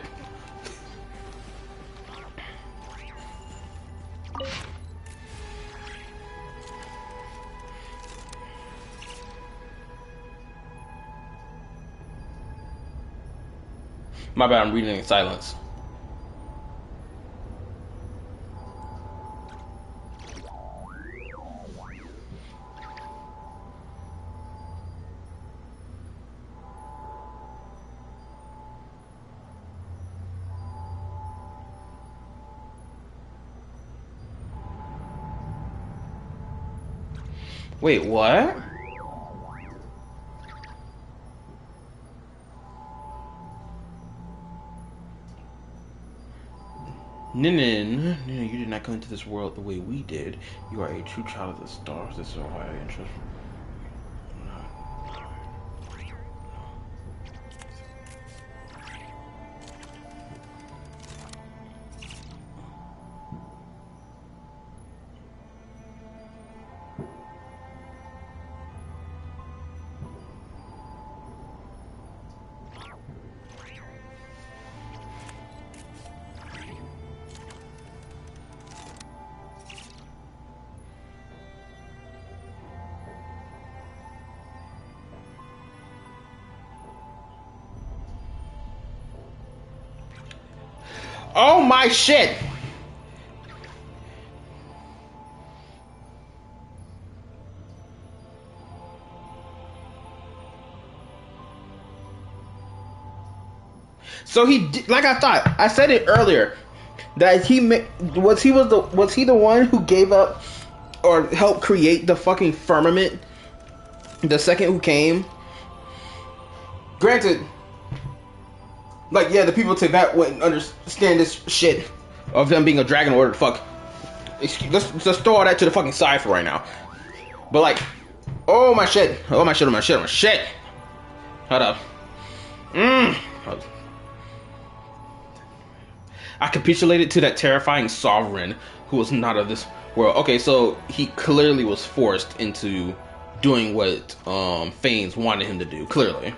My bad, I'm reading in silence. Wait, what? Nin, you did not come into this world the way we did. You are a true child of the stars. This is why I interest. Oh my shit! So he, like I thought, I said it earlier, that was he the one who gave up or helped create the fucking firmament? The second who came. Granted, like, yeah, the people to that wouldn't understand this shit of them being a dragon order. Fuck. Let's throw all that to the fucking side for right now. But like, oh my shit. Oh my shit. Oh my shit. Oh my shit. Hold up. I capitulated to that terrifying sovereign who was not of this world. Okay, so he clearly was forced into doing what Fanes wanted him to do. Clearly.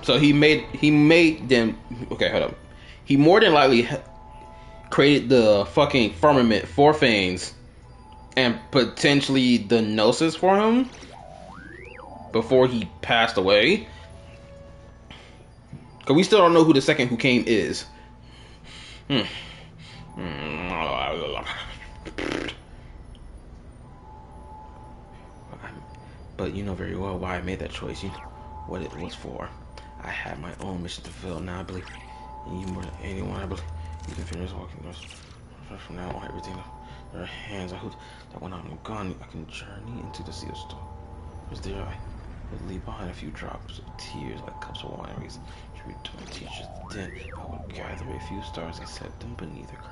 So he made them. Okay, hold up. He more than likely created the fucking firmament for Fanes and potentially the Gnosis for him before he passed away. Cause we still don't know who the second who came is. But you know very well why I made that choice. You know what it was for. I had my own mission to fulfill. Now I believe in you more than anyone. I believe you can finish walking those. From now on, everything in our hands. I hope that when I'm gone, I can journey into the sea of storm. Was there I would leave behind a few drops of tears like cups of wine. Tribute to my teachers. Then I would gather a few stars and set them beneath a curtain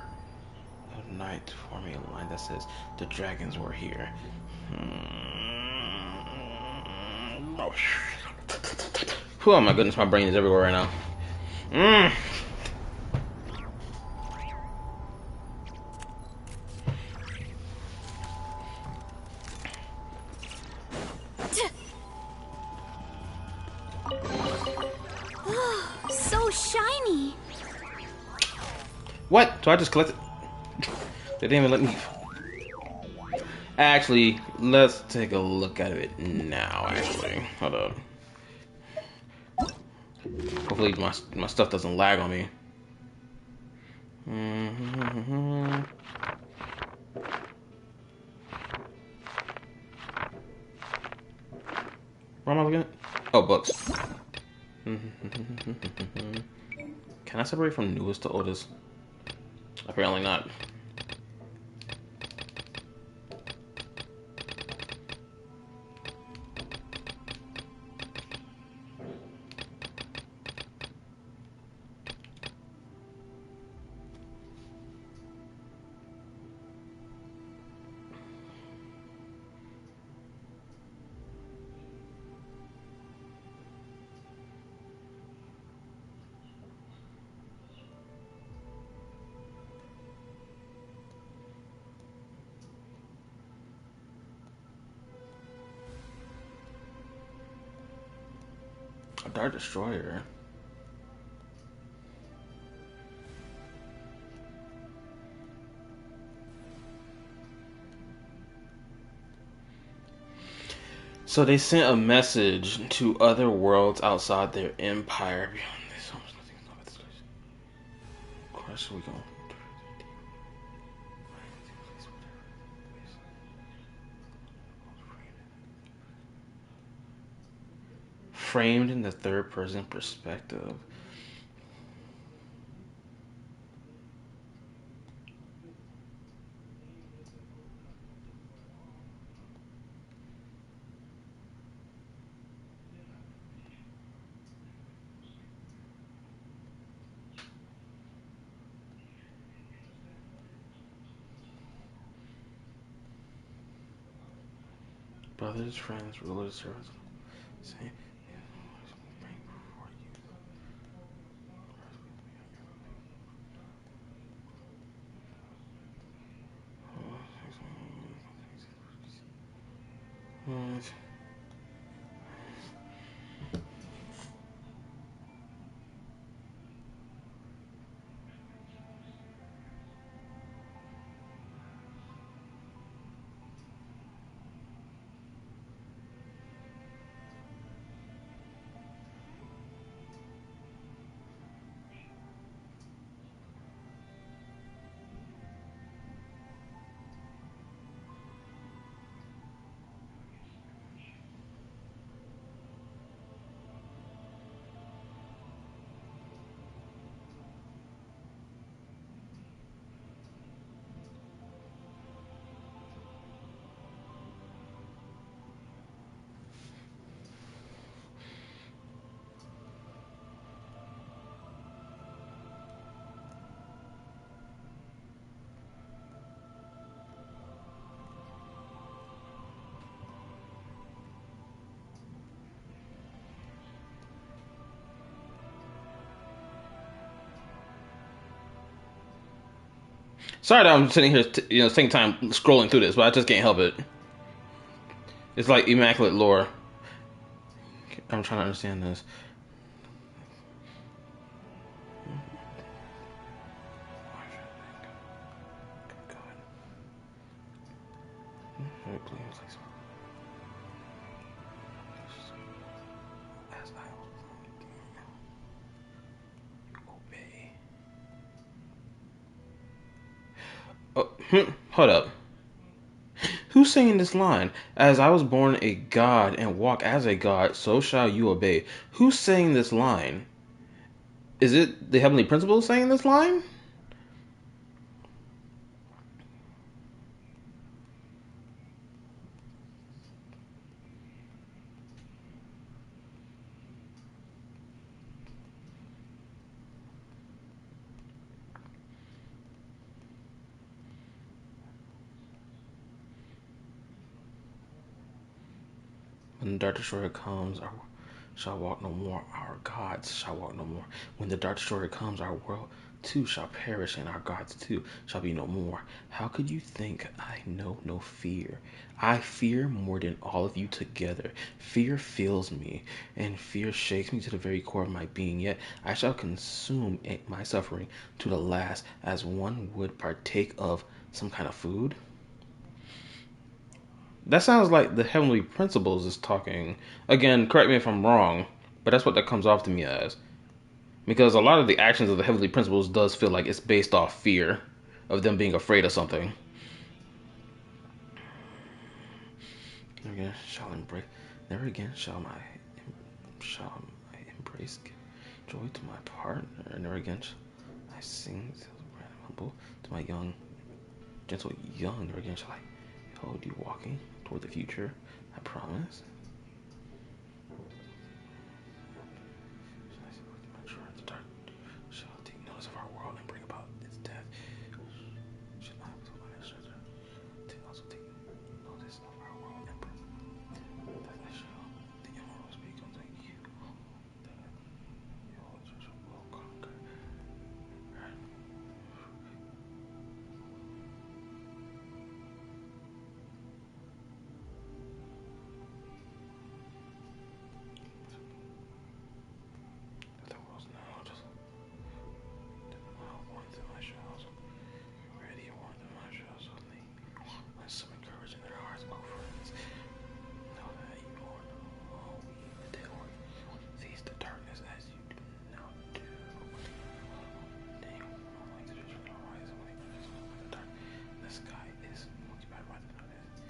of night to form a line that says the dragons were here. Oh my goodness, my brain is everywhere right now.
So shiny.
What? So I just collected. They didn't even let me. Actually, let's take a look at it now. Actually, hold up. Hopefully my stuff doesn't lag on me. Where am I looking at? Oh, books. Can I separate from newest to oldest? Apparently not. A Dart Destroyer. So they sent a message to other worlds outside their empire. Beyond this, almost nothing about this place. Crush, we go. Framed in the third-person perspective. Brothers, friends, rulers, servants. Say, sorry that I'm sitting here, taking time scrolling through this, but I just can't help it. It's like immaculate lore. I'm trying to understand this. Oh, hold up. Who's saying this line? As I was born a god and walk as a god, so shall you obey. Who's saying this line? Is it the Heavenly Principles saying this line? When the Dark Destroyer comes, our shall walk no more. Our gods shall walk no more. When the Dark Destroyer comes, our world too shall perish, and our gods too shall be no more. How could you think I know no fear? I fear more than all of you together. Fear fills me, and fear shakes me to the very core of my being. Yet I shall consume my suffering to the last, as one would partake of some kind of food. That sounds like the Heavenly Principles is talking. Again, correct me if I'm wrong, but that's what that comes off to me as. Because a lot of the actions of the Heavenly Principles does feel like it's based off fear of them being afraid of something. Never again shall embrace. Never again shall I embrace joy to my partner. Never again shall I sing humble to my young, gentle young. Never again shall I hold you walking toward the future. I promise. The dark shall take notice of our world and bring about its death. Should I also take notice of our world and bring that I shall the immortal speak unto you. That you will conquer. Right. The world's now just one thing I shall ready one thing I shall only when some courage in their hearts, oh friends, know that you Lord, oh we the Lord sees the darkness as you do not do. Dang, like the vision of horizon when the dark the sky is occupied by the darkness.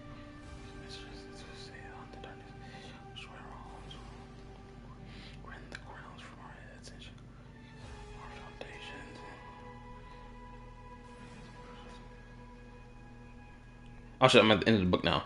It's just to say on the darkness, destroy our homes, rend the crowns from our heads and our foundations. Oh shit, I'm at the end of the book now.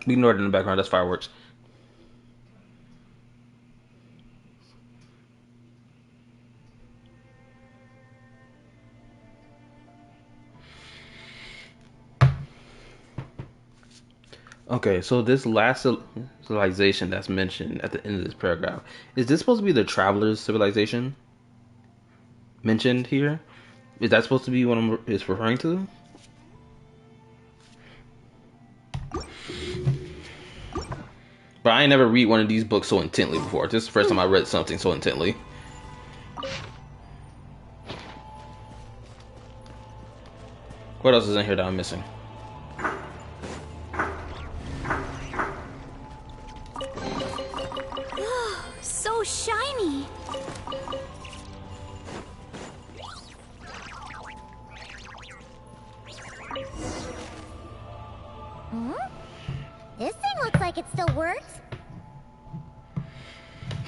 We ignored it in the background. That's fireworks. Okay, so this last civilization that's mentioned at the end of this paragraph, is this supposed to be the travelers' civilization mentioned here? Is that supposed to be what it's referring to? But I ain't never read one of these books so intently before. This is the first time I read something so intently. What else is in here that I'm missing?
So shiny.
This thing looks like it still works.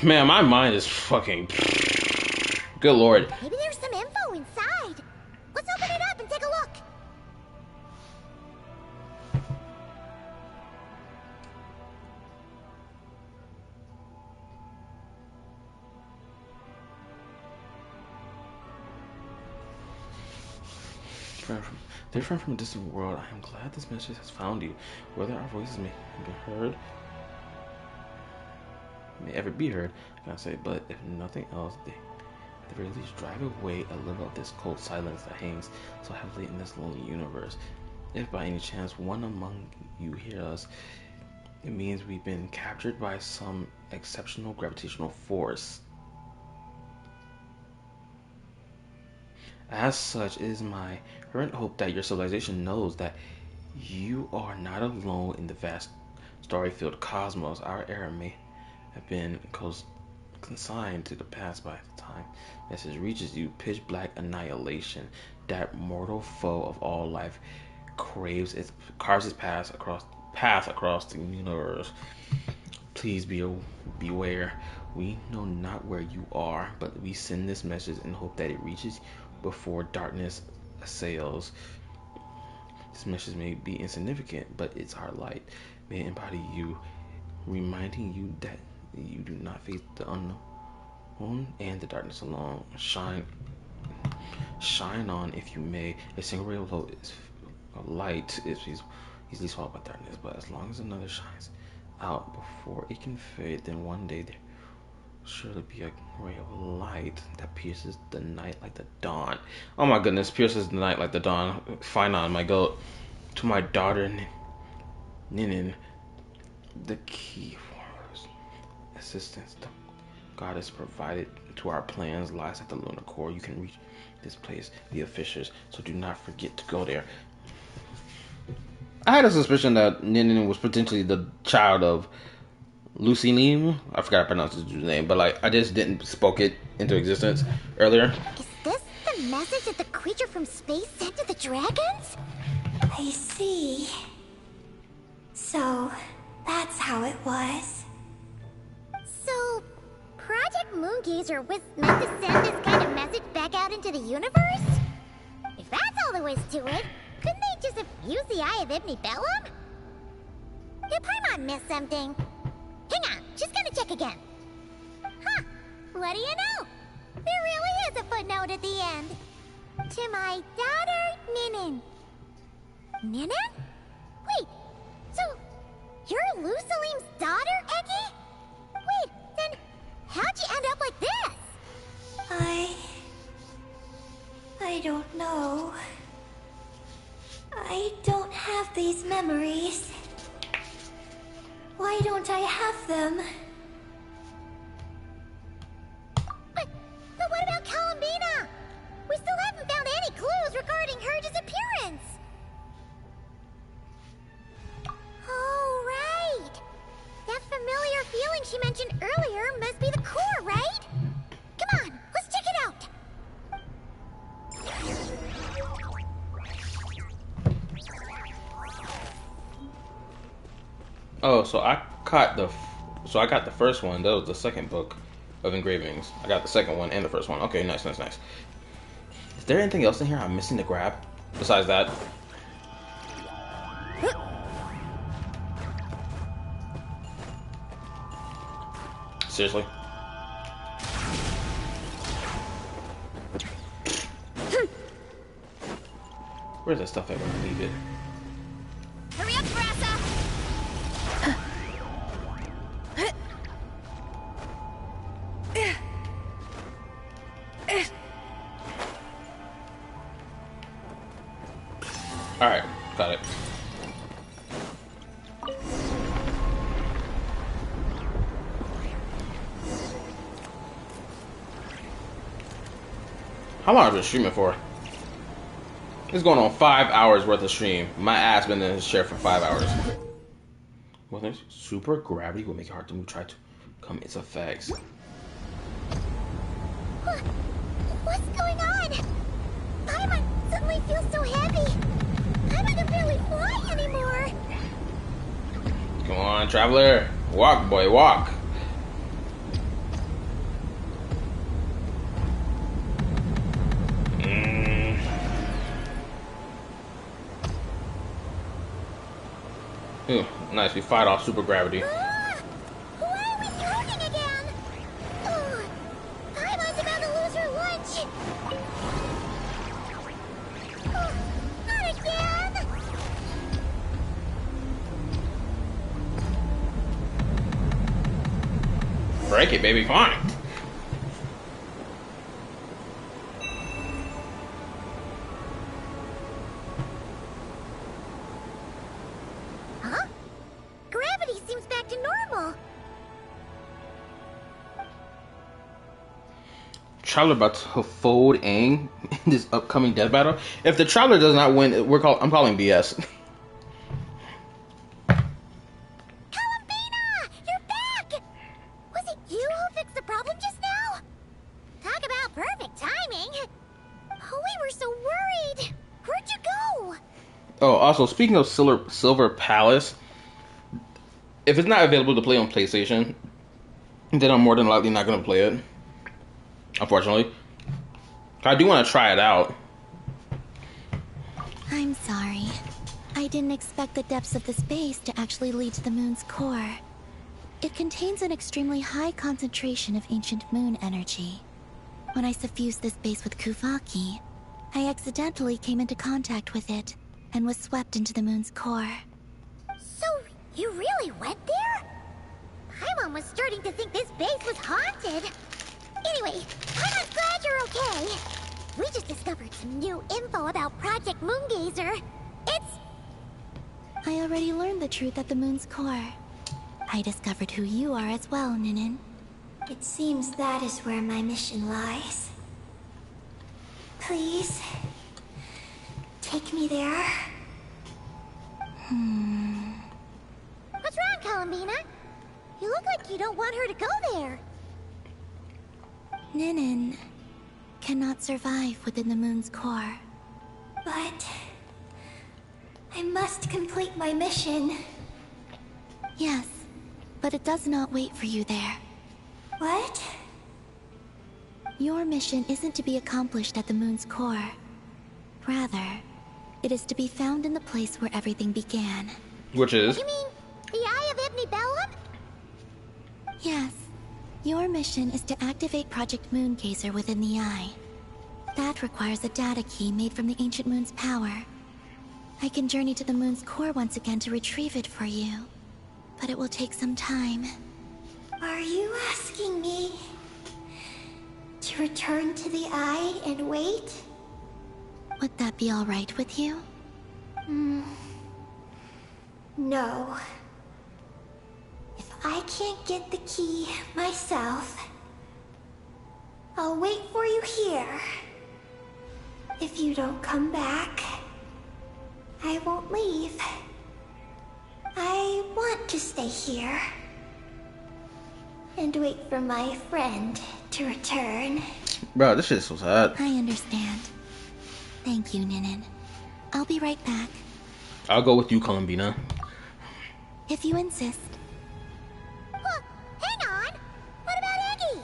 Man, my mind is fucking... Good lord.
Maybe there's some info inside. Let's open it up and take a look.
Different from a distant world, I am glad this message has found you. Whether our voices may ever be heard, I cannot say, but if nothing else, they at the very least drive away a little of this cold silence that hangs so heavily in this lonely universe. If by any chance one among you hear us, it means we've been captured by some exceptional gravitational force. As such, it is my fervent hope that your civilization knows that you are not alone in the vast story-filled cosmos. Our era may have been consigned to the past by the time message reaches you. Pitch black annihilation, that mortal foe of all life, carves its path across the universe. Please beware. We know not where you are, but we send this message in hope that it reaches before darkness assails. This message may be insignificant, but it's our light. May it embody you, reminding you that you do not face the unknown and the darkness alone. Shine on if you may. A single ray of light is easily swallowed by darkness, but as long as another shines out before it can fade, then one day there surely be a ray of light that pierces the night like the dawn. Oh my goodness, pierces the night like the dawn. Finon, my goat. To my daughter Ninin, the key for assistance the goddess provided to our plans lies at the lunar core. You can reach this place via fissures, so do not forget to go there. I had a suspicion that Ninin was potentially the child of Lucy Neem. I forgot to pronounce his name, but like I just didn't spoke it into existence earlier.
Is this the message that the creature from space sent to the dragons?
I see. So, that's how it was.
So, Project Moongazer was meant to send this kind of message back out into the universe? If that's all there was to it, couldn't they just have used the Eye of Ibn Bellum? Did Paimon miss something? Hang on, just gonna check again. Huh, what do you know? There really is a footnote at the end. To my daughter, Ninin. Ninin? Wait, so you're Lu Salim's daughter, Eggy? Wait, then how'd you end up like this?
I don't know. I don't have these memories. Why don't I have them?
But what about Columbina? We still haven't found any clues regarding her disappearance. Oh, right. That familiar feeling she mentioned earlier must be the core, right? Come on, let's check it out.
Oh, so I got the first one. That was the second book of engravings. I got the second one and the first one. Okay, nice. Is there anything else in here I'm missing to grab besides that? Seriously? Where's that stuff at when I need it?
Hurry up, Brassa!
Alright, got it. How long have I been streaming for? It's going on 5 hours worth of stream. My ass been in his chair for 5 hours. Well, there's super gravity will make it hard to move. Try to come into effects.
What's going on? Paimon suddenly feels so heavy. I can barely fly anymore.
Come on, traveler. Walk, boy, walk. Ooh, nice. We fight off super gravity.
Why are we talking again? Oh, Paimon's about to lose her lunch. Oh, not again.
Break it, baby. Come on.
Huh? Gravity seems back to normal.
Traveler about to fold Aang in this upcoming death battle. If the Traveler does not win, I'm calling BS.
Columbina! You're back! Was it you who fixed the problem just now? Talk about perfect timing. Oh, we were so worried. Where'd you go?
Oh, also, speaking of Silver Palace, if it's not available to play on PlayStation, then I'm more than likely not going to play it. Unfortunately. I do want to try it out.
I'm sorry. I didn't expect the depths of the space to actually lead to the moon's core. It contains an extremely high concentration of ancient moon energy. When I suffused this base with Kuvaki, I accidentally came into contact with it and was swept into the moon's core.
So, you really went there? Paimon was starting to think this base was haunted. Anyway, Paimon's glad you're okay. We just discovered some new info about Project Moongazer.
I already learned the truth at the moon's core. I discovered who you are as well, Ninin.
It seems that is where my mission lies. Please, take me there.
What's wrong, Columbina? You look like you don't want her to go there.
Ninin cannot survive within the moon's core.
But I must complete my mission.
Yes, but it does not wait for you there.
What?
Your mission isn't to be accomplished at the moon's core. Rather, it is to be found in the place where everything began.
Which is?
You mean the Eye of Ibn Bellum?
Yes. Your mission is to activate Project Moongazer within the Eye. That requires a data key made from the ancient moon's power. I can journey to the moon's core once again to retrieve it for you. But it will take some time.
Are you asking me to return to the Eye and wait?
Would that be alright with you?
No. If I can't get the key myself, I'll wait for you here. If you don't come back, I won't leave. I want to stay here and wait for my friend to return.
Bro, this shit's so sad.
I understand. Thank you, Ninin. I'll be right back.
I'll go with you, Columbina.
If you insist.
Well, hang on. What about Eggie?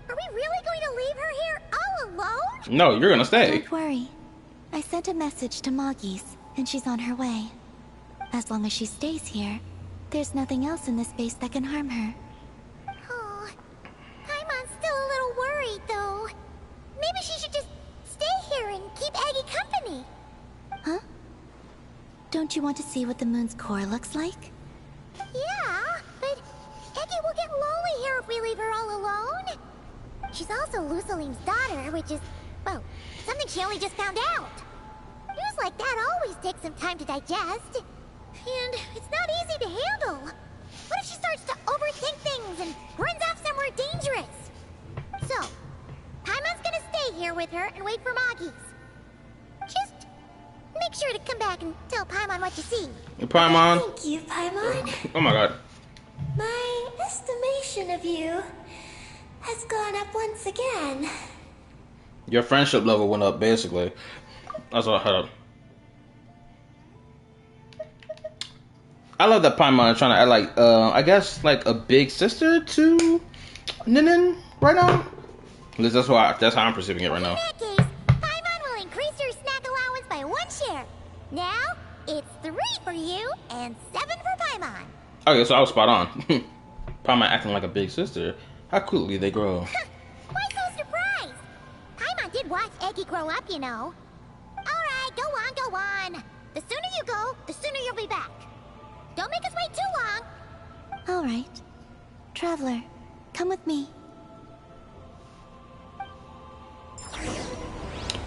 Are we really going to leave her here all alone?
No, you're gonna stay.
Don't worry. I sent a message to Moggy's, and she's on her way. As long as she stays here, there's nothing else in this base that can harm her.
Oh,
Don't you want to see what the moon's core looks like?
Yeah, but Eggy will get lonely here if we leave her all alone. She's also Lucelim's daughter, which is, well, something she only just found out. News like that always takes some time to digest. And it's not easy to handle. What if she starts to overthink things and runs off somewhere dangerous? So, Paimon's gonna stay here with her and wait for Moggies. Just make sure to come back and tell Paimon what you see.
Paimon.
Thank you, Paimon.
Oh my god.
My estimation of you has gone up once again.
Your friendship level went up, basically. That's what I heard. I love that Paimon is trying to act like, I guess, like a big sister to Ninin right now. At least that's how I'm perceiving it right now.
In that case, Paimon will increase your snack allowance by 1 share. Now, it's 3 for you and 7 for Paimon.
Okay, so I was spot on. Paimon acting like a big sister. How quickly they grow.
Why so surprised? Paimon did watch Eggy grow up, you know. Alright, go on. The sooner you go, the sooner you'll be back. Don't make us wait too long.
All right. Traveler, come with me.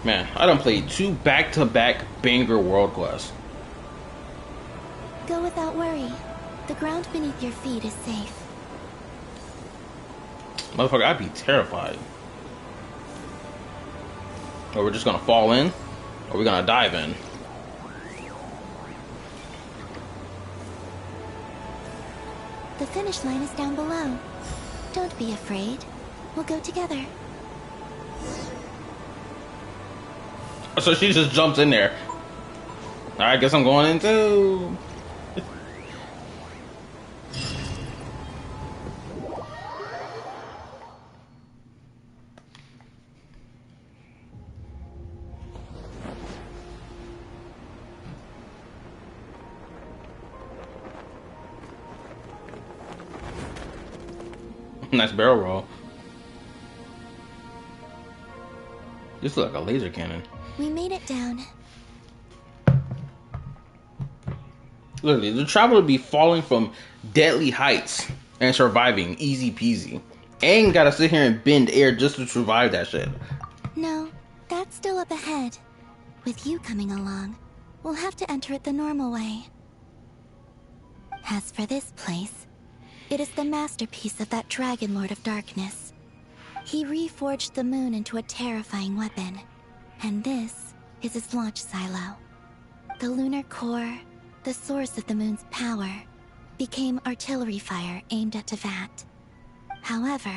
Man, I done played 2 back-to-back banger world quests.
Go without worry. The ground beneath your feet is safe.
Motherfucker, I'd be terrified. Or we're just gonna fall in, or we're gonna dive in.
The finish line is down below. Don't be afraid. We'll go together.
So she just jumps in there. Alright, guess I'm going in too. Nice barrel roll. This looks like a laser cannon.
We made it down.
Literally, the traveler would be falling from deadly heights and surviving easy peasy. Ain't gotta sit here and bend air just to survive that shit.
No, that's still up ahead. With you coming along, we'll have to enter it the normal way. As for this place, it is the masterpiece of that Dragon Lord of Darkness. He reforged the moon into a terrifying weapon, and this is his launch silo. The lunar core, the source of the moon's power, became artillery fire aimed at Tevat. However,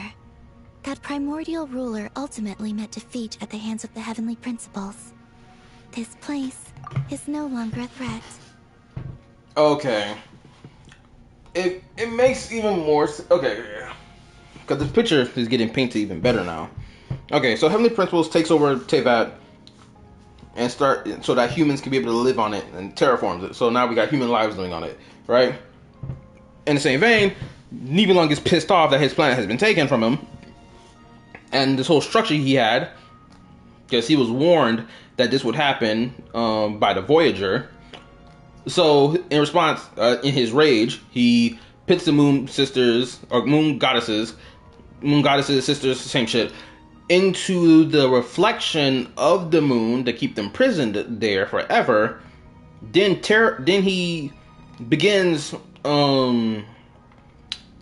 that primordial ruler ultimately met defeat at the hands of the heavenly principles. This place is no longer a threat.
Okay. It makes even more okay, because this picture is getting painted even better now. Okay, so Heavenly Principles takes over Tevat and start so that humans can be able to live on it and terraforms it. So now we got human lives living on it, right? In the same vein, Nibelung is pissed off that his planet has been taken from him, and this whole structure he had, because he was warned that this would happen by the Voyager. So, in response, in his rage, he pits the moon sisters, or moon goddesses, sisters, same shit, into the reflection of the moon to keep them imprisoned there forever. Then he begins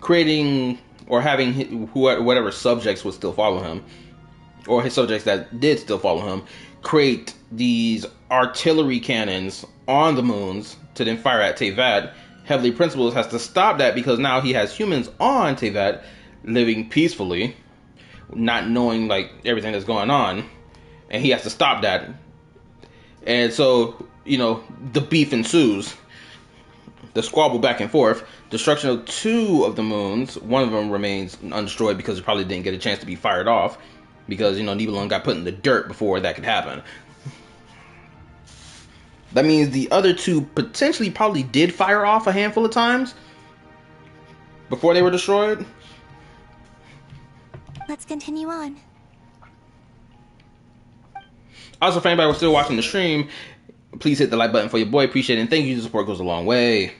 creating or having whatever subjects would still follow him, or his subjects that did still follow him, create these artillery cannons on the moons to then fire at Tevat. Heavenly Principles has to stop that because now he has humans on Tevat living peacefully, not knowing like everything that's going on, and he has to stop that. And so, you know, the beef ensues, the squabble back and forth, destruction of 2 of the moons. One of them remains undestroyed because it probably didn't get a chance to be fired off, because, you know, Nibelung got put in the dirt before that could happen. That means the other 2 potentially probably did fire off a handful of times before they were destroyed.
Let's continue on.
Also, if anybody was still watching the stream, Please hit the like button for your boy. Appreciate it. And thank you. The support goes a long way.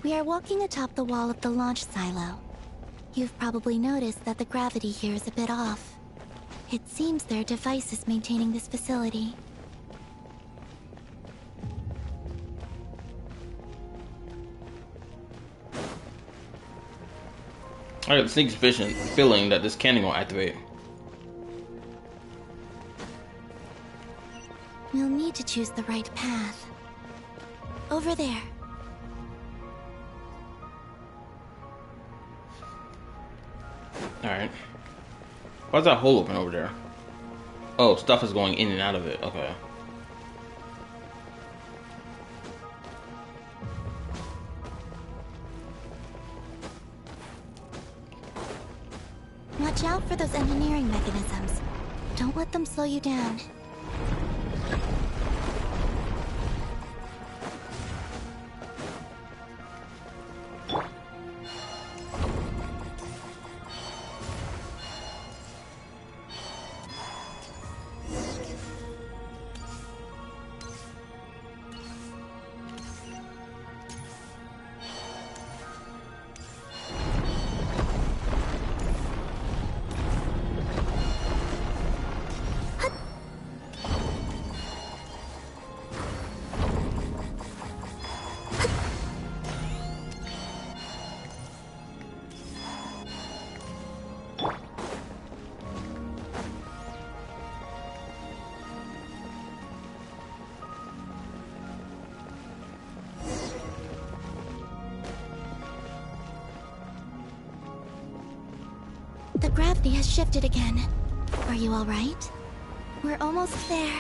We are walking atop the wall of the launch silo. You've probably noticed that the gravity here is a bit off. It seems there are devices maintaining this facility.
I got a sneaky suspicion feeling that this cannon will activate.
We'll need to choose the right path. Over there.
Alright. Why's that hole open over there? Oh, stuff is going in and out of it. Okay.
Watch out for those engineering mechanisms. Don't let them slow you down. The gravity has shifted again. Are you all right? We're almost there.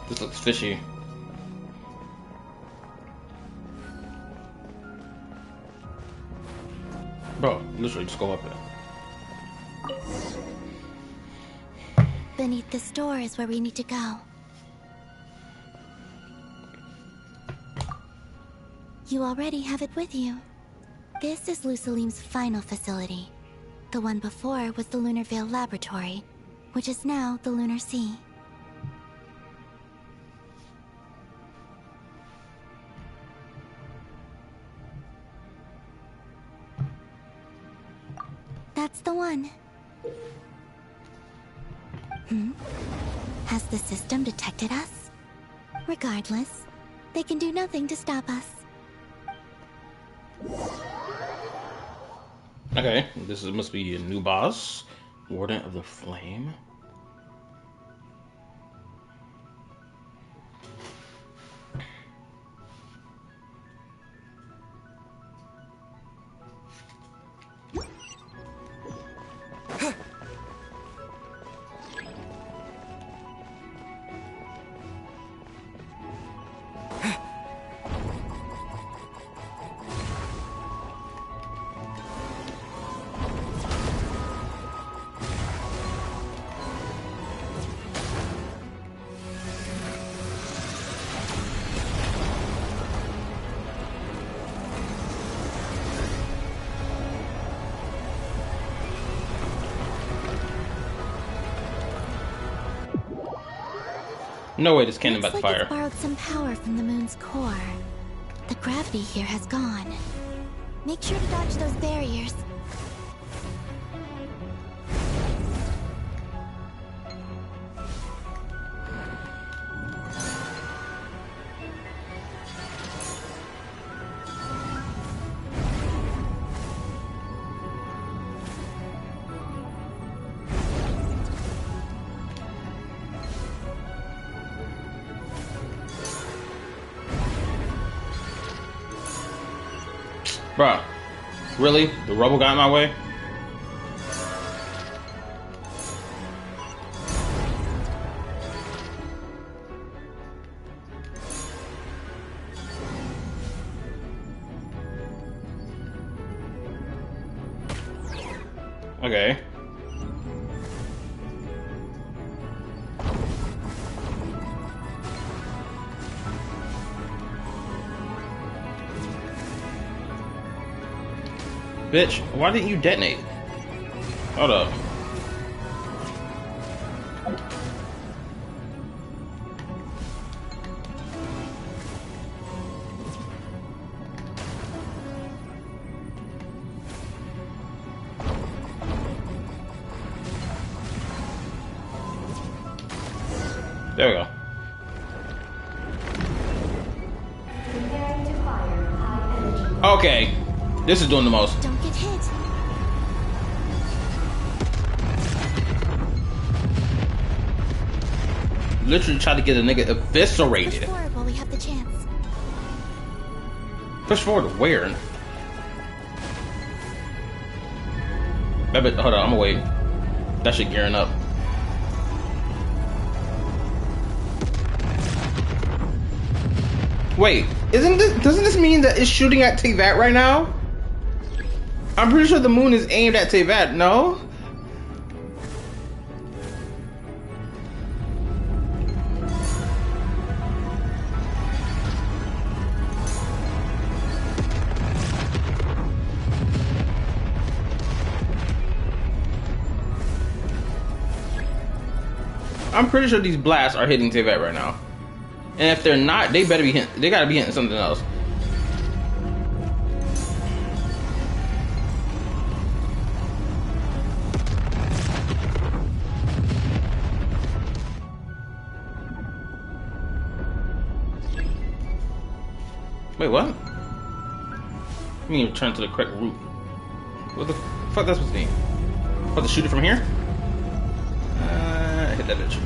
This looks fishy. Bro, literally just go up it.
Beneath this door is where we need to go. You already have it with you. This is Lucilim's final facility. The one before was the Lunar Veil Laboratory, which is now the Lunar Sea. That's the one. Has the system detected us? Regardless, they can do nothing to stop us.
Okay, this must be a new boss. Warden of the Flame. No way this cannon about to fire.
It's borrowed some power from the moon's core. The gravity here has gone. Make sure to dodge those barriers.
Bruh, really? The rubble got in my way? Okay. Bitch, why didn't you detonate? Hold up. There we go.
Preparing to fire high energy.
Okay. This is doing the most.
Don't get hit.
Literally try to get a nigga
Push
eviscerated.
forward while we have the chance.
Push forward to where? Hold on, I'm gonna wait. That shit gearing up. Wait, doesn't this mean that it's shooting at Teyvat right now? I'm pretty sure the moon is aimed at Teyvat, no? I'm pretty sure these blasts are hitting Teyvat right now. And if they're not, they better be hitting, they gotta be hitting something else. Wait, what? You mean return to the correct route? What the fuck that's supposed to mean? Supposed to shoot it from here? Hit that bitch.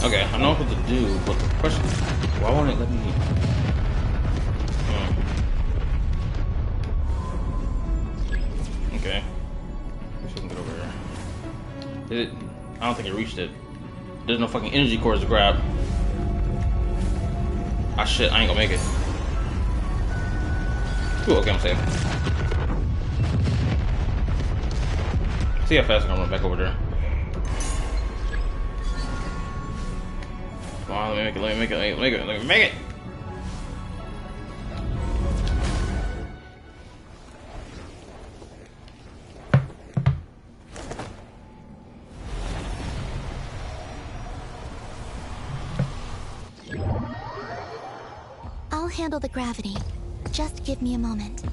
Okay, I know what to do, but the question is, why won't it let me? Okay. Let's see if I can get over here. Did it? I don't think it reached it. There's no fucking energy cores to grab. Ah shit, I ain't gonna make it. Ooh, okay, I'm safe. See how fast I can run back over there. Come on, let me make it.
I'll handle the gravity. Just give me a moment.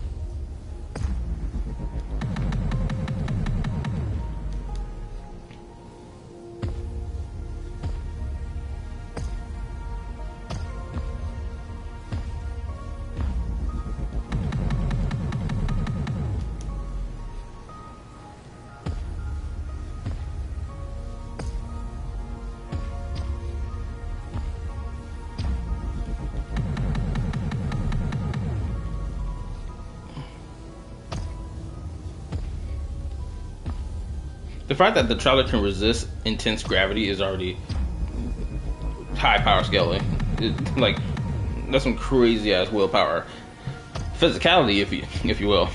The fact that the Traveler can resist intense gravity is already high power scaling. Like, that's some crazy ass willpower, physicality, if you will.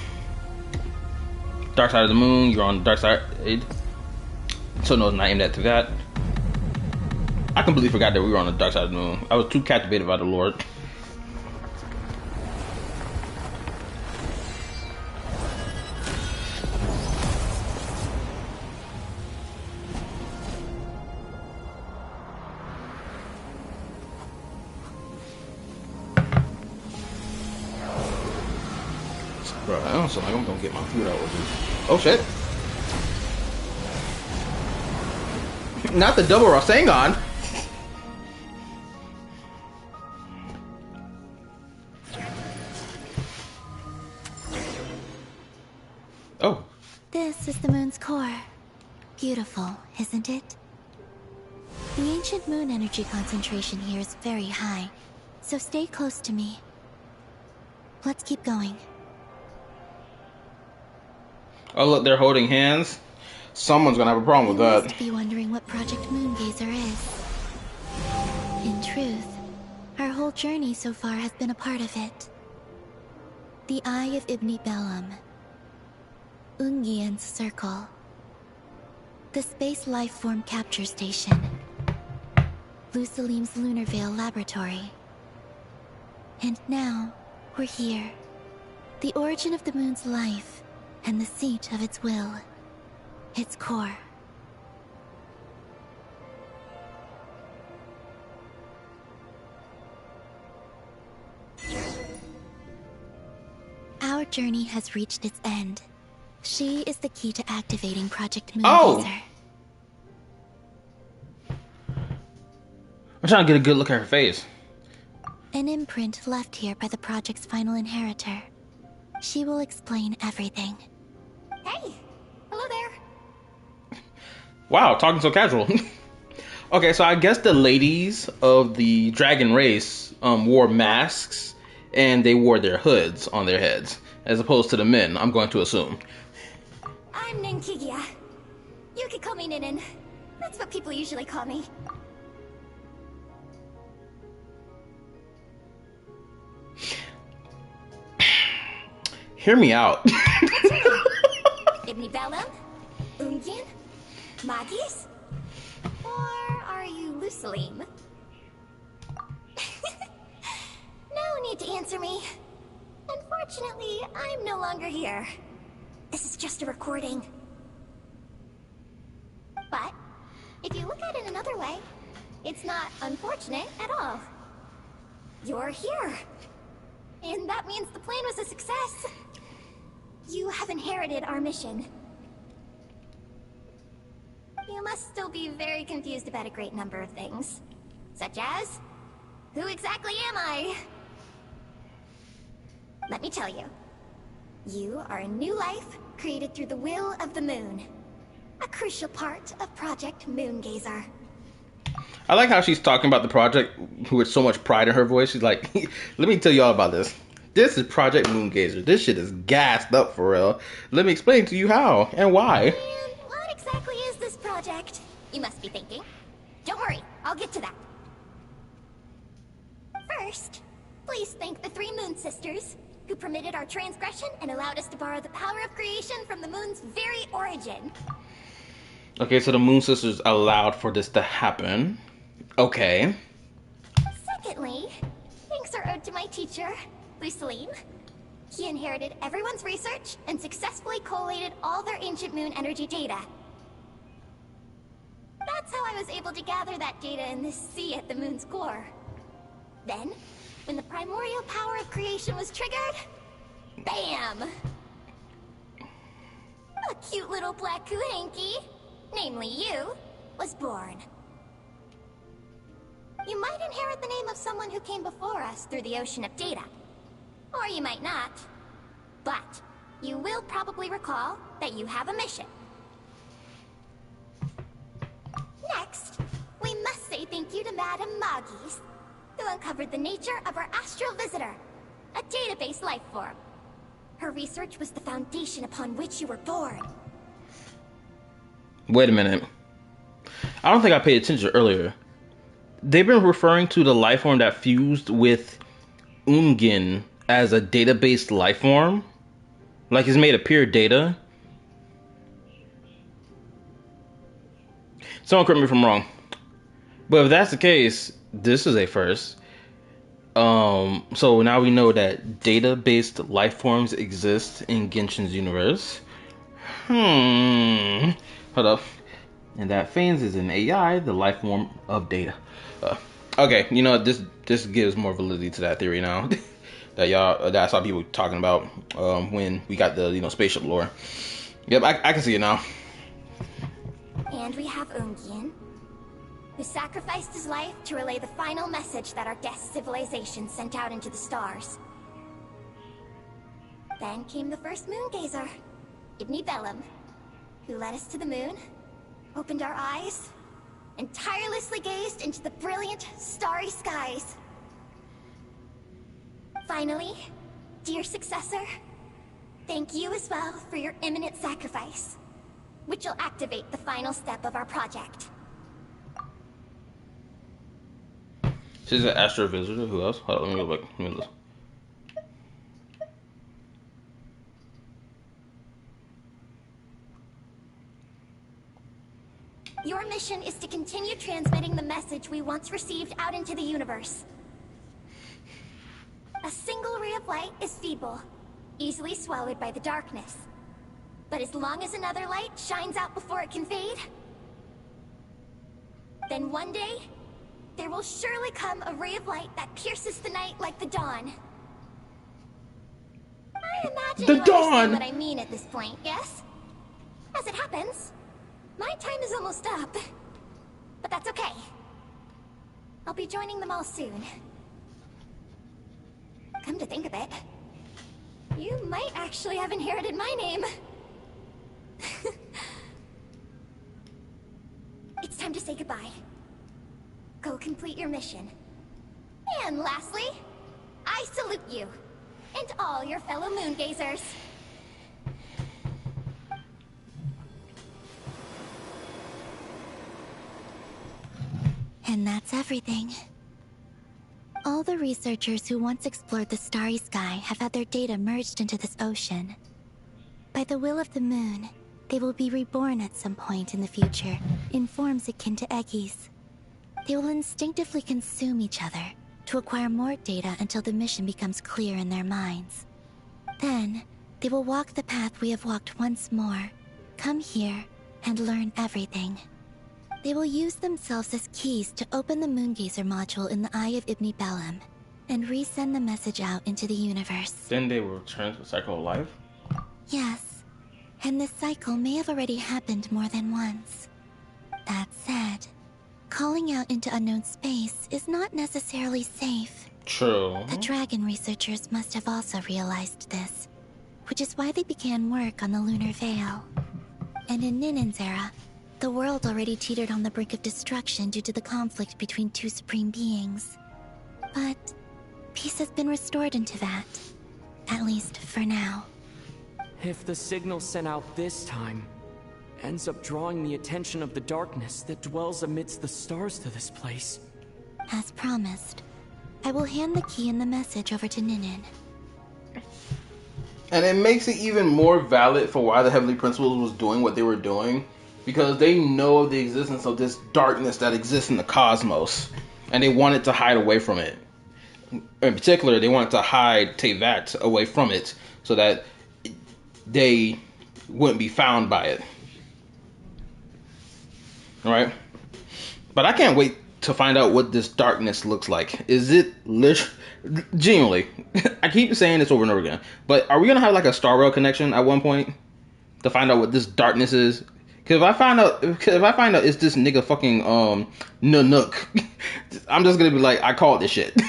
Dark side of the moon, you're on the dark side. So no, it's not aimed at that. I completely forgot that we were on the dark side of the moon. I was too captivated by the Lord. Bro, I don't sound like I'm gonna get my food out with this. Oh shit. Not the double Rasengan. Oh.
This is the moon's core. Beautiful, isn't it? The ancient moon energy concentration here is very high, so stay close to me. Let's keep going.
Oh, look, they're holding hands. Someone's gonna have a problem with
You
that.
must be wondering what Project Moongazer is. In truth, our whole journey so far has been a part of it. The Eye of Ibni Bellum, Ungian's Circle, the Space Lifeform Capture Station, Lusalim's Lunar Veil Laboratory. And now, we're here. The origin of the moon's life, and the seat of its will. Its core. Our journey has reached its end. She is the key to activating Project Moongazer.
I'm trying to get a good look at her face.
An imprint left here by the project's final inheritor. She will explain everything.
Hey! Hello there!
Wow, talking so casual. Okay, so I guess the ladies of the dragon race wore masks and they wore their hoods on their heads, as opposed to the men, I'm going to assume.
I'm Ninkigia. You could call me Ninin. That's what people usually call me.
Hear me out.
Ibni Bellum? Ungian? Magis? Or are you Lusalim? No need to answer me. Unfortunately, I'm no longer here. This is just a recording. But, if you look at it another way, it's not unfortunate at all. You're here. And that means the plan was a success. You have inherited our mission. You must still be very confused about a great number of things. Such as, who exactly am I? Let me tell you. You are a new life created through the will of the moon. A crucial part of Project Moongazer.
I like how she's talking about the project with so much pride in her voice. She's like, let me tell you all about this. This is Project Moongazer. This shit is gassed up for real. Let me explain to you how and why.
And what exactly is this project? You must be thinking. Don't worry, I'll get to that. First, please thank the 3 Moon Sisters, who permitted our transgression and allowed us to borrow the power of creation from the moon's very origin.
Okay, so the Moon Sisters allowed for this to happen. Okay.
Secondly, thanks are owed to my teacher, Lusalim. He inherited everyone's research and successfully collated all their ancient moon energy data. That's how I was able to gather that data in this sea at the moon's core. Then, when the primordial power of creation was triggered, BAM! A cute little black Kuhanky, namely you, was born. You might inherit the name of someone who came before us through the ocean of data. Or you might not. But you will probably recall that you have a mission. Next, we must say thank you to Madame Magis, who uncovered the nature of our astral visitor, a database life form. Her research was the foundation upon which you were born.
Wait a minute. I don't think I paid attention earlier. They've been referring to the life form that fused with Ungin as a data-based life form? Like it's made of pure data? Someone correct me if I'm wrong. But if that's the case, this is a first. So now we know that data-based life forms exist in Genshin's universe. Hold up. And that Fanes is an AI, the life form of data. Okay, you know, this gives more validity to that theory now. that I saw people talking about when we got the spaceship lore. Yep, I can see it now.
And we have Ungian, who sacrificed his life to relay the final message that our guest civilization sent out into the stars. Then came the first Moongazer,
Ibni Bellum, who led us to the moon, opened our eyes, and tirelessly gazed into the brilliant, starry skies. Finally, dear successor, thank you as well for your imminent sacrifice, which will activate the final step of our project.
She's an astro visitor. Who else? Hold on, let me go back. Let me listen.
Your mission is to continue transmitting the message we once received out into the universe. A single ray of light is feeble, easily swallowed by the darkness. But as long as another light shines out before it can fade, then one day, there will surely come a ray of light that pierces the night like the dawn. I imagine you understand what I mean at this point, yes? As it happens, my time is almost up. But that's okay. I'll be joining them all soon. Come to think of it, you might actually have inherited my name. It's time to say goodbye. Go complete your mission. And lastly, I salute you, and all your fellow moon gazers.
And that's everything. All the researchers who once explored the starry sky have had their data merged into this ocean. By the will of the moon, they will be reborn at some point in the future, in forms akin to eggies. They will instinctively consume each other to acquire more data until the mission becomes clear in their minds. Then, they will walk the path we have walked once more, come here, and learn everything. They will use themselves as keys to open the Moongazer module in the Eye of Ibni Bellum, and resend the message out into the universe.
Then they will return to the cycle of life?
Yes, and this cycle may have already happened more than once. That said, calling out into unknown space is not necessarily safe.
True.
The dragon researchers must have also realized this, which is why they began work on the lunar veil. And in Ninen's era, the world already teetered on the brink of destruction due to the conflict between two supreme beings. But peace has been restored into that, at least for now.
If the signal sent out this time ends up drawing the attention of the darkness that dwells amidst the stars to this place.
As promised, I will hand the key and the message over to Ninen.
And it makes it even more valid for why the Heavenly Principles was doing what they were doing. Because they know of the existence of this darkness that exists in the cosmos. And they wanted to hide away from it. In particular, they wanted to hide Tevat away from it. So that they wouldn't be found by it. Alright? But I can't wait to find out what this darkness looks like. Is it genuinely? I keep saying this over and over again. But are we going to have like a Star Rail connection at one point? To find out what this darkness is? Because if I find out it's this nigga fucking Nanook, I'm just gonna be like, I called this shit.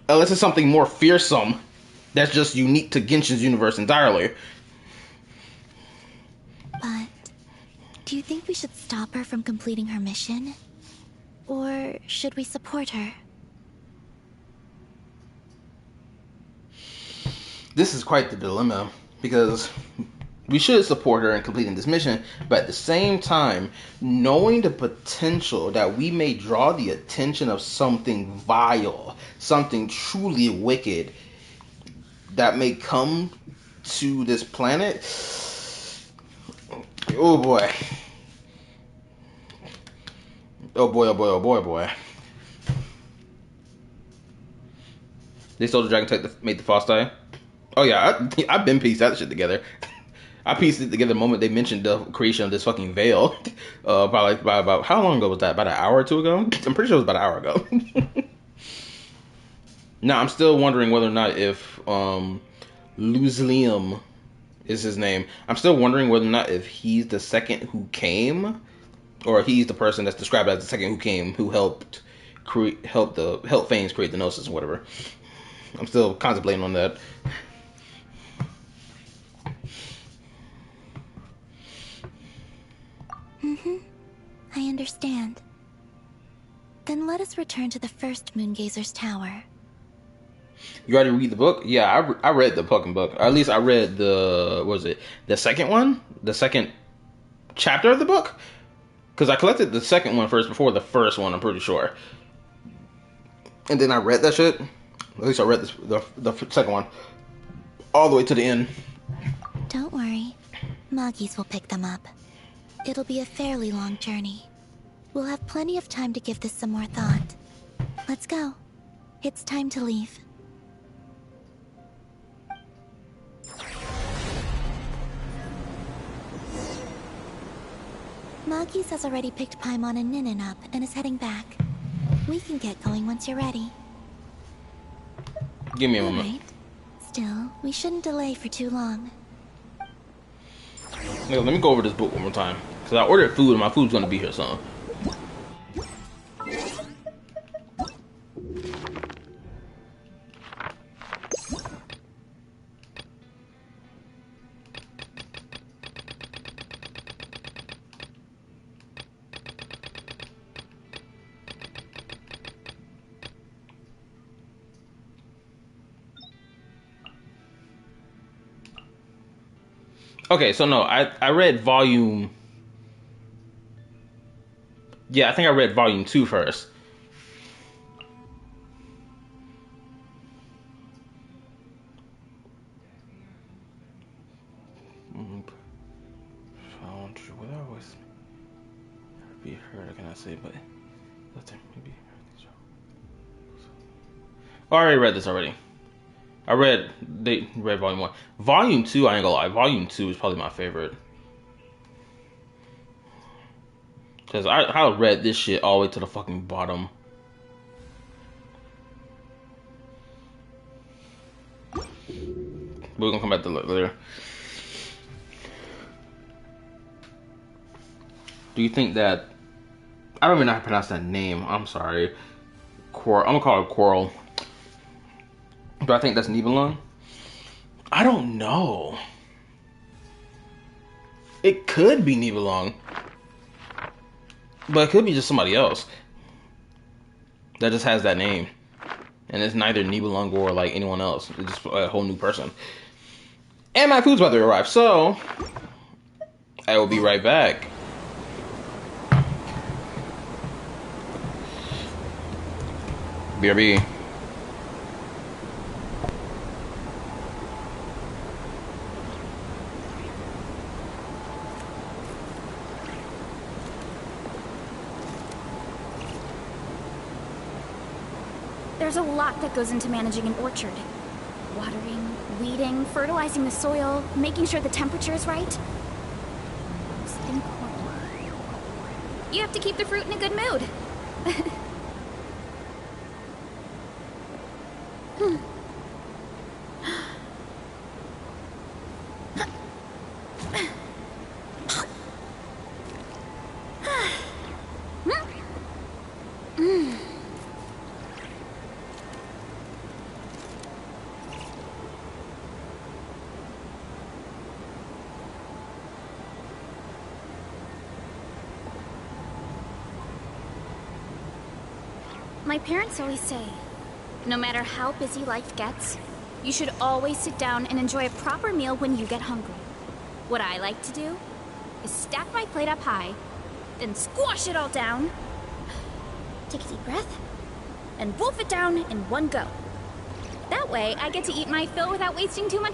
Unless it's something more fearsome that's just unique to Genshin's universe entirely.
But do you think we should stop her from completing her mission? Or should we support her?
This is quite the dilemma, because we should support her in completing this mission, but at the same time, knowing the potential that we may draw the attention of something vile, something truly wicked, that may come to this planet. Oh boy. Oh boy, oh boy, oh boy, oh boy. They stole the dragon tech that made the Frost die? Oh yeah, I've been pieced that shit together. I pieced it together the moment they mentioned the creation of this fucking veil. Probably by about, how long ago was that? About an hour or two ago? I'm pretty sure it was about an hour ago. Now, I'm still wondering whether or not if Luzlium is his name. I'm still wondering whether or not if he's the second who came, or he's the person that's described as the second who came, who helped Fanes create the Gnosis or whatever. I'm still contemplating on that.
I understand. Then let us return to the first Moongazer's tower.
You already read the book? Yeah, I read the fucking book. Or at least I read the, what was it? The second one? The second chapter of the book? Because I collected the second one first before the first one, I'm pretty sure. And then I read that shit. At least I read the second one. All the way to the end.
Don't worry. Moggies will pick them up. It'll be a fairly long journey. We'll have plenty of time to give this some more thought. Let's go. It's time to leave. Moggies has already picked Paimon and Ninin up and is heading back. We can get going once you're ready.
Give me a moment.
Alright. Still, we shouldn't delay for too long.
Let me go over this book one more time. Because I ordered food and my food's going to be here soon. Okay, so no, I read volume... Yeah, I think I read volume 2 first. Found you. Will I always be heard? I cannot say, but maybe. I already read this already. I read volume 1. Volume 2, I ain't gonna lie. Volume 2 is probably my favorite. Because I read this shit all the way to the fucking bottom. We're gonna come back to that later. Do you think that... I don't even know how to pronounce that name. I'm sorry. I'm gonna call it Coral. Do I think that's Nibelung? I don't know. It could be Nibelung. But it could be just somebody else that just has that name. And it's neither Nibelung or like anyone else. It's just a whole new person. And my food's about to arrive, so I will be right back. BRB.
There's a lot that goes into managing an orchard. Watering, weeding, fertilizing the soil, making sure the temperature is right. Most important. You have to keep the fruit in a good mood. My parents always say, no matter how busy life gets, you should always sit down and enjoy a proper meal when you get hungry. What I like to do is stack my plate up high, then squash it all down, take a deep breath, and wolf it down in one go. That way, I get to eat my fill without wasting too much.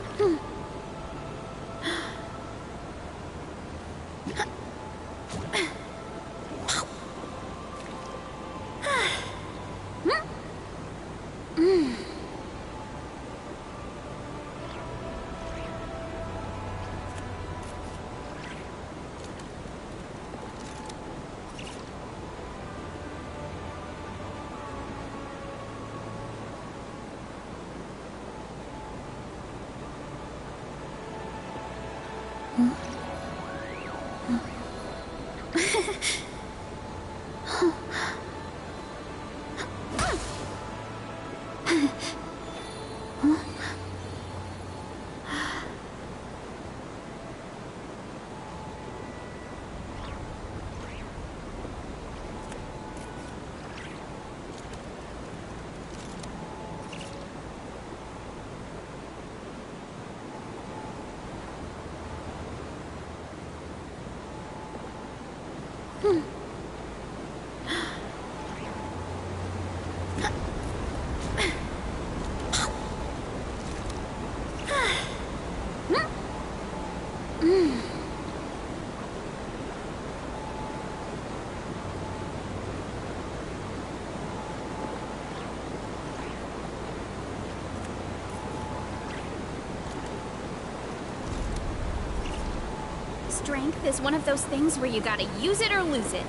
Strength is one of those things where you gotta use it or lose it.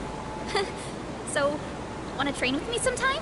So, wanna train with me sometime?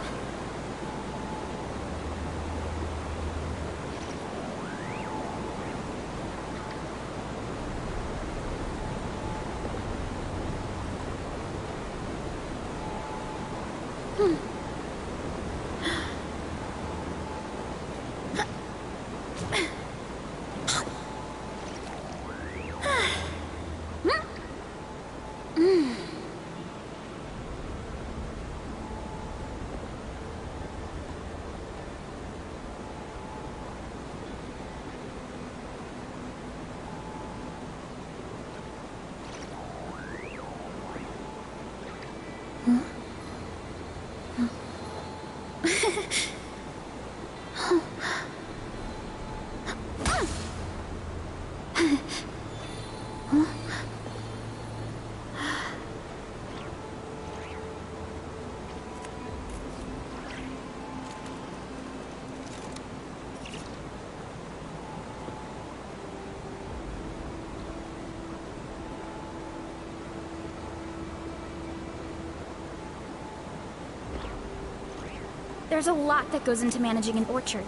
There's a lot that goes into managing an orchard.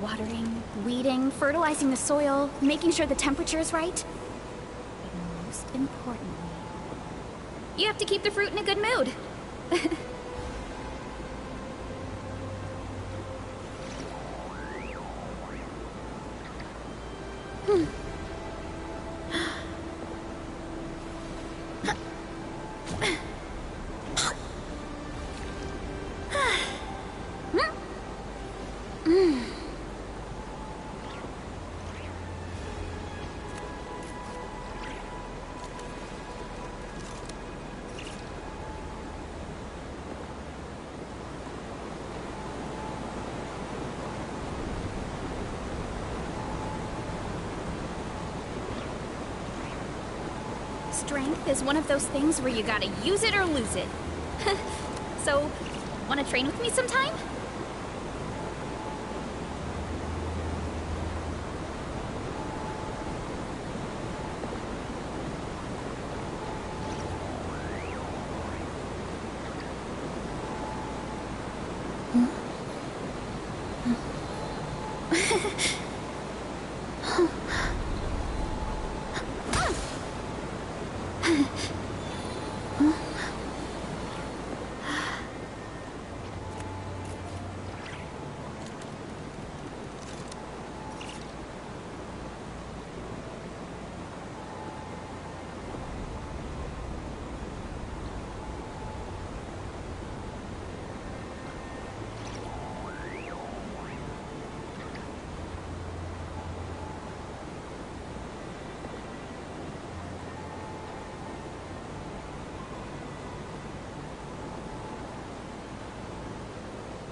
Watering, weeding, fertilizing the soil, making sure the temperature is right. But most importantly, you have to keep the fruit in a good mood. Strength is one of those things where you gotta use it or lose it. So, wanna train with me sometime?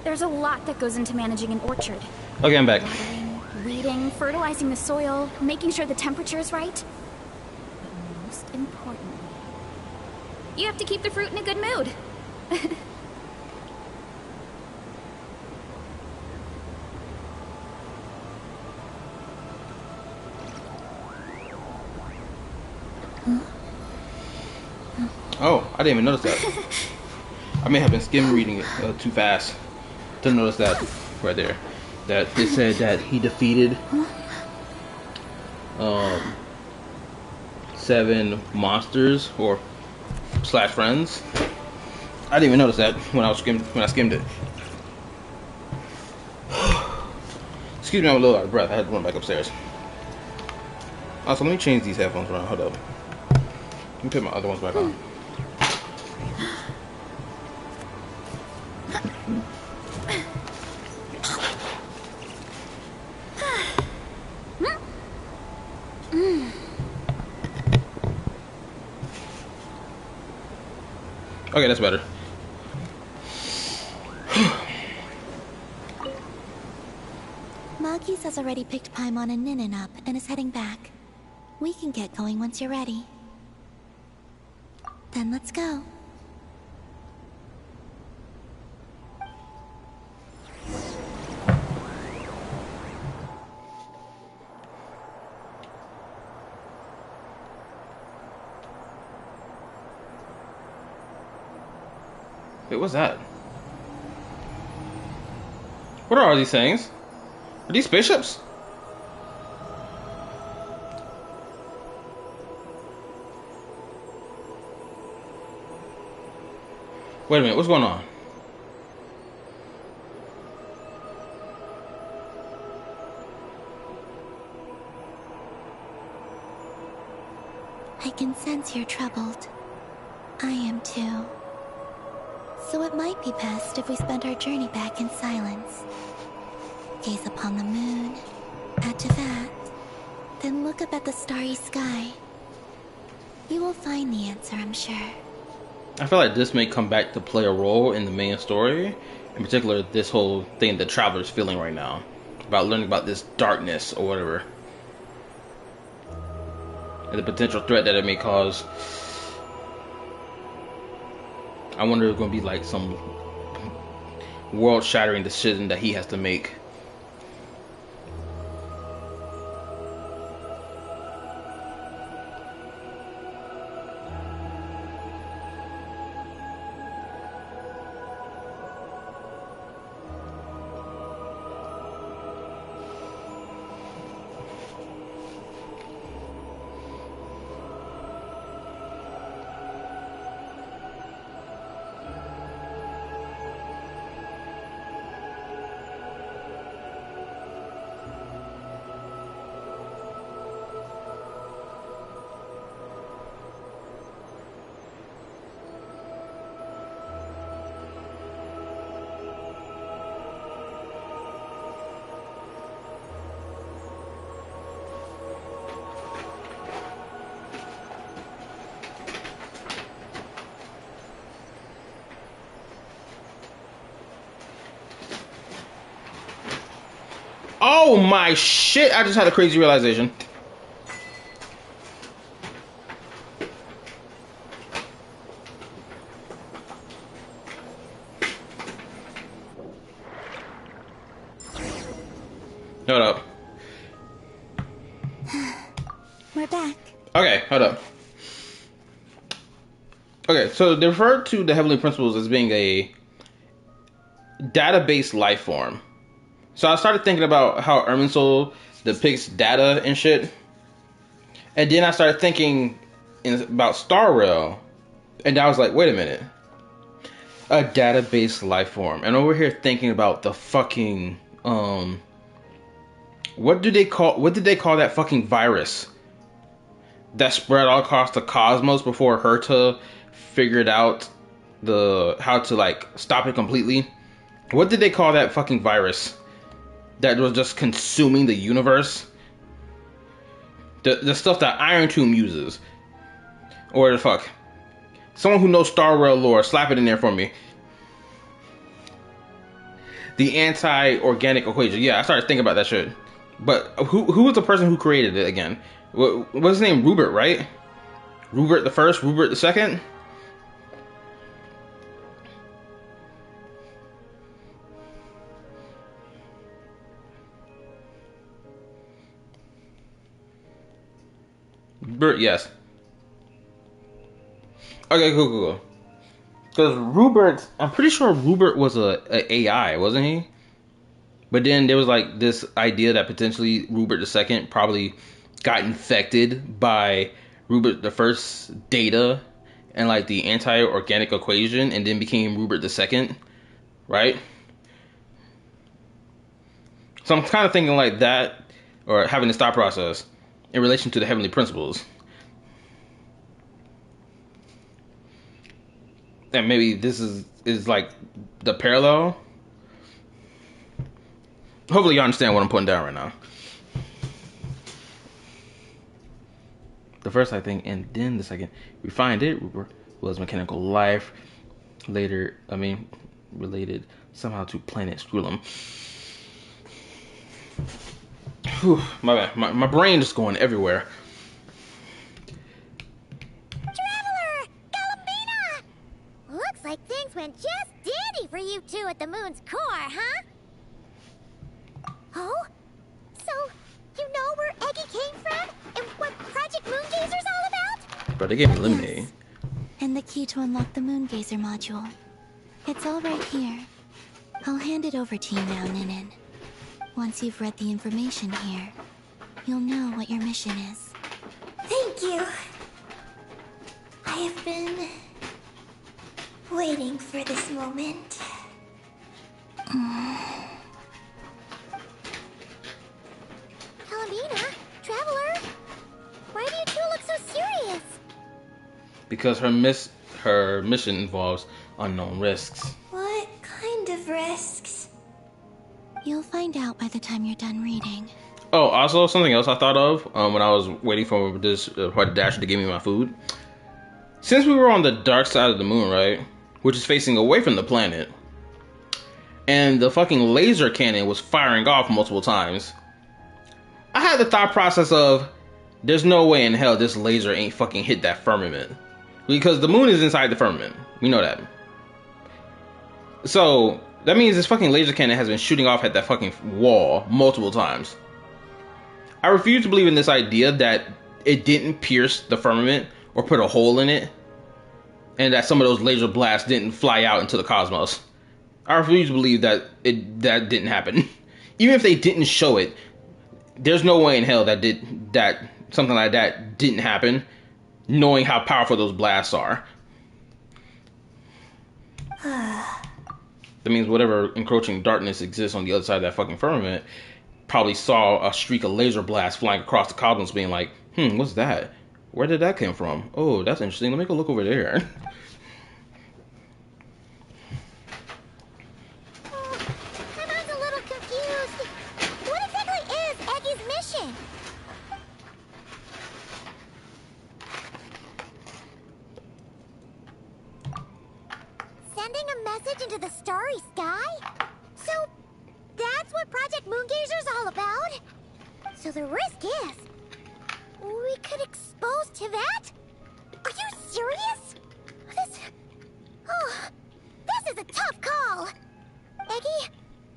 There's a lot that goes into managing an orchard.
Okay, I'm back.
Watering, weeding, fertilizing the soil, making sure the temperature is right. But most importantly, you have to keep the fruit in a good mood.
Oh, I didn't even notice that. I may have been skim reading it too fast to notice that right there. That it said that he defeated 7 monsters or / friends. I didn't even notice that when I skimmed it. Excuse me, I'm a little out of breath. I had to run back upstairs. Also, let me change these headphones around. Hold up. Let me put my other ones back on. Okay, that's better.
Magis has already picked Paimon and Ninin up and is heading back. We can get going once you're ready. Then let's go.
Wait, what's that? What are all these things? Are these spaceships? Wait a minute, what's going on?
I can sense you're troubled. I am too. So it might be best if we spend our journey back in silence. Gaze upon the moon, add to that, then look up at the starry sky. You will find the answer, I'm sure.
I feel like this may come back to play a role in the main story. In particular, this whole thing the Traveler's feeling right now. About learning about this darkness or whatever. And the potential threat that it may cause. I wonder if it's going to be like some world-shattering decision that he has to make. Oh my shit, I just had a crazy realization. Hold up.
We're back.
Okay, hold up. Okay, so they refer to the Heavenly Principles as being a database life form. So I started thinking about how Irminsul depicts data and shit. And then I started thinking about Star Rail. And I was like, wait a minute. A database life form. And over here thinking about the fucking what did they call that fucking virus that spread all across the cosmos before Herta figured out how to like stop it completely? What did they call that fucking virus that was just consuming the universe? The stuff that Iron Tomb uses. Or the fuck. Someone who knows Star Rail lore, slap it in there for me. The anti-organic equation. Yeah, I started thinking about that shit. But who was the person who created it again? What's his name? Rupert, right? Rupert the first, Rupert the second? Rupert, yes. Okay, cool. Because Rupert, I'm pretty sure Rupert was a AI, wasn't he? But then there was like this idea that potentially Rupert II probably got infected by Rupert the First's data and like the anti-organic equation, and then became Rupert II, right? So I'm kind of thinking like that, or having this thought process in relation to the Heavenly Principles. And maybe this is like the parallel. Hopefully you understand what I'm putting down right now. The first, I think, and then the second. We find it was mechanical life. related somehow to planet Skrulum. Whew, my bad. My brain is going everywhere.
Traveler! Galambina! Looks like things went just dandy for you two at the moon's core, huh? Oh? So, you know where Eggy came from? And what Project Moongazer's all about?
Bro, they gave me lemonade.
Yes. And the key to unlock the Moongazer module. It's all right here. I'll hand it over to you now, Ninin. Once you've read the information here, you'll know what your mission is.
Thank you. I have been waiting for this moment.
Galambina? Traveler? Why do you two look so serious?
Because her mission involves unknown risks.
What kind of risks?
You'll find out by the time you're done reading.
Oh, also something else I thought of when I was waiting for this Dasher to give me my food. Since we were on the dark side of the moon, right, which is facing away from the planet, and the fucking laser cannon was firing off multiple times, I had the thought process of, there's no way in hell this laser ain't fucking hit that firmament. Because the moon is inside the firmament. We know that. So, that means this fucking laser cannon has been shooting off at that fucking wall multiple times. I refuse to believe in this idea that it didn't pierce the firmament or put a hole in it, and that some of those laser blasts didn't fly out into the cosmos. I refuse to believe that that didn't happen. Even if they didn't show it, there's no way in hell that something like that didn't happen, knowing how powerful those blasts are. That means whatever encroaching darkness exists on the other side of that fucking firmament probably saw a streak of laser blasts flying across the cosmos, being like, what's that? Where did that come from? Oh, that's interesting. Let me go look over there.
My mind's a little confused. What exactly is Eggy's mission? Sending a message into the starry sky? So, that's what Project Moongazer's all about? So the risk is, we could expose to that? Are you serious? This is a tough call. Eggy,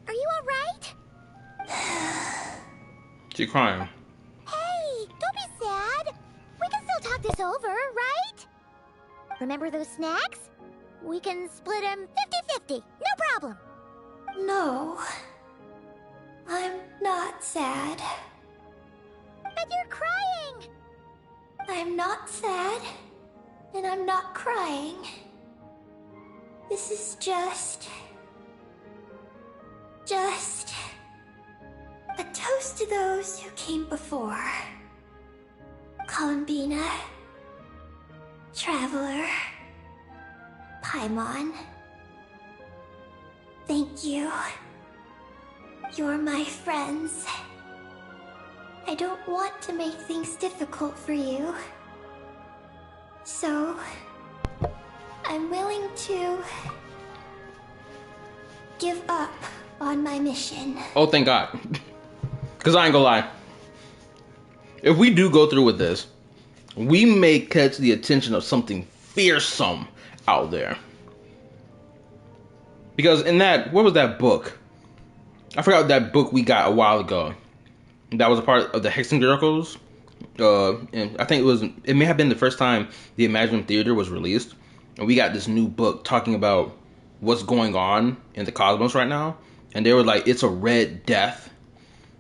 are you alright?
She crying.
Hey, don't be sad. We can still talk this over, right? Remember those snacks? We can split them 50-50, no problem.
No. I'm not sad.
But you're crying.
I'm not sad, and I'm not crying. This is just a toast to those who came before. Galambina, Traveler, Paimon. Thank you. You're my friends. I don't want to make things difficult for you. So, I'm willing to give up on my mission.
Oh, thank God. Because I ain't gonna lie. If we do go through with this, we may catch the attention of something fearsome out there. Because in that, what was that book? I forgot that book we got a while ago. That was a part of the Hexen Miracles. And I think it may have been the first time the Imagine Theater was released. And we got this new book talking about what's going on in the cosmos right now. And they were like, it's a red death.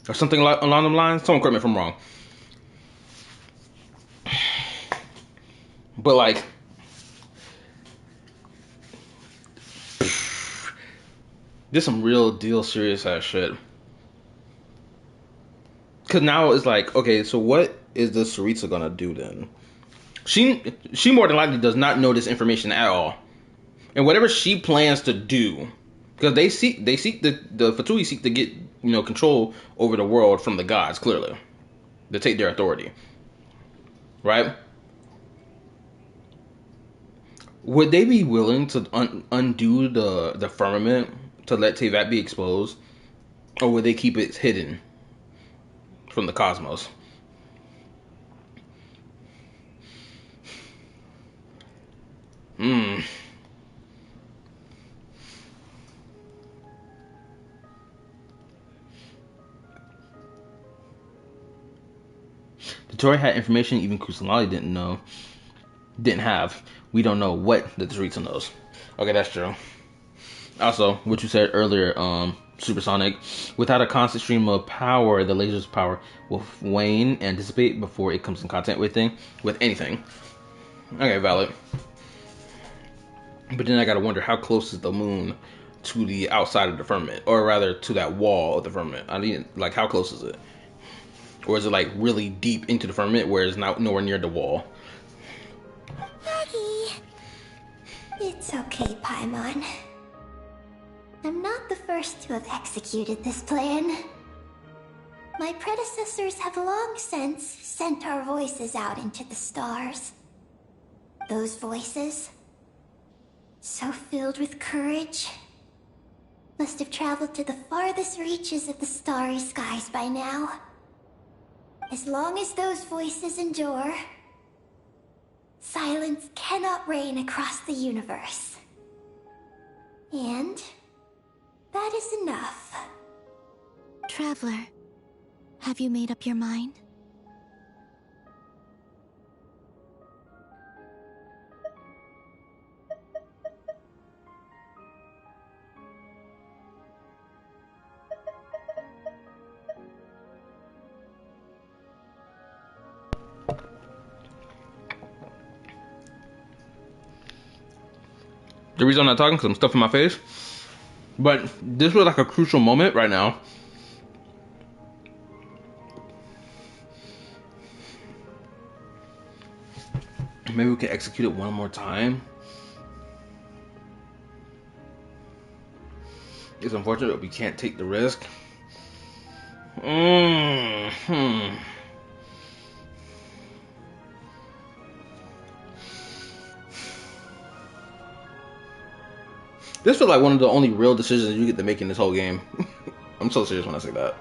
Or something along the lines. Someone correct me if I'm wrong. But like, this some real deal serious ass shit. Cause now it's like, okay, so what is the Saritsa gonna do then? She more than likely does not know this information at all. And whatever she plans to do, because the Fatui seek to get, control over the world from the gods, clearly. To take their authority. Right? Would they be willing to undo the firmament to let Teyvat be exposed, or would they keep it hidden from the cosmos? Hmm. The Tory had information even Kusanali didn't have. We don't know what the Teresa knows. Okay, that's true. Also, what you said earlier, Supersonic, without a constant stream of power, the laser's power will wane and dissipate before it comes in contact with anything. Okay, valid. But then I gotta wonder, how close is the moon to the outside of the firmament, or rather to that wall of the firmament? I mean, like, how close is it? Or is it like really deep into the firmament where it's not nowhere near the wall?
Maggie. It's okay, Paimon. I'm not the first to have executed this plan. My predecessors have long since sent our voices out into the stars. Those voices, so filled with courage, must have traveled to the farthest reaches of the starry skies by now. As long as those voices endure, silence cannot reign across the universe. And that is enough.
Traveler, have you made up your mind?
The reason I'm not talking is because I'm stuffing my face. But this was like a crucial moment right now. Maybe we can execute it one more time. It's unfortunate that we can't take the risk. This feels like one of the only real decisions you get to make in this whole game. I'm so serious when I say that.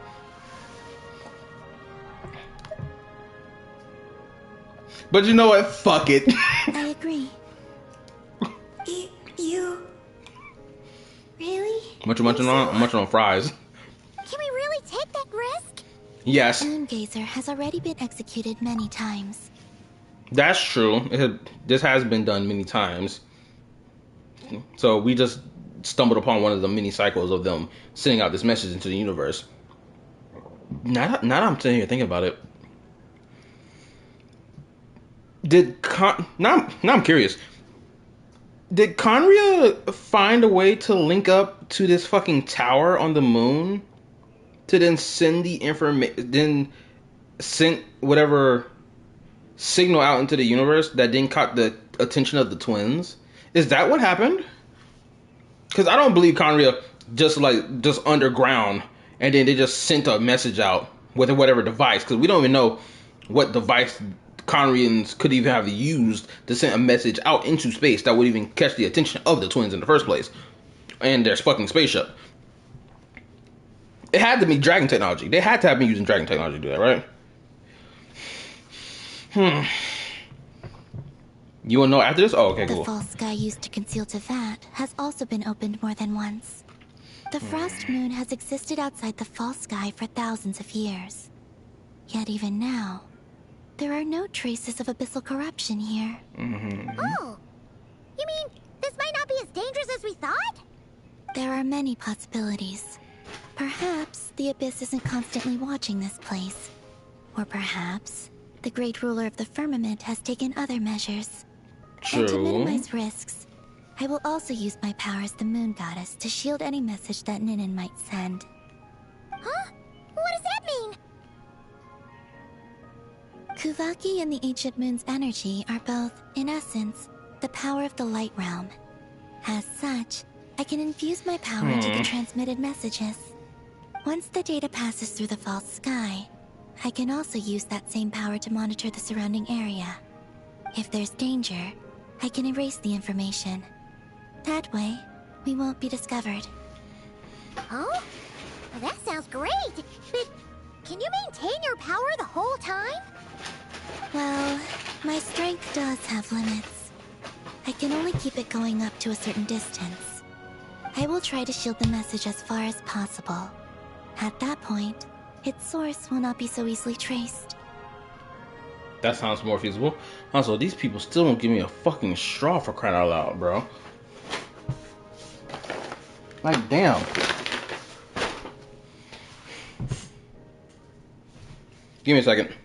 But you know what? Fuck it.
I agree.
You... Really?
Munching on fries.
Can we really take that risk?
Yes.
Moongazer has already been executed many times.
That's true. This has been done many times. So we just stumbled upon one of the mini cycles of them sending out this message into the universe. Now I'm sitting here thinking about it. Now I'm curious. Did Conria find a way to link up to this fucking tower on the moon to then send the information, then send whatever signal out into the universe that then caught the attention of the twins? Is that what happened? Because I don't believe Conria just underground and then they just sent a message out with whatever device, because we don't even know what device Conrians could even have used to send a message out into space that would even catch the attention of the twins in the first place and their fucking spaceship. It had to be dragon technology. They had to have been using dragon technology to do that, right? You wanna know after this? Oh, okay, cool.
The false sky used to conceal Teyvat has also been opened more than once. The frost moon has existed outside the false sky for thousands of years. Yet even now, there are no traces of abyssal corruption here.
Oh, you mean this might not be as dangerous as we thought?
There are many possibilities. Perhaps the abyss isn't constantly watching this place. Or perhaps the great ruler of the firmament has taken other measures.
True.
And to minimize risks, I will also use my power as the moon goddess to shield any message that Ninin might send.
Huh? What does that mean?
Kuvaki and the ancient moon's energy are both, in essence, the power of the light realm. As such, I can infuse my power into the transmitted messages. Once the data passes through the false sky, I can also use that same power to monitor the surrounding area. If there's danger, I can erase the information. That way, we won't be discovered.
Oh? Well, that sounds great! But can you maintain your power the whole time?
Well, my strength does have limits. I can only keep it going up to a certain distance. I will try to shield the message as far as possible. At that point, its source will not be so easily traced.
That sounds more feasible. Also, these people still don't give me a fucking straw for crying out loud, bro. Like, damn. Give me a second.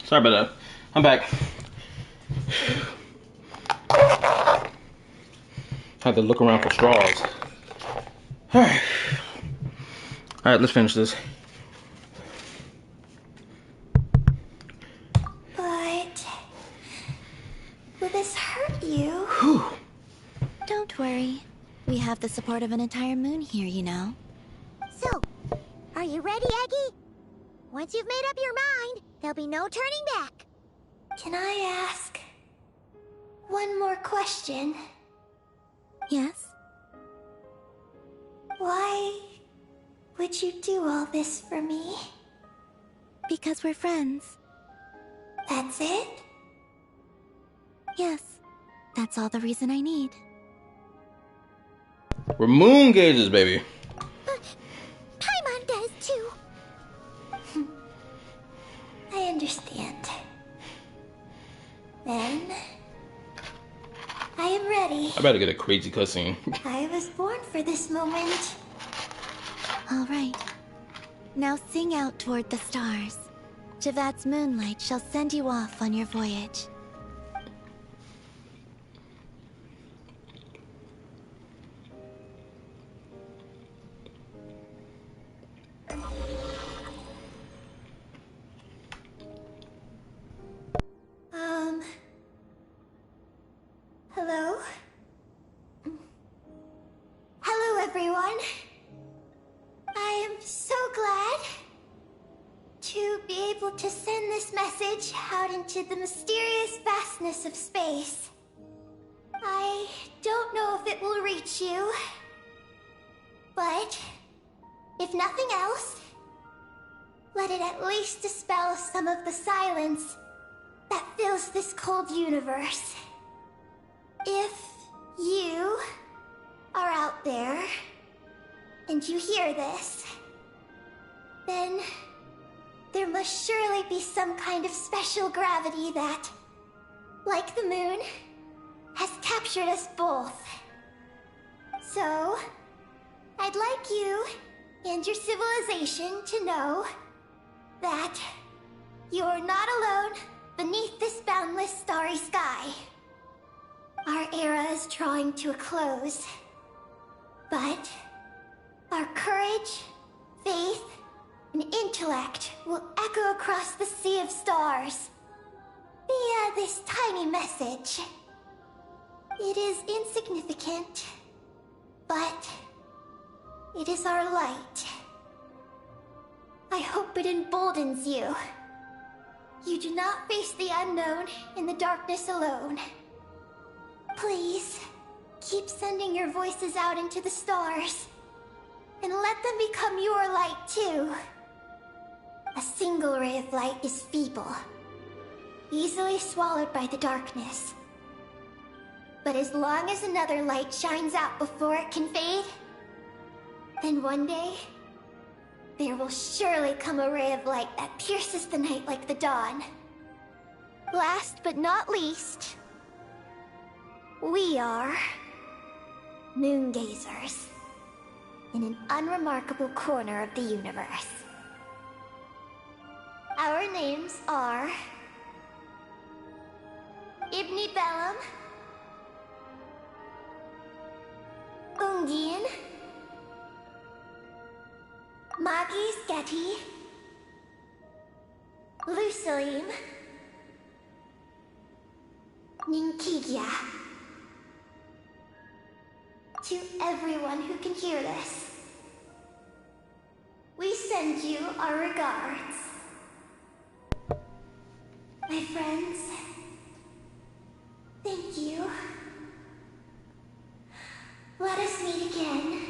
Sorry about that. I'm back. Had to look around for straws. Alright. Alright, let's finish this.
But will this hurt you?
Whew.
Don't worry. We have the support of an entire moon here, you know.
So, are you ready, Eggie? Once you've made up your mind, there'll be no turning back.
Can I ask one more question?
Yes?
Why would you do all this for me?
Because we're friends.
That's it?
Yes. That's all the reason I need.
We're moon gauges, baby. I better get a crazy cutscene.
I was born for this moment.
All right. Now sing out toward the stars. Javat's moonlight shall send you off on your voyage.
Hello? Hello, everyone. I am so glad to be able to send this message out into the mysterious vastness of space. I don't know if it will reach you, but if nothing else, let it at least dispel some of the silence that fills this cold universe. If you are out there and you hear this, then there must surely be some kind of special gravity that, like the moon, has captured us both. So, I'd like you and your civilization to know that you're not alone beneath this boundless starry sky. Our era is drawing to a close, but our courage, faith, and intellect will echo across the sea of stars via this tiny message. It is insignificant, but it is our light. I hope it emboldens you. You do not face the unknown in the darkness alone. Please, keep sending your voices out into the stars, and let them become your light too. A single ray of light is feeble, easily swallowed by the darkness. But as long as another light shines out before it can fade, then one day, there will surely come a ray of light that pierces the night like the dawn. Last but not least, we are moon gazers in an unremarkable corner of the universe. Our names are Ibni Bellum, Ungin, Magis Getty, Lusalim, Ninkigia. To everyone who can hear this, we send you our regards. My friends, thank you. Let us meet again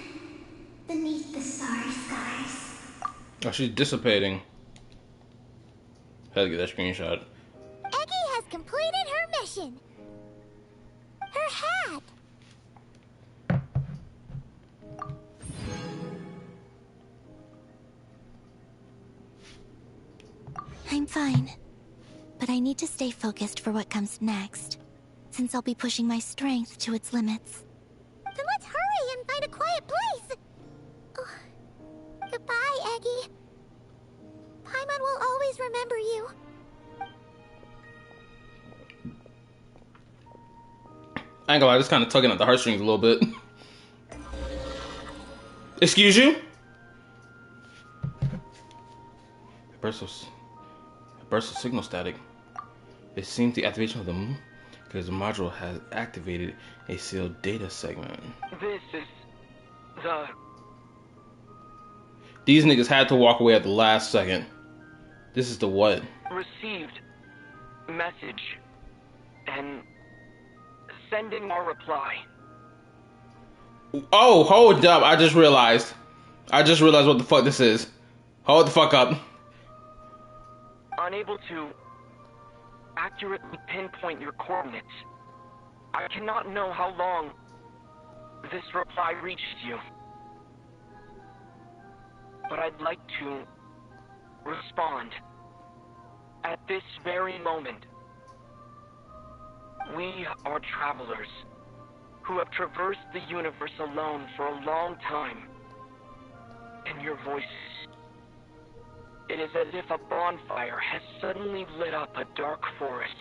beneath the starry skies.
Oh, she's dissipating. Had to get that screenshot.
Eggy has completed her mission. Her hat.
I'm fine. But I need to stay focused for what comes next, since I'll be pushing my strength to its limits.
Then let's hurry and find a quiet place. Oh, goodbye, Eggy. Paimon will always remember you.
I ain't gonna lie, just kind of tugging at the heartstrings a little bit. Excuse you? A burst of signal static. It seems the activation of the moon because the module has activated a sealed data segment.
This is the...
These niggas had to walk away at the last second. This is the what?
Received message and sending our reply.
Oh, hold up. I just realized what the fuck this is. Hold the fuck up.
Unable to accurately pinpoint your coordinates. I cannot know how long this reply reached you. But I'd like to respond at this very moment. We are travelers who have traversed the universe alone for a long time. And your voices. It is as if a bonfire has suddenly lit up a dark forest.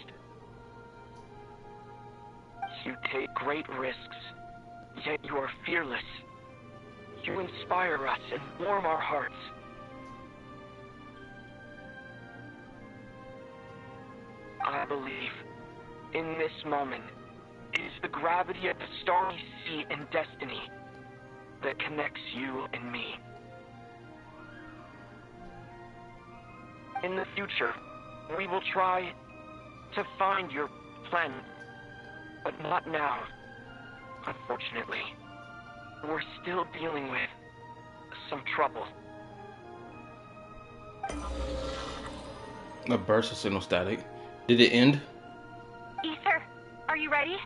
You take great risks, yet you are fearless. You inspire us and warm our hearts. I believe, in this moment, it is the gravity of the starry sea and destiny that connects you and me. In the future, we will try to find your planet, but not now, unfortunately. We're still dealing with some trouble.
A burst of signal static. Did it end?
Ether, are you ready?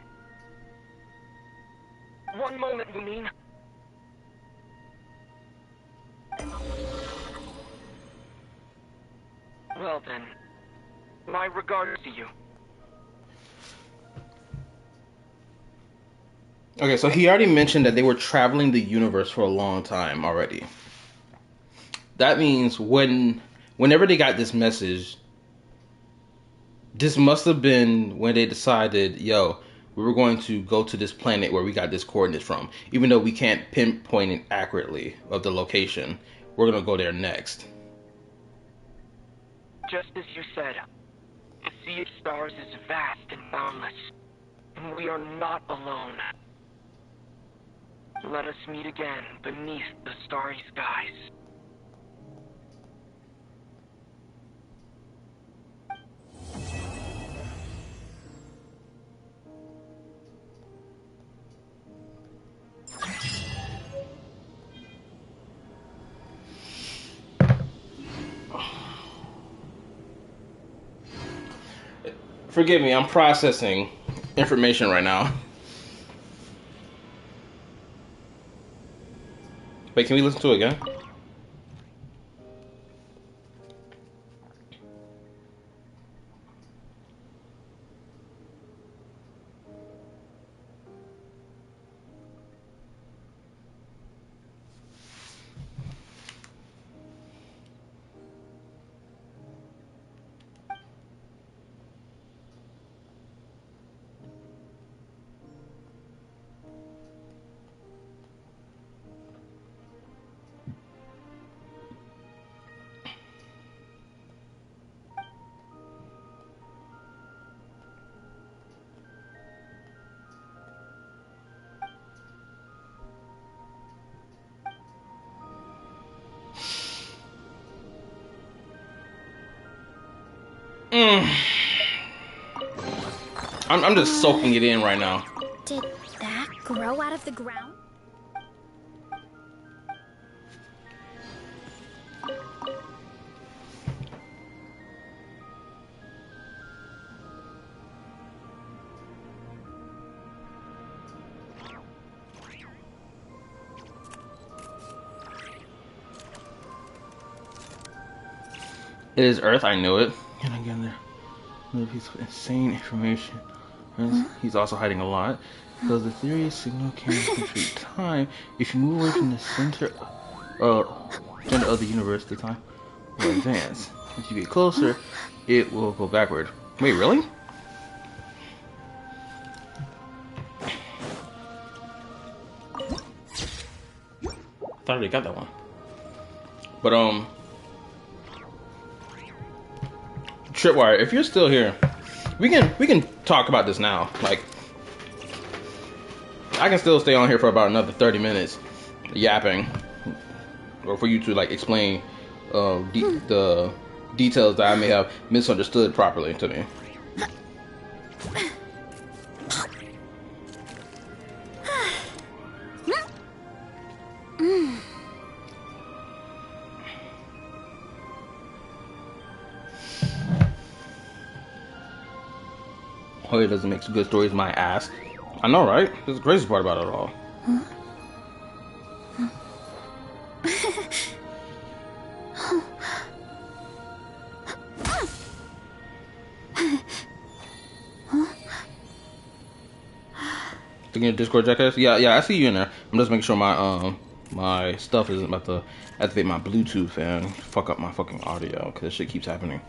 One moment, you mean? Well then, my regards to you.
Okay, so he already mentioned that they were traveling the universe for a long time already. That means whenever they got this message, this must have been when they decided, yo, we were going to go to this planet where we got this coordinates from. Even though we can't pinpoint it accurately of the location, we're going to go there next.
Just as you said, the sea of stars is vast and boundless, and we are not alone. Let us meet again beneath the starry skies.
Forgive me, I'm processing information right now. Wait, can we listen to it again? I'm just soaking it in right now.
Did that grow out of the ground?
It is Earth, I knew it. And again, there another piece of insane information. He's also hiding a lot. Because the theory of signal can contribute time. If you move away from the center of the universe, the time will advance. If you get closer, it will go backward. Wait, really? I thought I already got that one. But Tripwire, if you're still here, we can talk about this now. Like, I can still stay on here for about another 30 minutes, yapping, or for you to like explain the details that I may have misunderstood properly to me. Oh, it doesn't make good stories, my ass. I know, right? That's the craziest part about it all. The Checking your Discord, Jackass. Yeah, I see you in there. I'm just making sure my my stuff isn't about to activate my Bluetooth and fuck up my fucking audio because this shit keeps happening.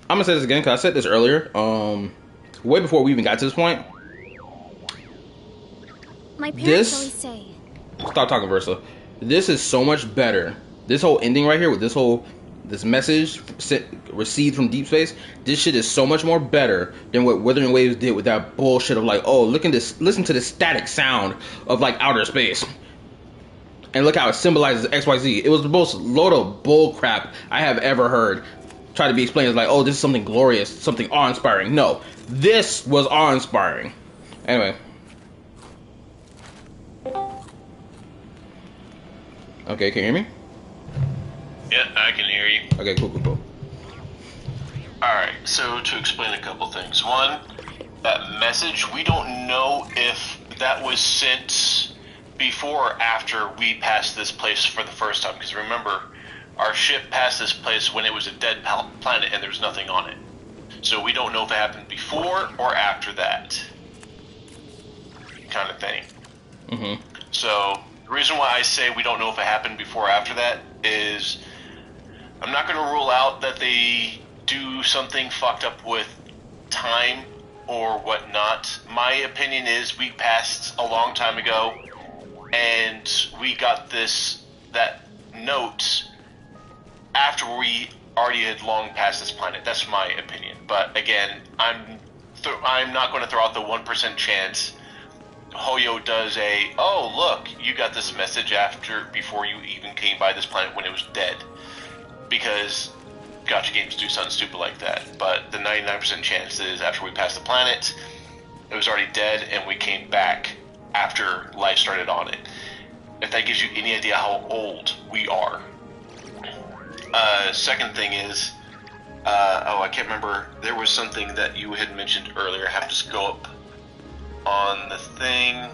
I'm gonna say this again because I said this earlier. Way before we even got to this point.
My parents always say.
Stop talking, Versa. This is so much better. This whole ending right here with this message received from deep space. This shit is so much more better than what Wuthering Waves did with that bullshit of like, oh, listen to this static sound of like outer space, and look how it symbolizes XYZ. It was the most load of bull crap I have ever heard. Try to be explained as like, oh, this is something glorious, something awe-inspiring. No, this was awe-inspiring. Anyway. Okay, can you hear me?
Yeah, I can hear you.
Okay, cool.
Alright, so to explain a couple things. One, that message, we don't know if that was sent before or after we passed this place for the first time. Because remember, our ship passed this place when it was a dead planet and there was nothing on it. So we don't know if it happened before or after that. Kind of thing.
Mm-hmm.
So, the reason why I say we don't know if it happened before or after that is I'm not going to rule out that they do something fucked up with time or whatnot. My opinion is we passed a long time ago and we got that note after we already had long passed this planet. That's my opinion. But again, I'm not going to throw out the 1% chance Hoyo does oh look, you got this message before you even came by this planet when it was dead. Because gacha games do something stupid like that. But the 99% chance is after we passed the planet, it was already dead and we came back after life started on it. If that gives you any idea how old we are. Second thing is, I can't remember, there was something that you had mentioned earlier. I have to just go up on the thing.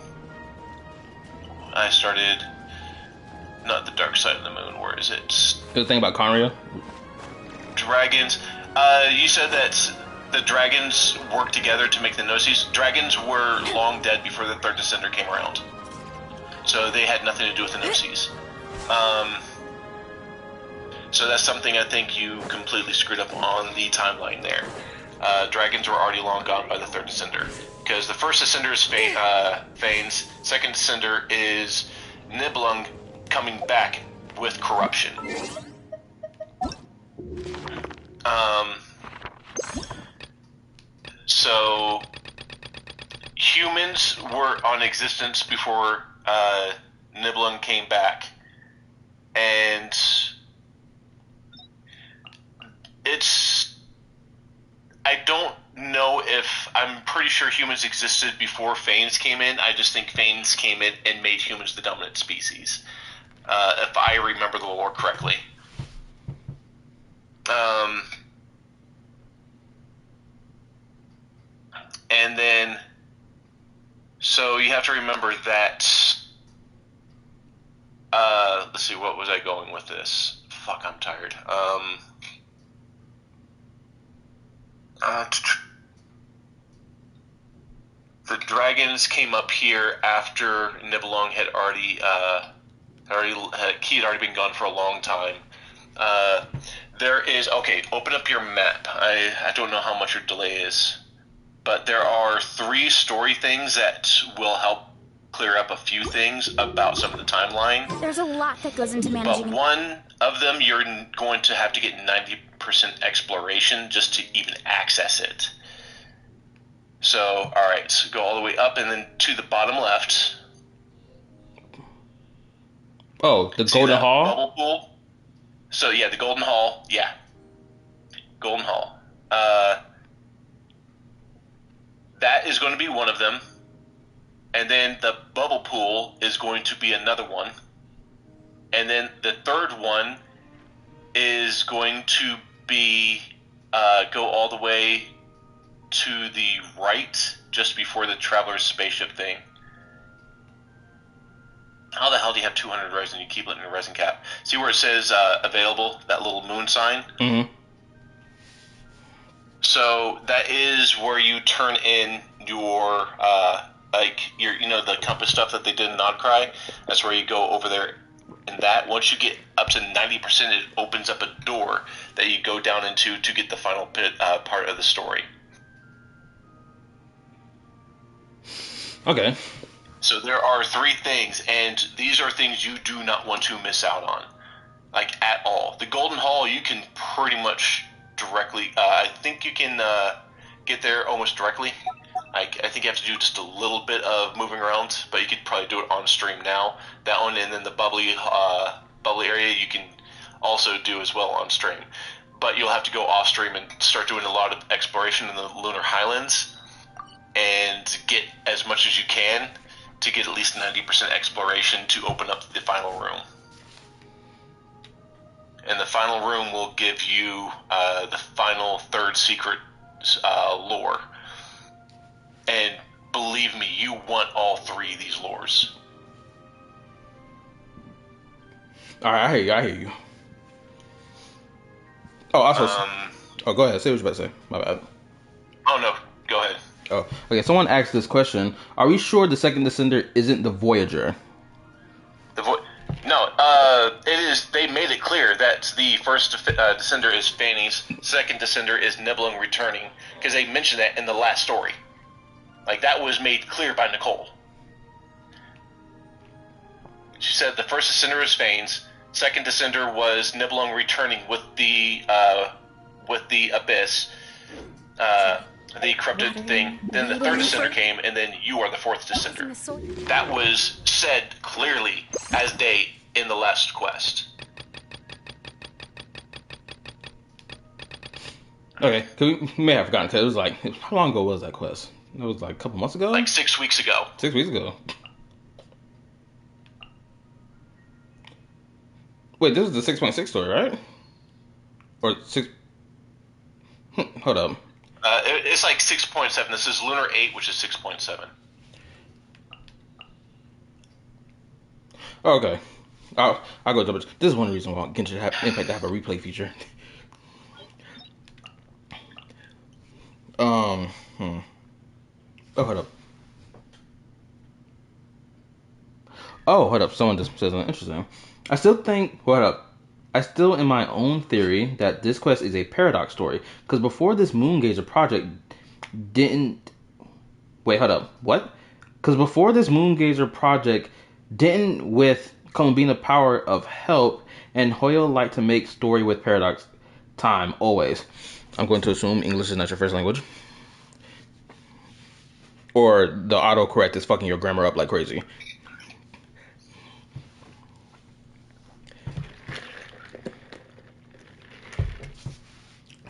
I started, not the dark side of the moon, where is it?
The thing about Conria?
Dragons. You said that the dragons worked together to make the Gnosis. Dragons were long dead before the third descender came around. So they had nothing to do with the Gnosis. So that's something I think you completely screwed up on the timeline there. Dragons were already long gone by the third descender. Because the first descender is Fanes, second descender is Nibelung coming back with corruption. So humans were on existence before Nibelung came back, and I don't know if, I'm pretty sure humans existed before Fanes came in. I just think Fanes came in and made humans the dominant species, if I remember the lore correctly. And then, so you have to remember that, let's see, what was I going with this? Fuck, I'm tired. The dragons came up here after Nibelung had already been gone for a long time. There is, okay, open up your map. I don't know how much your delay is, but there are 3 story things that will help clear up a few things about some of the timeline.
There's a lot that goes into managing.
But one of them, you're going to have to get 90% exploration just to even access it. So, alright, so go all the way up and then to the bottom left.
Oh, the Golden Hall?
Bubble pool? So, yeah, the Golden Hall. Yeah. Golden Hall. That is going to be one of them. And then the bubble pool is going to be another one. And then the third one is going to be go all the way to the right, just before the Traveler's spaceship thing. How the hell do you have 200 resin? You keep letting the resin cap. See where it says available, that little moon sign?
Mm-hmm.
So that is where you turn in your the compass stuff that they did in Nodkrai. That's where you go over there. And that once you get up to 90%, it opens up a door that you go down into to get the final part of the story.
Okay.
So there are 3 things, and these are things you do not want to miss out on, like at all. The Golden Hall, you can pretty much directly. I think you can get there almost directly. I think you have to do just a little bit of moving around, but you could probably do it on stream now. That one, and then the bubbly area, you can also do as well on stream. But you'll have to go off stream and start doing a lot of exploration in the Lunar Highlands, and get as much as you can to get at least 90% exploration to open up the final room. And the final room will give you the final 3rd secret lore. And believe me, you want all 3 of these lores.
Alright, I hear you. Oh, also... go ahead. Say what you're about to say. My bad.
Oh, no. Go ahead.
Oh, okay. Someone asked this question. Are we sure the second Descender isn't the Voyager?
No, it is. They made it clear that the first Descender is Fanny's, second Descender is Nibelung returning, because they mentioned that in the last story. Like, that was made clear by Nicole. She said the first Descender is Fane's, second Descender was Nibelung returning with the Abyss, the corrupted thing. Then the 3rd Descender came, and then you are the 4th Descender. That was said clearly as day in the last quest.
Okay, cause we may have forgotten, because it was like, how long ago was that quest? It was like a couple months ago?
Like 6 weeks ago.
6 weeks ago. Wait, this is the 6.6 story, right? Or 6... Hold up.
It's like 6.7. This is Lunar 8, which is 6.7.
Oh, okay. I'll go double. This is one reason why Genshin Impact to have a replay feature. Oh, hold up. Oh, hold up. Someone just said something interesting. I still in my own theory that this quest is a paradox story. Because before this Moongazer project didn't... Wait, hold up. What? Because before this Moongazer project didn't with Columbina power of help, and Hoyo like to make story with paradox time, always. I'm going to assume English is not your first language. Or the autocorrect is fucking your grammar up like crazy.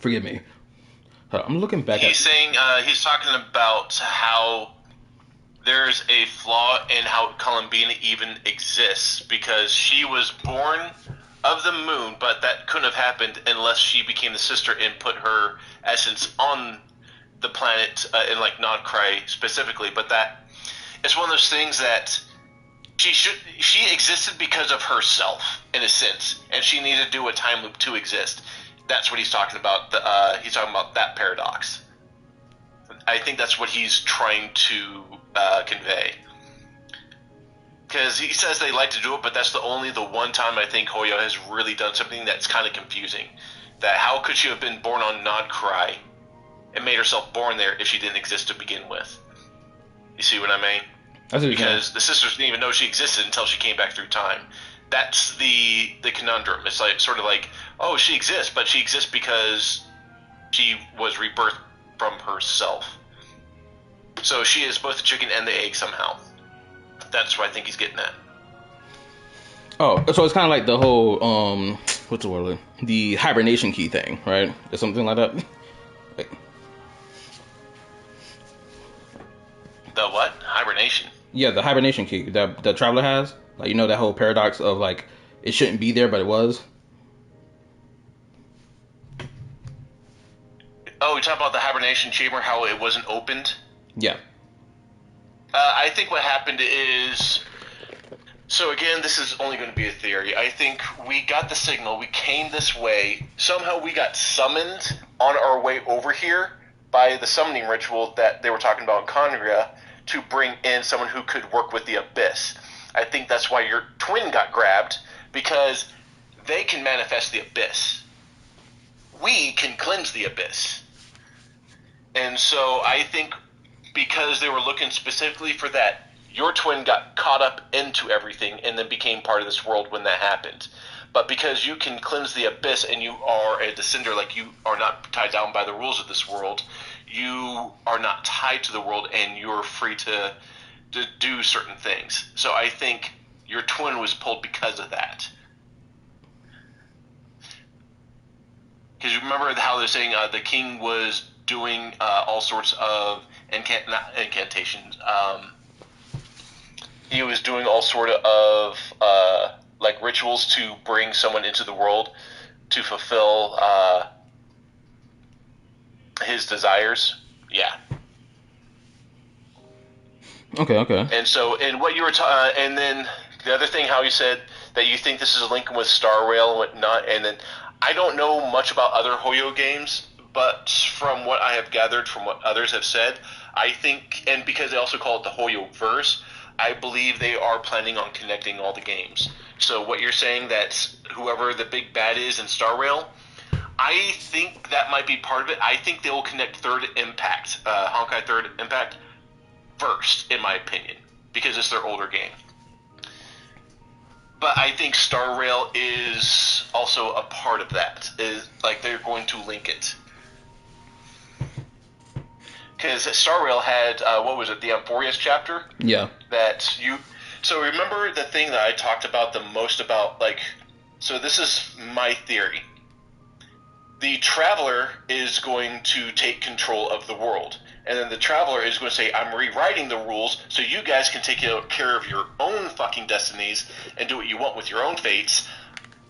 Forgive me. I'm looking back
He's saying, he's talking about how there's a flaw in how Columbina even exists, because she was born of the moon, but that couldn't have happened unless she became the sister and put her essence on the planet, in like Nodkrai specifically. But that it's one of those things that she existed because of herself in a sense, and she needed to do a time loop to exist. That's what he's talking about. He's talking about that paradox. I think that's what he's trying to convey. Because he says they like to do it, but that's the one time I think Hoyo has really done something that's kind of confusing. That how could she have been born on Nodkrai and made herself born there if she didn't exist to begin with? You see what I mean? Because the sisters didn't even know she existed until she came back through time. That's the conundrum. It's like sort of like, oh, she exists, but she exists because she was rebirthed from herself. So she is both the chicken and the egg somehow. That's what I think he's getting at.
Oh, so it's kind of like the whole what's the word? The hibernation key thing, right? Or something like that. Wait.
The what? Hibernation?
Yeah, the hibernation key that the Traveler has. Like, you know, that whole paradox of, like, it shouldn't be there, but it was.
Oh, we talk about the hibernation chamber, how it wasn't opened?
Yeah.
I think what happened is... So, again, this is only going to be a theory. I think we got the signal, we came this way, somehow we got summoned on our way over here by the summoning ritual that they were talking about in Conria to bring in someone who could work with the Abyss. I think that's why your twin got grabbed, because they can manifest the Abyss. We can cleanse the Abyss. And so I think because they were looking specifically for that, your twin got caught up into everything and then became part of this world when that happened. But because you can cleanse the Abyss and you are a descender, like you are not tied down by the rules of this world, you are not tied to the world and you're free to do certain things. So I think your twin was pulled because of that. Because you remember how they're saying the king was doing all sorts of not incantations. He was doing all sort of like rituals to bring someone into the world to fulfill his desires. Yeah.
Okay.
And so, and what you were and then the other thing, how you said that you think this is linking with Star Rail and whatnot, and then I don't know much about other Hoyo games, but from what I have gathered from what others have said, I think, and because they also call it the Hoyo verse, I believe they are planning on connecting all the games. So what you're saying, that whoever the big bad is in Star Rail, I think that might be part of it. I think they will connect Third Impact, Honkai Third Impact, first, in my opinion, because it's their older game. But I think Star Rail is also a part of that. Is like they're going to link it. Because Star Rail had, what was it, the Amphorius chapter?
Yeah.
That you... So remember the thing that I talked about the most about, like... So this is my theory. The Traveler is going to take control of the world. And then the Traveler is going to say, I'm rewriting the rules so you guys can take care of your own fucking destinies and do what you want with your own fates.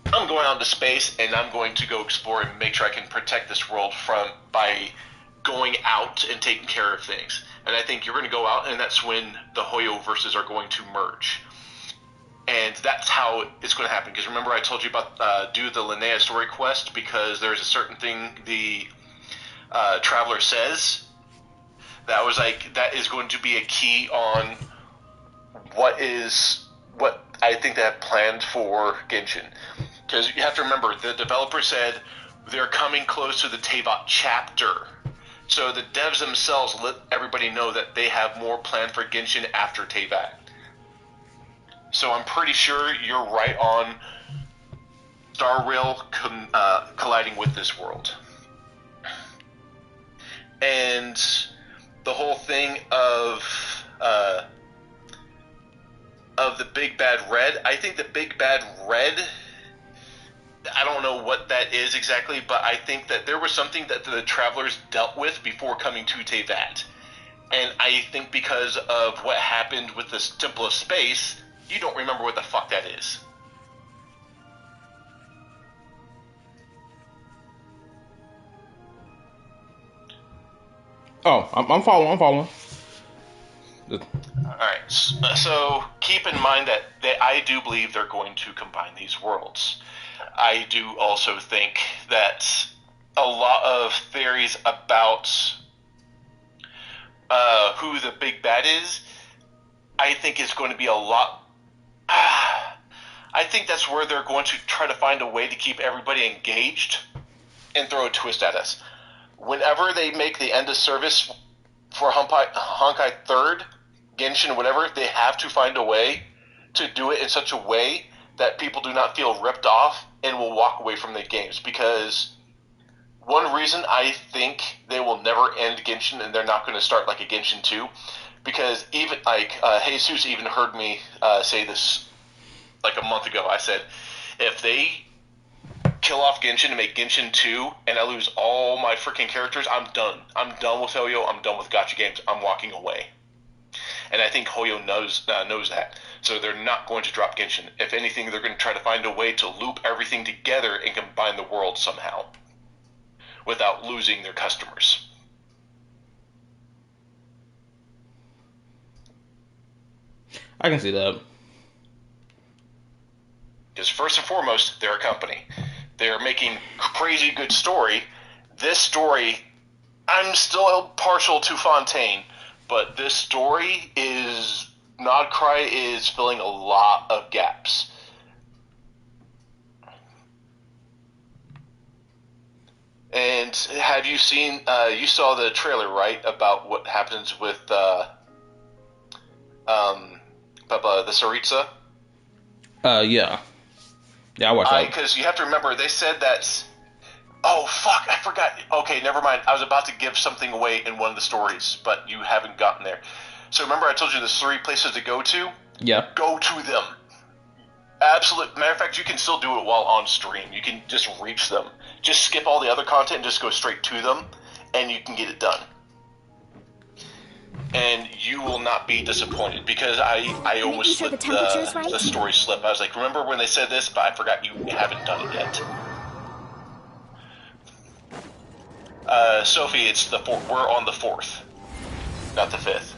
I'm going out into space and I'm going to go explore and make sure I can protect this world by going out and taking care of things. And I think you're going to go out, and that's when the Hoyo verses are going to merge. And that's how it's going to happen. Because remember I told you about do the Linnea story quest, because there's a certain thing the Traveler says that was like, that is going to be a key on what I think they have planned for Genshin. Because you have to remember, the developer said they're coming close to the Teyvat chapter. So the devs themselves let everybody know that they have more planned for Genshin after Teyvat. So I'm pretty sure you're right on Star Rail colliding with this world. And the whole thing of the Big Bad Red, I think the Big Bad Red, I don't know what that is exactly, but I think that there was something that the Travelers dealt with before coming to Teyvat. And I think because of what happened with the Temple of Space, you don't remember what the fuck that is.
Oh, I'm following.
Alright, so keep in mind that I do believe they're going to combine these worlds. I do also think that a lot of theories about who the big bad is, I think is going to be a lot... I think that's where they're going to try to find a way to keep everybody engaged and throw a twist at us. Whenever they make the end of service for Honkai 3rd, Genshin, whatever, they have to find a way to do it in such a way that people do not feel ripped off and will walk away from the games. Because one reason I think they will never end Genshin and they're not going to start like a Genshin 2, because even like Jesus even heard me say this like a month ago. I said, if they kill off Genshin and make Genshin 2 and I lose all my freaking characters, I'm done. I'm done with Hoyo. I'm done with gacha games. I'm walking away. And I think Hoyo knows that. So they're not going to drop Genshin. If anything, they're going to try to find a way to loop everything together and combine the world somehow without losing their customers.
I can see that.
Because first and foremost, they're a company. They're making crazy good story. this story, I'm still partial to Fontaine, but this story is Nodkrai is filling a lot of gaps. And have you seen? You saw the trailer, right? About what happens with the Tsaritsa?
Yeah. Yeah, I watched that.
Because you have to remember, they said that... Oh, fuck, I forgot. Okay, never mind. I was about to give something away in one of the stories, but you haven't gotten there. So remember I told you there's 3 places to go to?
Yeah.
Go to them. Absolute. Matter of fact, you can still do it while on stream. You can just reach them. Just skip all the other content and just go straight to them, and you can get it done. And you will not be disappointed, because I almost
sure
let
the right?
the story slip. I was like, remember when they said this, but I forgot you haven't done it yet. Sophie, it's the 4th. We're on the 4th, not the 5th.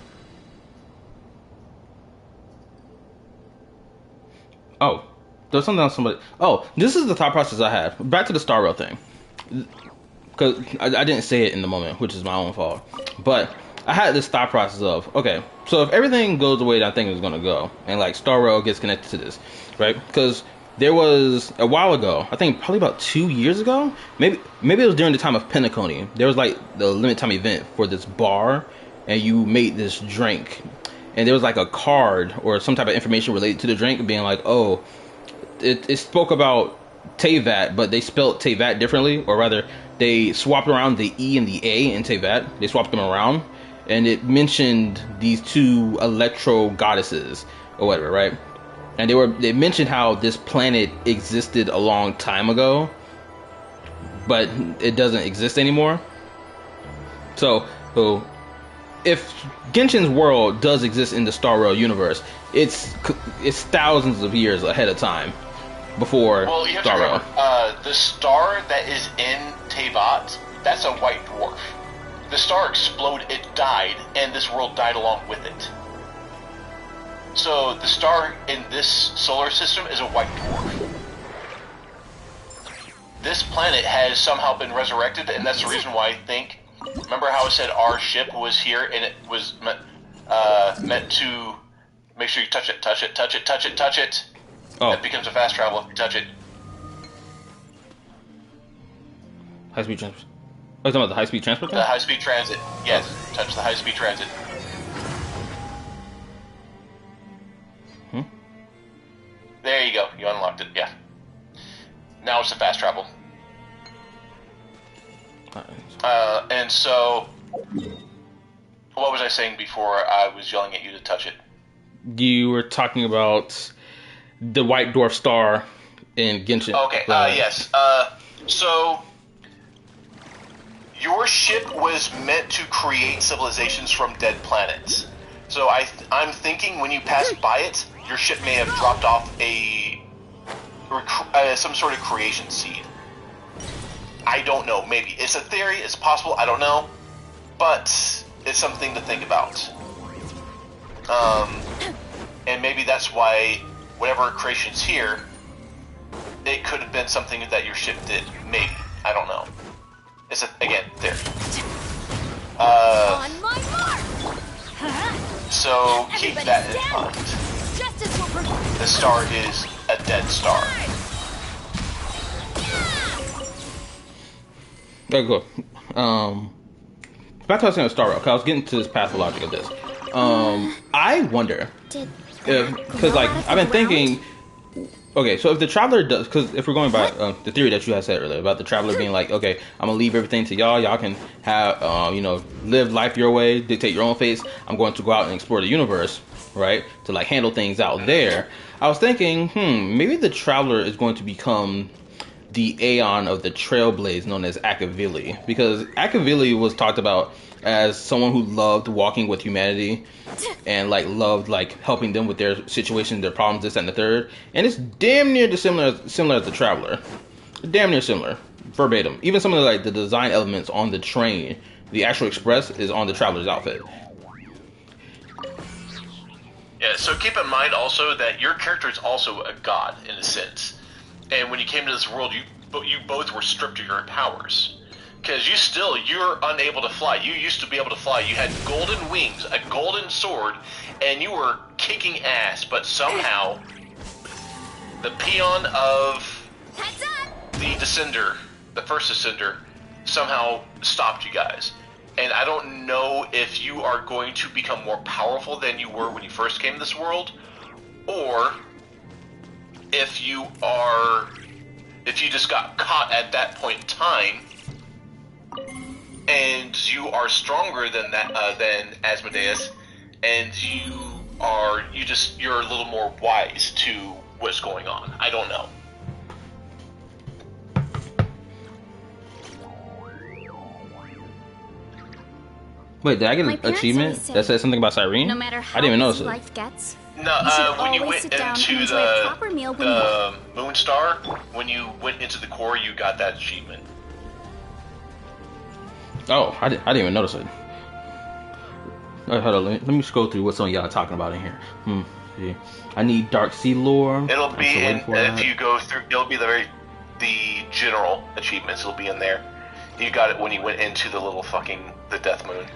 Oh, there's something else. Oh, this is the thought process I had. Back to the Star Rail thing, because I didn't say it in the moment, which is my own fault. But I had this thought process of, okay, so if everything goes the way that I think it's gonna go, and like Star Rail gets connected to this, right? Because there was a while ago, I think probably about 2 years ago, maybe it was during the time of Pentaconi. There was like the limited time event for this bar, and you made this drink. And there was like a card or some type of information related to the drink being like, oh, it spoke about Teyvat, but they spelled Teyvat differently, or rather, they swapped around the E and the A in Teyvat. They swapped them around, and it mentioned these 2 electro goddesses or whatever, right? And they mentioned how this planet existed a long time ago, but it doesn't exist anymore. So if Genshin's world does exist in the Star Rail universe, it's thousands of years ahead of time before
Well, you have
Star
to
Rail.
remember, the star that is in Teyvat, that's a white dwarf. The star exploded, it died, and this world died along with it. So the star in this solar system is a white dwarf. This planet has somehow been resurrected, and that's the reason why I think... Remember how I said our ship was here, and it was meant to make sure you touch it, touch it, touch it, touch it, touch it.
Oh.
That becomes a fast travel if you touch it.
High-speed transport. Oh, you're talking about the high-speed transport thing?
The high-speed transit. Yes, touch the high-speed transit. There you go. You unlocked it, yeah. Now it's a fast travel. And so... What was I saying before I was yelling at you to touch it?
You were talking about the white dwarf star in Genshin.
Okay, yes. So... Your ship was meant to create civilizations from dead planets. So I'm thinking when you pass by it, your ship may have dropped off some sort of creation seed. I don't know, maybe. It's a theory, it's possible, I don't know. But it's something to think about. And maybe that's why whatever creation's here, it could have been something that your ship did. Maybe. I don't know. It's, again, theory.
On my mark!
So keep that in mind. The star is a dead star.
Okay, cool. Back to what I was saying with Star Rail, because I was getting to this pathologic of this. I wonder if, because like I've been thinking. Okay, so if the Traveler does, because if we're going by the theory that you had said earlier about the Traveler being like, okay, I'm gonna leave everything to y'all. Y'all can have, live life your way, dictate your own fate. I'm going to go out and explore the universe, right? To like handle things out there. I was thinking, maybe the Traveler is going to become the Aeon of the Trailblaze known as Akavili, because Akavili was talked about as someone who loved walking with humanity and like loved like helping them with their situation, their problems, this and the third, and it's damn near similar as the Traveler, damn near similar, verbatim. Even some of the design elements on the train, the actual express is on the Traveler's outfit.
Yeah, so keep in mind also that your character is also a god in a sense, and when you came to this world, you both were stripped of your powers. Because you're unable to fly. You used to be able to fly. You had golden wings, a golden sword, and you were kicking ass. But somehow, the peon of the Descender, the first Descender, somehow stopped you guys. And I don't know if you are going to become more powerful than you were when you first came to this world, or if you just got caught at that point in time, and you are stronger than Asmodeus, and you're a little more wise to what's going on. I don't know.
Wait, did I get an achievement that said something about Cyrene?
No matter how
I didn't even notice
busy
it.
life gets,
No, when you went
sit down and
into
enjoy a proper meal when
the Moonstar, when you went into the core, you got that achievement.
Oh, I didn't even notice it. Hold on, let me scroll through what some of y'all are talking about in here. See. I need Dark Sea lore.
It'll be if you go through. It'll be the general achievements. It'll be in there. You got it when you went into the little the Death Moon.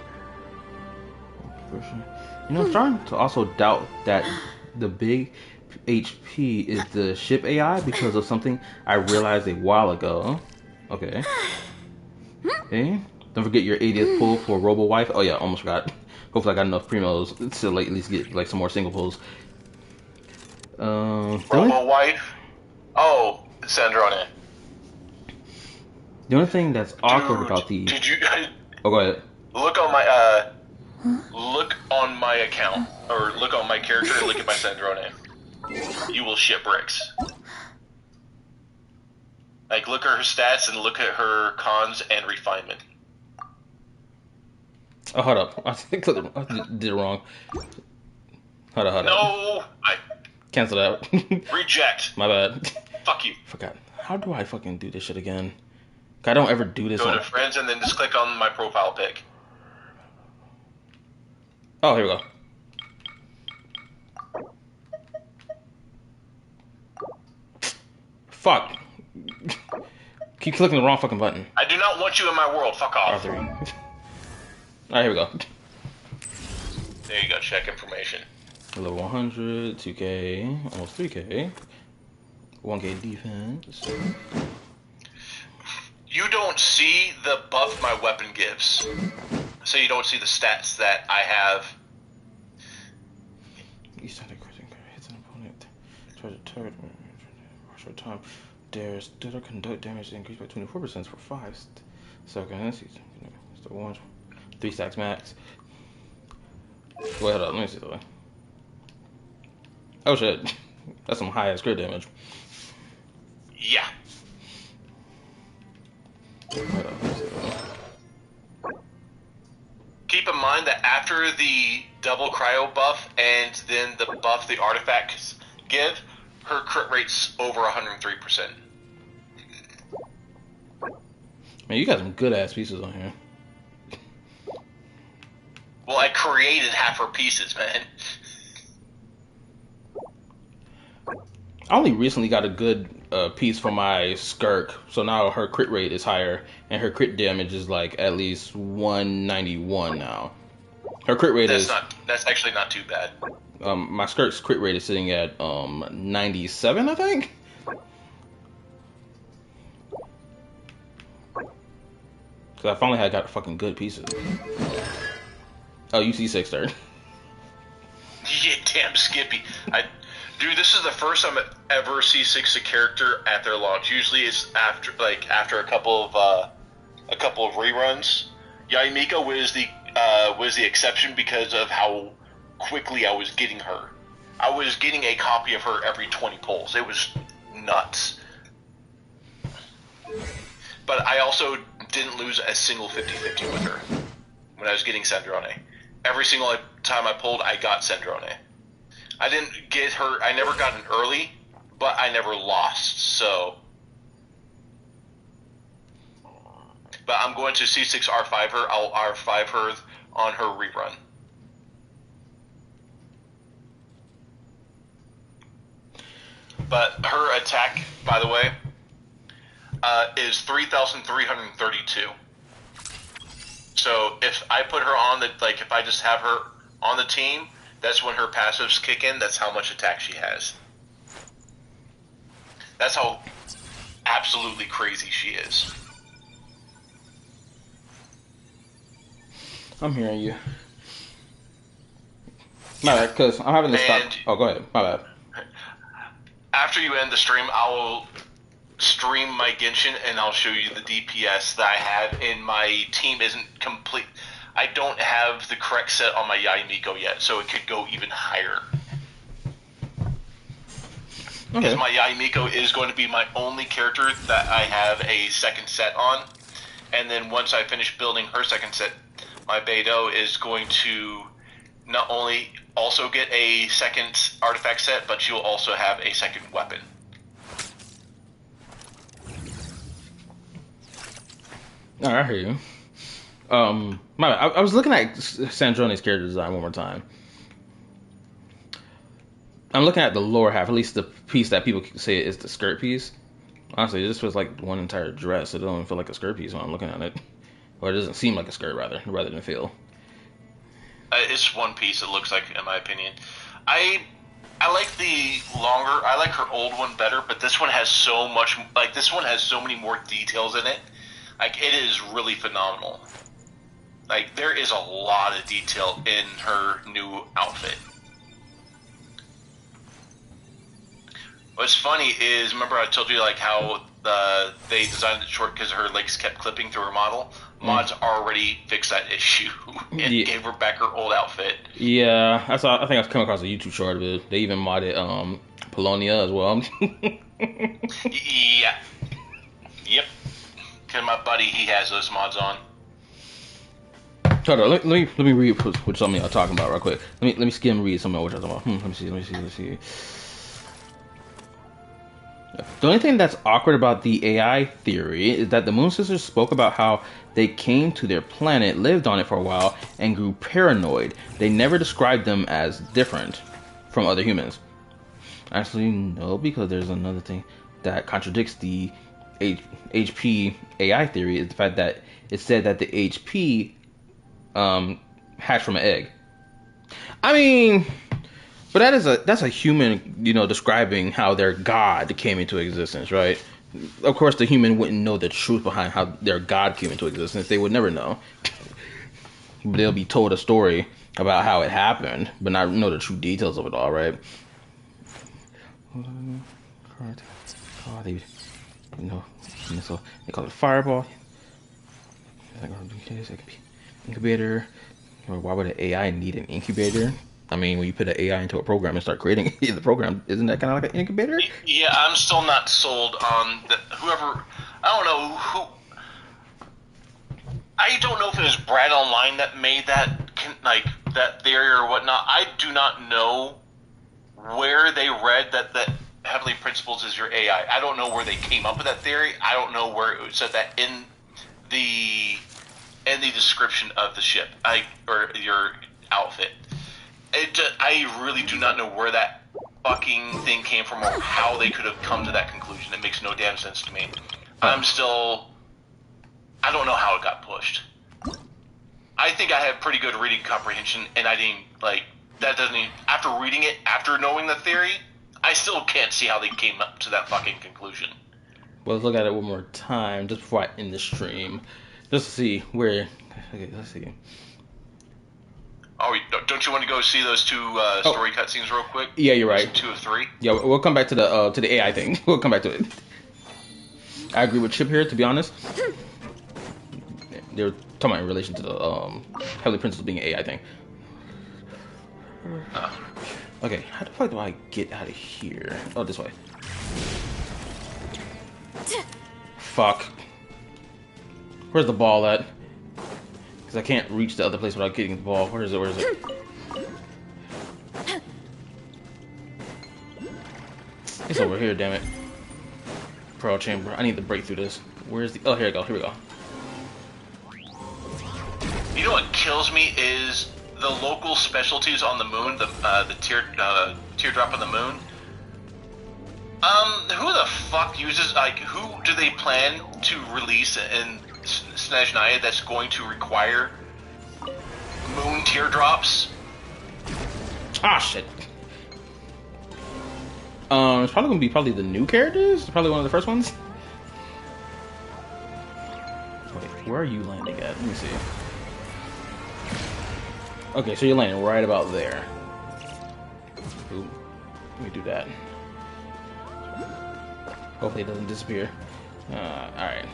For sure. You know, I'm starting to also doubt that the big HP is the ship AI because of something I realized a while ago. Okay. Okay. Don't forget your 80th pull for Robo Wife. Oh yeah, almost forgot. Hopefully I got enough primos to at least get some more single pulls.
Robo Wife? Oh, Sandrone.
The only thing that's awkward about the...
Did you...
Oh, go ahead.
Look on my account, or look on my character and look at my Sandrone. You will shit bricks. Like, look at her stats and look at her cons and refinement.
Oh, hold up. I did it wrong. Hold up.
No! I...
Cancel that.
Reject.
My bad.
Fuck you.
Forgot. How do I fucking do this shit again? I don't ever do this.
Go to friends and then just click on my profile pic.
Oh, here we go. Fuck. Keep clicking the wrong fucking button.
I do not want you in my world. Fuck off.
R3. Alright, here we go.
There you go. Check information.
Level 100, 2k, almost 3k, 1k defense.
You don't see the buff my weapon gives. So you don't see the stats that I have.
Each time hits an opponent, charge a turret, short time, dares to conduct damage increased by 24% for 5 seconds. So 3 stacks max. Wait, hold up, let me see the way. Oh shit, that's some high ass crit damage.
Yeah. Keep in mind that after the double cryo buff and then the buff the artifacts give, her crit rate's over 103%.
Man, you got some good ass pieces on here.
Well, I created half her pieces, man.
I only recently got a good piece for my Skirk, so now her crit rate is higher, and her crit damage is like at least 191 now. Her crit rate
that's actually not too bad.
My Skirk's crit rate is sitting at 97, I think. Cause I finally got fucking good pieces. Oh, you see 6 there.
Yeah, damn Skippy. Dude, this is the first time I ever see a character at their launch. Usually it's after a couple of reruns. Yaimika was the exception because of how quickly I was getting her. I was getting a copy of her every 20 pulls. It was nuts. But I also didn't lose a single 50-50 with her when I was getting Sandrone. Every single time I pulled, I got Sandrone. I didn't get her. I never got an early, but I never lost. So, but I'm going to C6 R5 her. I'll R5 her on her rerun. But her attack, by the way, is 3,332. So if I put her on the, like, if I just have her on the team, that's when her passives kick in. That's how much attack she has. That's how absolutely crazy she is.
I'm hearing you. My bad, because I'm having to stop. Oh, go ahead. My bad.
After you end the stream, I will stream my Genshin and I'll show you the DPS that I have, and my team isn't complete. I don't have the correct set on my Yaimiko yet, so it could go even higher. Because my Yaimiko is going to be my only character that I have a second set on, and then once I finish building her second set, my Beidou is going to not only also get a second artifact set, but she'll also have a second weapon.
Alright, I hear you. My bad. I was looking at Sandroni's character design one more time. I'm looking at the lower half, at least the piece that people say is the skirt piece. Honestly, this feels like one entire dress. It don't even feel like a skirt piece when I'm looking at it. Or it doesn't seem like a skirt, rather than feel.
It's one piece, it looks like, in my opinion. I like the longer, I like her old one better, but this one has so much, like, this one has so many more details in it. Like, it is really phenomenal. Like, there is a lot of detail in her new outfit. What's funny is, remember I told you, like, how they designed it short because her legs kept clipping through her model? Mods already fixed that issue and gave her back her old outfit.
Yeah, I think I've come across a YouTube short of it. They even modded Polonia as well.
Yeah. Yep. Because my buddy, he has those mods on.
Hold on, let me read what some of y'all talking about real quick. Let me skim read some of what y'all talking about. Let me see. The only thing that's awkward about the AI theory is that the Moon Sisters spoke about how they came to their planet, lived on it for a while, and grew paranoid. They never described them as different from other humans. Actually, no, because there's another thing that contradicts the HP AI theory is the fact that it said that the HP hatched from an egg. I mean, but that's a human, describing how their god came into existence, right? Of course, the human wouldn't know the truth behind how their god came into existence. They would never know. They'll be told a story about how it happened, but not know the true details of it all, right? So they call it fireball. Incubator. Why would an AI need an incubator? I mean, when you put an AI into a program and start creating the program, isn't that kind of like an incubator?
Yeah, I'm still not sold on whoever. I don't know who. I don't know if it was Brad Online that made that theory or whatnot. I do not know where they read that Heavenly Principles is your AI. I don't know where they came up with that theory. I don't know where it said that in the description of the ship, or your outfit. I really do not know where that fucking thing came from or how they could have come to that conclusion. It makes no damn sense to me. I don't know how it got pushed. I think I have pretty good reading comprehension, and I didn't, that doesn't even, after reading it, after knowing the theory, I still can't see how they came up to that fucking conclusion.
Well, let's look at it one more time, just before I end the stream. Just to see where, okay, let's see.
Oh, don't you want to go see those two story cutscenes real quick?
Yeah, you're right.
2 of 3.
Yeah, we'll come back to the AI thing. We'll come back to it. I agree with Chip here, to be honest. They were talking about in relation to the Heavenly Principles being an AI thing. Okay, how the fuck do I get out of here? Oh, this way. Fuck. Where's the ball at? Because I can't reach the other place without getting the ball. Where is it? It's over here, damn it. Pearl chamber. I need to break through this. Where's the... Oh, here we go.
You know what kills me is the local specialties on the moon, the teardrop on the moon. Who the fuck uses, who do they plan to release in Snezhnaya that's going to require moon teardrops.
Ah, shit. It's probably gonna be the new characters. Probably one of the first ones. Wait, where are you landing at? Let me see. Okay, so you're landing right about there. Ooh, let me do that. Hopefully it doesn't disappear. Alright.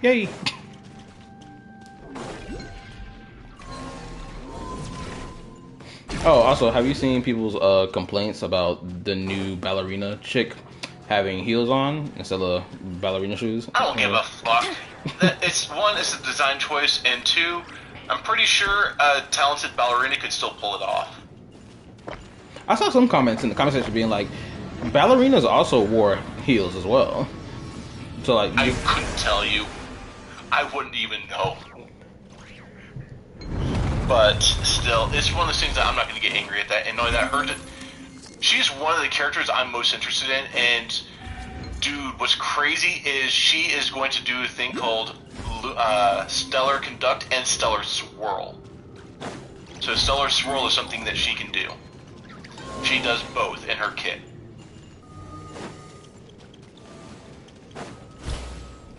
Yay! Oh, also, have you seen people's complaints about the new ballerina chick having heels on instead of ballerina shoes?
I don't give a fuck. It's one, it's a design choice, and two, I'm pretty sure a talented ballerina could still pull it off.
I saw some comments in the comment section being like, ballerinas also wore heels as well. So like,
I couldn't tell you. I wouldn't even know. But still, it's one of those things that I'm not going to get angry at that. And knowing that she's one of the characters I'm most interested in. And dude, what's crazy is she is going to do a thing called Stellar Conduct and Stellar Swirl. So Stellar Swirl is something that she can do. She does both in her kit.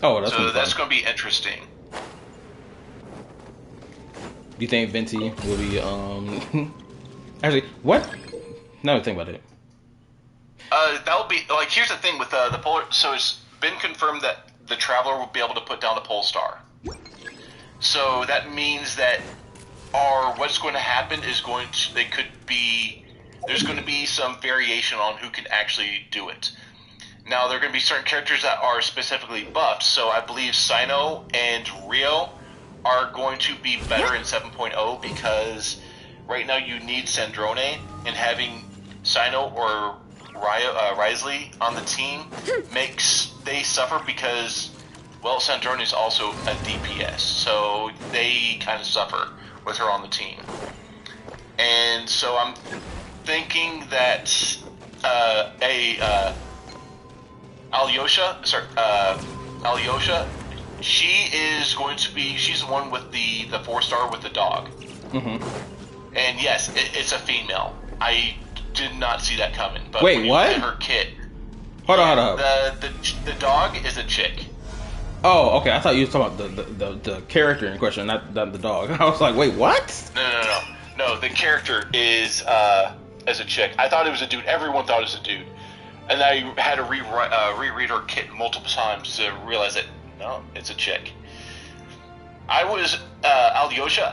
Oh,
that's going to be interesting.
Do you think Venti will be actually what? Now think about it.
That will be like, here's the thing with the polar. So it's been confirmed that the Traveler will be able to put down the Pole Star. So that means that what's going to happen is there's going to be some variation on who can actually do it. Now there are going to be certain characters that are specifically buffed. So I believe Sino and Rio are going to be better in 7.0 because right now you need Sandrone, and having Sino or Risley on the team makes they suffer because, well, Sandrone is also a DPS, so they kind of suffer with her on the team. And so I'm thinking that Alyosha, she's the one with the 4-star with the dog. Mm-hmm. And yes, it's a female. I did not see that coming. But
wait, what?
Her kit.
Hold on.
The dog is a chick.
Oh, okay. I thought you were talking about the character in question, not the dog. I was like, wait, what?
No. The character is as a chick. I thought it was a dude. Everyone thought it was a dude, and I had to reread her kit multiple times to realize that no, it's a chick. I was Alyosha.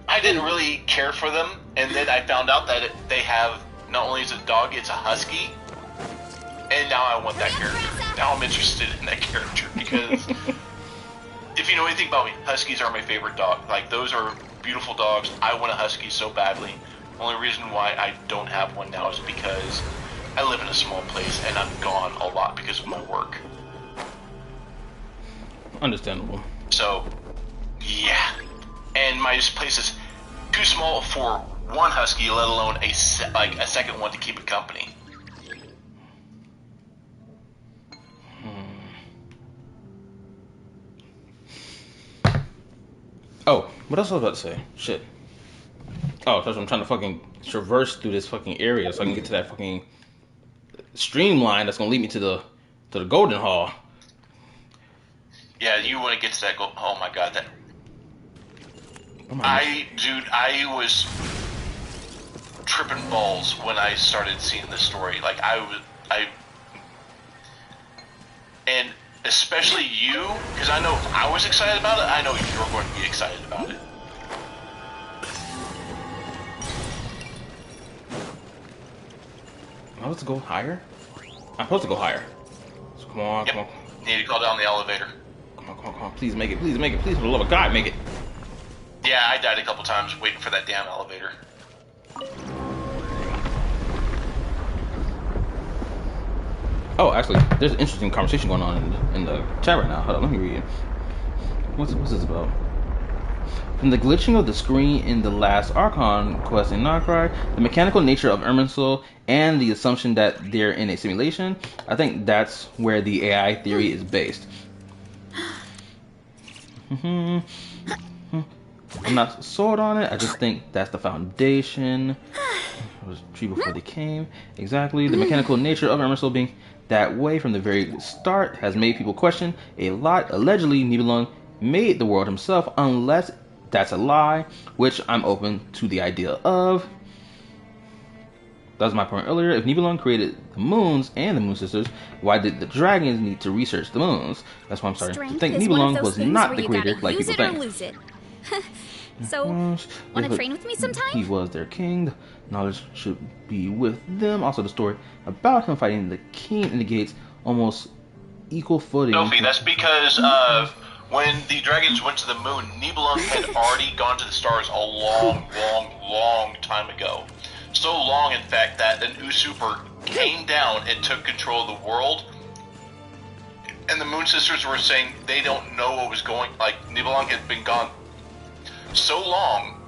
I didn't really care for them, and then I found out that they have not only is a dog, it's a husky, and now I want that character. Now I'm interested in that character because if you know anything about me, huskies are my favorite dog. Like, those are beautiful dogs. I want a husky so badly. The only reason why I don't have one now is because I live in a small place and I'm gone a lot because of my work.
Understandable.
So, yeah. And my place is too small for one husky, let alone a second one to keep it company.
Oh, what else was I about to say? Shit. Oh, because I'm trying to fucking traverse through this fucking area so I can get to that fucking streamline that's gonna lead me to the Golden Hall.
Yeah, you want to get to that oh my god, that... I was tripping balls when I started seeing this story. Like, and especially you, because I know if I was excited about it, I know you're going to be excited about it.
Am I supposed to go higher? I'm supposed to go higher. So come on.
You need to call down the elevator.
Come on. Please make it. Please, for the love of God, make it.
Yeah, I died a couple times waiting for that damn elevator.
Oh, actually, there's an interesting conversation going on in the chat right now. Hold on, let me read it. What's this about? From the glitching of the screen in the last Archon quest in Nodkrai, the mechanical nature of Irminsul, and the assumption that they're in a simulation, I think that's where the AI theory is based. I'm not sold on it. I just think that's the foundation. It was tree before they came. Exactly. The mechanical nature of Irminsul being that way from the very start has made people question a lot. Allegedly, Nibelung made the world himself, unless that's a lie, which I'm open to the idea of. That was my point earlier. If Nibelung created the moons and the Moon Sisters, why did the dragons need to research the moons? That's why I'm starting to think Nibelung was not the creator like people think.
Lose it. So, want to train with me sometime?
He was their king. Knowledge should be with them. Also, the story about him fighting the king indicates almost equal footing.
Sophie, that's because when the dragons went to the moon, Nibelung had already gone to the stars a long time ago. So long, in fact, that an Usurper came down and took control of the world. And the Moon Sisters were saying they don't know what was going. Like, Nibelung had been gone so long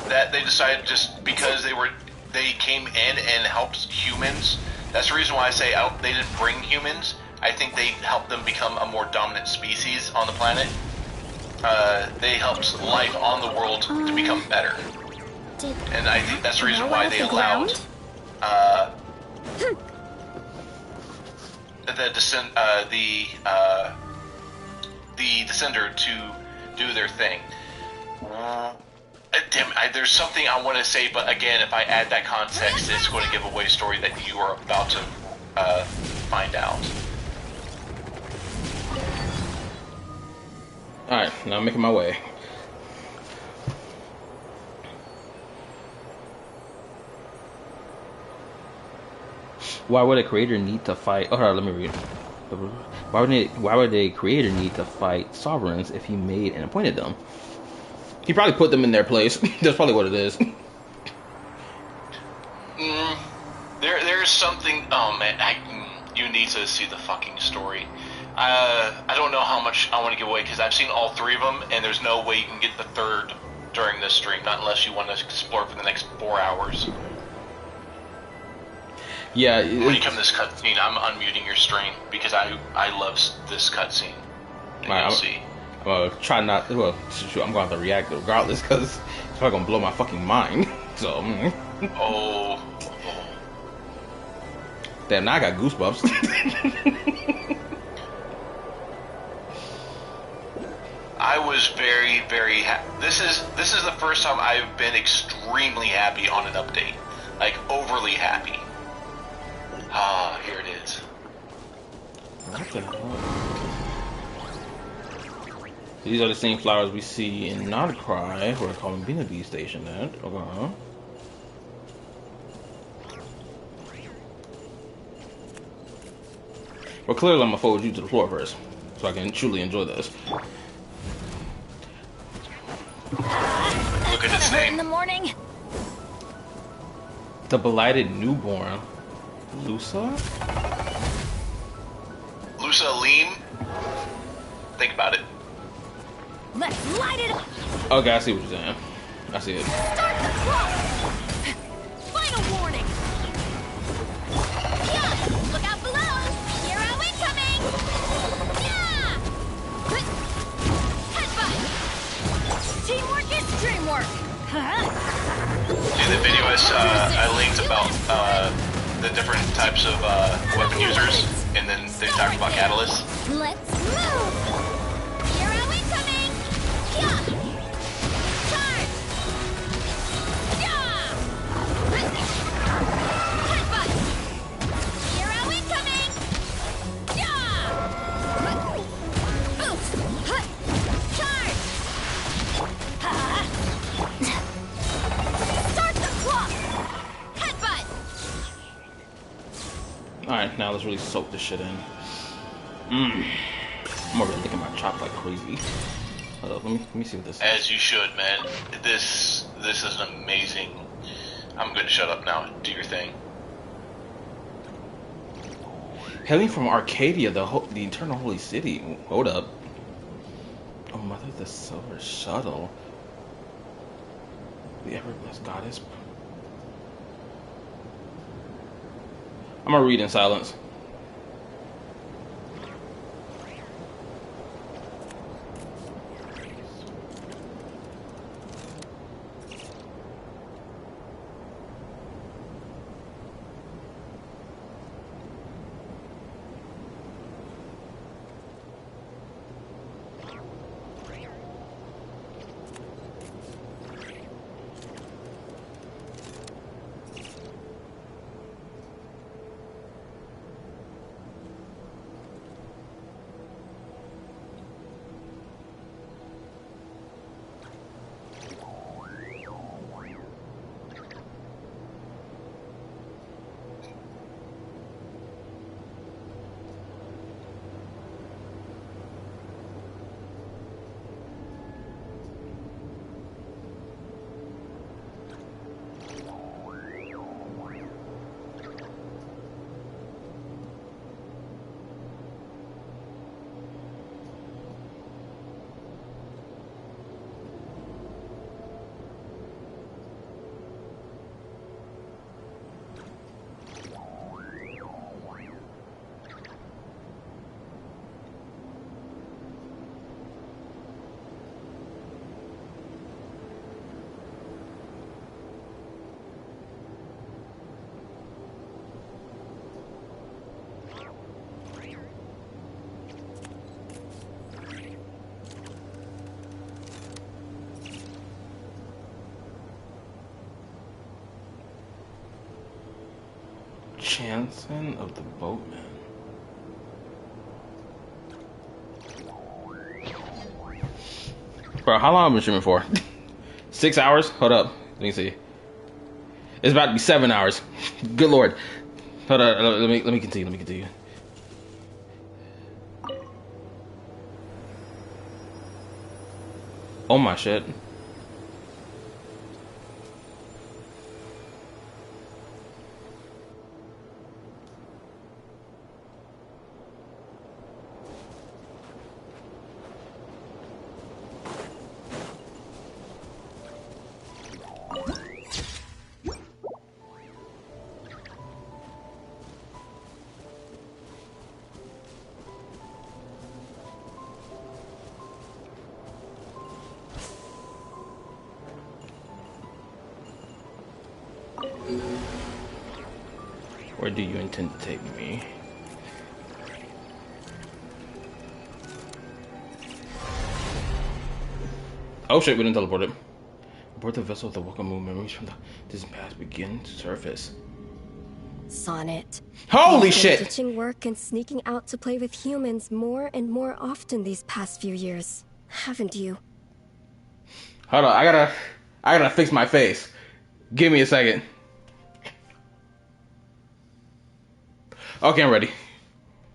that they decided, just because they came in and helped humans. That's the reason why I say they didn't bring humans. I think they helped them become a more dominant species on the planet. They helped life on the world to become better. And I think that's the reason why they allowed the Descender to do their thing. There's something I want to say, but again, if I add that context, it's going to give away a story that you are about to find out.
Alright, now I'm making my way. Why would a creator need to fight? Oh, let me read. Why would a creator need to fight sovereigns if he made and appointed them? He probably put them in their place. That's probably what it is.
There's something. Oh man, you need to see the fucking story. I don't know how much I want to give away because I've seen all three of them, and there's no way you can get the third during this stream, not unless you want to explore for the next 4 hours.
Yeah.
When you come to this cutscene, I'm unmuting your stream because I love this cutscene. And you'll see.
Try not. Well, shoot, I'm going to have to react regardless because it's probably gonna blow my fucking mind. So.
Oh.
Damn! Now I got goosebumps.
I was very, very happy. This is the first time I've been extremely happy on an update, like overly happy. Ah, here it is.
What the hell? These are the same flowers we see in Nodkrai, where Columbina Bee stationed at. Okay. Well, clearly I'm gonna forward you to the floor first, so I can truly enjoy this.
Look at its name.
In the morning.
The Belighted Newborn. Lusa?
Lusa Aleem? Think about it.
Let's light it up.
Okay, I see what you're saying. I see it.
Start the clock. Final warning. Yeah. Look out below. Hero incoming. Yeah. Headbutt. Teamwork is dreamwork.
In the video I linked about the different types of weapon users, and then they talked about catalysts.
Let's move.
Hero incoming. Yeah. Charge. Yeah. Headbutt. Hero incoming. Yeah. Oops. Charge. Start the clock. Headbutt.
Alright, now let's really soak this shit in. I'm over here licking my chop like crazy. Hold up, let me see what this is.
As you should, man. This is an amazing. I'm going to shut up now. Do your thing.
Hailing from Arcadia, the Eternal Holy City. Hold up. Oh Mother of the Silver Shuttle. The ever-blessed goddess. I'm gonna read in silence. Chanson of the Boatman. Bro, how long have I been streaming for? 6 hours? Hold up. Let me see. It's about to be 7 hours. Good lord. Hold on. Let me continue. Let me continue. Oh my shit. Where do you intend to take me? Oh shit, we didn't teleport it. Aboard the vessel of the welcome moon, memories from the distant past begin to surface.
Sonnet.
Holy
You've been
shit!
ditching work and sneaking out to play with humans more and more often these past few years, haven't you?
Hold on, I gotta fix my face. Give me a second. Okay, I'm ready.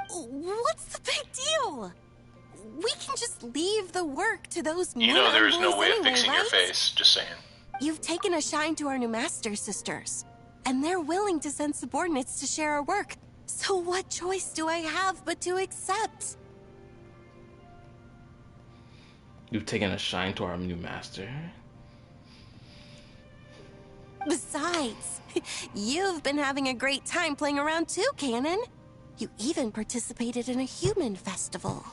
What's the big deal? We can just leave the work to those
You know there is no way of
anyway,
fixing your
right?
face, just saying.
You've taken a shine to our new master sisters, and they're willing to send subordinates to share our work. So what choice do I have but to accept?
You've taken a shine to our new master.
Besides, you've been having a great time playing around too, Canon. You even participated in a human festival.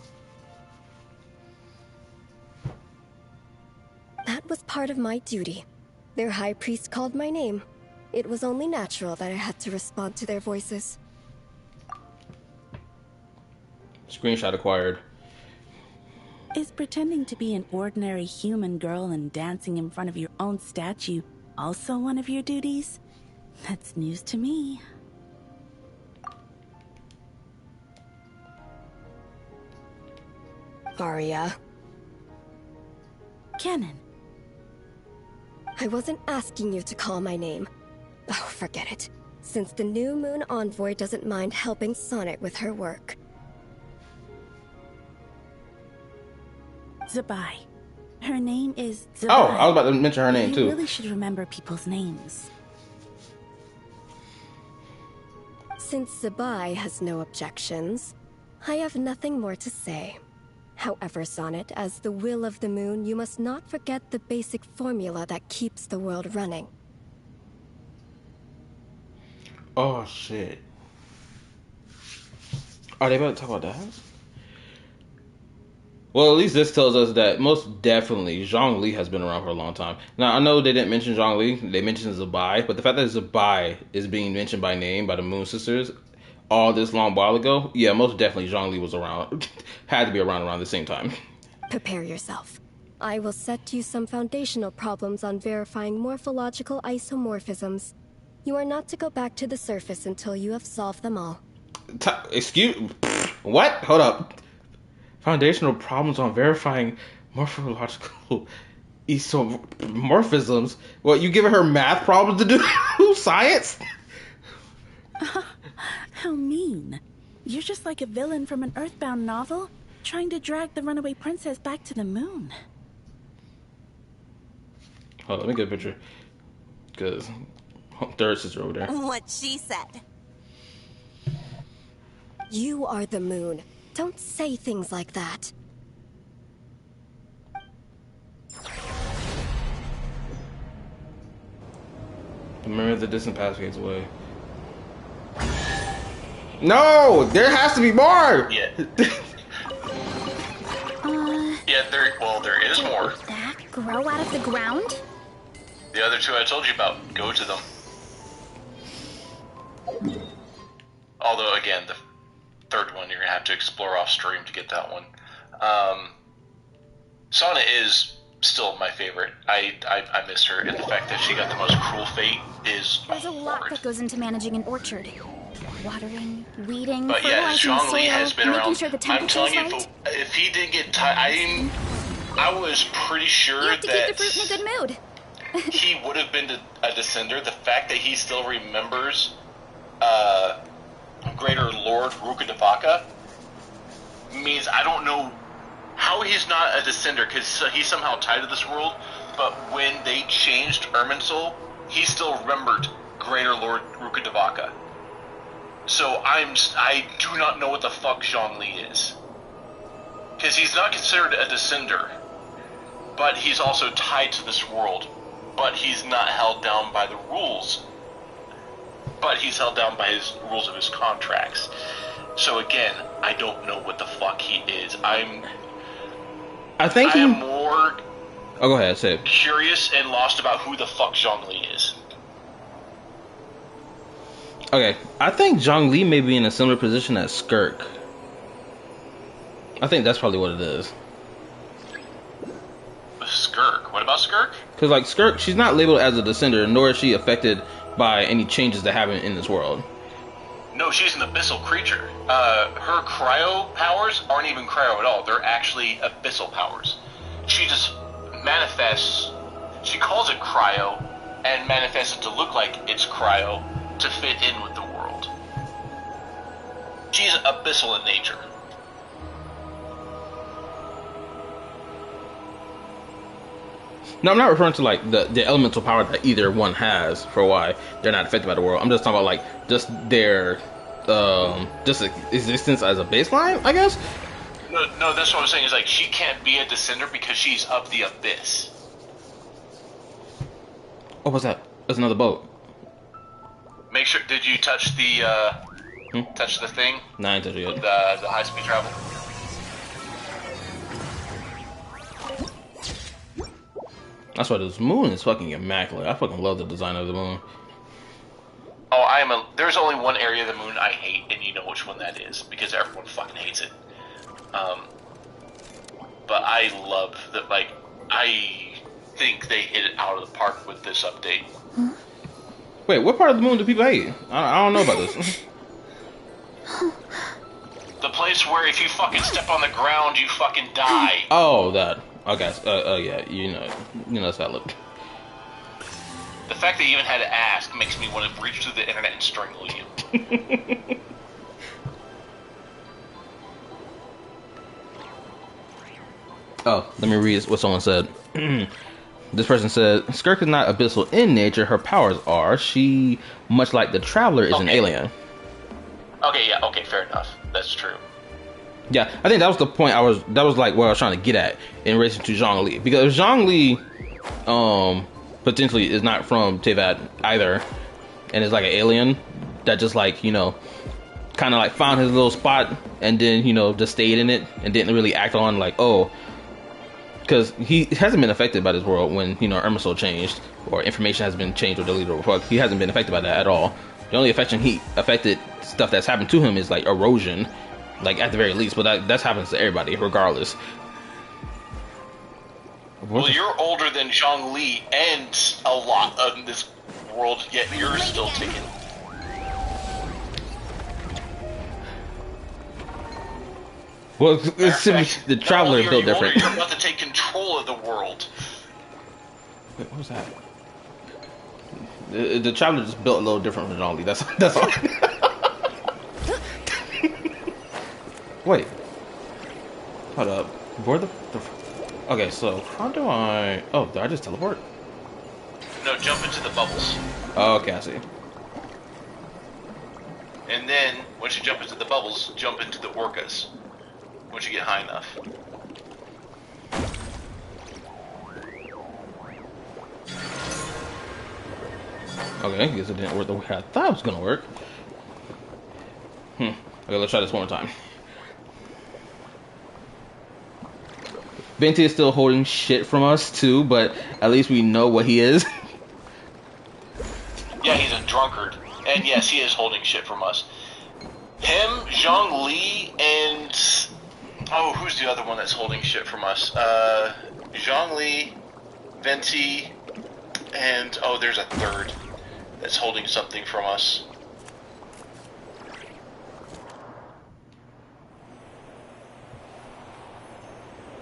That was part of my duty. Their high priest called my name. It was only natural that I had to respond to their voices.
Screenshot acquired.
Is pretending to be an ordinary human girl and dancing in front of your own statue also one of your duties? That's news to me.
Aria.
Canon.
I wasn't asking you to call my name. Oh, forget it. Since the new moon envoy doesn't mind helping Sonnet with her work.
Zabai. Her name is Zabai.
Oh, I was about to mention her name
you
too.
You really should remember people's names.
Since Zabai has no objections, I have nothing more to say. However, Sonnet, as the will of the moon, you must not forget the basic formula that keeps the world running.
Oh shit. Are they about to talk about that? Well, at least this tells us that most definitely Zhongli has been around for a long time. Now, I know they didn't mention Zhongli, they mentioned Zabai, but the fact that Zabai is being mentioned by name by the Moon Sisters all this long while ago, yeah, most definitely Zhongli was around, had to be around the same time.
Prepare yourself. I will set you some foundational problems on verifying morphological isomorphisms. You are not to go back to the surface until you have solved them all.
Excuse... What? Hold up. Foundational problems on verifying morphological isomorphisms. What, you giving her math problems to do? Science?
How mean. You're just like a villain from an Earthbound novel, trying to drag the runaway princess back to the moon.
Hold on, let me get a picture. Because third sister over there.
What she said.
You are the moon. Don't say things like that.
The memory of the distant past fades away. No! There has to be more!
Yeah. Yeah, there is more.
That grow out of the ground?
The other two I told you about, go to them. Although, again, the third one you're gonna have to explore off stream to get that one. Sana is still my favorite. I miss her, and the fact that she got the most cruel fate is
There's a lot that goes into managing an orchard. Watering, weeding,
but yeah,
fertilizing
Zhongli
soil,
has been
making
around.
sure the
I'm telling you,
temperature's right.
if he didn't get tired, I was pretty sure
You have to
that
keep the fruit in a good mood.
he would have been a descender. The fact that he still remembers Greater Lord Rukkhadevaka means I don't know how he's not a descender, because he's somehow tied to this world, but when they changed Irminsul, he still remembered Greater Lord Rukkhadevaka. So I do not know what the fuck Zhongli is. Because he's not considered a descender, but he's also tied to this world, but he's not held down by the rules. But he's held down by his rules of his contracts. So again, I don't know what the fuck he is. I am more
go ahead, say it.
Curious and lost about who the fuck Zhongli is.
Okay, I think Zhongli may be in a similar position as Skirk. I think that's probably what it is.
Skirk? What about Skirk?
Because, like, Skirk, she's not labeled as a descender, nor is she affected by any changes that happen in this world.
No, she's an abyssal creature. Her cryo powers aren't even cryo at all. They're actually abyssal powers. She just manifests, she calls it cryo, and manifests it to look like it's cryo to fit in with the world. She's abyssal in nature.
No, I'm not referring to, like, the elemental power that either one has for why they're not affected by the world. I'm just talking about, like, just their just existence as a baseline, I guess.
No, that's what I'm saying. Is like she can't be a descender because she's of the abyss.
What was that? There's another boat.
Make sure. Did you touch the touch the thing?
No, I didn't touch it yet.
The high speed travel.
That's why this moon is fucking immaculate. I fucking love the design of the moon.
Oh, there's only one area of the moon I hate, and you know which one that is, because everyone fucking hates it. But I love that, like, I think they hit it out of the park with this update.
Wait, what part of the moon do people hate? I don't know about this.
The place where if you fucking step on the ground, you fucking die.
Oh, that. Okay. Yeah, you know that's valid.
The fact that you even had to ask makes me want to reach through the internet and strangle you.
Oh, let me read what someone said. This person said, Skirk is not abyssal in nature, her powers are. She, much like the Traveler, is an alien.
Okay, yeah, okay, fair enough. That's true.
Yeah, I think that was the point that was like what I was trying to get at in relation to Zhongli. Because Zhongli potentially is not from Teyvat either, and is like an alien that just like, you know, kind of like found his little spot and then, you know, just stayed in it and didn't really act on like, oh, because he hasn't been affected by this world when, you know, Irmisol changed or information has been changed or deleted or fuck. He hasn't been affected by that at all. The only affected stuff that's happened to him is like erosion, like at the very least, but that happens to everybody regardless.
Well, you're older than Zhongli and a lot of this world, yet you're still taking.
Well, the Traveler is built different.
You're about to take control of the world.
Wait, what was that? The Traveler just built a little different from Zhongli. That's all. Wait. Hold up. Where the okay, so how do I... Oh, did I just teleport?
No, jump into the bubbles.
Oh, okay, I see.
And then, once you jump into the bubbles, jump into the orcas. Once you get high enough.
Okay, I guess it didn't work the way I thought it was gonna work. Okay, let's try this one more time. Venti is still holding shit from us too, but at least we know what he is.
Yeah, he's a drunkard. And yes, he is holding shit from us. Him, Zhongli, and... Oh, who's the other one that's holding shit from us? Zhongli, Venti, and... Oh, there's a third that's holding something from us.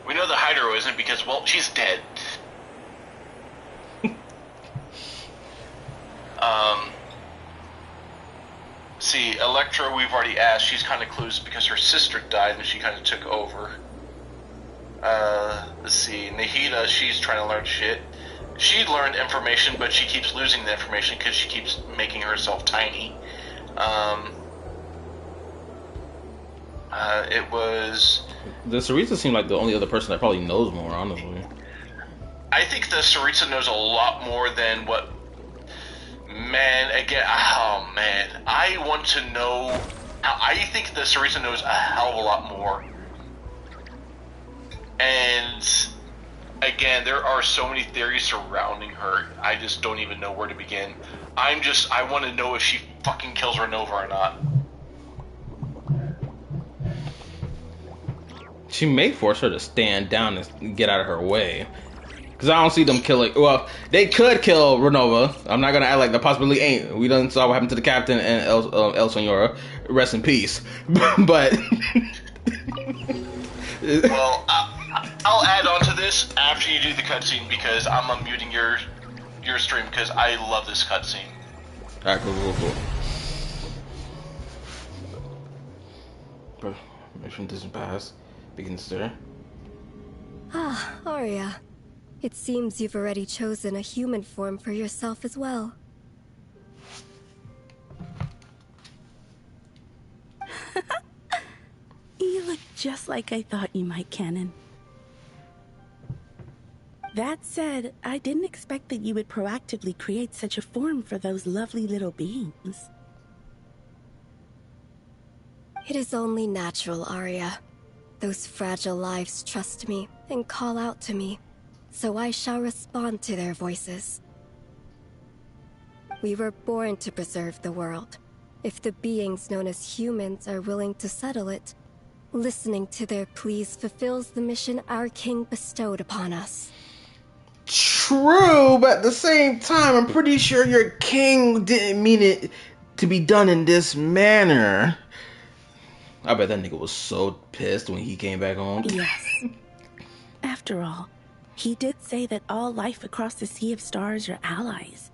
We know the Hydro isn't because, well, she's dead. See, Electra, we've already asked. She's kind of clueless because her sister died and she kind of took over. Let's see, Nahida, she's trying to learn shit. She learned information, but she keeps losing the information because she keeps making herself tiny. It was...
The Sarita seemed like the only other person that probably knows more, honestly.
I think the Sarita knows a lot more than what... Man, again, oh man. I want to know... I think the Sarita knows a hell of a lot more. And... Again, there are so many theories surrounding her, I just don't even know where to begin. I want to know if she fucking kills Renova or not.
She may force her to stand down and get out of her way. Because I don't see them killing... Well, they could kill Renova. I'm not going to act like the possibility ain't. We done saw what happened to the captain and El Senora. Rest in peace. But...
Well, I'll add on to this after you do the cutscene because I'm unmuting your stream because I love this cutscene.
Alright, cool. Mission doesn't pass. Begins there.
Ah, Arya. It seems you've already chosen a human form for yourself as well.
You look just like I thought you might, Canon. That said, I didn't expect that you would proactively create such a form for those lovely little beings.
It is only natural, Arya. Those fragile lives trust me and call out to me, so I shall respond to their voices. We were born to preserve the world. If the beings known as humans are willing to settle it, listening to their pleas fulfills the mission our king bestowed upon us.
True, but at the same time, I'm pretty sure your king didn't mean it to be done in this manner. I bet that nigga was so pissed when he came back home.
Yes. After all, he did say that all life across the Sea of Stars are allies.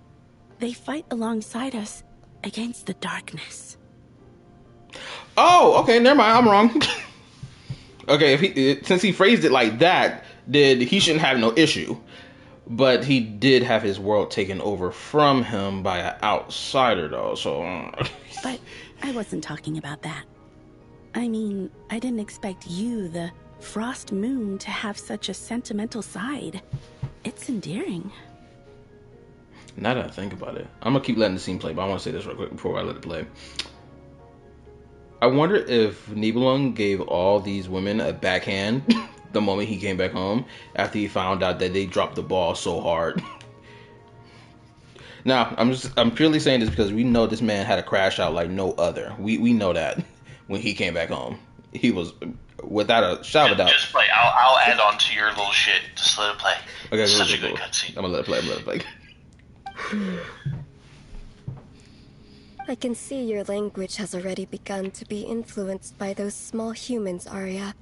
They fight alongside us against the darkness.
Oh, okay, never mind, I'm wrong. Okay, since he phrased it like that, then he shouldn't have no issue. But he did have his world taken over from him by an outsider, though, so...
But I wasn't talking about that. I mean, I didn't expect you, the Frost Moon, to have such a sentimental side. It's endearing.
Now that I think about it, I'm gonna keep letting the scene play, but I want to say this real quick before I let it play. I wonder if Nibelung gave all these women a backhand the moment he came back home after he found out that they dropped the ball so hard. Now, I'm purely saying this because we know this man had a crash out like no other. We know that when he came back home, he was without a shadow of a doubt.
Just play. I'll add on to your little shit. Just let it play.
Okay,
it's
cool,
such
cool,
a good
cool.
cutscene.
I'm gonna let it play.
I can see your language has already begun to be influenced by those small humans, Arya.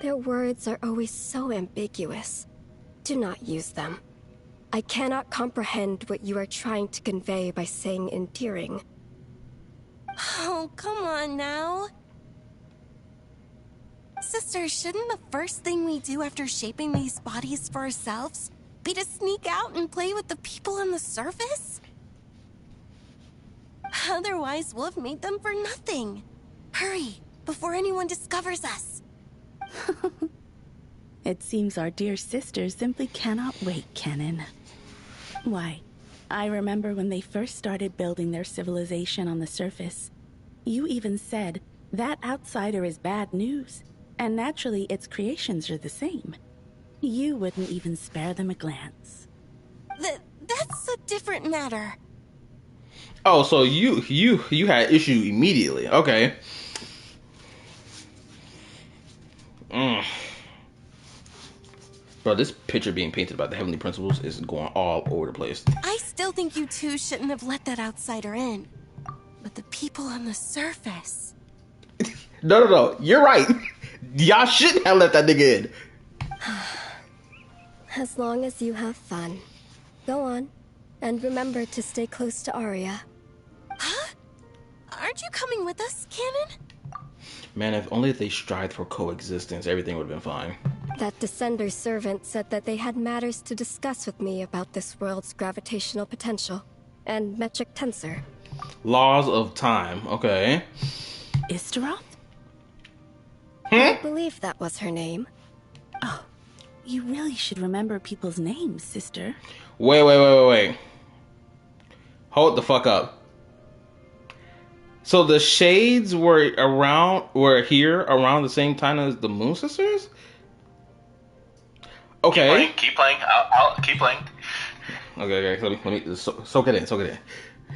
Their words are always so ambiguous. Do not use them. I cannot comprehend what you are trying to convey by saying endearing.
Oh, come on now. Sister, shouldn't the first thing we do after shaping these bodies for ourselves be to sneak out and play with the people on the surface? Otherwise, we'll have made them for nothing. Hurry, before anyone discovers us.
It seems our dear sister simply cannot wait, Kennen. Why, I remember when they first started building their civilization on the surface. You even said, that outsider is bad news, and naturally its creations are the same. You wouldn't even spare them a glance.
That's a different matter.
Oh, so you had issue immediately. Okay. Bro, this picture being painted by the Heavenly Principles is going all over the place.
I still think you two shouldn't have let that outsider in. But the people on the surface...
No. You're right. Y'all shouldn't have let that nigga in.
As long as you have fun. Go on. And remember to stay close to Arya.
Huh? Aren't you coming with us, Cannon?
Man, if only they strived for coexistence, everything would have been fine.
That Descender servant said that they had matters to discuss with me about this world's gravitational potential and metric tensor.
Laws of time, okay.
Istaroth?
I believe that was her name.
Oh, you really should remember people's names, sister.
Wait. Hold the fuck up. So the Shades were here around the same time as the Moon Sisters? Okay.
Keep playing. I'll keep playing.
Okay. Let me soak it in.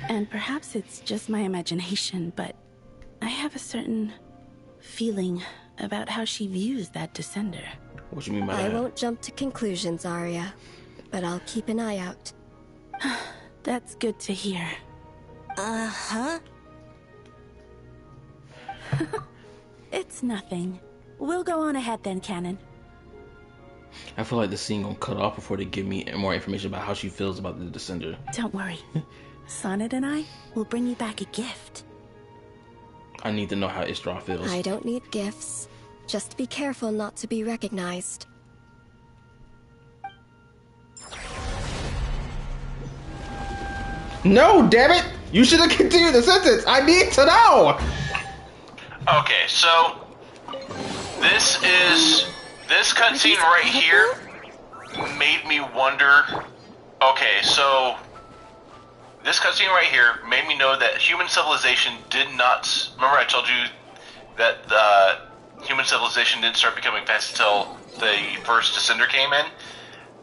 And perhaps it's just my imagination, but I have a certain feeling about how she views that Descender.
What you mean by that?
I won't jump to conclusions, Arya, but I'll keep an eye out.
That's good to hear.
Uh-huh.
It's nothing. We'll go on ahead then, Cannon.
I feel like the scene gonna cut off before they give me more information about how she feels about the Descender.
Don't worry. Sonnet and I will bring you back a gift.
I need to know how Istra feels.
I don't need gifts. Just be careful not to be recognized.
No, damn it! You should have continued the sentence. I need to know.
Okay, so this cutscene right here made me wonder. Okay, so this cutscene right here made me know that human civilization did not. Remember, I told you that human civilization didn't start becoming fast until the first Descender came in.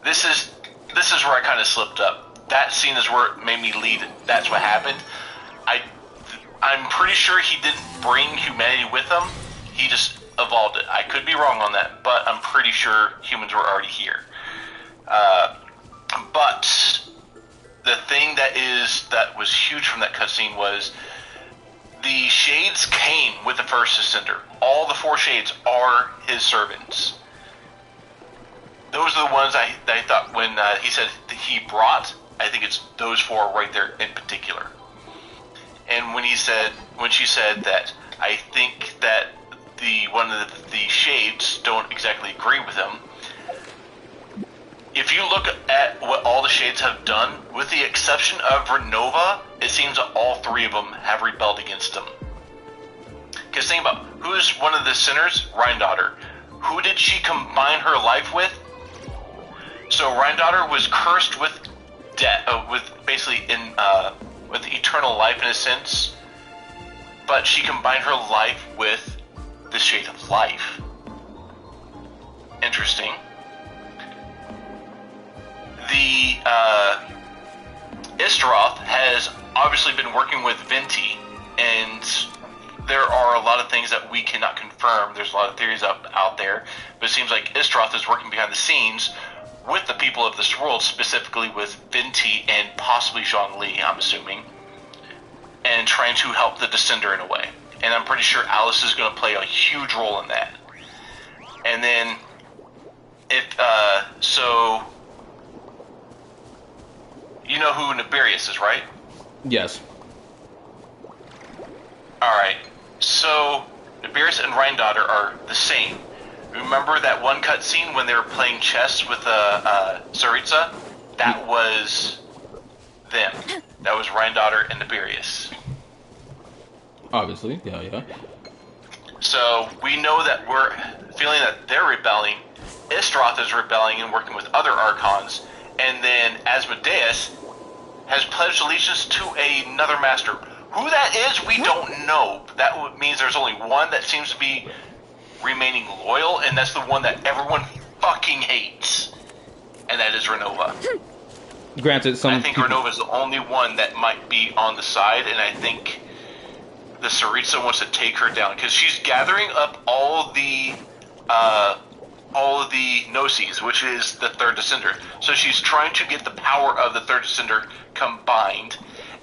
This is where I kind of slipped up. That scene is where it made me lead. That's what happened. I'm pretty sure he didn't bring humanity with him. He just evolved it. I could be wrong on that, but I'm pretty sure humans were already here. But the thing that was huge from that cutscene was the Shades came with the first Descender. All the 4 Shades are his servants. Those are the ones I thought when he said that he brought. I think it's those 4 right there in particular. And when she said that, I think that one of the Shades don't exactly agree with him. If you look at what all the Shades have done, with the exception of Renova, it seems that all 3 of them have rebelled against him. Because think about who's one of the sinners? Rhindaughter. Who did she combine her life with? So Rhindaughter was cursed with death, with basically with eternal life in a sense, but she combined her life with the Shade of Life. Interesting. The Istroth has obviously been working with Venti, and there are a lot of things that we cannot confirm. There's a lot of theories out there, but it seems like Istroth is working behind the scenes with the people of this world, specifically with Venti and possibly Zhongli, I'm assuming, and trying to help the Descender in a way. And I'm pretty sure Alice is going to play a huge role in that. And then, so, you know who Nibirius is, right?
Yes.
Alright, so Nibirius and Rhindaughter are the same. Remember that one cutscene when they were playing chess with Tsaritsa? That was them. That was Rhindaughter and Nibirius.
Obviously, yeah.
So we know that we're feeling that they're rebelling. Istroth is rebelling and working with other Archons, and then Asmodeus has pledged allegiance to another master. Who that is, we don't know. That means there's only one that seems to be remaining loyal, and that's the one that everyone fucking hates, and that is Renova.
Granted,
I think Renova is the only one that might be on the side, and I think the Tsaritsa wants to take her down because she's gathering up all the Gnosis, which is the third Descender. So she's trying to get the power of the third Descender combined,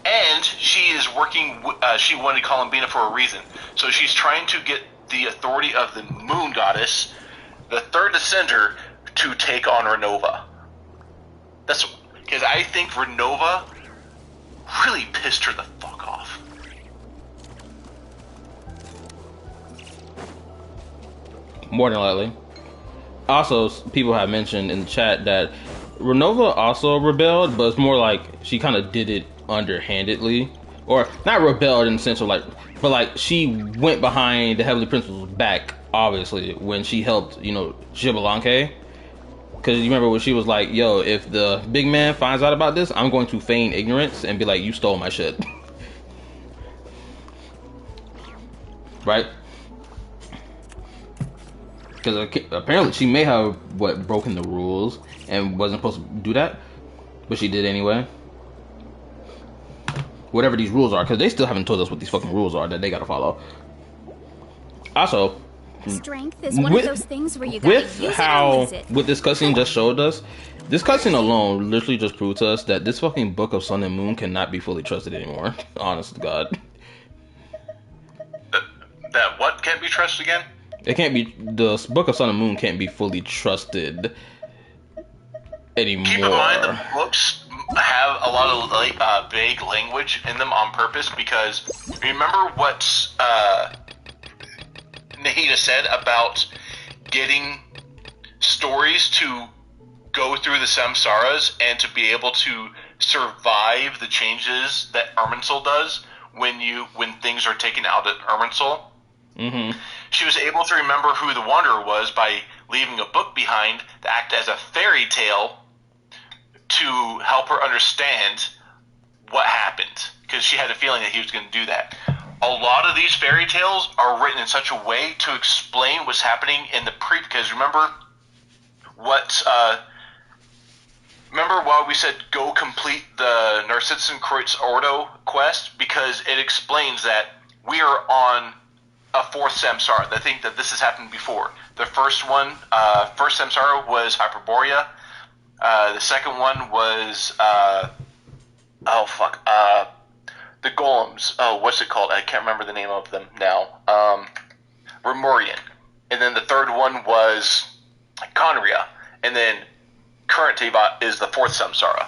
and she is working. She wanted Columbina for a reason, so she's trying to get the authority of the Moon Goddess, the third Descender, to take on Renova. That's because I think Renova really pissed her the fuck off.
More than likely. Also, people have mentioned in the chat that Renova also rebelled, but it's more like she kind of did it underhandedly. Or, not rebelled in the sense of like, but like, she went behind the Heavenly Principal's back, obviously, when she helped, Xbalanque. Because you remember when she was like, yo, if the big man finds out about this, I'm going to feign ignorance and be like, you stole my shit. Right? Because apparently she may have, broken the rules and wasn't supposed to do that. But she did anyway. Whatever these rules are, because they still haven't told us what these fucking rules are that they gotta follow. Also,
strength is one of those things where you gotta use it or lose it.
With this cutscene just showed us, this cutscene alone literally just proved to us that this fucking Book of Sun and Moon cannot be fully trusted anymore. Honest to God.
That what can't be trusted again?
It can't be. The Book of Sun and Moon can't be fully trusted anymore.
Keep in mind the books have a lot of vague language in them on purpose, because remember what Nahida said about getting stories to go through the samsaras and to be able to survive the changes that Irminsul does when things are taken out at Irminsul.
Mm-hmm.
She was able to remember who the Wanderer was by leaving a book behind to act as a fairy tale to help her understand what happened, because she had a feeling that he was going to do that. A lot of these fairy tales are written in such a way to explain what's happening in the because remember why we said go complete the Narcitsan-Kreutz Ordo quest, because it explains that we are on a fourth samsara. I think that this has happened before. The first samsara was Hyperborea. The second one was the golems. Oh, what's it called? I can't remember the name of them now. Remorian. And then the third one was Conria. And then current Teyvat is the fourth samsara.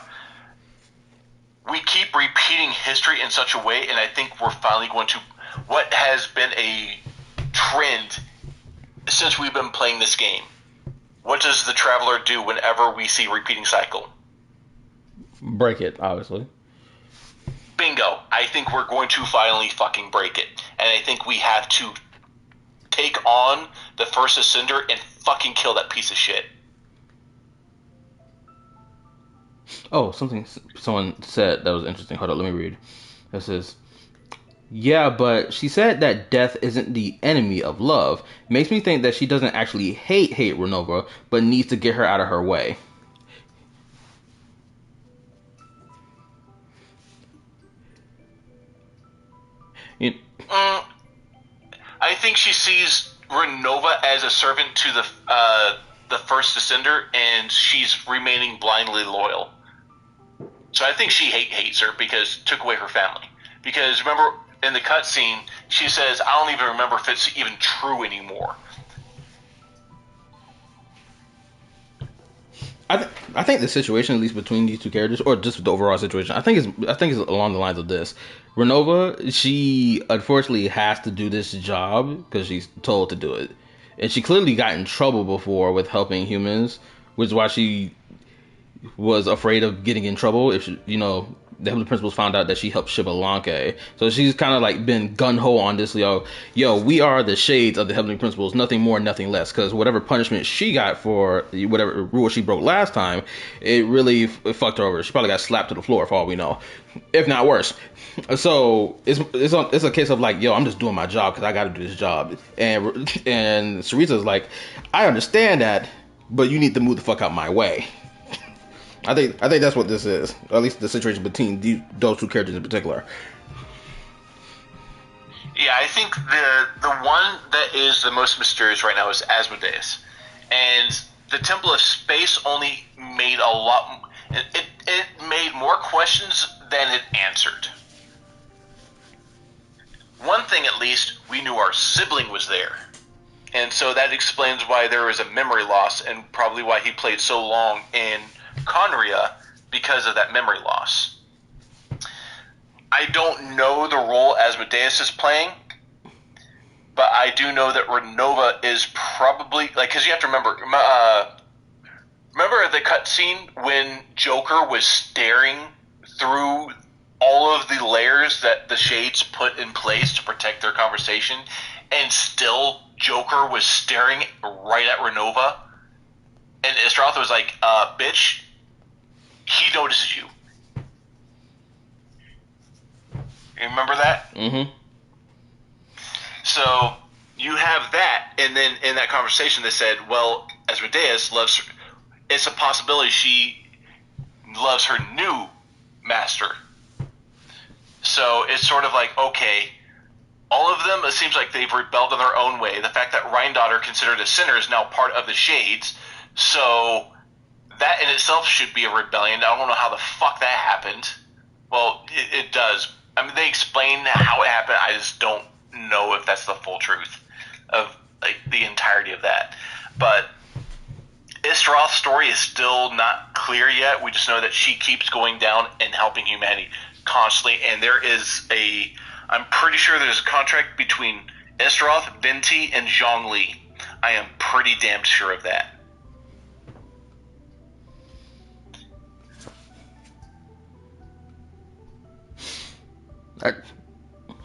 We keep repeating history in such a way, and I think we're finally going to... What has been a trend since we've been playing this game? What does the Traveler do whenever we see repeating cycle?
Break it, obviously.
Bingo. I think we're going to finally fucking break it. And I think we have to take on the first Ascender and fucking kill that piece of shit.
Oh, something someone said that was interesting. Hold on, let me read. It says, yeah, but she said that death isn't the enemy of love. Makes me think that she doesn't actually hate Renova, but needs to get her out of her way.
I think she sees Renova as a servant to the first Ascender, and she's remaining blindly loyal. So I think she hates her because it took away her family. Because remember, in the cutscene, she says, I don't even remember if it's even true anymore.
I think the situation, at least between these two characters, or just the overall situation, I think is along the lines of this. Renova, she unfortunately has to do this job because she's told to do it, and she clearly got in trouble before with helping humans, which is why she was afraid of getting in trouble if she, the Heavenly Principles found out that she helped Sri Lanka. So she's kind of like been gun-ho on this, yo, we are the shades of the Heavenly Principles, nothing more, nothing less. Because whatever punishment she got for whatever rule she broke last time, it really fucked her over. She probably got slapped to the floor for all we know, if not worse. So it's a case of like, yo, I'm just doing my job because I got to do this job. And Saritha's like, I understand that, but you need to move the fuck out my way. I think that's what this is. Or at least the situation between those two characters in particular.
Yeah, I think the one that is the most mysterious right now is Asmodeus, and the Temple of Space only made a lot. It made more questions than it answered. One thing, at least, we knew our sibling was there, and so that explains why there was a memory loss, and probably why he played so long in Conria, because of that memory loss. I don't know the role Asmodeus is playing, but I do know that Renova is probably, like, because you have to remember the cutscene when Joker was staring through all of the layers that the Shades put in place to protect their conversation, and still Joker was staring right at Renova, and Istroth was like, bitch, he notices you. You remember that?
Mm-hmm.
So you have that, and then in that conversation they said, well, Asmodeus loves her. It's a possibility she loves her new master. So it's sort of like, okay, all of them, it seems like they've rebelled in their own way. The fact that Rheindotter, considered a sinner, is now part of the Shades, so that in itself should be a rebellion. I don't know how the fuck that happened. Well, it does. I mean, they explain how it happened. I just don't know if that's the full truth of like the entirety of that. But Istroth's story is still not clear yet. We just know that she keeps going down and helping humanity constantly. And there is I'm pretty sure there's a contract between Istroth, Venti, and Zhongli. I am pretty damn sure of that.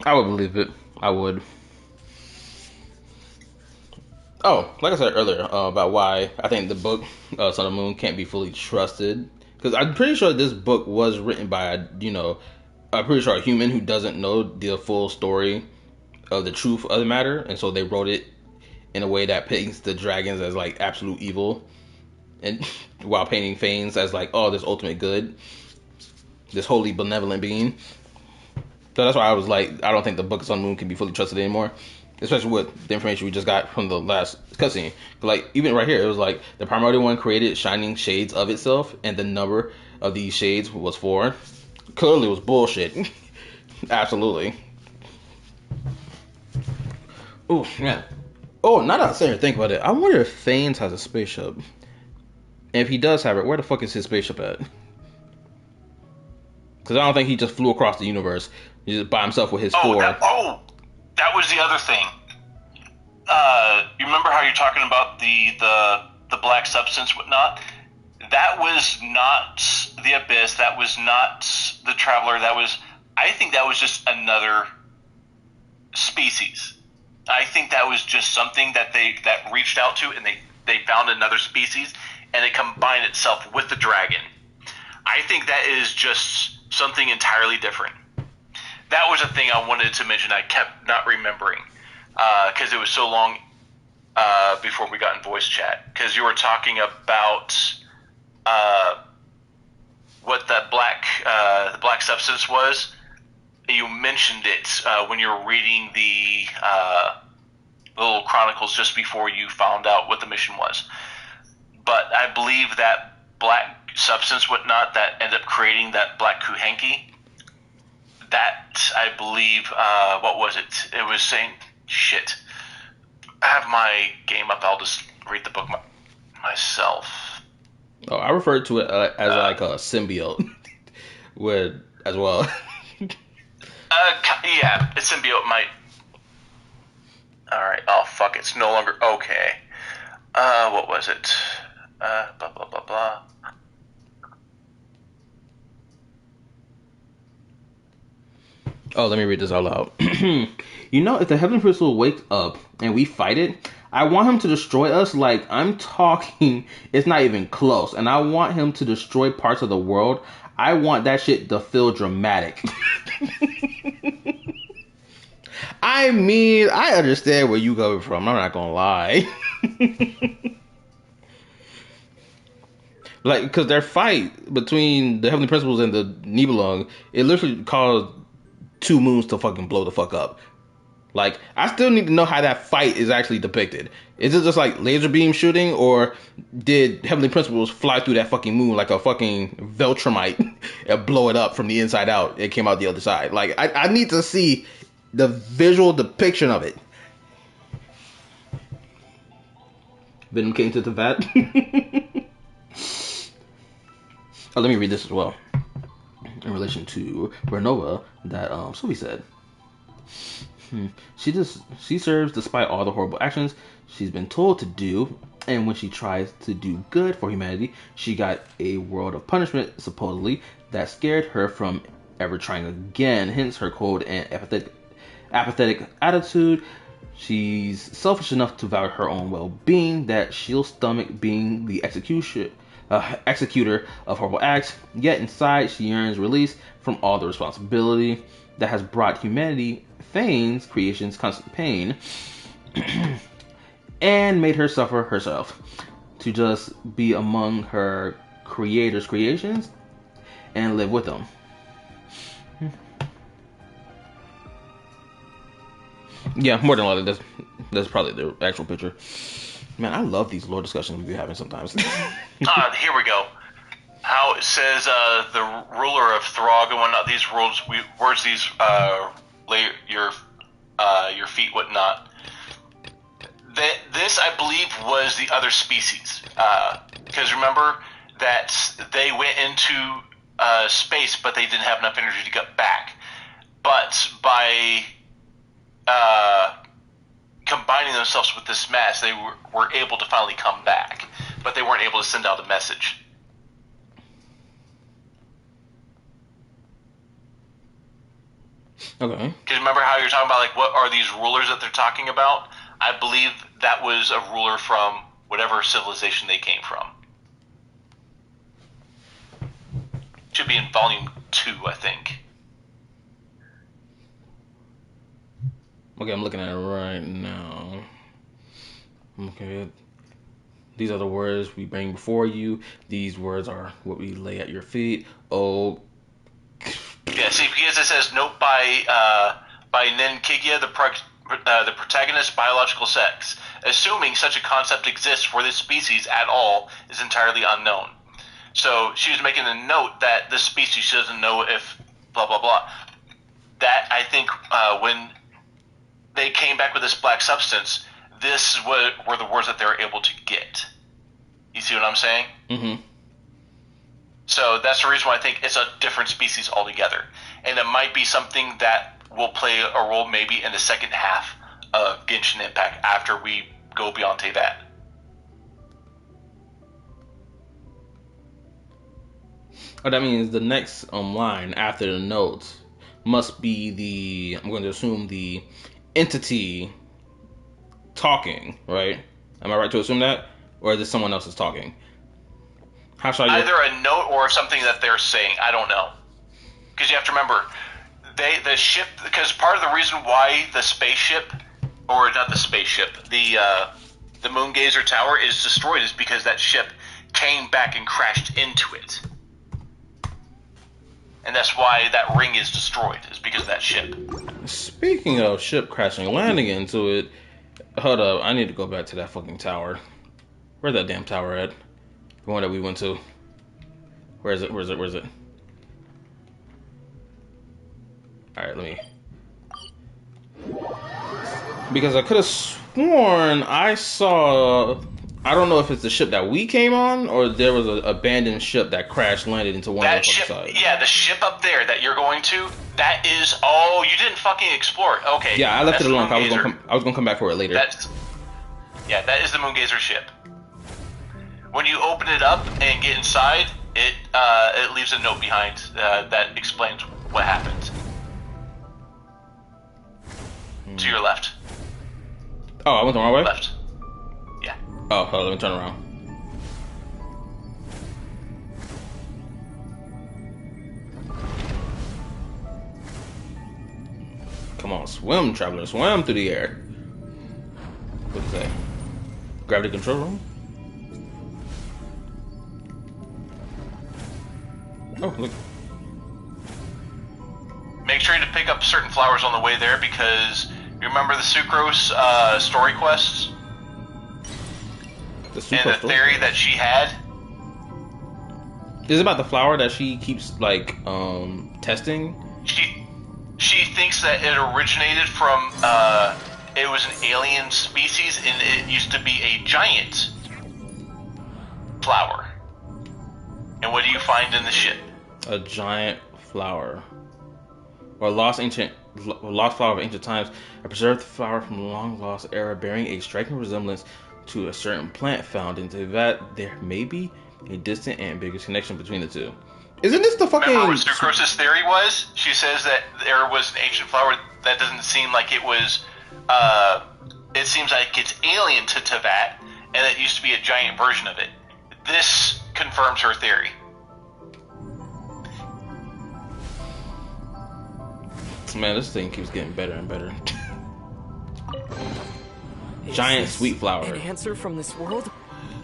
I would believe it. I would. Oh, like I said earlier about why I think the book Sun and the Moon can't be fully trusted, because I'm pretty sure this book was written by I'm pretty sure a human who doesn't know the full story of the truth of the matter, and so they wrote it in a way that paints the dragons as like absolute evil, and while painting Fanes as like, oh, this ultimate good, this holy benevolent being. So that's why I was like, I don't think the Book of Sun and Moon can be fully trusted anymore, especially with the information we just got from the last cutscene. Like, even right here, it was like the primordial one created shining shades of itself, and the number of these shades was 4. Clearly, it was bullshit. Absolutely. Oh man. Oh, now that I'm sitting here thinking about it, I wonder if Fanes has a spaceship. And if he does have it, where the fuck is his spaceship at? Because I don't think he just flew across the universe just by himself with his 4.
That was the other thing. You remember how you're talking about the black substance, whatnot? That was not the Abyss. That was not the Traveler. I think that was just another species. I think that was just something that they reached out to, and they found another species, and it combined itself with the dragon. I think that is just something entirely different. That was a thing I wanted to mention. I kept not remembering because it was so long before we got in voice chat. Because you were talking about what that black substance was. You mentioned it when you were reading the little chronicles just before you found out what the mission was. But I believe that black substance, whatnot, that ended up creating that black Kuhenki, that, I believe, what was it? It was saying, shit. I have my game up. I'll just read the book myself.
Oh, I referred to it as like a symbiote with as well.
Yeah, a symbiote might. Alright, oh fuck, it's no longer. Okay. What was it? Blah, blah, blah, blah.
Oh, let me read this out loud. You know, if the Heavenly Crystal wakes up and we fight it, I want him to destroy us like I'm talking. It's not even close. And I want him to destroy parts of the world. I want that shit to feel dramatic. I mean, I understand where you coming from. I'm not gonna lie. Like, because their fight between the Heavenly Principles and the Nibelung, it literally caused 2 moons to fucking blow the fuck up. Like, I still need to know how that fight is actually depicted. Is it just like laser beam shooting, or did Heavenly Principles fly through that fucking moon like a fucking Veltramite and blow it up from the inside out? It came out the other side. Like, I need to see the visual depiction of it. Venom came to the vat. Oh, let me read this as well. In relation to Renova, that Sylvie said. She serves despite all the horrible actions she's been told to do, and when she tries to do good for humanity, she got a world of punishment, supposedly, that scared her from ever trying again, hence her cold and apathetic attitude. She's selfish enough to value her own well-being, that she'll stomach being the executor of horrible acts, yet inside she yearns release from all the responsibility that has brought humanity, Fane's creations, constant pain, and made her suffer herself. To just be among her creator's creations and live with them. Yeah, more than likely, that's probably the actual picture. Man, I love these lore discussions we be having sometimes.
Here we go. How it says the ruler of Throg and whatnot. These words, these lay your feet, whatnot. This, I believe, was the other species. Because remember that they went into space, but they didn't have enough energy to get back. But by combining themselves with this mass, they were able to finally come back. But they weren't able to send out a message.
Okay.
Because remember how you're talking about, like, what are these rulers that they're talking about? I believe that was a ruler from whatever civilization they came from. Should be in volume 2, I think.
Okay, I'm looking at it right now. Okay. These are the words we bring before you. These words are what we lay at your feet. Oh.
Yeah, see, because it says, note by Nenkigia, the protagonist's biological sex. Assuming such a concept exists for this species at all is entirely unknown. So she was making a note that this species doesn't know if blah, blah, blah. That, I think, when they came back with this black substance, this were the words that they were able to get. You see what I'm saying?
Mm-hmm.
So that's the reason why I think it's a different species altogether. And it might be something that will play a role maybe in the second half of Genshin Impact after we go beyond Teyvat.
Oh, that means the next line after the notes must be I'm going to assume the entity talking, right? Am I right to assume that? Or is it someone else is talking? How should I...
Either a note or something that they're saying. I don't know. Because you have to remember, the ship... Because part of the reason why the spaceship... Or not the spaceship. The Moongazer Tower is destroyed is because that ship came back and crashed into it. And that's why that ring is destroyed, is because of that ship.
Speaking of ship crashing, landing into it... Hold up, I need to go back to that fucking tower. Where's that damn tower at? The one that we went to. Where is it? Where is it? Where is it? Alright, let me... Because I could have sworn I saw... I don't know if it's the ship that we came on, or there was an abandoned ship that crash landed into one of the
ship,
sides.
Yeah, the ship up there that you're going to, that is... Oh, you didn't fucking explore it. Okay.
Yeah, I left it alone. I was gonna come back for it later.
That is the Moongazer ship. When you open it up and get inside, it leaves a note behind that explains what happened. To your left.
Oh, I went the wrong way?
Left. Yeah.
Oh, hold on, let me turn around. Come on, swim, traveler, swim through the air. What's that? Gravity control room? Oh, look.
Make sure to pick up certain flowers on the way there because you remember the Sucrose story quests?
The
and the theory that she had?
Is it about the flower that she keeps, like, testing?
She thinks that it originated from, it was an alien species and it used to be a giant flower. And what do you find in the ship?
A giant flower. Or lost flower of ancient times. A preserved flower from a long lost era bearing a striking resemblance to a certain plant found in Tibet. There may be a distant and ambiguous connection between the two. Isn't this the fucking...
Remember what Sucrose's theory was? She says that there was an ancient flower that doesn't seem like it was... it seems like it's alien to Tibet, and it used to be a giant version of it. This confirms her theory.
Man, this thing keeps getting better and better. Giant sweet flower.
An answer from this world?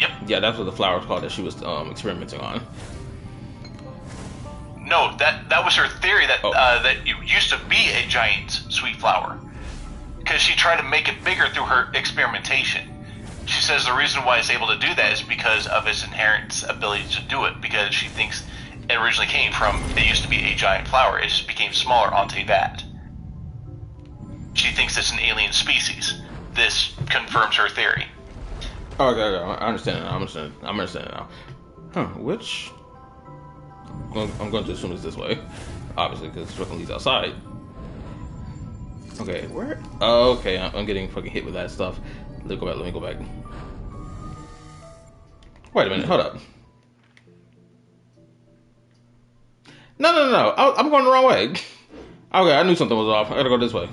Yep.
Yeah, that's what the flower was called that she was experimenting on.
No, that was her theory that that it used to be a giant sweet flower. Because she tried to make it bigger through her experimentation. She says the reason why it's able to do that is because of its inherent ability to do it. Because she thinks it originally came from, it used to be a giant flower. It just became smaller onto that. She thinks it's an alien species. This confirms her theory.
Okay, I understand it now. I'm understanding it now. Huh, which... I'm going to assume it's this way. Obviously, because it's fucking leads outside. Okay, where? Oh, okay, I'm getting fucking hit with that stuff. Let me go back. Wait a minute, hold up. No. I'm going the wrong way. Okay, I knew something was off. I gotta go this way.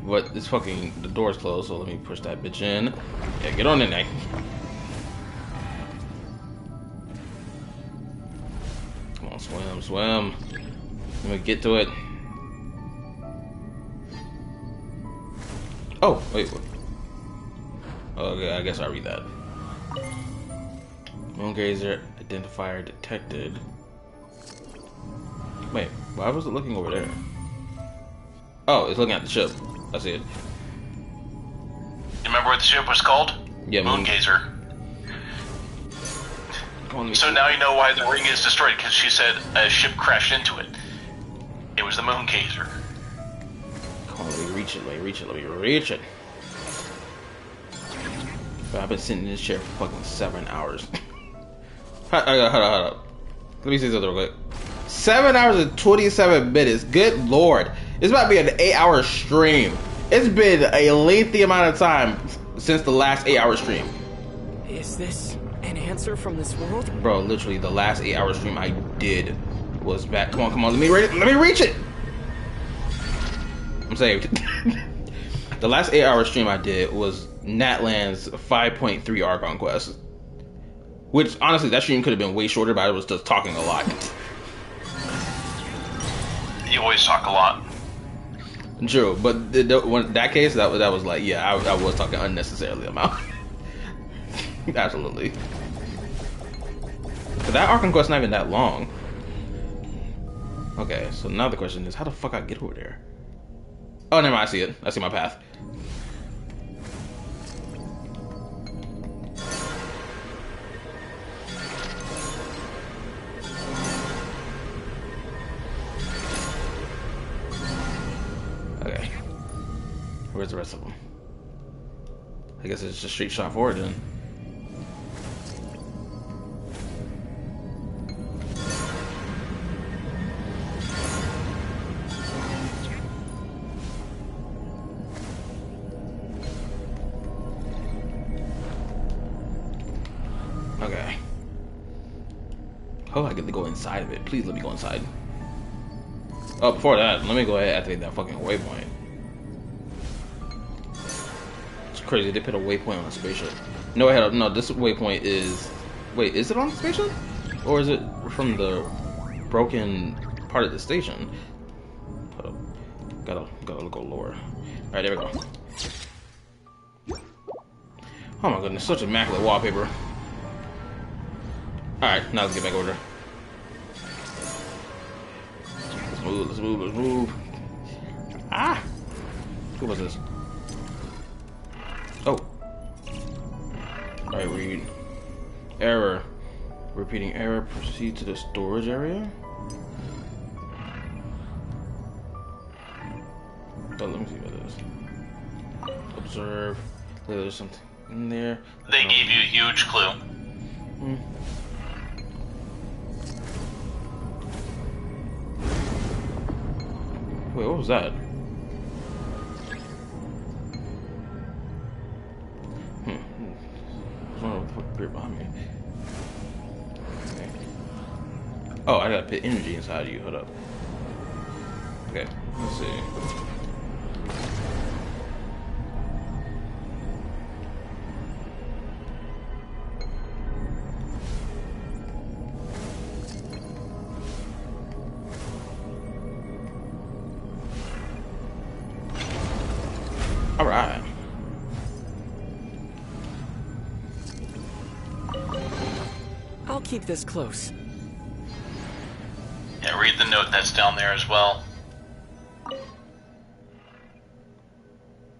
But it's fucking... The door's closed, so let me push that bitch in. Yeah, get on in there. Come on, swim. Let me get to it. Oh, wait. What? Okay, I guess I'll read that. Moongazer identifier detected. Wait, why was it looking over there? Oh, it's looking at the ship. I see it.
You remember what the ship was called?
Yeah,
Moongazer. So now you know why the ring is destroyed, because she said a ship crashed into it. It was the Moongazer.
Come on, let me reach it. But I've been sitting in this chair for fucking 7 hours. Hold up. Let me see this real quick. 7 hours and 27 minutes. Good lord. It's about to be an 8-hour stream. It's been a lengthy amount of time since the last 8-hour stream.
Is this an answer from this world?
Bro, literally the last 8-hour stream I did was back. Come on. Let me reach it. I'm saved. The last 8-hour stream I did was Natlan's 5.3 Archon quest. Which, honestly, that stream could have been way shorter, but I was just talking a lot.
You always talk a lot.
True, but in that case, that was like, yeah, I was talking unnecessarily amount. Absolutely. But that Archon quest not even that long. Okay, so now the question is, how the fuck I get over there? Oh, never mind, I see it. I see my path. Okay. Where's the rest of them? I guess it's just straight shot forward then. Okay. Oh, I get to go inside of it. Please let me go inside. Oh, before that, let me go ahead and activate that fucking waypoint. It's crazy, they put a waypoint on a spaceship. No, no, this waypoint is... Wait, is it on the spaceship? Or is it from the broken part of the station? Hold up. Gotta go lower. Alright, there we go. Oh my goodness, such immaculate wallpaper. Alright, now let's get back over there. Let's move. Ah! Who was this? Oh. Alright, read. Error. Repeating error. Proceed to the storage area? Oh, let me see what it is. Observe. There's something in there.
They gave you a huge clue.
Wait, what was that? What the fuck appeared behind me? Okay. Oh, I gotta put energy inside of you. Hold up. Okay, let's see. Alright.
I'll keep this close.
Yeah, read the note that's down there as well.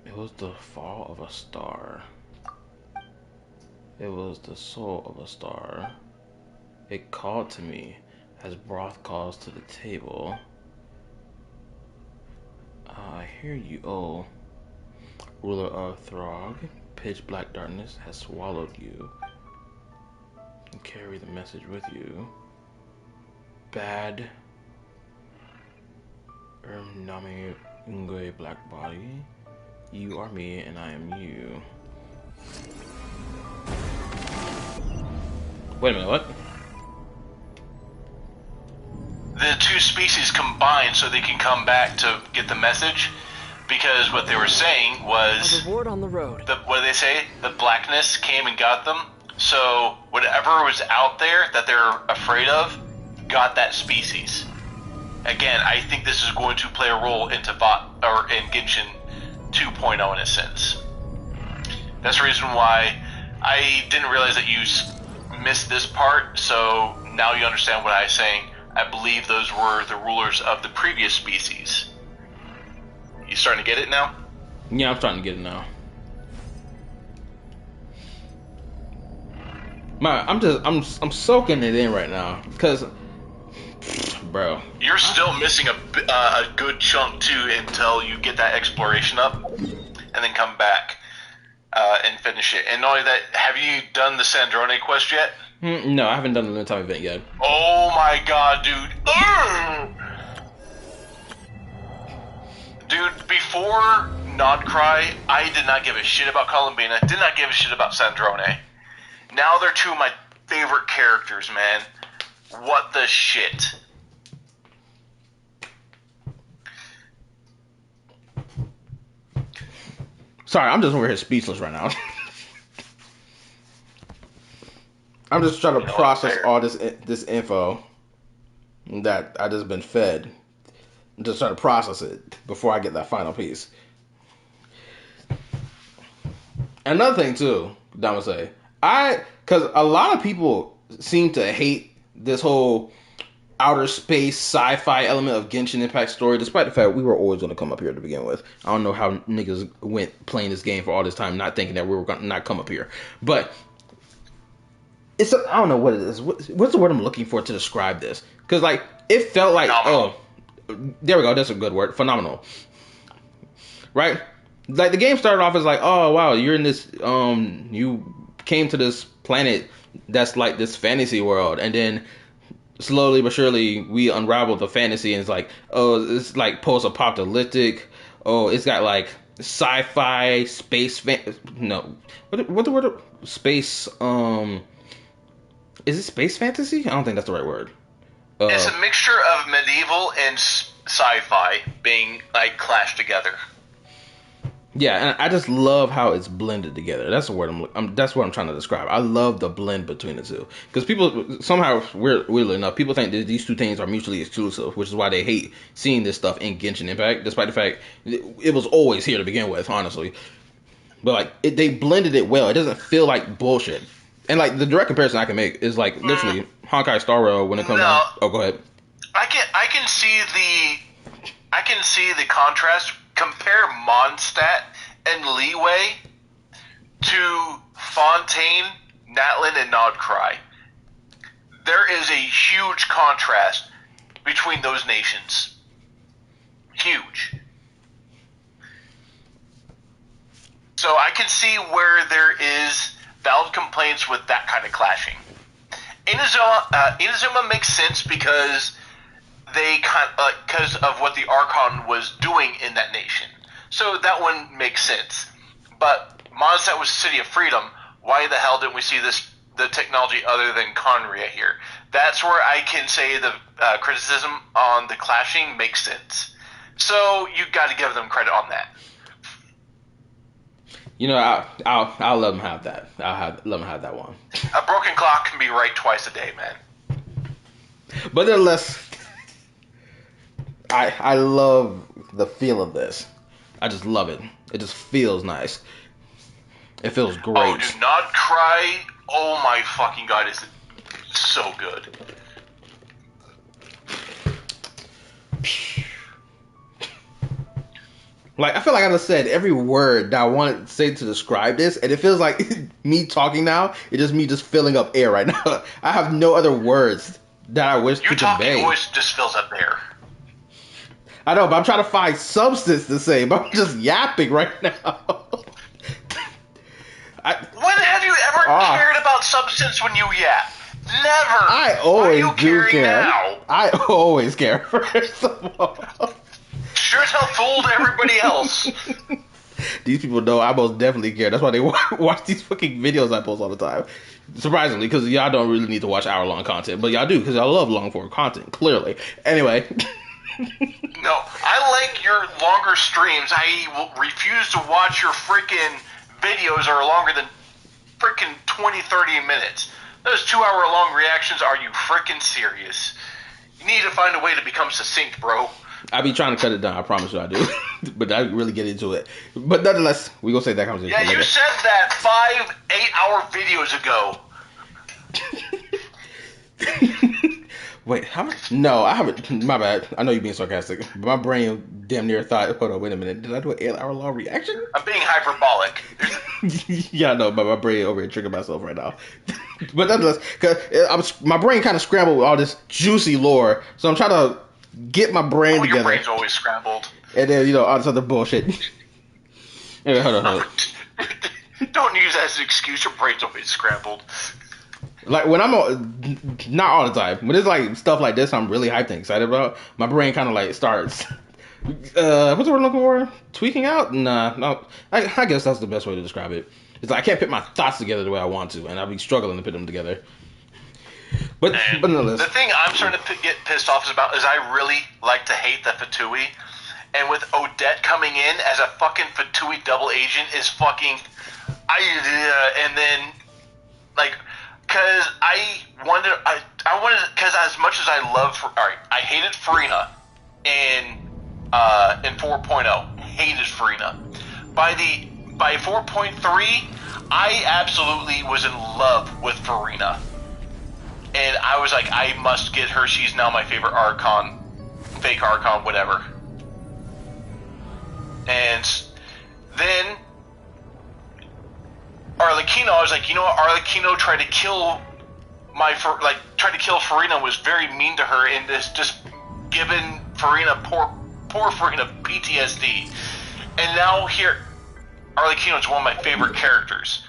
It was the fall of a star. It was the soul of a star. It called to me as broth calls to the table. I hear you, oh. Ruler of Throg, pitch black darkness has swallowed you. And carry the message with you. Bad Nami Ungwe black body. You are me and I am you. Wait a minute, what?
The two species combined so they can come back to get the message. Because what they were saying was...
A reward on the road.
What did they say? The blackness came and got them. So whatever was out there that they're afraid of, got that species. Again, I think this is going to play a role into in Genshin 2.0 in a sense. That's the reason why I didn't realize that you missed this part, so now you understand what I was saying. I believe those were the rulers of the previous species. You starting to get it now?
Yeah, I'm starting to get it now. I'm soaking it in right now, cause, bro.
You're still missing a good chunk too until you get that exploration up, and then come back and finish it. And not only that, have you done the Sandrone quest yet?
No, I haven't done the Limited Time event yet.
Oh my god, dude. Dude, before Nodkrai, I did not give a shit about Columbina, did not give a shit about Sandrone. Now they're two of my favorite characters, man. What the shit?
Sorry, I'm just over here speechless right now. I'm just trying to process all this info that I just been fed. I'm just trying to process it before I get that final piece. Another thing too, I'm gonna say, because a lot of people seem to hate this whole outer space sci-fi element of Genshin Impact story, despite the fact we were always going to come up here to begin with. I don't know how niggas went playing this game for all this time, not thinking that we were going to not come up here. But I don't know what it is. What's the word I'm looking for to describe this? Because like it felt like there we go. That's a good word. Phenomenal. Right? Like the game started off as like, oh wow, you're in this you came to this planet that's like this fantasy world, and then slowly but surely we unravel the fantasy, and it's like, oh, it's like post-apocalyptic. Oh, it's got like sci-fi space what the word space is it space fantasy? I don't think that's the right word.
It's a mixture of medieval and sci-fi being like clashed together.
Yeah, and I just love how it's blended together. That's the word that's what I'm trying to describe. I love the blend between the two. Because people, somehow, weirdly enough, people think that these two things are mutually exclusive, which is why they hate seeing this stuff in Genshin Impact, despite the fact it was always here to begin with, honestly. But, like, they blended it well. It doesn't feel like bullshit. And, like, the direct comparison I can make is, like, literally, Honkai Star Rail when it comes down... Oh, go ahead.
I can see the contrast. Compare Mondstadt and Leeway to Fontaine, Natlin, and Nodkrai. There is a huge contrast between those nations. Huge. So I can see where there is valid complaints with that kind of clashing. Inazuma makes sense because because of what the Archon was doing in that nation. So that one makes sense. But Mondstadt was City of Freedom. Why the hell didn't we see the technology other than Conria here? That's where I can say the criticism on the clashing makes sense. So you got to give them credit on that.
You know, I'll let them have that. Let them have that one.
A broken clock can be right twice a day, man.
But nonetheless, I love the feel of this. I just love it. It just feels nice. It feels great.
Oh, do not cry. Oh my fucking god, is it so good.
Like, I feel like I just said every word that I wanted to say to describe this, and it feels like me talking now, it's just me just filling up air right now. I have no other words that I wish to convey.
Your talking voice just fills up air.
I know, but I'm trying to find substance to say, but I'm just yapping right now.
When have you ever cared about substance when you yap? Never.
I always do care.
Now?
I always care, first of all.
Sure as hell fooled everybody else.
These people know I most definitely care. That's why they watch these fucking videos I post all the time. Surprisingly, because y'all don't really need to watch hour-long content, but y'all do, because y'all love long-form content, clearly. Anyway...
No, I like your longer streams. I will refuse to watch your freaking videos that are longer than freaking 20, 30 minutes. Those 2-hour long reactions, are you freaking serious? You need to find a way to become succinct, bro.
I be trying to cut it down, I promise you I do. But I really get into it. But nonetheless, we gonna say that conversation.
Yeah, you said that 5-8 hour videos ago.
Wait, how much? No, I haven't. My bad. I know you're being sarcastic. But my brain damn near thought, hold on, wait a minute. Did I do an 8-hour long reaction?
I'm being hyperbolic.
Yeah, I know, but my brain over here tricking myself right now. But nonetheless, because my brain kind of scrambled with all this juicy lore. So I'm trying to get my brain together.
Your brain's always scrambled.
And then, all this other bullshit. Anyway, hold on.
Don't use that as an excuse. Your brain's always scrambled.
Like, when not all the time, when it's like stuff like this I'm really hyped and excited about, my brain kind of like starts, what's the word I'm looking for? Tweaking out? Nah, no, I guess that's the best way to describe it. It's like I can't put my thoughts together the way I want to, and I'll be struggling to put them together. But nonetheless.
The thing I'm starting to get pissed off about is I really like to hate the Fatui, and with Odette coming in as a fucking Fatui double agent is fucking, and then like, cause I wanted, cause as much as I love, I hated Farina in 4.0, hated Farina. By 4.3, I absolutely was in love with Farina. And I was like, I must get her. She's now my favorite Archon, fake Archon, whatever. And then Arlecchino, I was like, you know what? Arlecchino tried to kill Farina, was very mean to her, and just given Farina, poor Farina, PTSD. And now here, Arlecchino is one of my favorite characters.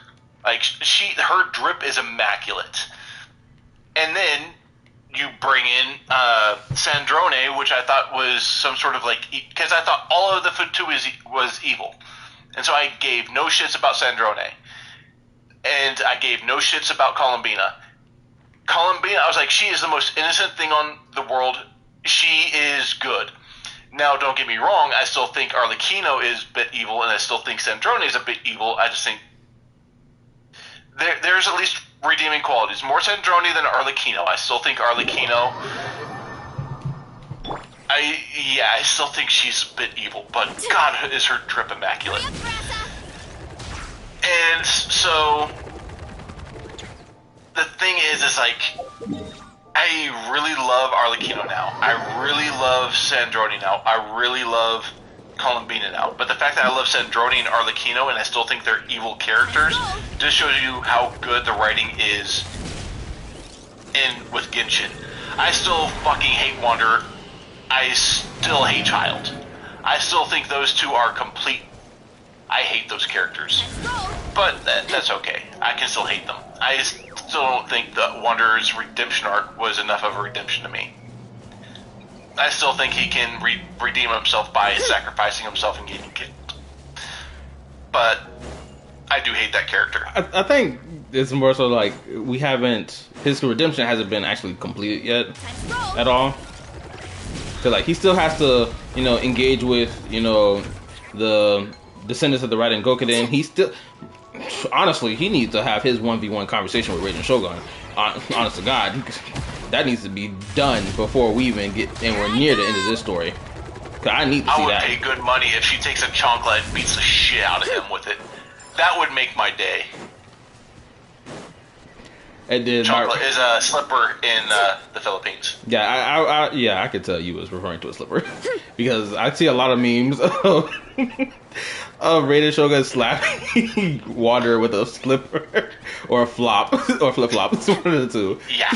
Like, her drip is immaculate. And then you bring in Sandrone, which I thought was some sort of like, because I thought all of the Futu was evil, and so I gave no shits about Sandrone, and I gave no shits about Columbina. I was like, she is the most innocent thing on the world. She is good. Now, don't get me wrong, I still think Arlecchino is a bit evil, and I still think Sandrone is a bit evil. I just think there's at least redeeming qualities. More Sandrone than Arlecchino. I still think Arlecchino, I still think she's a bit evil, but God, is her trip immaculate. And so the thing is like, I really love Arlecchino now. I really love Sandrone now. I really love Columbina now. But the fact that I love Sandrone and Arlecchino and I still think they're evil characters just shows you how good the writing is with Genshin. I still fucking hate Wanderer. I still hate Child. I still think those two are complete. I hate those characters. But that's okay. I can still hate them. I still don't think that Wanderer's redemption arc was enough of a redemption to me. I still think he can redeem himself by sacrificing himself and getting killed. But I do hate that character.
I think it's more so like his redemption hasn't been actually completed yet at all. So like he still has to, engage with, the descendants of the Raiden Gokuden. He still, honestly, he needs to have his 1v1 conversation with Raiden Shogun. Honest to God, that needs to be done before we even get anywhere near the end of this story. Cause I need to see that.
I would pay good money if she takes a chancla and beats the shit out of him with it. That would make my day. Chancla is a slipper in the Philippines.
Yeah, I could tell you was referring to a slipper because I see a lot of memes of Raiden Shogun slapping Wanderer with a slipper or a flop or flip flop. It's one of the two.
Yeah.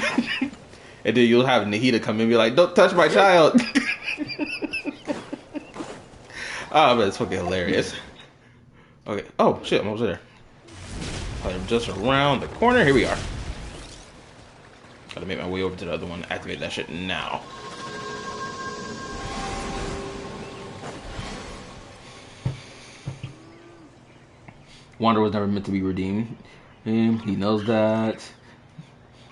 And then you'll have Nahida come in and be like, "Don't touch my child." Oh, but it's fucking hilarious. Okay. Oh shit, I'm almost there. I'm just around the corner. Here we are. Gotta make my way over to the other one. Activate that shit now. Wanderer was never meant to be redeemed. He knows that.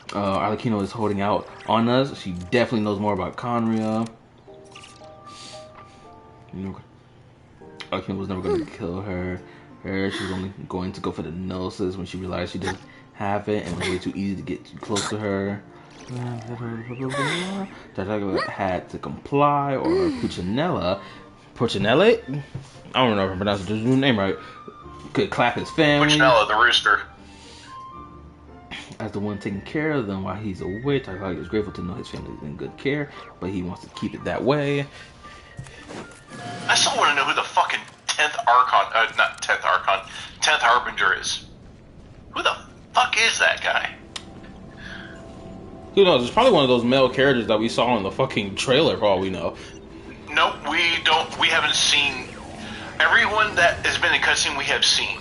Arlecchino is holding out on us. She definitely knows more about Conria. Arlecchino was never going to kill her. She's only going to go for the Gnosis when she realized she didn't have it and it was way too easy to get too close to her. Had to comply, or Puccinella, I don't know if I pronounced his name right, could clap his family.
Puccinella, the rooster.
As the one taking care of them while he's away, Takagi is grateful to know his family is in good care, but he wants to keep it that way.
I still want to know who the fucking 10th Harbinger is. Who the fuck is that guy?
Who knows? It's probably one of those male characters that we saw in the fucking trailer, for all we know.
Nope, we haven't seen. Everyone that has been in cutscene we have seen.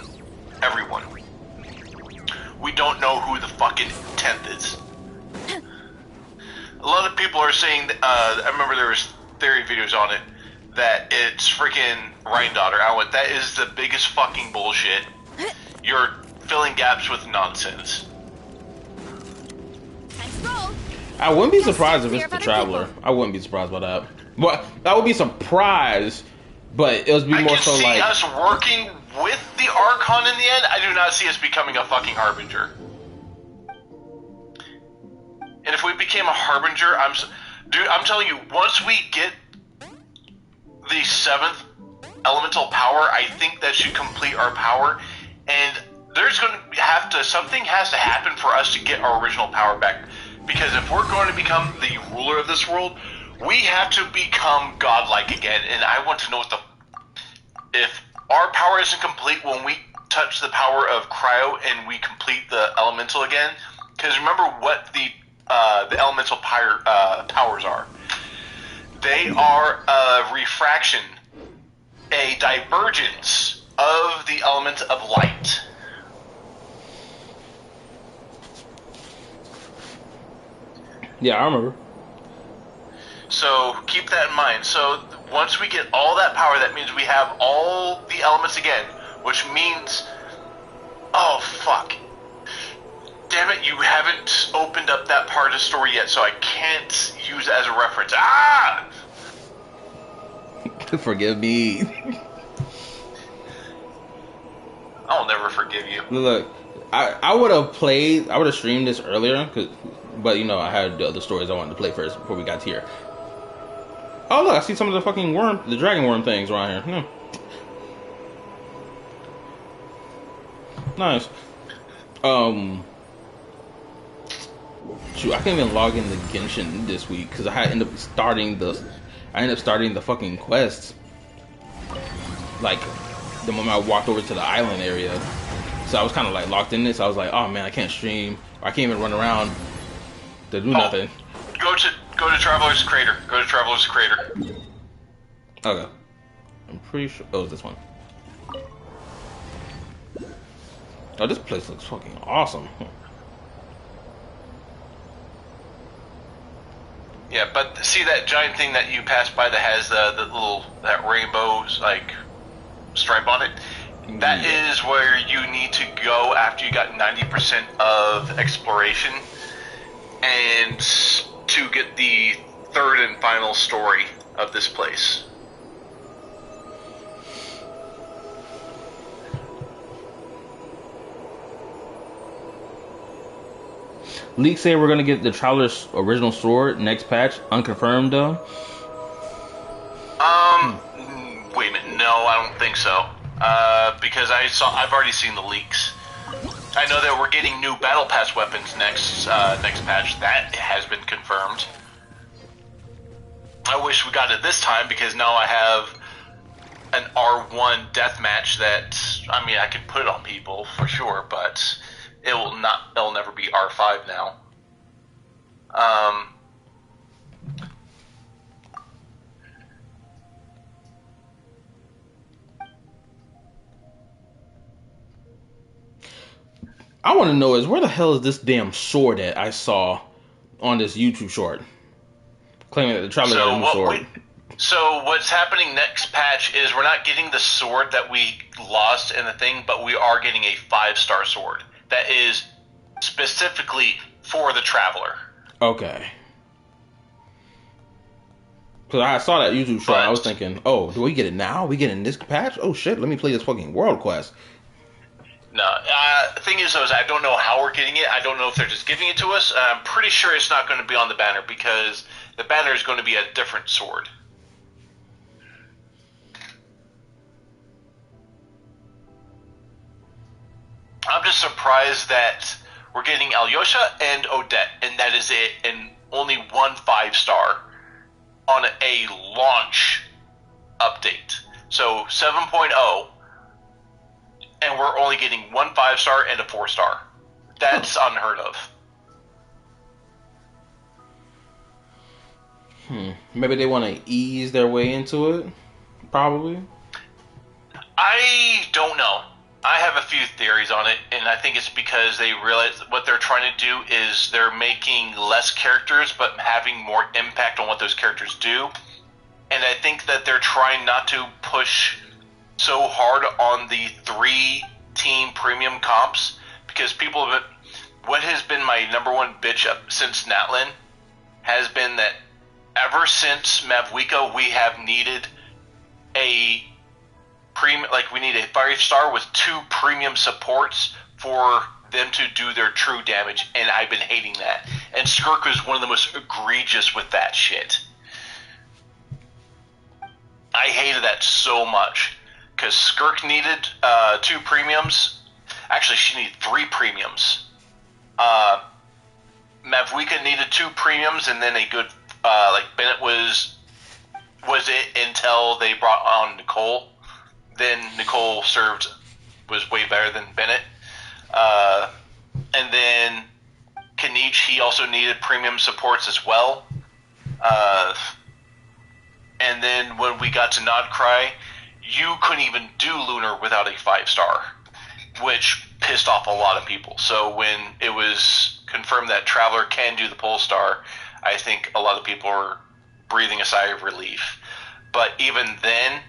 Everyone. We don't know who the fucking 10th is. A lot of people are saying, I remember there was theory videos on it, that it's freaking Rhine-Daughter. I went, that is the biggest fucking bullshit. You're filling gaps with nonsense.
I wouldn't be surprised if it's the Traveler. I wouldn't be surprised by that. But I would be surprised But it was more so like...
I can see us working with the Archon in the end. I do not see us becoming a fucking Harbinger. And if we became a Harbinger, I'm telling you, once we get the 7th elemental power, I think that should complete our power. And there's going to have to... Something has to happen for us to get our original power back. Because if we're going to become the ruler of this world, we have to become godlike again. And I want to know what the... If our power isn't complete when we touch the power of Cryo and we complete the elemental again... Because remember what the elemental powers are. They are a refraction, a divergence of the element of light.
Yeah, I remember.
So keep that in mind. So once we get all that power, that means we have all the elements again, which means... Oh, fuck. Damn it, you haven't opened up that part of the story yet, so I can't use it as a reference. Ah!
Forgive me.
I'll never forgive you.
Look, I would have streamed this earlier, but you know, I had the other stories I wanted to play first before we got here. Oh look, I see some of the fucking the dragon worm things around here. Nice. Shoot, I can't even log into Genshin this week because I ended up starting the fucking quest. Like the moment I walked over to the island area, so I was kind of like locked in this. I was like, oh man, I can't stream. I can't even run around to do nothing.
Go to Traveler's Crater. Go to Traveler's Crater.
Okay. I'm pretty sure. Oh, it's this one. Oh, this place looks fucking awesome.
Yeah, but see that giant thing that you passed by that has that rainbow's like stripe on it? That is where you need to go after you got 90% of exploration, and to get the third and final story of this place.
Leaks say we're gonna get the Traveler's original sword next patch. Unconfirmed though.
Wait a minute. No, I don't think so. Because I've already seen the leaks. I know that we're getting new battle pass weapons next patch. That has been confirmed. I wish we got it this time because now I have an R1 deathmatch that, I mean, I can put it on people for sure, but it'll never be R5 now.
I want to know is where the hell is this damn sword at I saw on this YouTube short? Claiming that the Traveler has a new sword.
So what's happening next patch is we're not getting the sword that we lost in the thing, but we are getting a 5-star sword that is specifically for the Traveler.
Okay. Because I saw that YouTube short, I was thinking, oh, do we get it now? We get it in this patch? Oh shit, let me play this fucking World Quest.
No, the thing is though, is I don't know how we're getting it. I don't know if they're just giving it to us. I'm pretty sure it's not going to be on the banner because the banner is going to be a different sword. I'm just surprised that we're getting Alyosha and Odette, and that is it, and only one 5-star on a launch update. So 7.0, and we're only getting one 5-star and a 4-star. That's unheard of.
Maybe they want to ease their way into it? Probably.
I don't know. I have a few theories on it, and I think it's because they realize what they're trying to do is they're making less characters, but having more impact on what those characters do. And I think that they're trying not to push so hard on the 3-team premium comps, because people have been, what has been my number one bitch up since Natlin has been that ever since Mavwika, we have needed a we need a 5-star with 2 premium supports for them to do their true damage, and I've been hating that. And Skirk was one of the most egregious with that shit. I hated that so much, because Skirk needed 2 premiums. Actually, she needed 3 premiums. Mavwika needed 2 premiums, and then a good Bennett was it until they brought on Nicole. Then Nicole was way better than Bennett. And then Kanich, he also needed premium supports as well. And then when we got to Nodkrai, you couldn't even do Lunar without a 5-star, which pissed off a lot of people. So when it was confirmed that Traveler can do the Polestar, I think a lot of people were breathing a sigh of relief. But even then,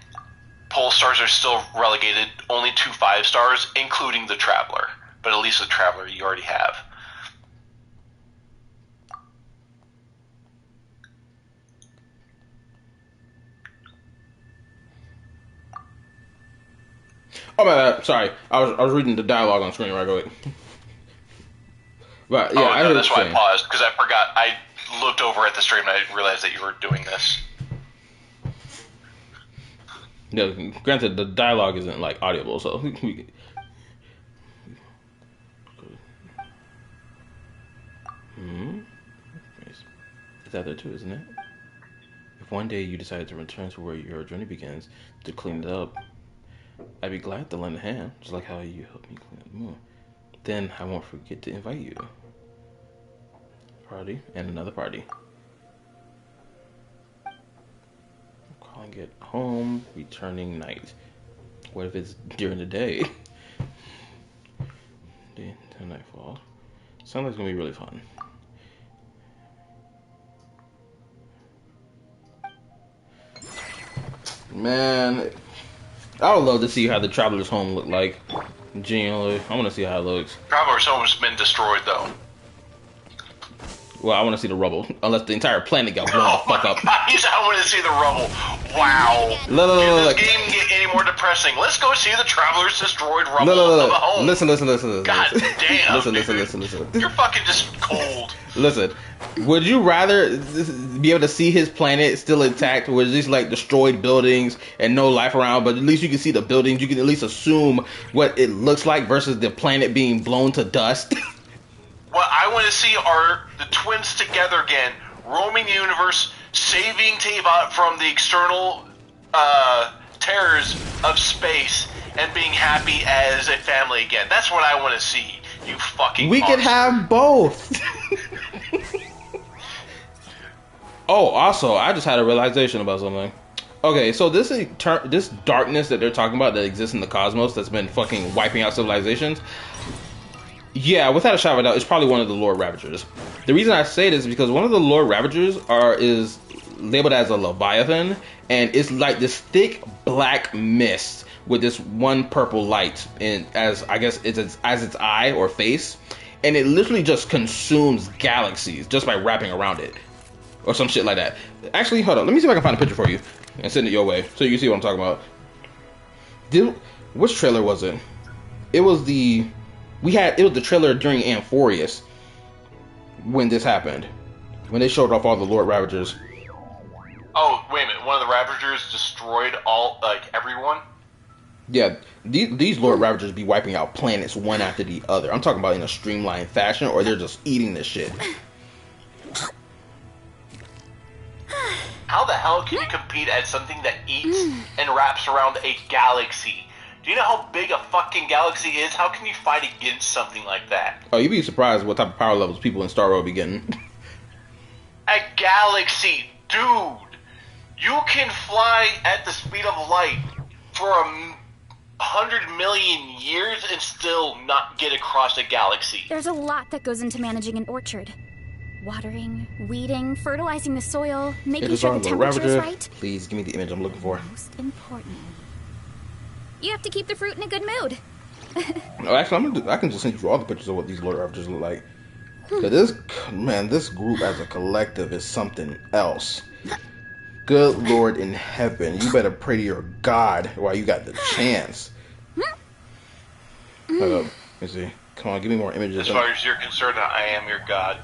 Polestars are still relegated only to 5-stars, including the Traveler. But at least the Traveler you already have.
Oh my bad. Sorry, I was reading the dialogue on screen right quick. But yeah,
that's why I paused, because I forgot. I looked over at the stream and I realized that you were doing this.
Yeah, granted, the dialogue isn't like audible, so we It's out there too, isn't it? If one day you decided to return to where your journey begins to clean it up, I'd be glad to lend a hand, just like how you helped me clean up more. Then I won't forget to invite you. Party and another party. I'm calling it home returning night. What if it's during the day? Day until nightfall. Sounds like it's gonna be really fun. Man, I would love to see how the Traveler's home looked like. Genuinely, I want to see how it looks.
Traveler's home's been destroyed, though.
Well, I want to see the rubble, unless the entire planet got blown the fuck up.
I want to see the rubble. Wow.
Look.
This game get any more depressing? Let's go see the Traveler's destroyed rubble of a home.
Listen.
God damn.
Listen.
You're fucking just cold.
Listen, would you rather be able to see his planet still intact, with just like destroyed buildings and no life around, but at least you can see the buildings, you can at least assume what it looks like, versus the planet being blown to dust?
What I want to see are the twins together again, roaming the universe, saving Teyvat from the external terrors of space, and being happy as a family again. That's what I want to see, you fucking
We
monster.
could have both. Oh, also, I just had a realization about something. Okay, so this darkness that they're talking about that exists in the cosmos that's been fucking wiping out civilizations, yeah, without a shadow of a doubt, it's probably one of the Lord Ravagers. The reason I say this is because one of the Lord Ravagers is labeled as a Leviathan, and it's like this thick black mist with this one purple light as its eye or face, and it literally just consumes galaxies just by wrapping around it, or some shit like that. Actually, hold on, let me see if I can find a picture for you and send it your way so you can see what I'm talking about. Which trailer was it? It was the trailer during Amphorius when this happened, when they showed off all the Lord Ravagers.
Oh, wait a minute, one of the Ravagers destroyed everyone?
Yeah, these Lord Ravagers be wiping out planets one after the other. I'm talking about in a streamlined fashion, or they're just eating this shit.
How the hell can you compete at something that eats and wraps around a galaxy? Do you know how big a fucking galaxy is? How can you fight against something like that?
Oh, you'd be surprised what type of power levels people in Star Road be getting.
A galaxy, dude! You can fly at the speed of light for 100 million years and still not get across a galaxy.
There's a lot that goes into managing an orchard. Watering, weeding, fertilizing the soil, making sure the temperature is right.
Please give me the image I'm looking for.
Most important. You have to keep the fruit in a good mood.
No, actually, I can just send you all the pictures of what these Lord Ravagers look like. Cause this group as a collective is something else. Good Lord in heaven, you better pray to your God while you got the chance. Hold up, let me see. Come on, give me more images.
As far as you're concerned, I am your God.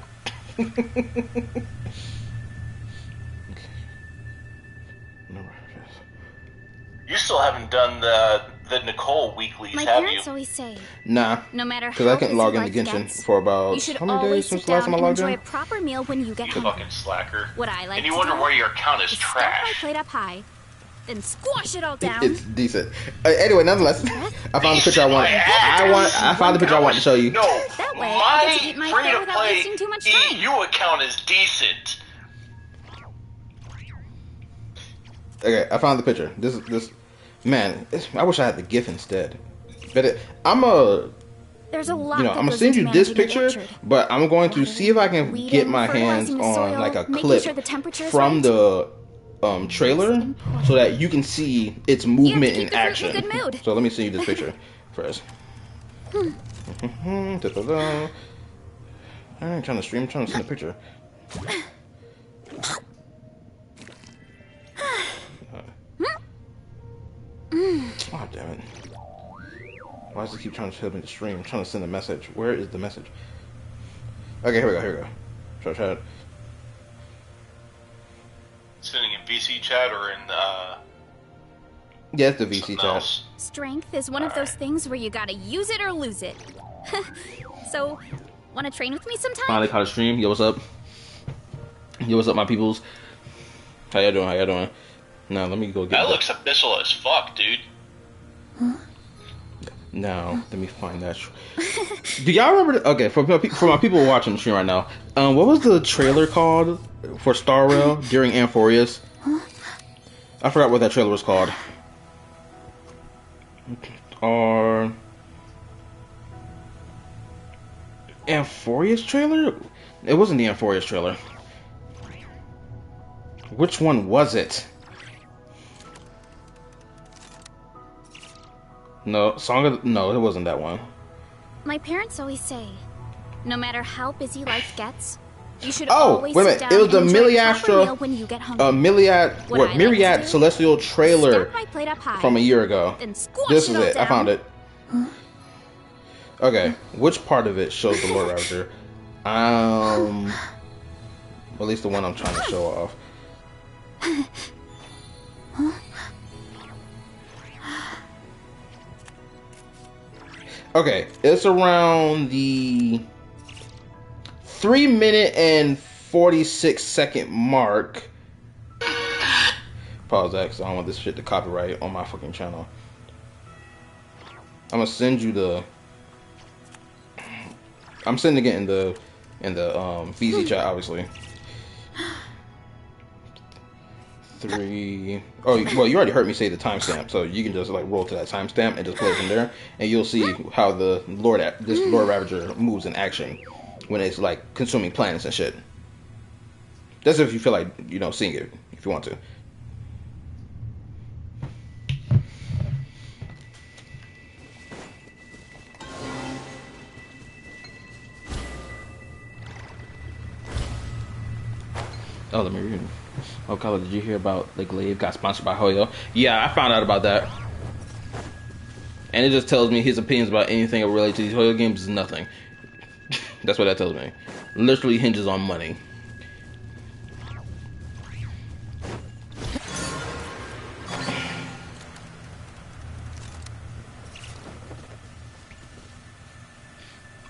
You still haven't done the Nicole weeklies,
My
have you?
parents always say,
Nah,
no matter
because
how
I couldn't log
busy
into
life
Genshin
gets,
for about
you should
how many
always
days since
sit
the last
down
time I
and
logged
enjoy
in?
a proper meal when you get
You
hungry.
fucking slacker.
What I like
And you
to
wonder
do
why your account is
start my
trash.
plate up high, then squash it all down.
It's decent. Anyway, nonetheless, I found the picture I want. I found the picture I wanted to show you.
No,
That way I get to eat my fill without
free-to-play
wasting too much time.
EU account is decent.
Okay, I found the picture. This man. I wish I had the GIF instead. But
There's a lot
I'm
that
gonna
goes
send
into
you this
managing an
picture,
orchard.
but I'm going to see if I can
Weeding,
get my hands
fertilizing the
on
soil,
like a
making
clip
sure the temperature is
from
right.
the trailer so that you can see its movement in
keep the fruit
action.
in a good mood.
So let me send you this picture first. I ain't trying to stream, I'm trying to send a picture. Oh, damn it. Why does it keep trying to tell me to stream? I'm trying to send a message. Where is the message? Okay, here we go. Try it.
Sending in VC chat or in,
Yeah, it's the VC chat.
Strength is one of those things where you gotta use it or lose it. So, wanna train with me sometime?
Finally caught a stream. Yo, what's up? Yo, what's up, my peoples? How y'all doing? Now, let me go get
that looks abyssal as fuck, dude.
Now, let me find that. Do y'all remember? Okay, for my people watching the stream right now, what was the trailer called for Star Rail during Amphorius? I forgot what that trailer was called. Or Amphorius trailer? It wasn't the Amphorius trailer. Which one was it? No, no, it wasn't that one.
My parents always say, no matter how busy life gets, you should
Oh,
always
wait a
sit
minute.
down
It was the
and enjoy a proper meal
Myriad,
when you get hungry.
Myriad Celestial trailer
Start my plate up high,
from a year ago.
then squash
This
it
is
all
it. I
down.
found it. Okay, which part of it shows the Lord Ravager? At least the one I'm trying to show off. Okay, it's around the 3-minute and 46-second mark. Pause that because I don't want this shit to copyright on my fucking channel. I'm gonna send you the. I'm sending it in the VZ chat, obviously. 3. Oh, well, you already heard me say the timestamp, so you can just like roll to that timestamp and just play it from there, and you'll see how this Lord Ravager moves in action when it's like consuming planets and shit. That's if you feel like seeing it if you want to. Oh, let me read. Oh, Carla, did you hear about the Glaive got sponsored by Hoyo? Yeah, I found out about that. And it just tells me his opinions about anything related to these Hoyo games is nothing. That's what that tells me. Literally hinges on money.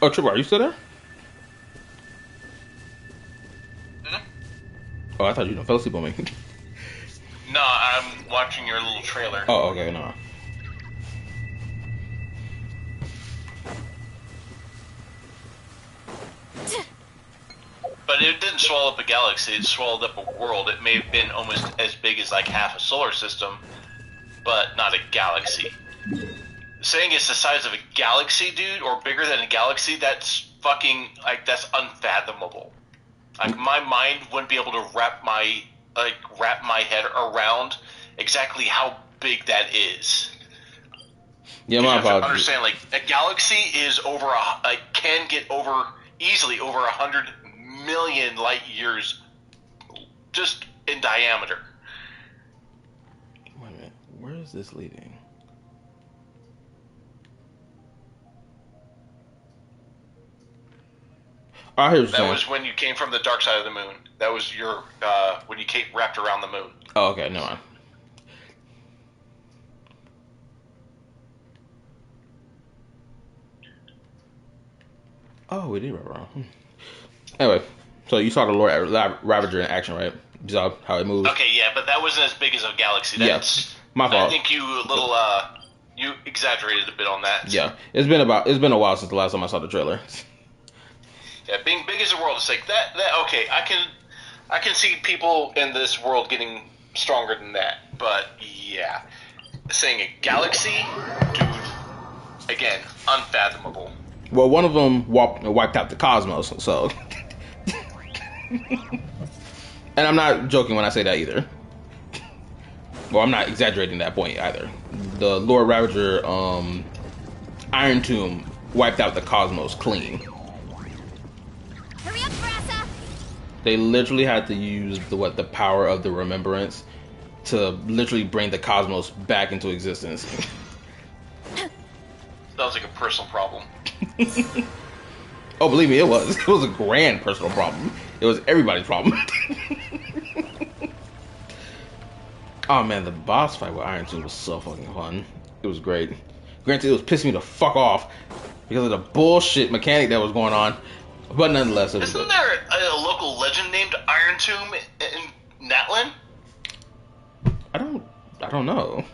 Oh, Triple, are you still there? Oh, I thought you fell asleep on me.
No, I'm watching your little trailer.
Oh, okay, no.
But it didn't swallow up a galaxy, it swallowed up a world. It may have been almost as big as like half a solar system, but not a galaxy. Saying it's the size of a galaxy, dude, or bigger than a galaxy, that's fucking, like, that's unfathomable. Like, my mind wouldn't be able to wrap my head around exactly how big that is.
Yeah,
you
my
have to
apologies.
understand, like, a galaxy is can get easily over 100 million light years just in diameter.
is this leading? I hear what you're
That
saying.
was when you came from the dark side of the moon. That was your when you came wrapped around the moon.
Oh, okay, no mind. Oh, we did wrap around. Anyway, so you saw the Lord Ravager in action, right? You saw how it moves.
Okay, yeah, but that wasn't as big as a galaxy. That's,
my fault.
I think you you exaggerated a bit on that.
Yeah, it's been a while since the last time I saw the trailer.
Yeah, being big as a world, it's like that. Okay, I can see people in this world getting stronger than that. But yeah, saying a galaxy, dude, again, unfathomable.
Well, one of them wiped out the cosmos, so. And I'm not joking when I say that either. Well, I'm not exaggerating that point either. The Lord Ravager Iron Tomb wiped out the cosmos clean.
Hurry up, Grassa!
They literally had to use the power of the remembrance to literally bring the cosmos back into existence.
Sounds like a personal problem.
Oh, believe me, it was. It was a grand personal problem. It was everybody's problem. Oh man, the boss fight with Iron Tomb was so fucking fun. It was great. Granted, it was pissing me the fuck off because of the bullshit mechanic that was going on. But nonetheless, it was
Isn't
good.
there a local legend named Iron Tomb in Natlan?
I don't know.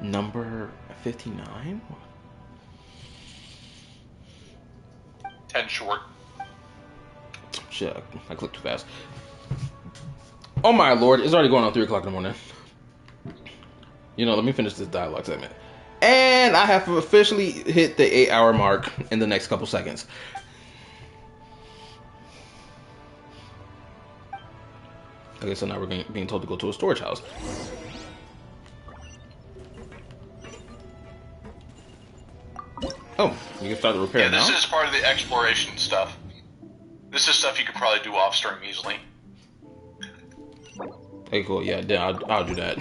Number 59?
10 short.
Shit, I clicked too fast. Oh my lord, it's already going on 3 o'clock in the morning. You know, let me finish this dialogue segment. And I have officially hit the 8-hour mark in the next couple seconds. Okay, so now we're being told to go to a storage house. Oh, you can start the repair now?
Yeah, this is part of the exploration stuff. This is stuff you could probably do off stream easily.
Okay, cool. Yeah, I'll do that.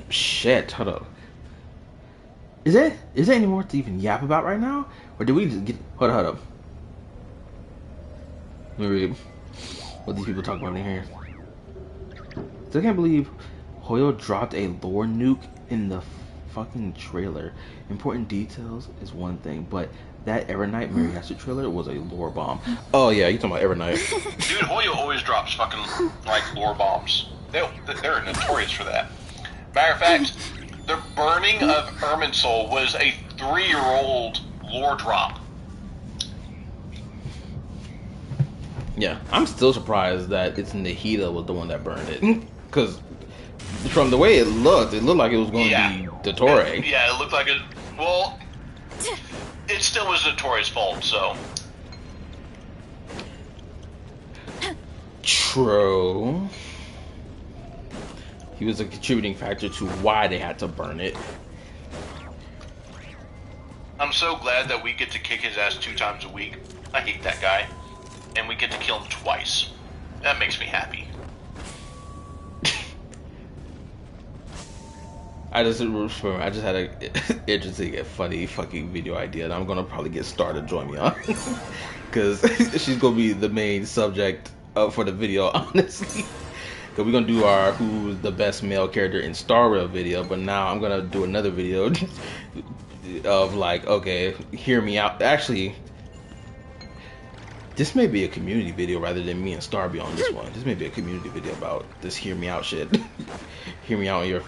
Shit. Hold up. Is there any more to even yap about right now, or did we just get? Hold up. Let me read what these people talk about in here. So I can't believe Hoyle dropped a lore nuke in the fucking trailer. Important details is one thing, but that Evernight Mariachi trailer was a lore bomb. Oh yeah, you talking about Evernight?
Dude, Hoyo always drops fucking like lore bombs. They're notorious for that. Matter of fact, the burning of Irminsul was a 3-year-old lore drop.
Yeah, I'm still surprised that it's Nahida was the one that burned it, because from the way it looked like it was going to be Dottore.
Yeah, it looked like it. Well, it still was Notorious' fault, so.
True. He was a contributing factor to why they had to burn it.
I'm so glad that we get to kick his ass 2 times a week. I hate that guy. And we get to kill him twice. That makes me happy.
I just had a interesting and funny fucking video idea that I'm gonna probably get Star to join me on, because she's gonna be the main subject for the video, honestly. Cause we're gonna do our who's the best male character in Star Rail video, but now I'm gonna do another video of like, okay, hear me out. Actually, this may be a community video rather than me and Star be on this one. This may be a community video about this hear me out shit. Hear me out on your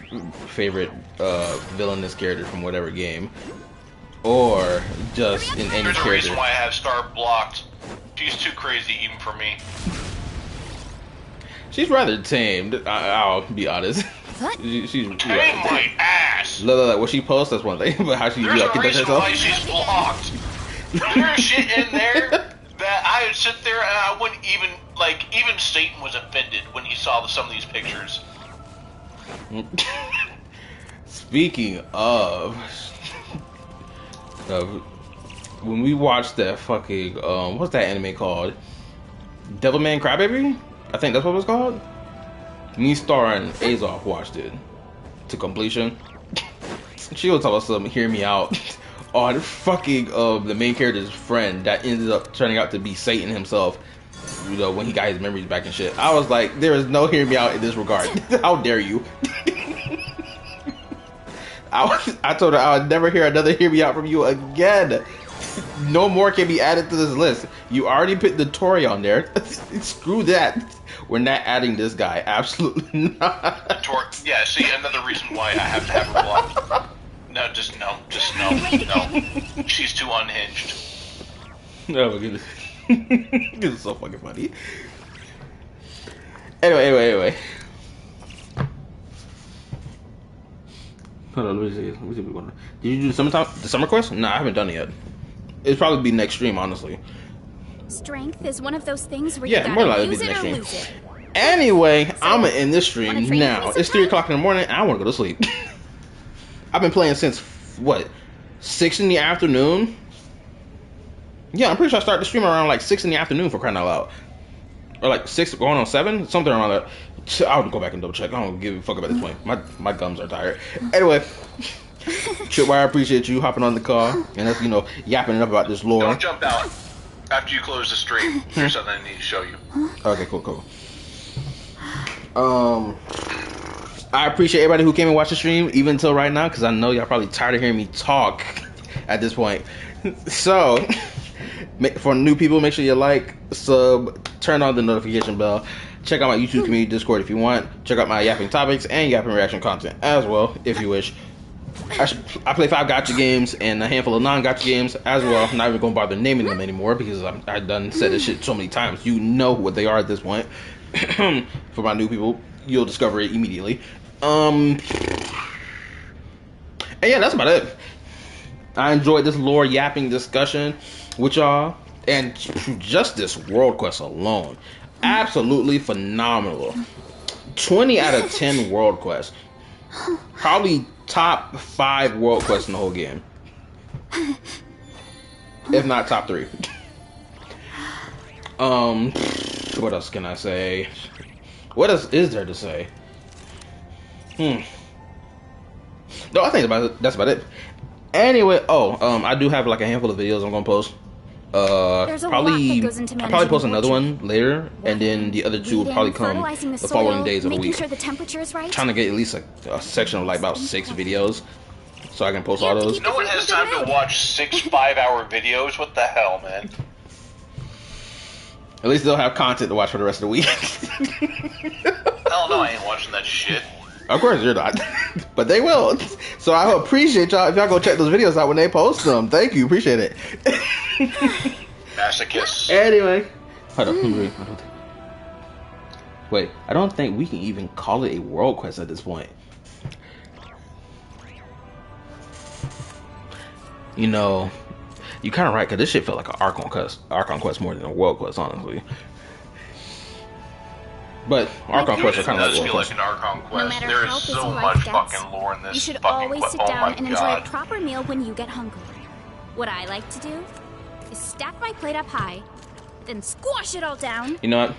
favorite villainous character from whatever game, or just in any
There's
character.
a reason why I have Star blocked. She's too crazy even for me.
She's rather tamed. I'll be honest. She's
Tame my ass.
Look, what she posts, that's one thing, but how she
There's a
conducts
reason
herself.
why she's blocked. There's shit in there that I would sit there and I wouldn't even like. Even Satan was offended when he saw some of these pictures.
Speaking of when we watched that fucking what's that anime called? Devilman Crybaby? I think that's what it was called. Me, Star, and Azov watched it to completion. She was talking about something, hear me out. On fucking the main character's friend that ended up turning out to be Satan himself. You know, when he got his memories back and shit. I was like, there is no hear me out in this regard. How dare you? I told her I would never hear another hear me out from you again. No more can be added to this list. You already put the Tori on there. Screw that. We're not adding this guy. Absolutely not.
Yeah, see, another reason why I have to have her blocked. No. She's too unhinged.
Oh my goodness. This is so fucking funny. Anyway. Hold on, let me see what we're going to. Did you do the summer quest? No, I haven't done it yet. It'll probably be next stream, honestly.
Strength is one of those things where
Yeah,
you
more
gotta
likely
use
to be
it
the
or
next
lose
stream.
it.
Anyway,
So,
I'm in this stream
wanna train
now.
with me
It's 3
sometime?
o'clock in the morning. I want to go to sleep. I've been playing since, what, 6 in the afternoon? Yeah, I'm pretty sure I started the stream around like 6 in the afternoon, for crying out loud. Or like 6 going on 7? Something around that. I'll go back and double check. I don't give a fuck about this point. My gums are tired. Anyway, Tripwire, I appreciate you hopping on the call and us, yapping it up about this lore.
Don't jump out. After you close the stream, there's something I need to show you.
Okay, cool. I appreciate everybody who came and watched the stream, even until right now, because I know y'all probably tired of hearing me talk at this point. So, for new people, make sure you like, sub, turn on the notification bell. Check out my YouTube community Discord if you want. Check out my yapping topics and yapping reaction content as well, if you wish. I play 5 gacha games and a handful of non-gacha games as well. I'm not even going to bother naming them anymore because I've done said this shit so many times. You know what they are at this point. For my new people, you'll discover it immediately. And yeah, that's about it. I enjoyed this lore yapping discussion with y'all, and just this world quest alone, absolutely phenomenal. 20 out of 10 world quests. Probably top 5 world quests in the whole game, if not top 3. What else can I say? What else is there to say? No, I think that's about it. Anyway, I do have like a handful of videos I'm gonna post.
There's a lot that goes into
I'll probably post
managing
another
orchard.
one later, and then the other 2 will probably come
Fertilizing
the
soil,
following days of the
making
week.
sure the temperature is right.
Trying to get at least a section of like about 6 videos, so I can post all those.
No one has time to watch 6 5-hour videos. What the hell, man?
At least they'll have content to watch for the rest of the week.
Hell no, I ain't watching that shit.
Of course you're not, but they will. So I appreciate y'all if y'all go check those videos out when they post them. Thank you, appreciate it.
Masochist.
Anyway, hold on. Wait, I don't think we can even call it a world quest at this point. You kind of right, because this shit felt like an Archon quest more than a world quest, honestly. But Archon quests are kind of like world
feel
quests.
like an Archon quest.
No matter
There
how
is
busy
so
life
much
gets,
fucking lore in this
you should
fucking
always
quest.
sit
Oh
down
my
and enjoy
god.
a proper meal when you get hungry. What I like to do is stack my plate up high, then squash it all down.
You know what?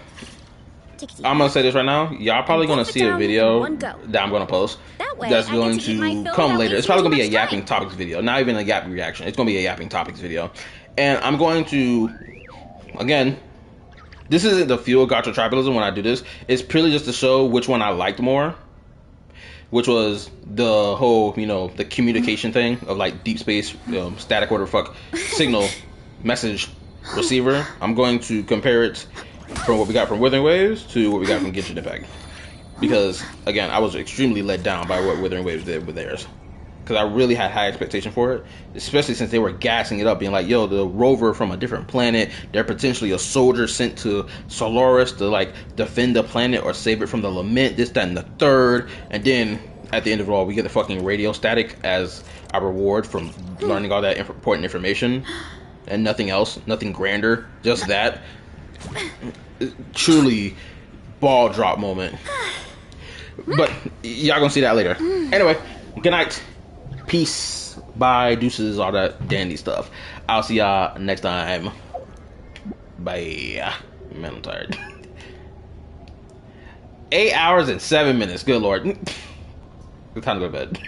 I'm gonna say this right now. Y'all probably gonna see a video that I'm gonna post that's going to come later. It's probably gonna be a yapping topics video, not even a yap reaction. It's gonna be a yapping topics video, and I'm going to, again, this isn't the fuel gacha tribalism when I do this. It's purely just to show which one I liked more, which was the whole, the communication thing of like deep space, static order signal message receiver. I'm going to compare it from what we got from Withering Waves to what we got from Genshin Impact, because again, I was extremely let down by what Withering Waves did with theirs, because I really had high expectation for it, especially since they were gassing it up, being like, yo, the rover from a different planet, they're potentially a soldier sent to Solaris to like defend the planet or save it from the lament, this, that, and the third. And then at the end of it all, we get the fucking radio static as our reward from learning all that important information, and nothing else, nothing grander, just that. Truly ball drop moment. But y'all gonna see that later. Anyway, good night. Peace. Bye. Deuces. All that dandy stuff. I'll see y'all next time. Bye. Man, I'm tired. 8 hours and 7 minutes. Good lord. It's time to go to bed.